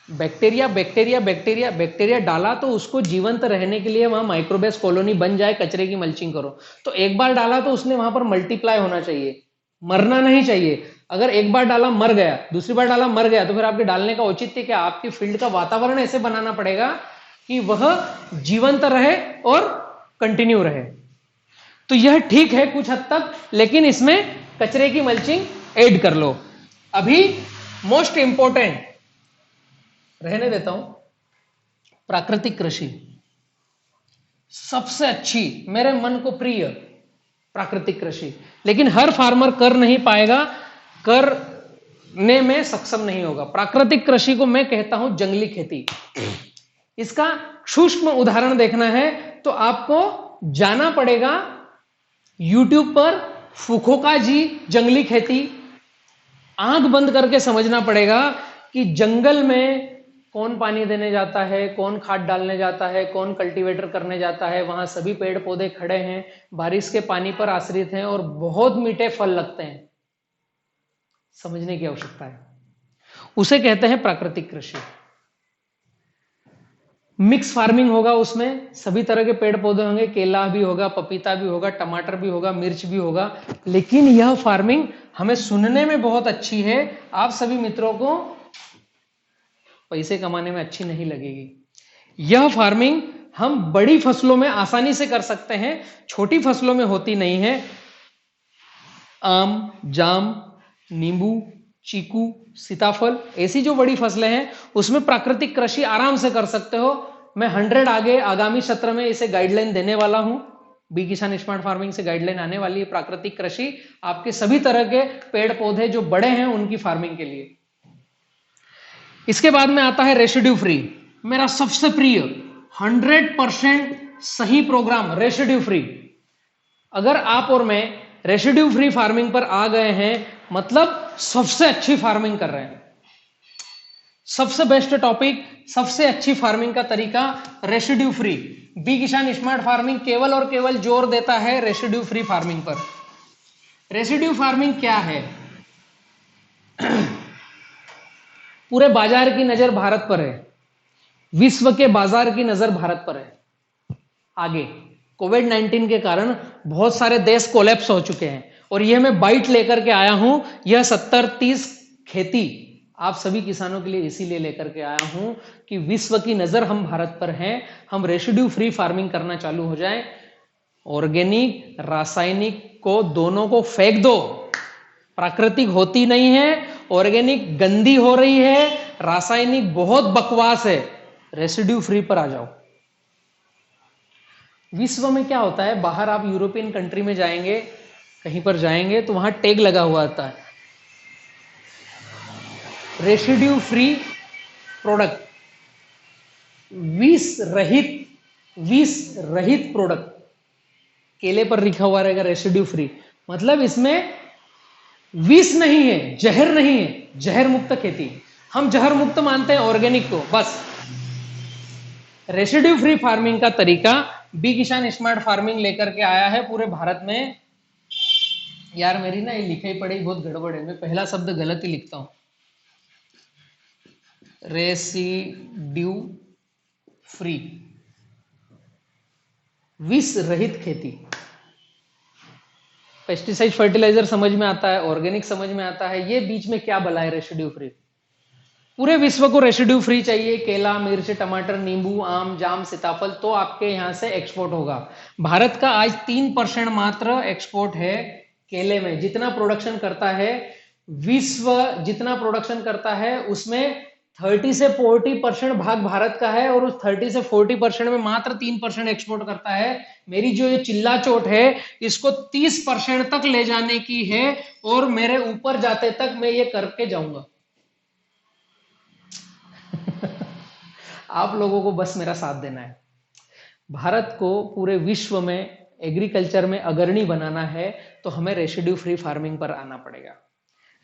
बैक्टीरिया बैक्टीरिया बैक्टीरिया बैक्टीरिया डाला तो उसको जीवंत रहने के लिए वहां माइक्रोबेस कॉलोनी बन जाए, कचरे की मल्चिंग करो। तो एक बार डाला तो उसने वहां पर मल्टीप्लाई होना चाहिए, मरना नहीं चाहिए। अगर एक बार डाला मर गया, दूसरी बार डाला मर गया, तो फिर आपके डालने का औचित्य क्या? आपकी फील्ड का वातावरण ऐसे बनाना पड़ेगा कि वह जीवंत रहे और कंटिन्यू रहे। तो यह ठीक है कुछ हद तक, लेकिन इसमें कचरे की मल्चिंग ऐड कर लो। अभी मोस्ट इंपॉर्टेंट रहने देता हूं, प्राकृतिक कृषि। सबसे अच्छी, मेरे मन को प्रिय प्राकृतिक कृषि, लेकिन हर फार्मर कर नहीं पाएगा, करने में सक्षम नहीं होगा। प्राकृतिक कृषि को मैं कहता हूं जंगली खेती। इसका सूक्ष्म उदाहरण देखना है तो आपको जाना पड़ेगा YouTube पर, फुकोका जी जंगली खेती। आंख बंद करके समझना पड़ेगा कि जंगल में कौन पानी देने जाता है, कौन खाद डालने जाता है, कौन कल्टीवेटर करने जाता है। वहां सभी पेड़ पौधे खड़े हैं, बारिश के पानी पर आश्रित हैं और बहुत मीठे फल लगते हैं। समझने की आवश्यकता है, उसे कहते हैं प्राकृतिक कृषि। मिक्स फार्मिंग होगा, उसमें सभी तरह के पेड़ पौधे होंगे, केला भी होगा, पपीता भी होगा, टमाटर भी होगा, मिर्च भी होगा। लेकिन यह फार्मिंग हमें सुनने में बहुत अच्छी है, आप सभी मित्रों को पैसे कमाने में अच्छी नहीं लगेगी। यह फार्मिंग हम बड़ी फसलों में आसानी से कर सकते हैं, छोटी फसलों में होती नहीं है। आम, जाम, नींबू, चीकू, सीताफल, ऐसी जो बड़ी फसलें हैं उसमें प्राकृतिक कृषि आराम से कर सकते हो। मैं 100 आगे आगामी सत्र में इसे गाइडलाइन देने वाला हूं। बी किसान स्मार्ट फार्मिंग से गाइडलाइन आने वाली है। प्राकृतिक कृषि आपके सभी तरह के पेड़ पौधे जो बड़े हैं उनकी फार्मिंग के लिए। इसके बाद में आता है रेसिड्यू फ्री, मेरा सबसे प्रिय 100% सही प्रोग्राम रेसिड्यू फ्री। अगर आप और मैं रेसिड्यू फ्री फार्मिंग पर आ गए हैं मतलब सबसे अच्छी फार्मिंग कर रहे हैं। सबसे बेस्ट टॉपिक, सबसे अच्छी फार्मिंग का तरीका रेसिड्यू फ्री। बी किसान स्मार्ट फार्मिंग केवल और केवल जोर देता है रेसिड्यू फ्री फार्मिंग पर। रेसिड्यू फार्मिंग क्या है? पूरे बाजार की नजर भारत पर है, विश्व के बाजार की नजर भारत पर है। आगे कोविड-19 के कारण बहुत सारे देश कोलैप्स हो चुके हैं और यह मैं बाइट लेकर के आया हूं। यह 70-30 खेती आप सभी किसानों के लिए इसीलिए लेकर के आया हूं कि विश्व की नजर हम भारत पर है। हम रेसिड्यू फ्री फार्मिंग करना चालू हो जाए। ऑर्गेनिक रासायनिक को दोनों को फेंक दो। प्राकृतिक होती नहीं है, ऑर्गेनिक गंदी हो रही है, रासायनिक बहुत बकवास है। रेसिड्यू फ्री पर आ जाओ। विश्व में क्या होता है, बाहर आप यूरोपियन कंट्री में जाएंगे, कहीं पर जाएंगे तो वहां टैग लगा हुआ आता है रेसिड्यू फ्री प्रोडक्ट, विष रहित प्रोडक्ट। केले पर लिखा हुआ रहेगा रेसिड्यू फ्री, मतलब इसमें विष नहीं है, जहर नहीं है, जहर मुक्त खेती। हम जहर मुक्त मानते हैं ऑर्गेनिक को। बस रेसिड्यू फ्री फार्मिंग का तरीका बी किसान स्मार्ट फार्मिंग लेकर के आया है पूरे भारत में। यार मेरी ना ये लिखाई पढ़ाई बहुत गड़बड़ है, मैं पहला शब्द गलत ही लिखता हूं। रेसिड्यू फ्री, विष रहित खेती। पेस्टिसाइड फर्टिलाइजर समझ में आता है, ऑर्गेनिक समझ में आता है, ये बीच में क्या बला है रेसिड्यू फ्री। पूरे विश्व को रेसिड्यू फ्री चाहिए। केला, मिर्च, टमाटर, नींबू, आम, जाम, सीताफल तो आपके यहां से एक्सपोर्ट होगा। भारत का आज 3% मात्र एक्सपोर्ट है केले में। जितना प्रोडक्शन करता है विश्व, जितना प्रोडक्शन करता है उसमें 30 से 40% भाग भारत का है और उस 30 से 40% में मात्र 3% एक्सपोर्ट करता है। मेरी जो ये चिल्ला चोट है इसको 30% तक ले जाने की है और मेरे ऊपर जाते तक मैं ये करके जाऊंगा। आप लोगों को बस मेरा साथ देना है। भारत को पूरे विश्व में एग्रीकल्चर में अग्रणी बनाना है तो हमें रेसिड्यू फ्री फार्मिंग पर आना पड़ेगा।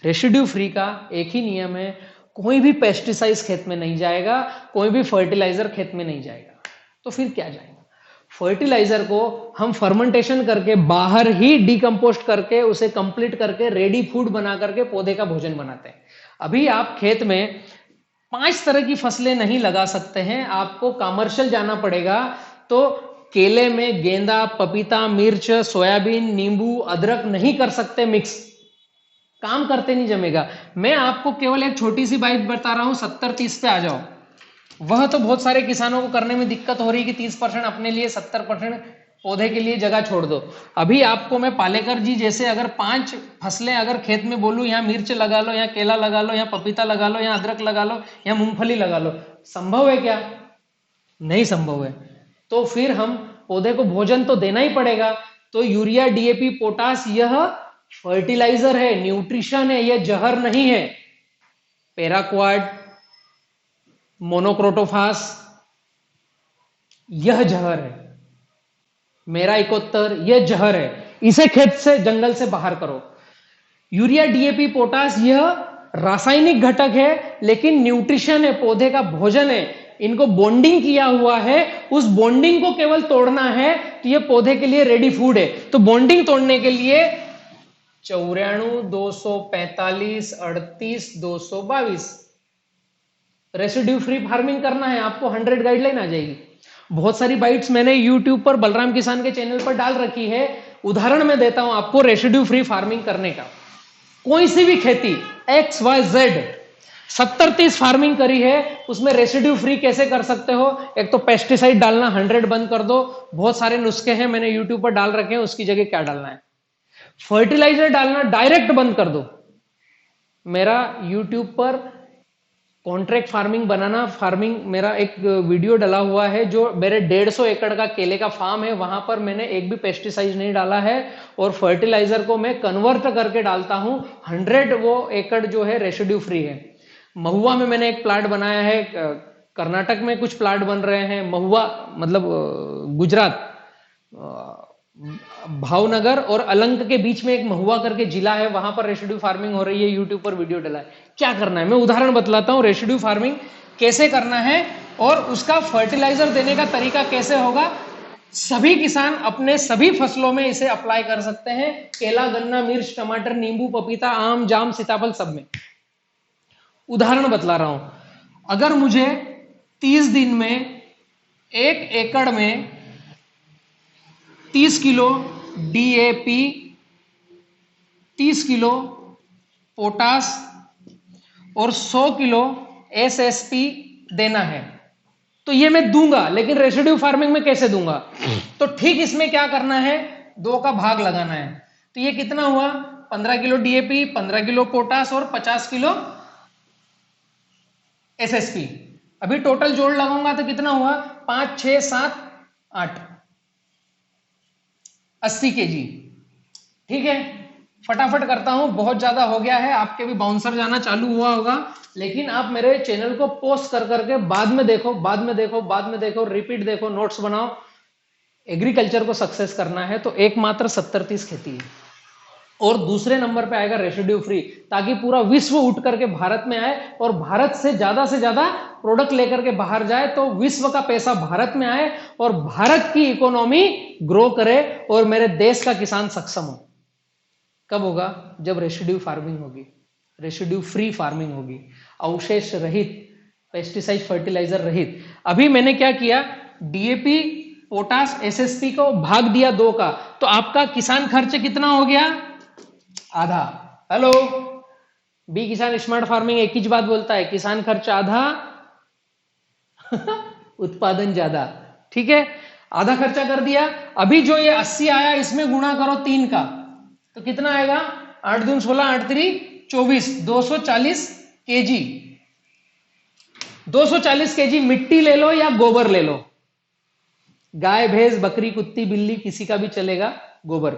रेसिड्यू फ्री का एक ही नियम है, कोई भी पेस्टिसाइड खेत में नहीं जाएगा, कोई भी फर्टिलाइजर खेत में नहीं जाएगा। तो फिर क्या जाएगा? फर्टिलाइजर को हम फर्मेंटेशन करके बाहर ही डिकम्पोस्ट करके उसे कंप्लीट करके रेडी फूड बना करके पौधे का भोजन बनाते हैं। अभी आप खेत में 5 तरह की फसलें नहीं लगा सकते हैं, आपको कमर्शियल जाना पड़ेगा। तो केले में गेंदा, पपीता, मिर्च, सोयाबीन, नींबू, अदरक नहीं कर सकते मिक्स, काम करते नहीं जमेगा। मैं आपको केवल एक छोटी सी बात बता रहा हूं, 70-30 पे आ जाओ। वह तो बहुत सारे किसानों को करने में दिक्कत हो रही है कि 30% अपने लिए, 70% पौधे के लिए जगह छोड़ दो। अभी आपको मैं पालेकर जी जैसे अगर 5 फसलें अगर खेत में बोलूं, यहाँ मिर्च लगा लो, यहाँ केला लगा लो, यहाँ पपीता लगा लो, यहाँ अदरक लगा लो, यहाँ मूंगफली लगा लो, संभव है क्या? नहीं संभव है। तो फिर हम पौधे को भोजन तो देना ही पड़ेगा। तो यूरिया, डीएपी, पोटास यह फर्टिलाइजर है, न्यूट्रिशन है, यह जहर नहीं है। पैराक्वाड, मोनोक्रोटोफास यह जहर है। मेरा 71 यह जहर है, इसे खेत से, जंगल से बाहर करो। यूरिया, डीएपी, पोटास यह रासायनिक घटक है, लेकिन न्यूट्रिशन है, पौधे का भोजन है। इनको बॉन्डिंग किया हुआ है, उस बॉन्डिंग को केवल तोड़ना है तो यह पौधे के लिए रेडी फूड है। तो बॉन्डिंग तोड़ने के लिए 94, 245, 38, 222 रेसिड्यू फ्री फार्मिंग करना है आपको, 100 गाइडलाइन आ जाएगी। बहुत सारी बाइट्स मैंने यूट्यूब पर बलराम किसान के चैनल पर डाल रखी है। उदाहरण मैं देता हूं आपको रेसिड्यू फ्री फार्मिंग करने का। कोई सी भी खेती XYZ 70-30 फार्मिंग करी है, उसमें रेसिड्यू फ्री कैसे कर सकते हो? एक तो पेस्टिसाइड डालना 100 बंद कर दो, बहुत सारे नुस्खे हैं मैंने यूट्यूब पर डाल रखे हैं, उसकी जगह क्या डालना है। फर्टिलाइजर डालना डायरेक्ट बंद कर दो। मेरा यूट्यूब पर कॉन्ट्रैक्ट फार्मिंग बनाना, फार्मिंग मेरा एक वीडियो डला हुआ है, जो मेरे 150 एकड़ का केले का फार्म है, वहां पर मैंने एक भी पेस्टिसाइड नहीं डाला है और फर्टिलाइजर को मैं कन्वर्ट करके डालता हूं। 100 वो एकड़ जो है रेसिड्यू फ्री है। महुआ में मैंने एक प्लांट बनाया है, कर्नाटक में कुछ प्लांट बन रहे हैं, महुआ मतलब गुजरात, भावनगर और अलंग के बीच में एक महुआ करके जिला है, वहां पर रेसिड्यू फार्मिंग हो रही है। यूट्यूब पर वीडियो डला है। क्या करना है मैं उदाहरण बतलाता हूं, रेसिड्यू फार्मिंग कैसे करना है और उसका फर्टिलाइजर देने का तरीका कैसे होगा। सभी किसान अपने सभी फसलों में इसे अप्लाई कर सकते हैं, केला, गन्ना, मिर्च, टमाटर, नींबू, पपीता, आम, जाम, सीताफल, सब में। उदाहरण बतला रहा हूं, अगर मुझे 30 दिन में 1 एकड़ में 30 किलो डीएपी, 30 किलो पोटास और 100 किलो एसएसपी देना है, तो ये मैं दूंगा, लेकिन रेसिड्यू फार्मिंग में कैसे दूंगा? तो ठीक इसमें क्या करना है, 2 का भाग लगाना है। तो ये कितना हुआ? 15 किलो डीएपी, 15 किलो पोटास और 50 किलो एसएसपी। अभी टोटल जोड़ लगाऊंगा तो कितना हुआ? 5, 6, 7, 8, 80 केजी। ठीक है, फटाफट करता हूं, बहुत ज्यादा हो गया है, आपके भी बाउंसर जाना चालू हुआ होगा। लेकिन आप मेरे चैनल को पोस्ट कर करके बाद में देखो, बाद में देखो, बाद में देखो, रिपीट देखो, नोट्स बनाओ। एग्रीकल्चर को सक्सेस करना है तो एकमात्र 70-30 खेती है। और दूसरे नंबर पे आएगा रेसिड्यू फ्री, ताकि पूरा विश्व उठ करके भारत में आए और भारत से ज्यादा प्रोडक्ट लेकर के बाहर जाए, तो विश्व का पैसा भारत में आए और भारत की इकोनॉमी ग्रो करे और मेरे देश का किसान सक्षम हो। कब होगा? जब रेसिड्यू फार्मिंग होगी, रेसिड्यू फ्री फार्मिंग होगी, अवशेष रहित, पेस्टिसाइड फर्टिलाइजर रहित। अभी मैंने क्या किया, डीएपी, पोटास, एसएसपी को भाग दिया 2 का, तो आपका किसान खर्च कितना हो गया? आधा। हेलो, बी किसान स्मार्ट फार्मिंग एक ही बात बोलता है, किसान खर्च आधा उत्पादन ज्यादा। ठीक है, आधा खर्चा कर दिया। अभी जो ये 80 आया, इसमें गुणा करो 3 का, तो कितना आएगा? 8 दून 16, 8 3 24, 240 केजी। 240 केजी मिट्टी ले लो या गोबर ले लो, गाय, भैंस, बकरी, कुत्ती, बिल्ली, किसी का भी चलेगा, गोबर।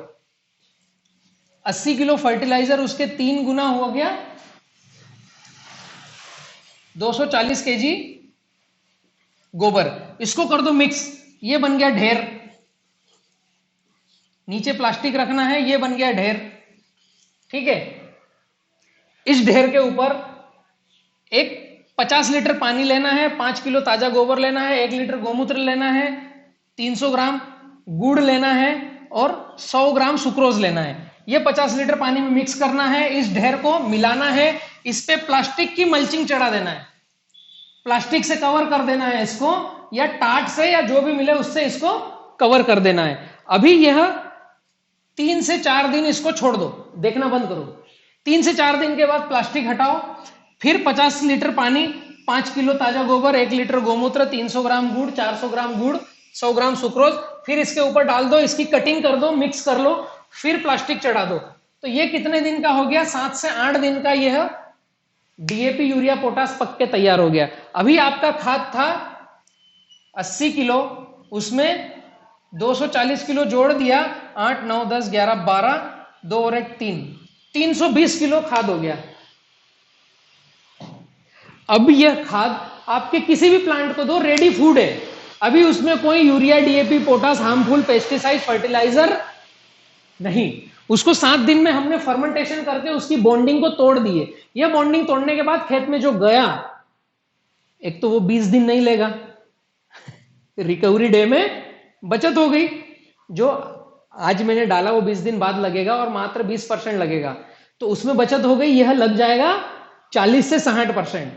80 किलो फर्टिलाइजर, उसके 3 गुना हो गया 240 केजी गोबर। इसको कर दो मिक्स, ये बन गया ढेर। नीचे प्लास्टिक रखना है, ये बन गया ढेर। ठीक है, इस ढेर के ऊपर एक 50 लीटर पानी लेना है, 5 किलो ताजा गोबर लेना है, 1 लीटर गोमूत्र लेना है, 300 ग्राम गुड़ लेना है और 100 ग्राम सुक्रोज लेना है। यह 50 लीटर पानी में मिक्स करना है, इस ढेर को मिलाना है, इस पे प्लास्टिक की मल्चिंग चढ़ा देना है, प्लास्टिक से कवर कर देना है इसको, या टाट से या जो भी मिले उससे इसको कवर कर देना है। अभी यह 3 से 4 दिन इसको छोड़ दो, देखना बंद करो। 3 से 4 दिन के बाद प्लास्टिक हटाओ, फिर 50 लीटर पानी, 5 किलो ताजा गोबर, 1 लीटर गोमूत्र, 300 ग्राम गुड़, 400 ग्राम गुड़, 100 ग्राम सुक्रोज, फिर इसके ऊपर डाल दो, इसकी कटिंग कर दो, मिक्स कर लो, फिर प्लास्टिक चढ़ा दो। तो ये कितने दिन का हो गया? 7 से 8 दिन का यह डीएपी यूरिया पोटास पक के तैयार हो गया। अभी आपका खाद था 80 किलो, उसमें 240 किलो जोड़ दिया, 8 9 10 11 12, 2 और 1 3, 320 किलो खाद हो गया। अब यह खाद आपके किसी भी प्लांट को दो, रेडी फूड है। अभी उसमें कोई urea, DAP, potash, harmful pesticide, fertilizer नहीं। उसको 7 दिन में हमने फर्मेंटेशन करके उसकी बॉन्डिंग को तोड़ दिए। यह बॉन्डिंग तोड़ने के बाद खेत में जो गया, एक तो वो 20 दिन नहीं लेगा, रिकवरी डे में बचत हो गई। जो आज मैंने डाला वो 20 दिन बाद लगेगा और मात्र 20% लगेगा, तो उसमें बचत हो गई। यह लग जाएगा 40 से 60%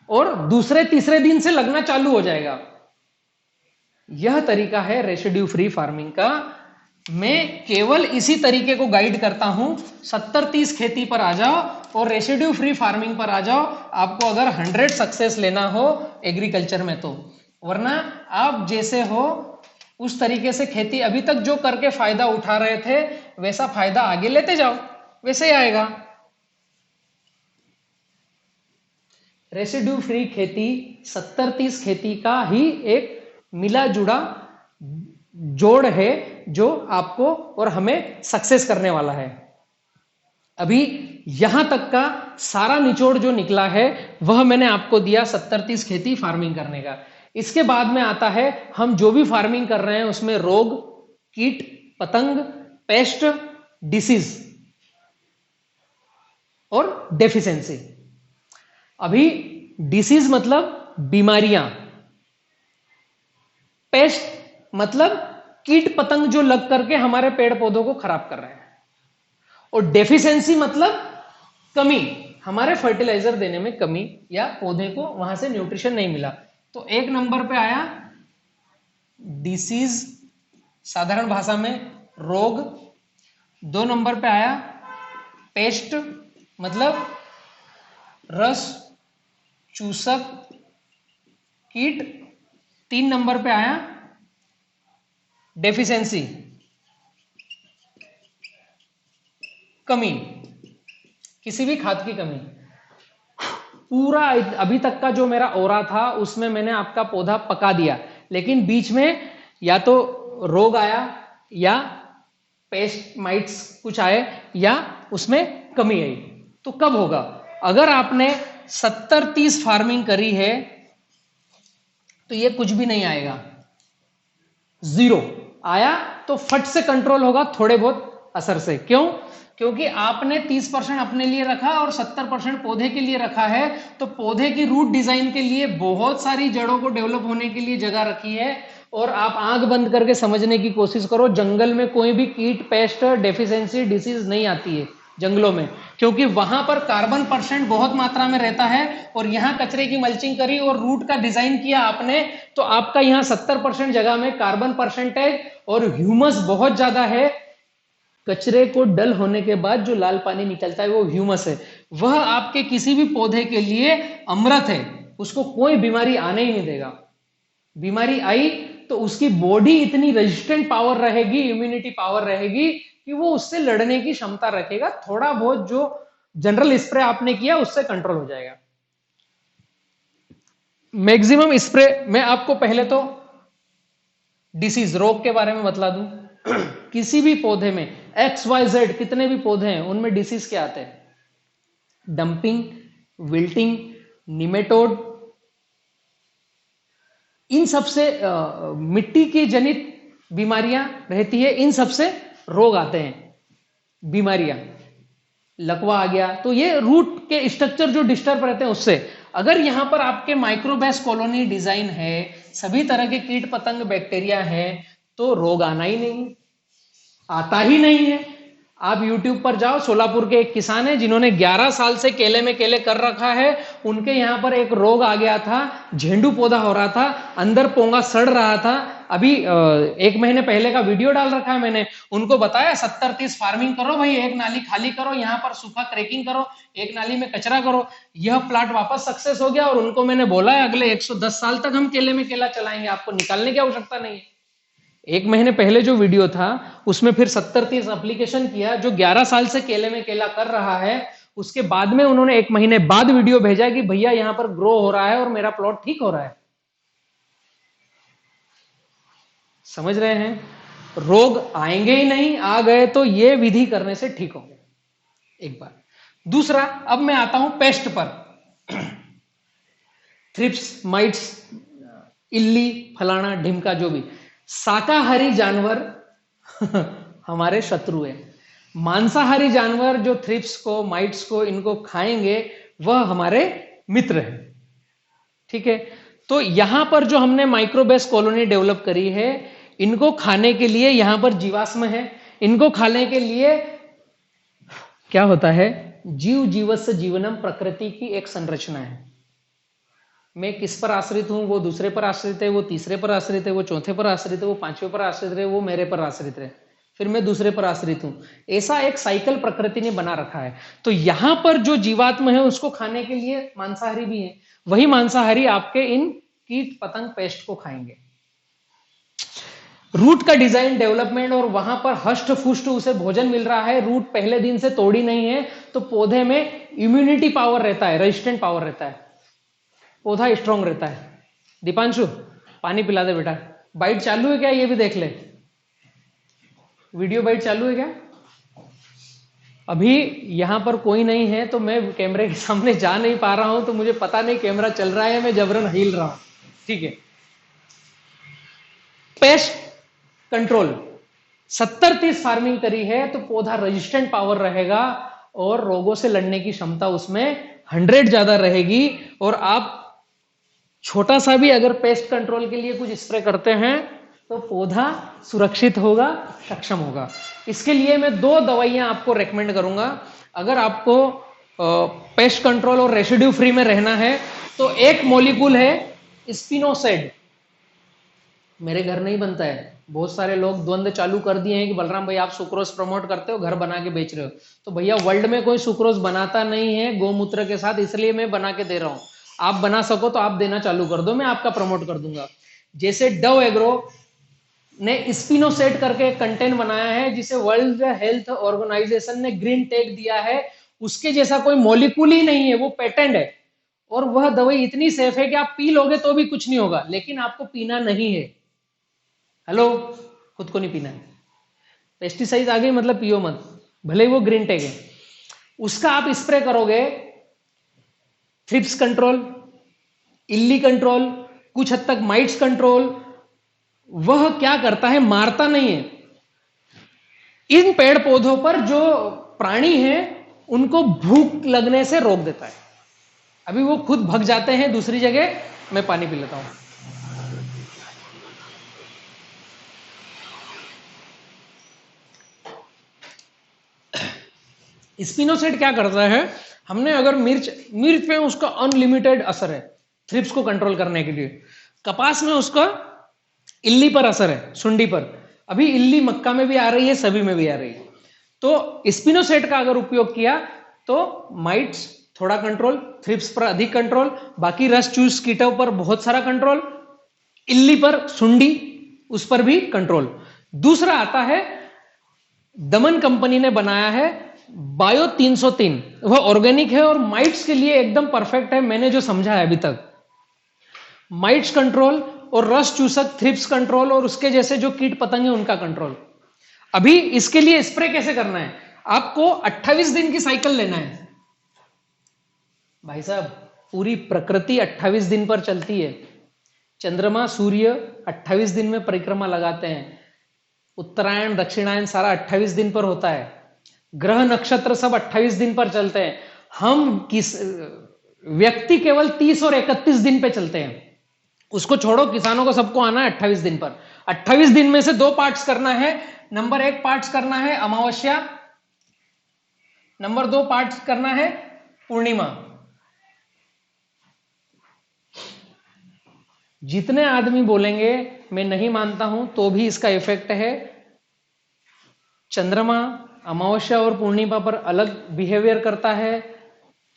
और दूसरे तीसरे दिन से लगना चालू हो जाएगा। यह तरीका है रेसिड्यू फ्री फार्मिंग का। मैं केवल इसी तरीके को गाइड करता हूं। 70-30 खेती पर आ जाओ और रेसिड्यू फ्री फार्मिंग पर आ जाओ, आपको अगर 100 सक्सेस लेना हो एग्रीकल्चर में तो। वरना आप जैसे हो उस तरीके से खेती अभी तक जो करके फायदा उठा रहे थे, वैसा फायदा आगे लेते जाओ, वैसे ही आएगा। रेसिड्यू फ्री खेती 70-30 खेती का ही एक मिला जुड़ा जोड़ है जो आपको और हमें सक्सेस करने वाला है। अभी यहां तक का सारा निचोड़ जो निकला है वह मैंने आपको दिया 70-30 खेती फार्मिंग करने का। इसके बाद में आता है हम जो भी फार्मिंग कर रहे हैं उसमें रोग, कीट, पतंग, पेस्ट, डिसीज और डेफिशिएंसी। अभी डिसीज मतलब बीमारियां, पेस्ट मतलब कीट पतंग जो लग करके हमारे पेड़ पौधों को खराब कर रहे हैं, और डेफिशिएंसी मतलब कमी, हमारे फर्टिलाइजर देने में कमी या पौधे को वहां से न्यूट्रिशन नहीं मिला। तो 1 नंबर पे आया डिसीज, साधारण भाषा में रोग। 2 नंबर पे आया पेस्ट मतलब रस चूसक कीट। 3 नंबर पे आया डेफिशिएंसी, कमी, किसी भी खाद की कमी। पूरा अभी तक का जो मेरा ओरा था उसमें मैंने आपका पौधा पका दिया, लेकिन बीच में या तो रोग आया या पेस्ट माइट्स कुछ आए या उसमें कमी आई। तो कब होगा? अगर आपने 70-30 फार्मिंग करी है तो ये कुछ भी नहीं आएगा, जीरो आया तो फट से कंट्रोल होगा थोड़े बहुत असर से। क्यों? क्योंकि आपने 30% अपने लिए रखा और 70% पौधे के लिए रखा है। तो पौधे की रूट डिजाइन के लिए बहुत सारी जड़ों को डेवलप होने के लिए जगह रखी है। और आप आंख बंद करके समझने की कोशिश करो, जंगल में कोई भी कीट, पेस्ट, डेफिशिएंसी, डिसीज नहीं आती है जंगलों में, क्योंकि वहां पर कार्बन परसेंट बहुत मात्रा में रहता है। और यहां कचरे की मल्चिंग करी और रूट का डिजाइन किया आपने, तो आपका यहां 70% जगह में कार्बन परसेंटेज और ह्यूमस बहुत ज्यादा है। कचरे को डल होने के बाद जो लाल पानी निकलता है वो ह्यूमस है, वह आपके किसी भी पौधे के लिए अमृत है। उसको कोई बीमारी आने ही नहीं देगा। बीमारी आई तो उसकी बॉडी इतनी रेजिस्टेंट पावर रहेगी, इम्यूनिटी पावर रहेगी कि वो उससे लड़ने की क्षमता रखेगा। थोड़ा बहुत जो जनरल स्प्रे आपने किया उससे कंट्रोल हो जाएगा। मैक्सिमम स्प्रे मैं आपको पहले तो डिसीज, रोग के बारे में बतला दूं। किसी भी पौधे में XYZ कितने भी पौधे हैं उनमें डिसीज क्या आते हैं? डंपिंग, विल्टिंग, निमेटोड, इन सबसे मिट्टी की जनित बीमारियां रहती है, इन सबसे रोग आते हैं, बीमारियां। लकवा आ गया, तो ये रूट के स्ट्रक्चर जो डिस्टर्ब रहते हैं उससे। अगर यहां पर आपके माइक्रोबैस कॉलोनी डिजाइन है, सभी तरह के कीट पतंग बैक्टीरिया है, तो रोग आना ही नहीं, आता ही नहीं है। आप YouTube पर जाओ, सोलापुर के एक किसान है जिन्होंने 11 साल से केले में केले कर रखा है, उनके यहां पर एक रोग आ गया था, झेंडू पौधा हो रहा था, अंदर पोंगा सड़ रहा था। अभी 1 महीने पहले का वीडियो डाल रखा है मैंने, उनको बताया 70-30 फार्मिंग करो भाई, एक नाली खाली करो, यहां पर सूखा क्रैकिंग करो, एक नाली में कचरा करो। यह प्लाट वापस सक्सेस हो गया और उनको मैंने बोला है अगले 110 साल तक हम केले में केला चलाएंगे, आपको निकालने की आवश्यकता नहीं है। 1 महीने पहले जो वीडियो था उसमें फिर 70-30 एप्लीकेशन किया, जो 11 साल से केले में केला कर रहा है, उसके बाद में उन्होंने 1 महीने बाद वीडियो भेजा कि भैया यहां पर ग्रो हो रहा है और मेरा प्लॉट ठीक हो रहा है। समझ रहे हैं? रोग आएंगे ही नहीं, आ गए तो ये विधि करने से ठीक होंगे। एक बार दूसरा, अब मैं आता हूं पेस्ट पर। थ्रिप्स, माइट्स, इल्ली, फलाना ढिमका, जो भी शाकाहारी जानवर हमारे शत्रु है। मांसाहारी जानवर जो थ्रिप्स को, माइट्स को, इनको खाएंगे, वह हमारे मित्र है। ठीक है, तो यहां पर जो हमने माइक्रोबेस कॉलोनी डेवलप करी है, इनको खाने के लिए यहां पर जीवाश्म है। इनको खाने के लिए क्या होता है, जीव जीवस्य जीवनम, प्रकृति की एक संरचना है। मैं किस पर आश्रित हूं, वो दूसरे पर आश्रित है, वो तीसरे पर आश्रित है, वो चौथे पर आश्रित है, वो पांचवें पर आश्रित है, वो मेरे पर आश्रित है, फिर मैं दूसरे पर आश्रित हूं। ऐसा एक साइकिल प्रकृति ने बना रखा है। तो यहां पर जो जीवात्म है उसको खाने के लिए मांसाहारी भी है, वही मांसाहारी आपके इन कीट पतंग पेस्ट को खाएंगे। रूट का डिजाइन डेवलपमेंट, और वहां पर हष्ट फुष्ट उसे भोजन मिल रहा है, रूट पहले दिन से तोड़ी नहीं है, तो पौधे में इम्यूनिटी पावर रहता है, रेजिस्टेंट पावर रहता है, पौधा स्ट्रांग रहता है। दीपांशु पानी पिला दे बेटा। बाइट चालू है क्या, ये भी देख ले, वीडियो बाइट चालू है क्या? अभी यहां पर कोई नहीं है तो मैं कैमरे के सामने जा नहीं पा रहा हूं, तो मुझे पता नहीं कैमरा चल रहा है, मैं जबरन हिल रहा हूं। ठीक है, पेस्ट कंट्रोल 70-30 फार्मिंग करी है तो पौधा रेजिस्टेंट पावर रहेगा और रोगों से लड़ने की क्षमता उसमें 100 ज्यादा रहेगी। और आप छोटा सा भी अगर पेस्ट कंट्रोल के लिए कुछ स्प्रे करते हैं तो पौधा सुरक्षित होगा, सक्षम होगा। इसके लिए मैं 2 दवाइयां आपको रेकमेंड करूंगा। अगर आपको पेस्ट कंट्रोल और रेसिड्यू फ्री में रहना है तो एक मॉलिक्यूल है स्पिनोसेड, मेरे घर नहीं बनता है। बहुत सारे लोग द्वंद्व चालू कर दिए हैं कि बलराम भाई आप सुक्रोज प्रमोट करते हो, घर बना के बेच रहे हो। तो भैया वर्ल्ड में कोई सुक्रोज बनाता नहीं है गोमूत्र के साथ, इसलिए मैं बना के दे रहा हूं। आप बना सको तो आप देना चालू कर दो, मैं आपका प्रमोट कर दूंगा। जैसे डव एग्रो ने स्पिनोसेट करके कंटेंट बनाया है जिसे वर्ल्ड हेल्थ ऑर्गेनाइजेशन ने ग्रीन टैग दिया है, उसके जैसा कोई मॉलिक्यूल ही नहीं है, वो पेटेंट है। और वह दवाई इतनी सेफ है कि आप पी लोगे तो भी कुछ नहीं होगा, लेकिन आपको पीना नहीं है। हेलो, खुद को नहीं पीना है। पेस्टिसाइड आ गई मतलब पियो मत, भले वो ग्रीन टैग है। उसका आप स्प्रे करोगे, थ्रिप्स कंट्रोल, इल्ली कंट्रोल, कुछ हद तक माइट्स कंट्रोल। वह क्या करता है, मारता नहीं है। इन पेड़ पौधों पर जो प्राणी हैं उनको भूख लगने से रोक देता है। अभी वो खुद भग जाते हैं दूसरी जगह। मैं पानी पी लेता हूं। स्पिनोसेड क्या करता है, हमने अगर मिर्च पे उसका अनलिमिटेड असर है थ्रिप्स को कंट्रोल करने के लिए। कपास में उसका इल्ली पर असर है, सुंडी पर। अभी इल्ली मक्का में भी आ रही है, सभी में भी आ रही है। तो स्पिनोसेड का अगर उपयोग किया तो माइट्स थोड़ा कंट्रोल, थ्रिप्स पर अधिक कंट्रोल, बाकी रस चूस कीटों पर बहुत सारा कंट्रोल, इल्ली पर, सुंडी, उस पर भी कंट्रोल। दूसरा आता है, दमन कंपनी ने बनाया है बायो 303। वह ऑर्गेनिक है और माइट्स के लिए एकदम परफेक्ट है, मैंने जो समझा है अभी तक। माइट्स कंट्रोल और रस चूसक थ्रिप्स कंट्रोल और उसके जैसे जो कीट पतंग है उनका कंट्रोल। अभी इसके लिए स्प्रे कैसे करना है, आपको 28 दिन की साइकिल लेना है। भाई साहब, पूरी प्रकृति 28 दिन पर चलती है। चंद्रमा, सूर्य 28 दिन में परिक्रमा लगाते हैं। उत्तरायण, दक्षिणायन सारा 28 दिन पर होता है। ग्रह नक्षत्र सब 28 दिन पर चलते हैं, हम किस व्यक्ति केवल 30 और 31 दिन पे चलते हैं। उसको छोड़ो, किसानों को सबको आना है 28 दिन पर। 28 दिन में से 2 पार्ट्स करना है। नंबर 1 पार्ट्स करना है अमावस्या, नंबर 2 पार्ट्स करना है पूर्णिमा। जितने आदमी बोलेंगे मैं नहीं मानता हूं, तो भी इसका इफेक्ट है। चंद्रमा अमावस्या और पूर्णिमा पर अलग बिहेवियर करता है,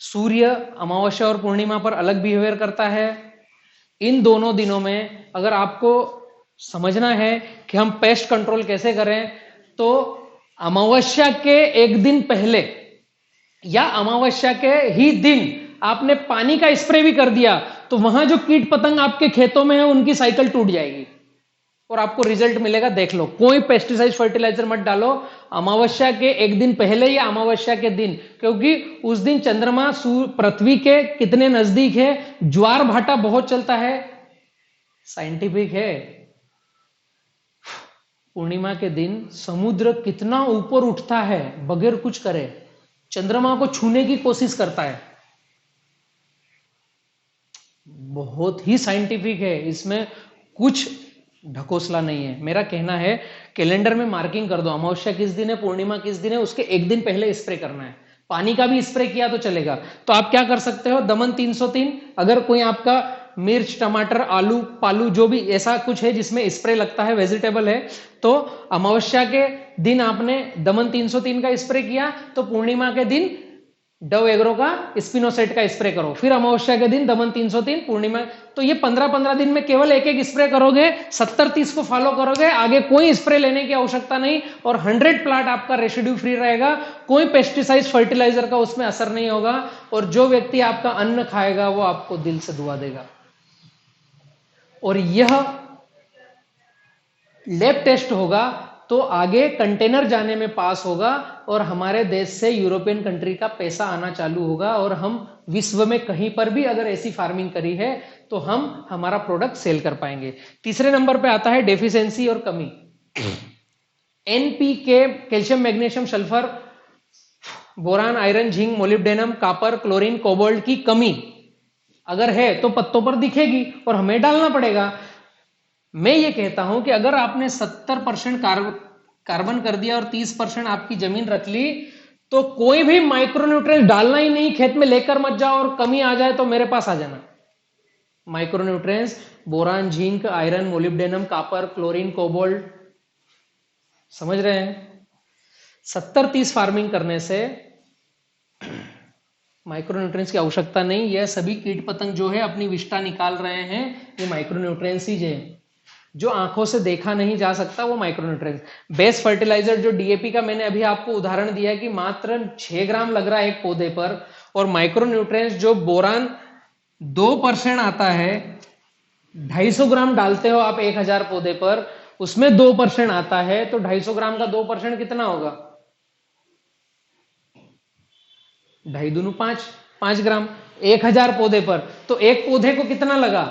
सूर्य अमावस्या और पूर्णिमा पर अलग बिहेवियर करता है। इन दोनों दिनों में अगर आपको समझना है कि हम पेस्ट कंट्रोल कैसे करें, तो अमावस्या के एक दिन पहले या अमावस्या के ही दिन आपने पानी का स्प्रे भी कर दिया, तो वहां जो कीट पतंग आपके खेतों में है उनकी साइकिल टूट जाएगी और आपको रिजल्ट मिलेगा। देख लो, कोई पेस्टिसाइड फर्टिलाइजर मत डालो अमावस्या के एक दिन पहले या अमावस्या के दिन, क्योंकि उस दिन चंद्रमा पृथ्वी के कितने नजदीक है, ज्वार भाटा बहुत चलता है, साइंटिफिक है। पूर्णिमा के दिन समुद्र कितना ऊपर उठता है बगैर कुछ करे, चंद्रमा को छूने की कोशिश करता है। बहुत ही साइंटिफिक है, इसमें कुछ ढकोसला नहीं है। मेरा कहना है कैलेंडर में मार्किंग कर दो, अमावस्या किस दिन है, पूर्णिमा किस दिन है, उसके एक दिन पहले स्प्रे करना है। पानी का भी स्प्रे किया तो चलेगा। तो आप क्या कर सकते हो, दमन 303, अगर कोई आपका मिर्च, टमाटर, आलू, पालू जो भी ऐसा कुछ है जिसमें स्प्रे लगता है, वेजिटेबल है, तो अमावस्या के दिन आपने दमन 303 का स्प्रे किया, तो पूर्णिमा के दिन डव एग्रो का स्पिनोसेट का स्प्रे करो, फिर अमावस्या के दिन दमन 303, पूर्णिमा। तो ये 15-15 दिन में केवल एक एक स्प्रे करोगे, 70-30 को फॉलो करोगे, आगे कोई स्प्रे लेने की आवश्यकता नहीं, और 100 प्लांट आपका रेसिड्यू फ्री रहेगा, कोई पेस्टिसाइड फर्टिलाइजर का उसमें असर नहीं होगा, और जो व्यक्ति आपका अन्न खाएगा वो आपको दिल से दुआ देगा। और यह लैब टेस्ट होगा तो आगे कंटेनर जाने में पास होगा, और हमारे देश से यूरोपियन कंट्री का पैसा आना चालू होगा, और हम विश्व में कहीं पर भी अगर ऐसी फार्मिंग करी है तो हम हमारा प्रोडक्ट सेल कर पाएंगे। तीसरे नंबर पे आता है डेफिशिएंसी और कमी। NPK, calcium, magnesium, sulphur, boron, iron, zinc, molybdenum, copper, chlorine, cobalt की कमी अगर है तो पत्तों पर दिखेगी और हमें डालना पड़ेगा। मैं ये कहता हूं कि अगर आपने 70% कार्बन कर दिया और 30% आपकी जमीन रख ली, तो कोई भी माइक्रोन्यूट्रिएंट्स डालना ही नहीं, खेत में लेकर मत जाओ, और कमी आ जाए तो मेरे पास आ जाना। Micronutrients, boron, zinc, iron, molybdenum, copper, chlorine, cobalt, समझ रहे हैं। 70-30 फार्मिंग करने से माइक्रोन्यूट्रिएंट्स की आवश्यकता नहीं। यह सभी कीट पतंग जो है अपनी विष्ठा निकाल रहे हैं, ये माइक्रोन्यूट्रिएंट्स ही है। जो आंखों से देखा नहीं जा सकता वो माइक्रोन्यूट्रिएंट्स। बेस्ट फर्टिलाइजर जो डीएपी का मैंने अभी आपको उदाहरण दिया है कि मात्र 6 ग्राम लग रहा है एक पौधे पर, और माइक्रोन्यूट्रिएंट्स जो बोरान 2% आता है, 250 ग्राम डालते हो आप 1000 पौधे पर, उसमें 2% आता है, तो 250 ग्राम का 2% कितना होगा, 2.5 दूनी 5 ग्राम 1000 पौधे पर। तो एक पौधे को कितना लगा,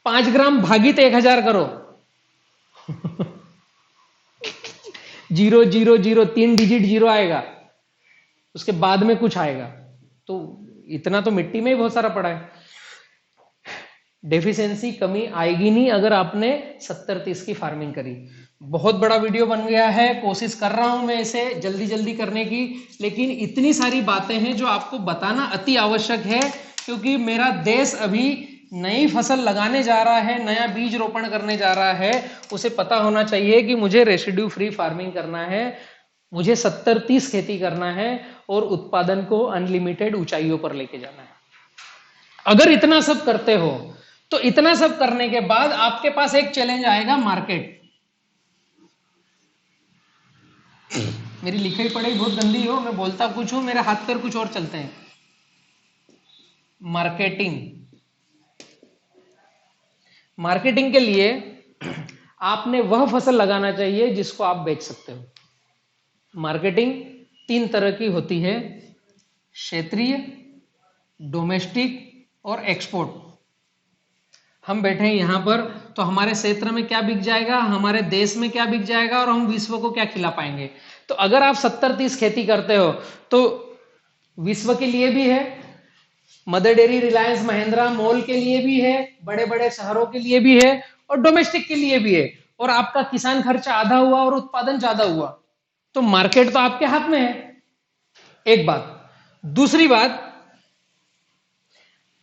5 ग्राम भागित 1000 करो 000 3 डिजिट जीरो आएगा, उसके बाद में कुछ आएगा, तो इतना तो मिट्टी में ही बहुत सारा पड़ा है। डेफिशिएंसी, कमी आएगी नहीं अगर आपने 70-30 की फार्मिंग करी। बहुत बड़ा वीडियो बन गया है, कोशिश कर रहा हूं मैं इसे जल्दी जल्दी करने की, लेकिन इतनी सारी बातें हैं जो आपको बताना अति आवश्यक है, क्योंकि मेरा देश अभी नई फसल लगाने जा रहा है, नया बीज रोपण करने जा रहा है, उसे पता होना चाहिए कि मुझे रेसिड्यू फ्री फार्मिंग करना है, मुझे 70-30 खेती करना है, और उत्पादन को अनलिमिटेड ऊंचाइयों पर लेके जाना है। अगर इतना सब करते हो, तो इतना सब करने के बाद आपके पास एक चैलेंज आएगा, मार्केट। मेरी लिखाई पढ़ाई बहुत गंदी हो, मैं बोलता कुछ हूं, मेरे हाथ पैर कुछ और चलते हैं। मार्केटिंग, मार्केटिंग के लिए आपने वह फसल लगाना चाहिए जिसको आप बेच सकते हो। मार्केटिंग 3 तरह की होती है, क्षेत्रीय, डोमेस्टिक और एक्सपोर्ट। हम बैठे हैं यहां पर तो हमारे क्षेत्र में क्या बिक जाएगा, हमारे देश में क्या बिक जाएगा और हम विश्व को क्या खिला पाएंगे। तो अगर आप 70-30 खेती करते हो तो विश्व के लिए भी है, mother dairy Reliance Mahindra mall के लिए भी है, बड़े बड़े शहरों के लिए भी है और डोमेस्टिक के लिए भी है, और आपका किसान खर्चा आधा हुआ और उत्पादन ज्यादा हुआ, तो मार्केट तो आपके हाथ में है। एक बात। दूसरी बात,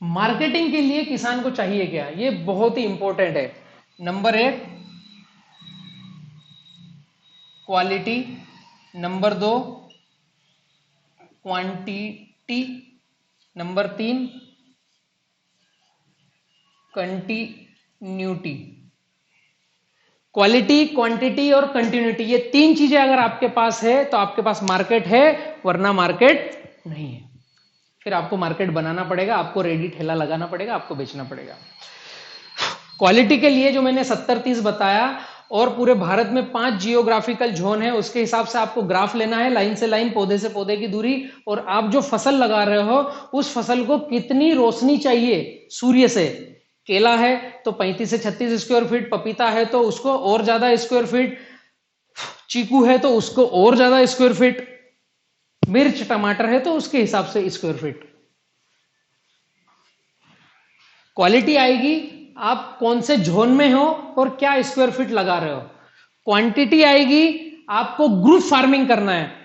मार्केटिंग के लिए किसान को चाहिए क्या, ये बहुत ही इंपॉर्टेंट है। Number 1 quality, number 2 quantity, number 3 continuity. Quality, quantity और कंटिन्यूटी, ये 3 चीजें अगर आपके पास है तो आपके पास मार्केट है, वरना मार्केट नहीं है। फिर आपको मार्केट बनाना पड़ेगा, आपको रेडी ठेला लगाना पड़ेगा, आपको बेचना पड़ेगा। क्वालिटी के लिए जो मैंने 70-30 बताया, और पूरे भारत में 5 जियोग्राफिकल जोन है, उसके हिसाब से आपको ग्राफ लेना है, लाइन से लाइन, पौधे से पौधे की दूरी, और आप जो फसल लगा रहे हो उस फसल को कितनी रोशनी चाहिए सूर्य से। केला है तो 35 से 36 स्क्वायर फीट, पपीता है तो उसको और ज्यादा स्क्वायर फीट, चीकू है तो उसको और ज्यादा स्क्वायर फीट, मिर्च टमाटर है तो उसके हिसाब से स्क्वायर फीट। क्वालिटी आएगी आप कौन से जोन में हो और क्या स्क्वायर फीट लगा रहे हो। क्वांटिटी आएगी आपको ग्रुप फार्मिंग करना है।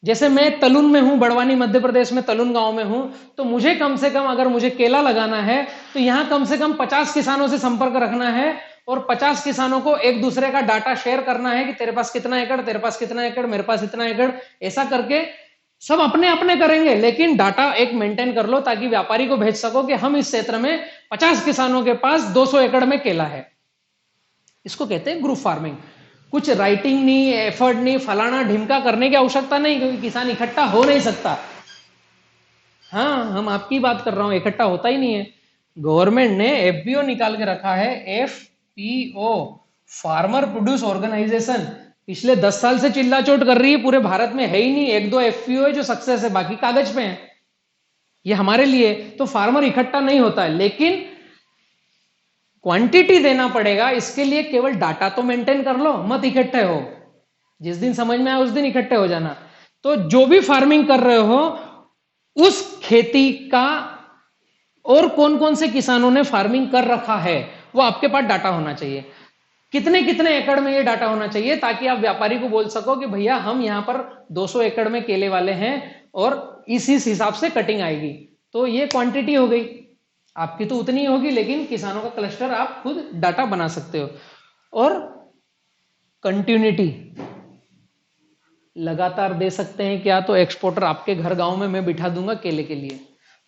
जैसे मैं तलुन में हूं, बड़वानी मध्य प्रदेश में तलुन गांव में हूं, तो मुझे कम से कम, अगर मुझे केला लगाना है तो यहां कम से कम 50 किसानों से संपर्क रखना है और 50 किसानों को एक दूसरे का डाटा शेयर करना है कि तेरे पास कितना एकड़, तेरे पास कितना एकड़, मेरे पास इतना एकड़, ऐसा करके सब अपने अपने करेंगे, लेकिन डाटा एक मेंटेन कर लो ताकि व्यापारी को भेज सको कि हम इस क्षेत्र में 50 किसानों के पास 200 एकड़ में केला है। इसको कहते हैं ग्रुप फार्मिंग। कुछ राइटिंग नहीं, एफर्ट नहीं, फलाना ढिमका करने की आवश्यकता नहीं, क्योंकि किसान इकट्ठा हो नहीं सकता। हाँ, हम आपकी बात कर रहा हूं, इकट्ठा होता ही नहीं है। गवर्नमेंट ने एफपीओ निकाल के रखा है, एफपीओ, फार्मर प्रोड्यूस ऑर्गेनाइजेशन, पिछले 10 साल से चिल्लाचोट कर रही है, पूरे भारत में है ही नहीं, 1-2 एफपीओ है जो सक्सेस है, बाकी कागज पे है। ये हमारे लिए तो फार्मर इकट्ठा नहीं होता है, लेकिन क्वांटिटी देना पड़ेगा। इसके लिए केवल डाटा तो मेंटेन कर लो, मत इकट्ठे हो। जिस दिन समझ में आए उस दिन इकट्ठे हो जाना। तो जो भी फार्मिंग कर रहे हो उस खेती का और कौन कौन से किसानों ने फार्मिंग कर रखा है वो आपके पास डाटा होना चाहिए। कितने कितने एकड़ में ये डाटा होना चाहिए, ताकि आप व्यापारी को बोल सको कि भैया हम यहां पर 200 एकड़ में केले वाले हैं और इस हिसाब से कटिंग आएगी। तो ये क्वांटिटी हो गई, आपकी तो उतनी होगी, लेकिन किसानों का क्लस्टर आप खुद डाटा बना सकते हो। और कंटिन्यूटी लगातार दे सकते हैं क्या, तो एक्सपोर्टर आपके घर गांव में मैं बिठा दूंगा केले के लिए।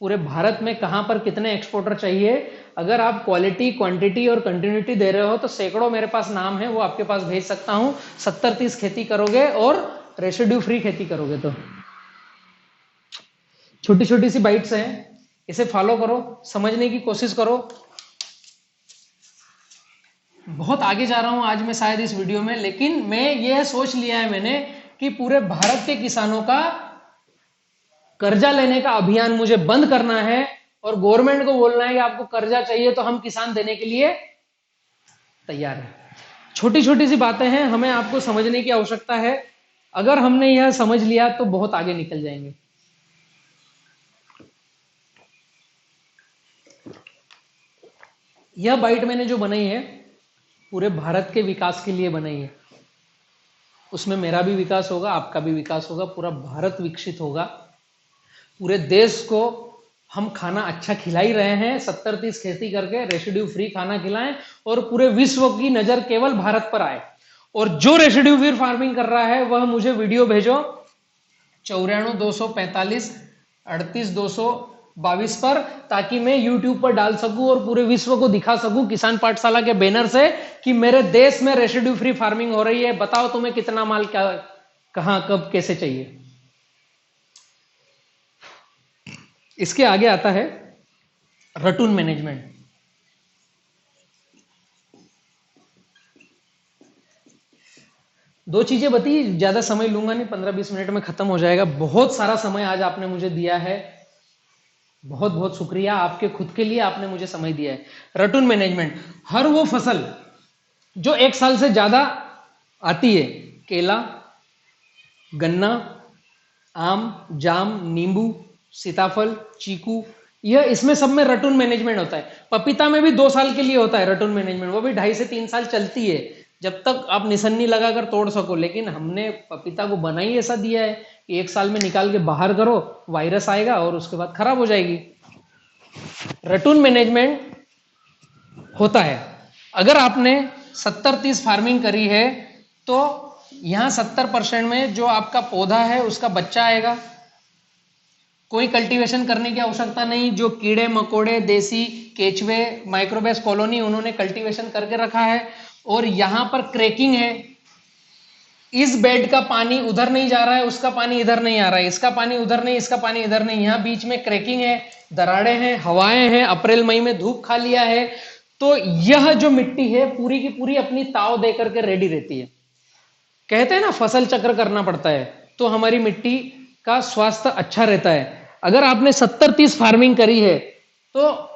पूरे भारत में कहां पर कितने एक्सपोर्टर चाहिए, अगर आप क्वालिटी, क्वांटिटी और कंटिन्यूटी दे रहे हो तो सैकड़ों मेरे पास नाम है, वो आपके पास भेज सकता हूं। 70-30 खेती करोगे और रेसिड्यू फ्री खेती करोगे तो छोटी छोटी सी बाइट्स हैं, इसे फॉलो करो, समझने की कोशिश करो। बहुत आगे जा रहा हूं आज मैं शायद इस वीडियो में, लेकिन मैं यह सोच लिया है मैंने कि पूरे भारत के किसानों का कर्जा लेने का अभियान मुझे बंद करना है और गवर्नमेंट को बोलना है कि आपको कर्जा चाहिए तो हम किसान देने के लिए तैयार हैं। छोटी छोटी सी बातें हैं, हमें आपको समझने की आवश्यकता है। अगर हमने यह समझ लिया तो बहुत आगे निकल जाएंगे। यह बाइट मैंने जो बनाई है पूरे भारत के विकास के लिए बनाई है। उसमें मेरा भी विकास होगा, आपका भी विकास होगा, पूरा भारत विकसित होगा। पूरे देश को हम खाना अच्छा खिला ही रहे हैं, 70-30 खेती करके रेसिड्यू फ्री खाना खिलाएं और पूरे विश्व की नजर केवल भारत पर आए। और जो रेसिड्यू फ्री फार्मिंग कर रहा है वह मुझे वीडियो भेजो 94-245 38-222 पर, ताकि मैं YouTube पर डाल सकूं और पूरे विश्व को दिखा सकूं किसान पाठशाला के बैनर से कि मेरे देश में रेसिड्यू फ्री फार्मिंग हो रही है। बताओ तुम्हें कितना माल, क्या, कहां, कब, कैसे चाहिए। इसके आगे आता है रटून मैनेजमेंट। दो चीजें बती, ज्यादा समय लूंगा नहीं, 15-20 मिनट में खत्म हो जाएगा। बहुत सारा समय आज आपने मुझे दिया है, बहुत बहुत शुक्रिया आपके खुद के लिए, आपने मुझे समय दिया है। रटून मैनेजमेंट, हर वो फसल जो 1 साल से ज्यादा आती है, केला, गन्ना, आम, जाम, नींबू, सीताफल, चीकू, यह इसमें सब में रटून मैनेजमेंट होता है। पपीता में भी 2 साल के लिए होता है रटून मैनेजमेंट, वो भी 2.5 से 3 साल चलती है जब तक आप निसन्नी लगाकर तोड़ सको। लेकिन हमने पपीता को बना ही ऐसा दिया है कि 1 साल में निकाल के बाहर करो, वायरस आएगा और उसके बाद खराब हो जाएगी। रटून मैनेजमेंट होता है। अगर आपने 70-30 फार्मिंग करी है तो यहां 70% में जो आपका पौधा है उसका बच्चा आएगा, कोई कल्टीवेशन करने की आवश्यकता नहीं। जो कीड़े मकोड़े, देसी केचवे, माइक्रोबेस कॉलोनी, उन्होंने कल्टीवेशन करके रखा है। और यहां पर क्रैकिंग है, इस बेड का पानी उधर नहीं जा रहा है, उसका पानी इधर नहीं आ रहा है, इसका पानी उधर नहीं, इसका पानी इधर नहीं, यहां बीच में क्रैकिंग है, दराड़े हैं, हवाएं हैं, अप्रैल मई में धूप खा लिया है। तो यह जो मिट्टी है पूरी की पूरी अपनी ताव दे करके रेडी रहती है। कहते हैं ना फसल चक्र करना पड़ता है, तो हमारी मिट्टी का स्वास्थ्य अच्छा रहता है। अगर आपने 70-30 फार्मिंग करी है तो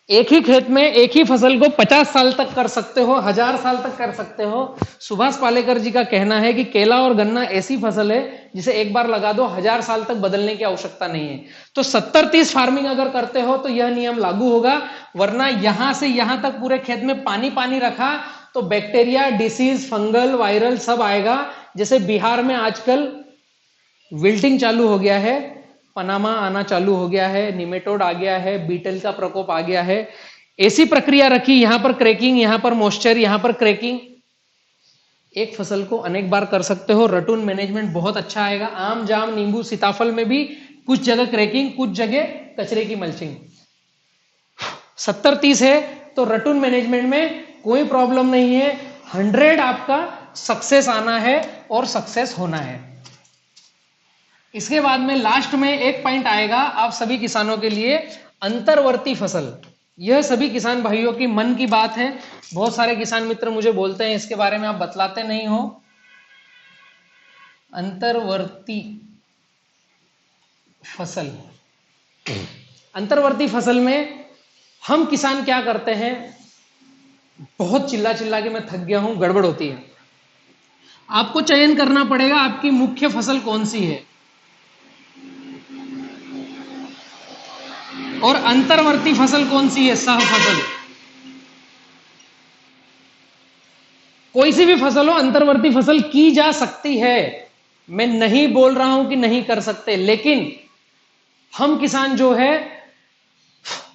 एक ही खेत में एक ही फसल को 50 साल तक कर सकते हो, 1000 साल तक कर सकते हो। सुभाष पालेकर जी का कहना है कि केला और गन्ना ऐसी फसल है जिसे एक बार लगा दो, 1000 साल तक बदलने की आवश्यकता नहीं है। तो 70-30 फार्मिंग अगर करते हो तो यह नियम लागू होगा, वरना यहां से यहां तक पूरे खेत में पानी पानी रखा तो बैक्टीरिया, डिसीज, फंगल, वायरल सब आएगा। जैसे बिहार में आजकल विल्टिंग चालू हो गया है, पनामा आना चालू हो गया है, निमेटोड आ गया है, बीटल का प्रकोप आ गया है। ऐसी प्रक्रिया रखी, यहां पर क्रैकिंग, यहां पर मॉइस्चर, यहां पर क्रैकिंग। एक फसल को अनेक बार कर सकते हो, रटून मैनेजमेंट बहुत अच्छा आएगा। आम, जाम, नींबू, सीताफल में भी कुछ जगह क्रैकिंग, कुछ जगह कचरे की मल्चिंग। 70-30 है तो रटून मैनेजमेंट में कोई प्रॉब्लम नहीं है। 100 आपका सक्सेस आना है और सक्सेस होना है। इसके बाद में लास्ट में एक पॉइंट आएगा आप सभी किसानों के लिए, अंतर्वर्ती फसल। यह सभी किसान भाइयों की मन की बात है। बहुत सारे किसान मित्र मुझे बोलते हैं इसके बारे में आप बतलाते नहीं हो। अंतर्वर्ती फसल, अंतर्वर्ती फसल में हम किसान क्या करते हैं, बहुत चिल्ला चिल्ला के मैं थक गया हूं, गड़बड़ होती है। आपको चयन करना पड़ेगा आपकी मुख्य फसल कौन सी है और अंतर्वर्ती फसल कौन सी है, सह फसल। कोई सी भी फसल हो, अंतर्वर्ती फसल की जा सकती है। मैं नहीं बोल रहा हूं कि नहीं कर सकते, लेकिन हम किसान जो है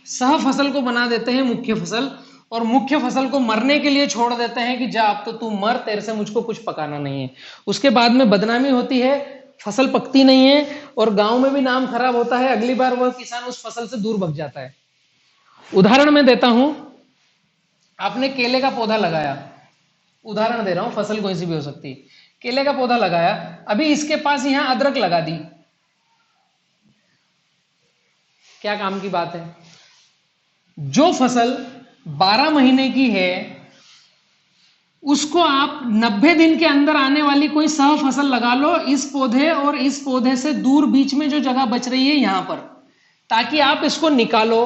सह फसल को बना देते हैं मुख्य फसल, और मुख्य फसल को मरने के लिए छोड़ देते हैं कि जा अब तो तू मर, तेरे से मुझको कुछ पकाना नहीं है। उसके बाद में बदनामी होती है, फसल पकती नहीं है और गांव में भी नाम खराब होता है। अगली बार वह किसान उस फसल से दूर भग जाता है। उदाहरण मैं देता हूं, आपने केले का पौधा लगाया, उदाहरण दे रहा हूं, फसल कोई सी भी हो सकती है। केले का पौधा लगाया, अभी इसके पास यहां अदरक लगा दी, क्या काम की बात है। जो फसल 12 महीने की है उसको आप 90 दिन के अंदर आने वाली कोई सह फसल लगा लो, इस पौधे और इस पौधे से दूर बीच में जो जगह बच रही है यहां पर, ताकि आप इसको निकालो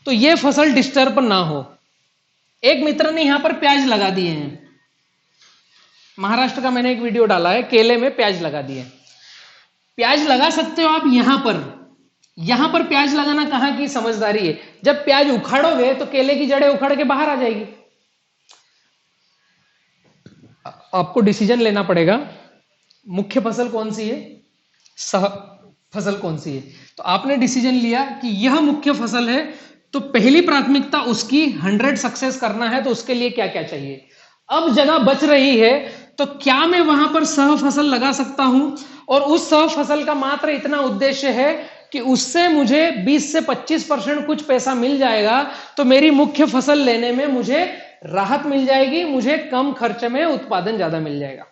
तो यह फसल डिस्टर्ब ना हो। एक मित्र ने यहां पर प्याज लगा दिए हैं, महाराष्ट्र का मैंने एक वीडियो डाला है, केले में प्याज लगा दिए। प्याज लगा सकते हो आप यहां पर प्याज लगाना कहां की समझदारी है। जब प्याज उखाड़ोगे तो केले की जड़ें उखड़ के बाहर आ जाएगी। आपको डिसीजन लेना पड़ेगा मुख्य फसल कौन सी है, सह फसल कौन सी है। तो आपने डिसीजन लिया कि यह मुख्य फसल है, तो पहली प्राथमिकता उसकी 100 सक्सेस करना है, तो उसके लिए क्या क्या चाहिए। अब जगह बच रही है तो क्या मैं वहां पर सह फसल लगा सकता हूं, और उस सह फसल का मात्र इतना उद्देश्य है कि उससे मुझे 20 से 25% कुछ पैसा मिल जाएगा, तो मेरी मुख्य फसल लेने में मुझे राहत मिल जाएगी, मुझे कम खर्च में उत्पादन ज्यादा मिल जाएगा।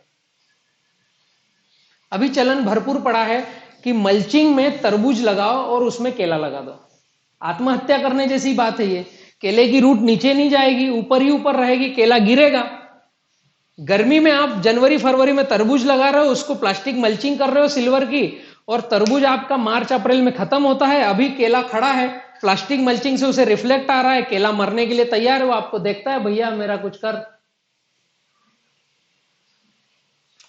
अभी चलन भरपूर पड़ा है कि मल्चिंग में तरबूज लगाओ और उसमें केला लगा दो। आत्महत्या करने जैसी बात है ये। केले की रूट नीचे नहीं जाएगी, ऊपर ही ऊपर रहेगी, केला गिरेगा। गर्मी में आप जनवरी फरवरी में तरबूज लगा रहे हो, उसको प्लास्टिक मल्चिंग कर रहे हो सिल्वर की, और तरबूज आपका मार्च अप्रैल में खत्म होता है। अभी केला खड़ा है, प्लास्टिक मल्चिंग से उसे रिफ्लेक्ट आ रहा है, केला मरने के लिए तैयार है, वो आपको देखता है भैया मेरा कुछ कर।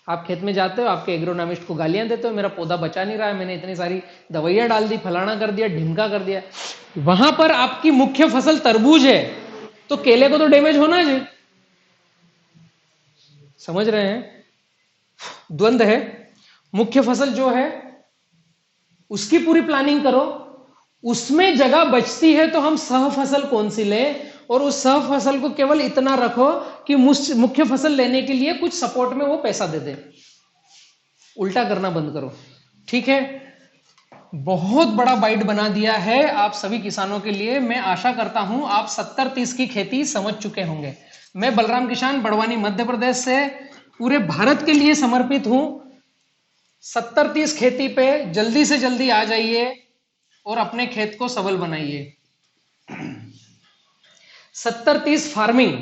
आप खेत में जाते हो, आपके एग्रोनॉमिस्ट को गालियां देते हो, मेरा पौधा बचा नहीं रहा है, मैंने इतनी सारी दवाइयां डाल दी, फलाना कर दिया, ढिमका कर दिया। वहां पर आपकी मुख्य फसल तरबूज है, तो केले को तो डैमेज होना है। समझ रहे हैं? द्वंद्व है। मुख्य फसल जो है उसकी पूरी प्लानिंग करो, उसमें जगह बचती है तो हम सह फसल कौन सी लें, और उस सह फसल को केवल इतना रखो कि मुख्य फसल लेने के लिए कुछ सपोर्ट में वो पैसा दे दे। उल्टा करना बंद करो, ठीक है? बहुत बड़ा बाइट बना दिया है आप सभी किसानों के लिए। मैं आशा करता हूं आप 70-30 की खेती समझ चुके होंगे। मैं बलराम किसान बड़वानी मध्य प्रदेश से पूरे भारत के लिए समर्पित हूं। 70-30 खेती पे जल्दी से जल्दी आ जाइए और अपने खेत को सबल बनाइए। 70-30 फार्मिंग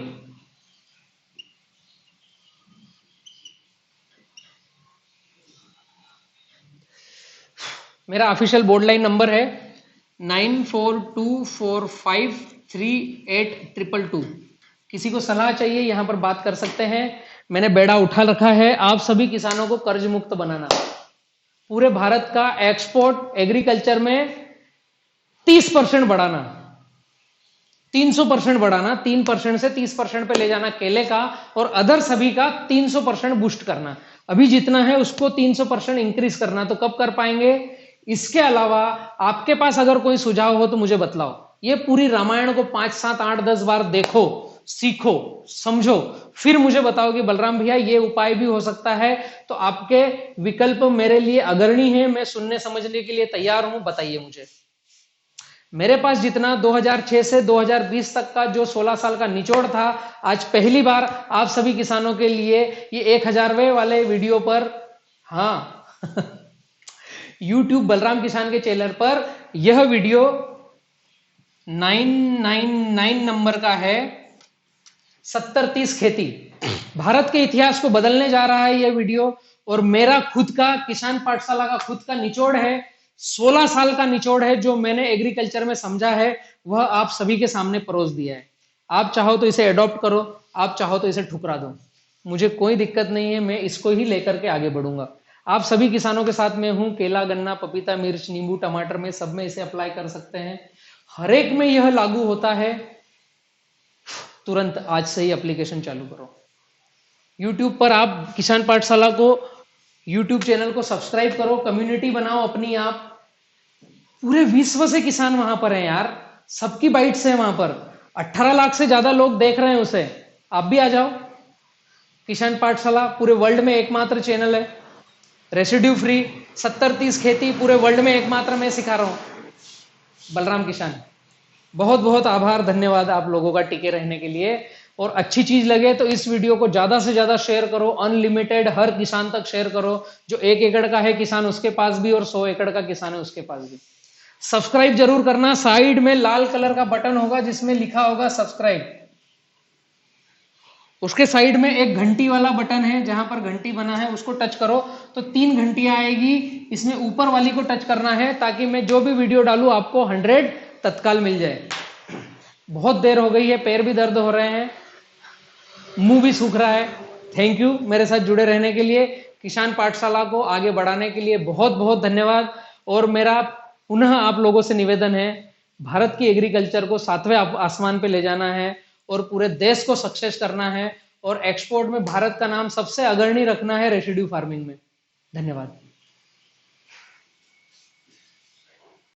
मेरा ऑफिशियल बोर्ड लाइन नंबर है 9424538222। किसी को सलाह चाहिए यहां पर बात कर सकते हैं। मैंने बेड़ा उठा रखा है आप सभी किसानों को कर्ज मुक्त बनाना, पूरे भारत का एक्सपोर्ट एग्रीकल्चर में 30% बढ़ाना, 300% बढ़ाना, 3% से 30% पे ले जाना केले का, और अदर सभी का 300% बूस्ट करना। अभी जितना है उसको 300% इंक्रीज करना। तो कब कर पाएंगे? इसके अलावा आपके पास अगर कोई सुझाव हो तो मुझे बतलाओ। ये पूरी रामायण को 5, 7, 8, 10 बार देखो, सीखो, समझो, फिर मुझे बताओ कि बलराम भैया ये उपाय भी हो सकता है। तो आपके विकल्प मेरे लिए अग्रणी है, मैं सुनने समझने के लिए तैयार हूं, बताइए मुझे। मेरे पास जितना 2006 से 2020 तक का जो 16 साल का निचोड़ था, आज पहली बार आप सभी किसानों के लिए ये 1000वें वाले वीडियो पर, हाँ YouTube बलराम किसान के चैनल पर यह वीडियो 999 नंबर का है। 70-30 खेती, भारत के इतिहास को बदलने जा रहा है यह वीडियो, और मेरा खुद का किसान पाठशाला का खुद का निचोड़ है, 16 साल का निचोड़ है जो मैंने एग्रीकल्चर में समझा है, वह आप सभी के सामने परोस दिया है। आप चाहो तो इसे अडॉप्ट करो, आप चाहो तो इसे ठुकरा दो, मुझे कोई दिक्कत नहीं है, मैं इसको ही लेकर के आगे बढ़ूंगा। आप सभी किसानों के साथ में हूं। केला, गन्ना, पपीता, मिर्च, नींबू, टमाटर में सब में इसे अप्लाई कर सकते हैं। हर एक में यह लागू होता है। तुरंत आज से ही एप्लीकेशन चालू करो। यूट्यूब पर आप किसान पाठशाला को, यूट्यूब चैनल को सब्सक्राइब करो, कम्युनिटी बनाओ अपनी। आप पूरे विश्व से किसान वहां पर हैं यार, सबकी बाइट्स है वहां पर, 18 लाख से ज्यादा लोग देख रहे हैं उसे। आप भी आ जाओ। किसान पाठशाला पूरे वर्ल्ड में एकमात्र चैनल है, रेसिड्यू फ्री 70-30 खेती पूरे वर्ल्ड में एकमात्र मैं सिखा रहा हूं, बलराम किसान। बहुत बहुत आभार, धन्यवाद आप लोगों का टिके रहने के लिए। और अच्छी चीज लगे तो इस वीडियो को ज्यादा से ज्यादा शेयर करो, अनलिमिटेड हर किसान तक शेयर करो। जो 1 एकड़ का है किसान उसके पास भी, और 100 एकड़ का किसान है उसके पास भी। सब्सक्राइब जरूर करना। साइड में लाल कलर का बटन होगा जिसमें लिखा होगा सब्सक्राइब, उसके साइड में एक घंटी वाला बटन है, जहां पर घंटी बना है उसको टच करो तो 3 घंटियां आएगी। इसमें ऊपर वाली को टच करना है ताकि मैं जो भी वीडियो डालूं आपको 100 तत्काल मिल जाए। बहुत देर हो गई है, पैर भी दर्द हो रहे हैं, मुंह भी सूख रहा है। थैंक यू मेरे साथ जुड़े रहने के लिए। किसान पाठशाला को आगे बढ़ाने के लिए बहुत बहुत धन्यवाद। और मेरा पुनः आप लोगों से निवेदन है, भारत की एग्रीकल्चर को 7वें आसमान पे ले जाना है और पूरे देश को सक्सेस करना है, और एक्सपोर्ट में भारत का नाम सबसे अग्रणी रखना है रेसिड्यू फार्मिंग में। धन्यवाद।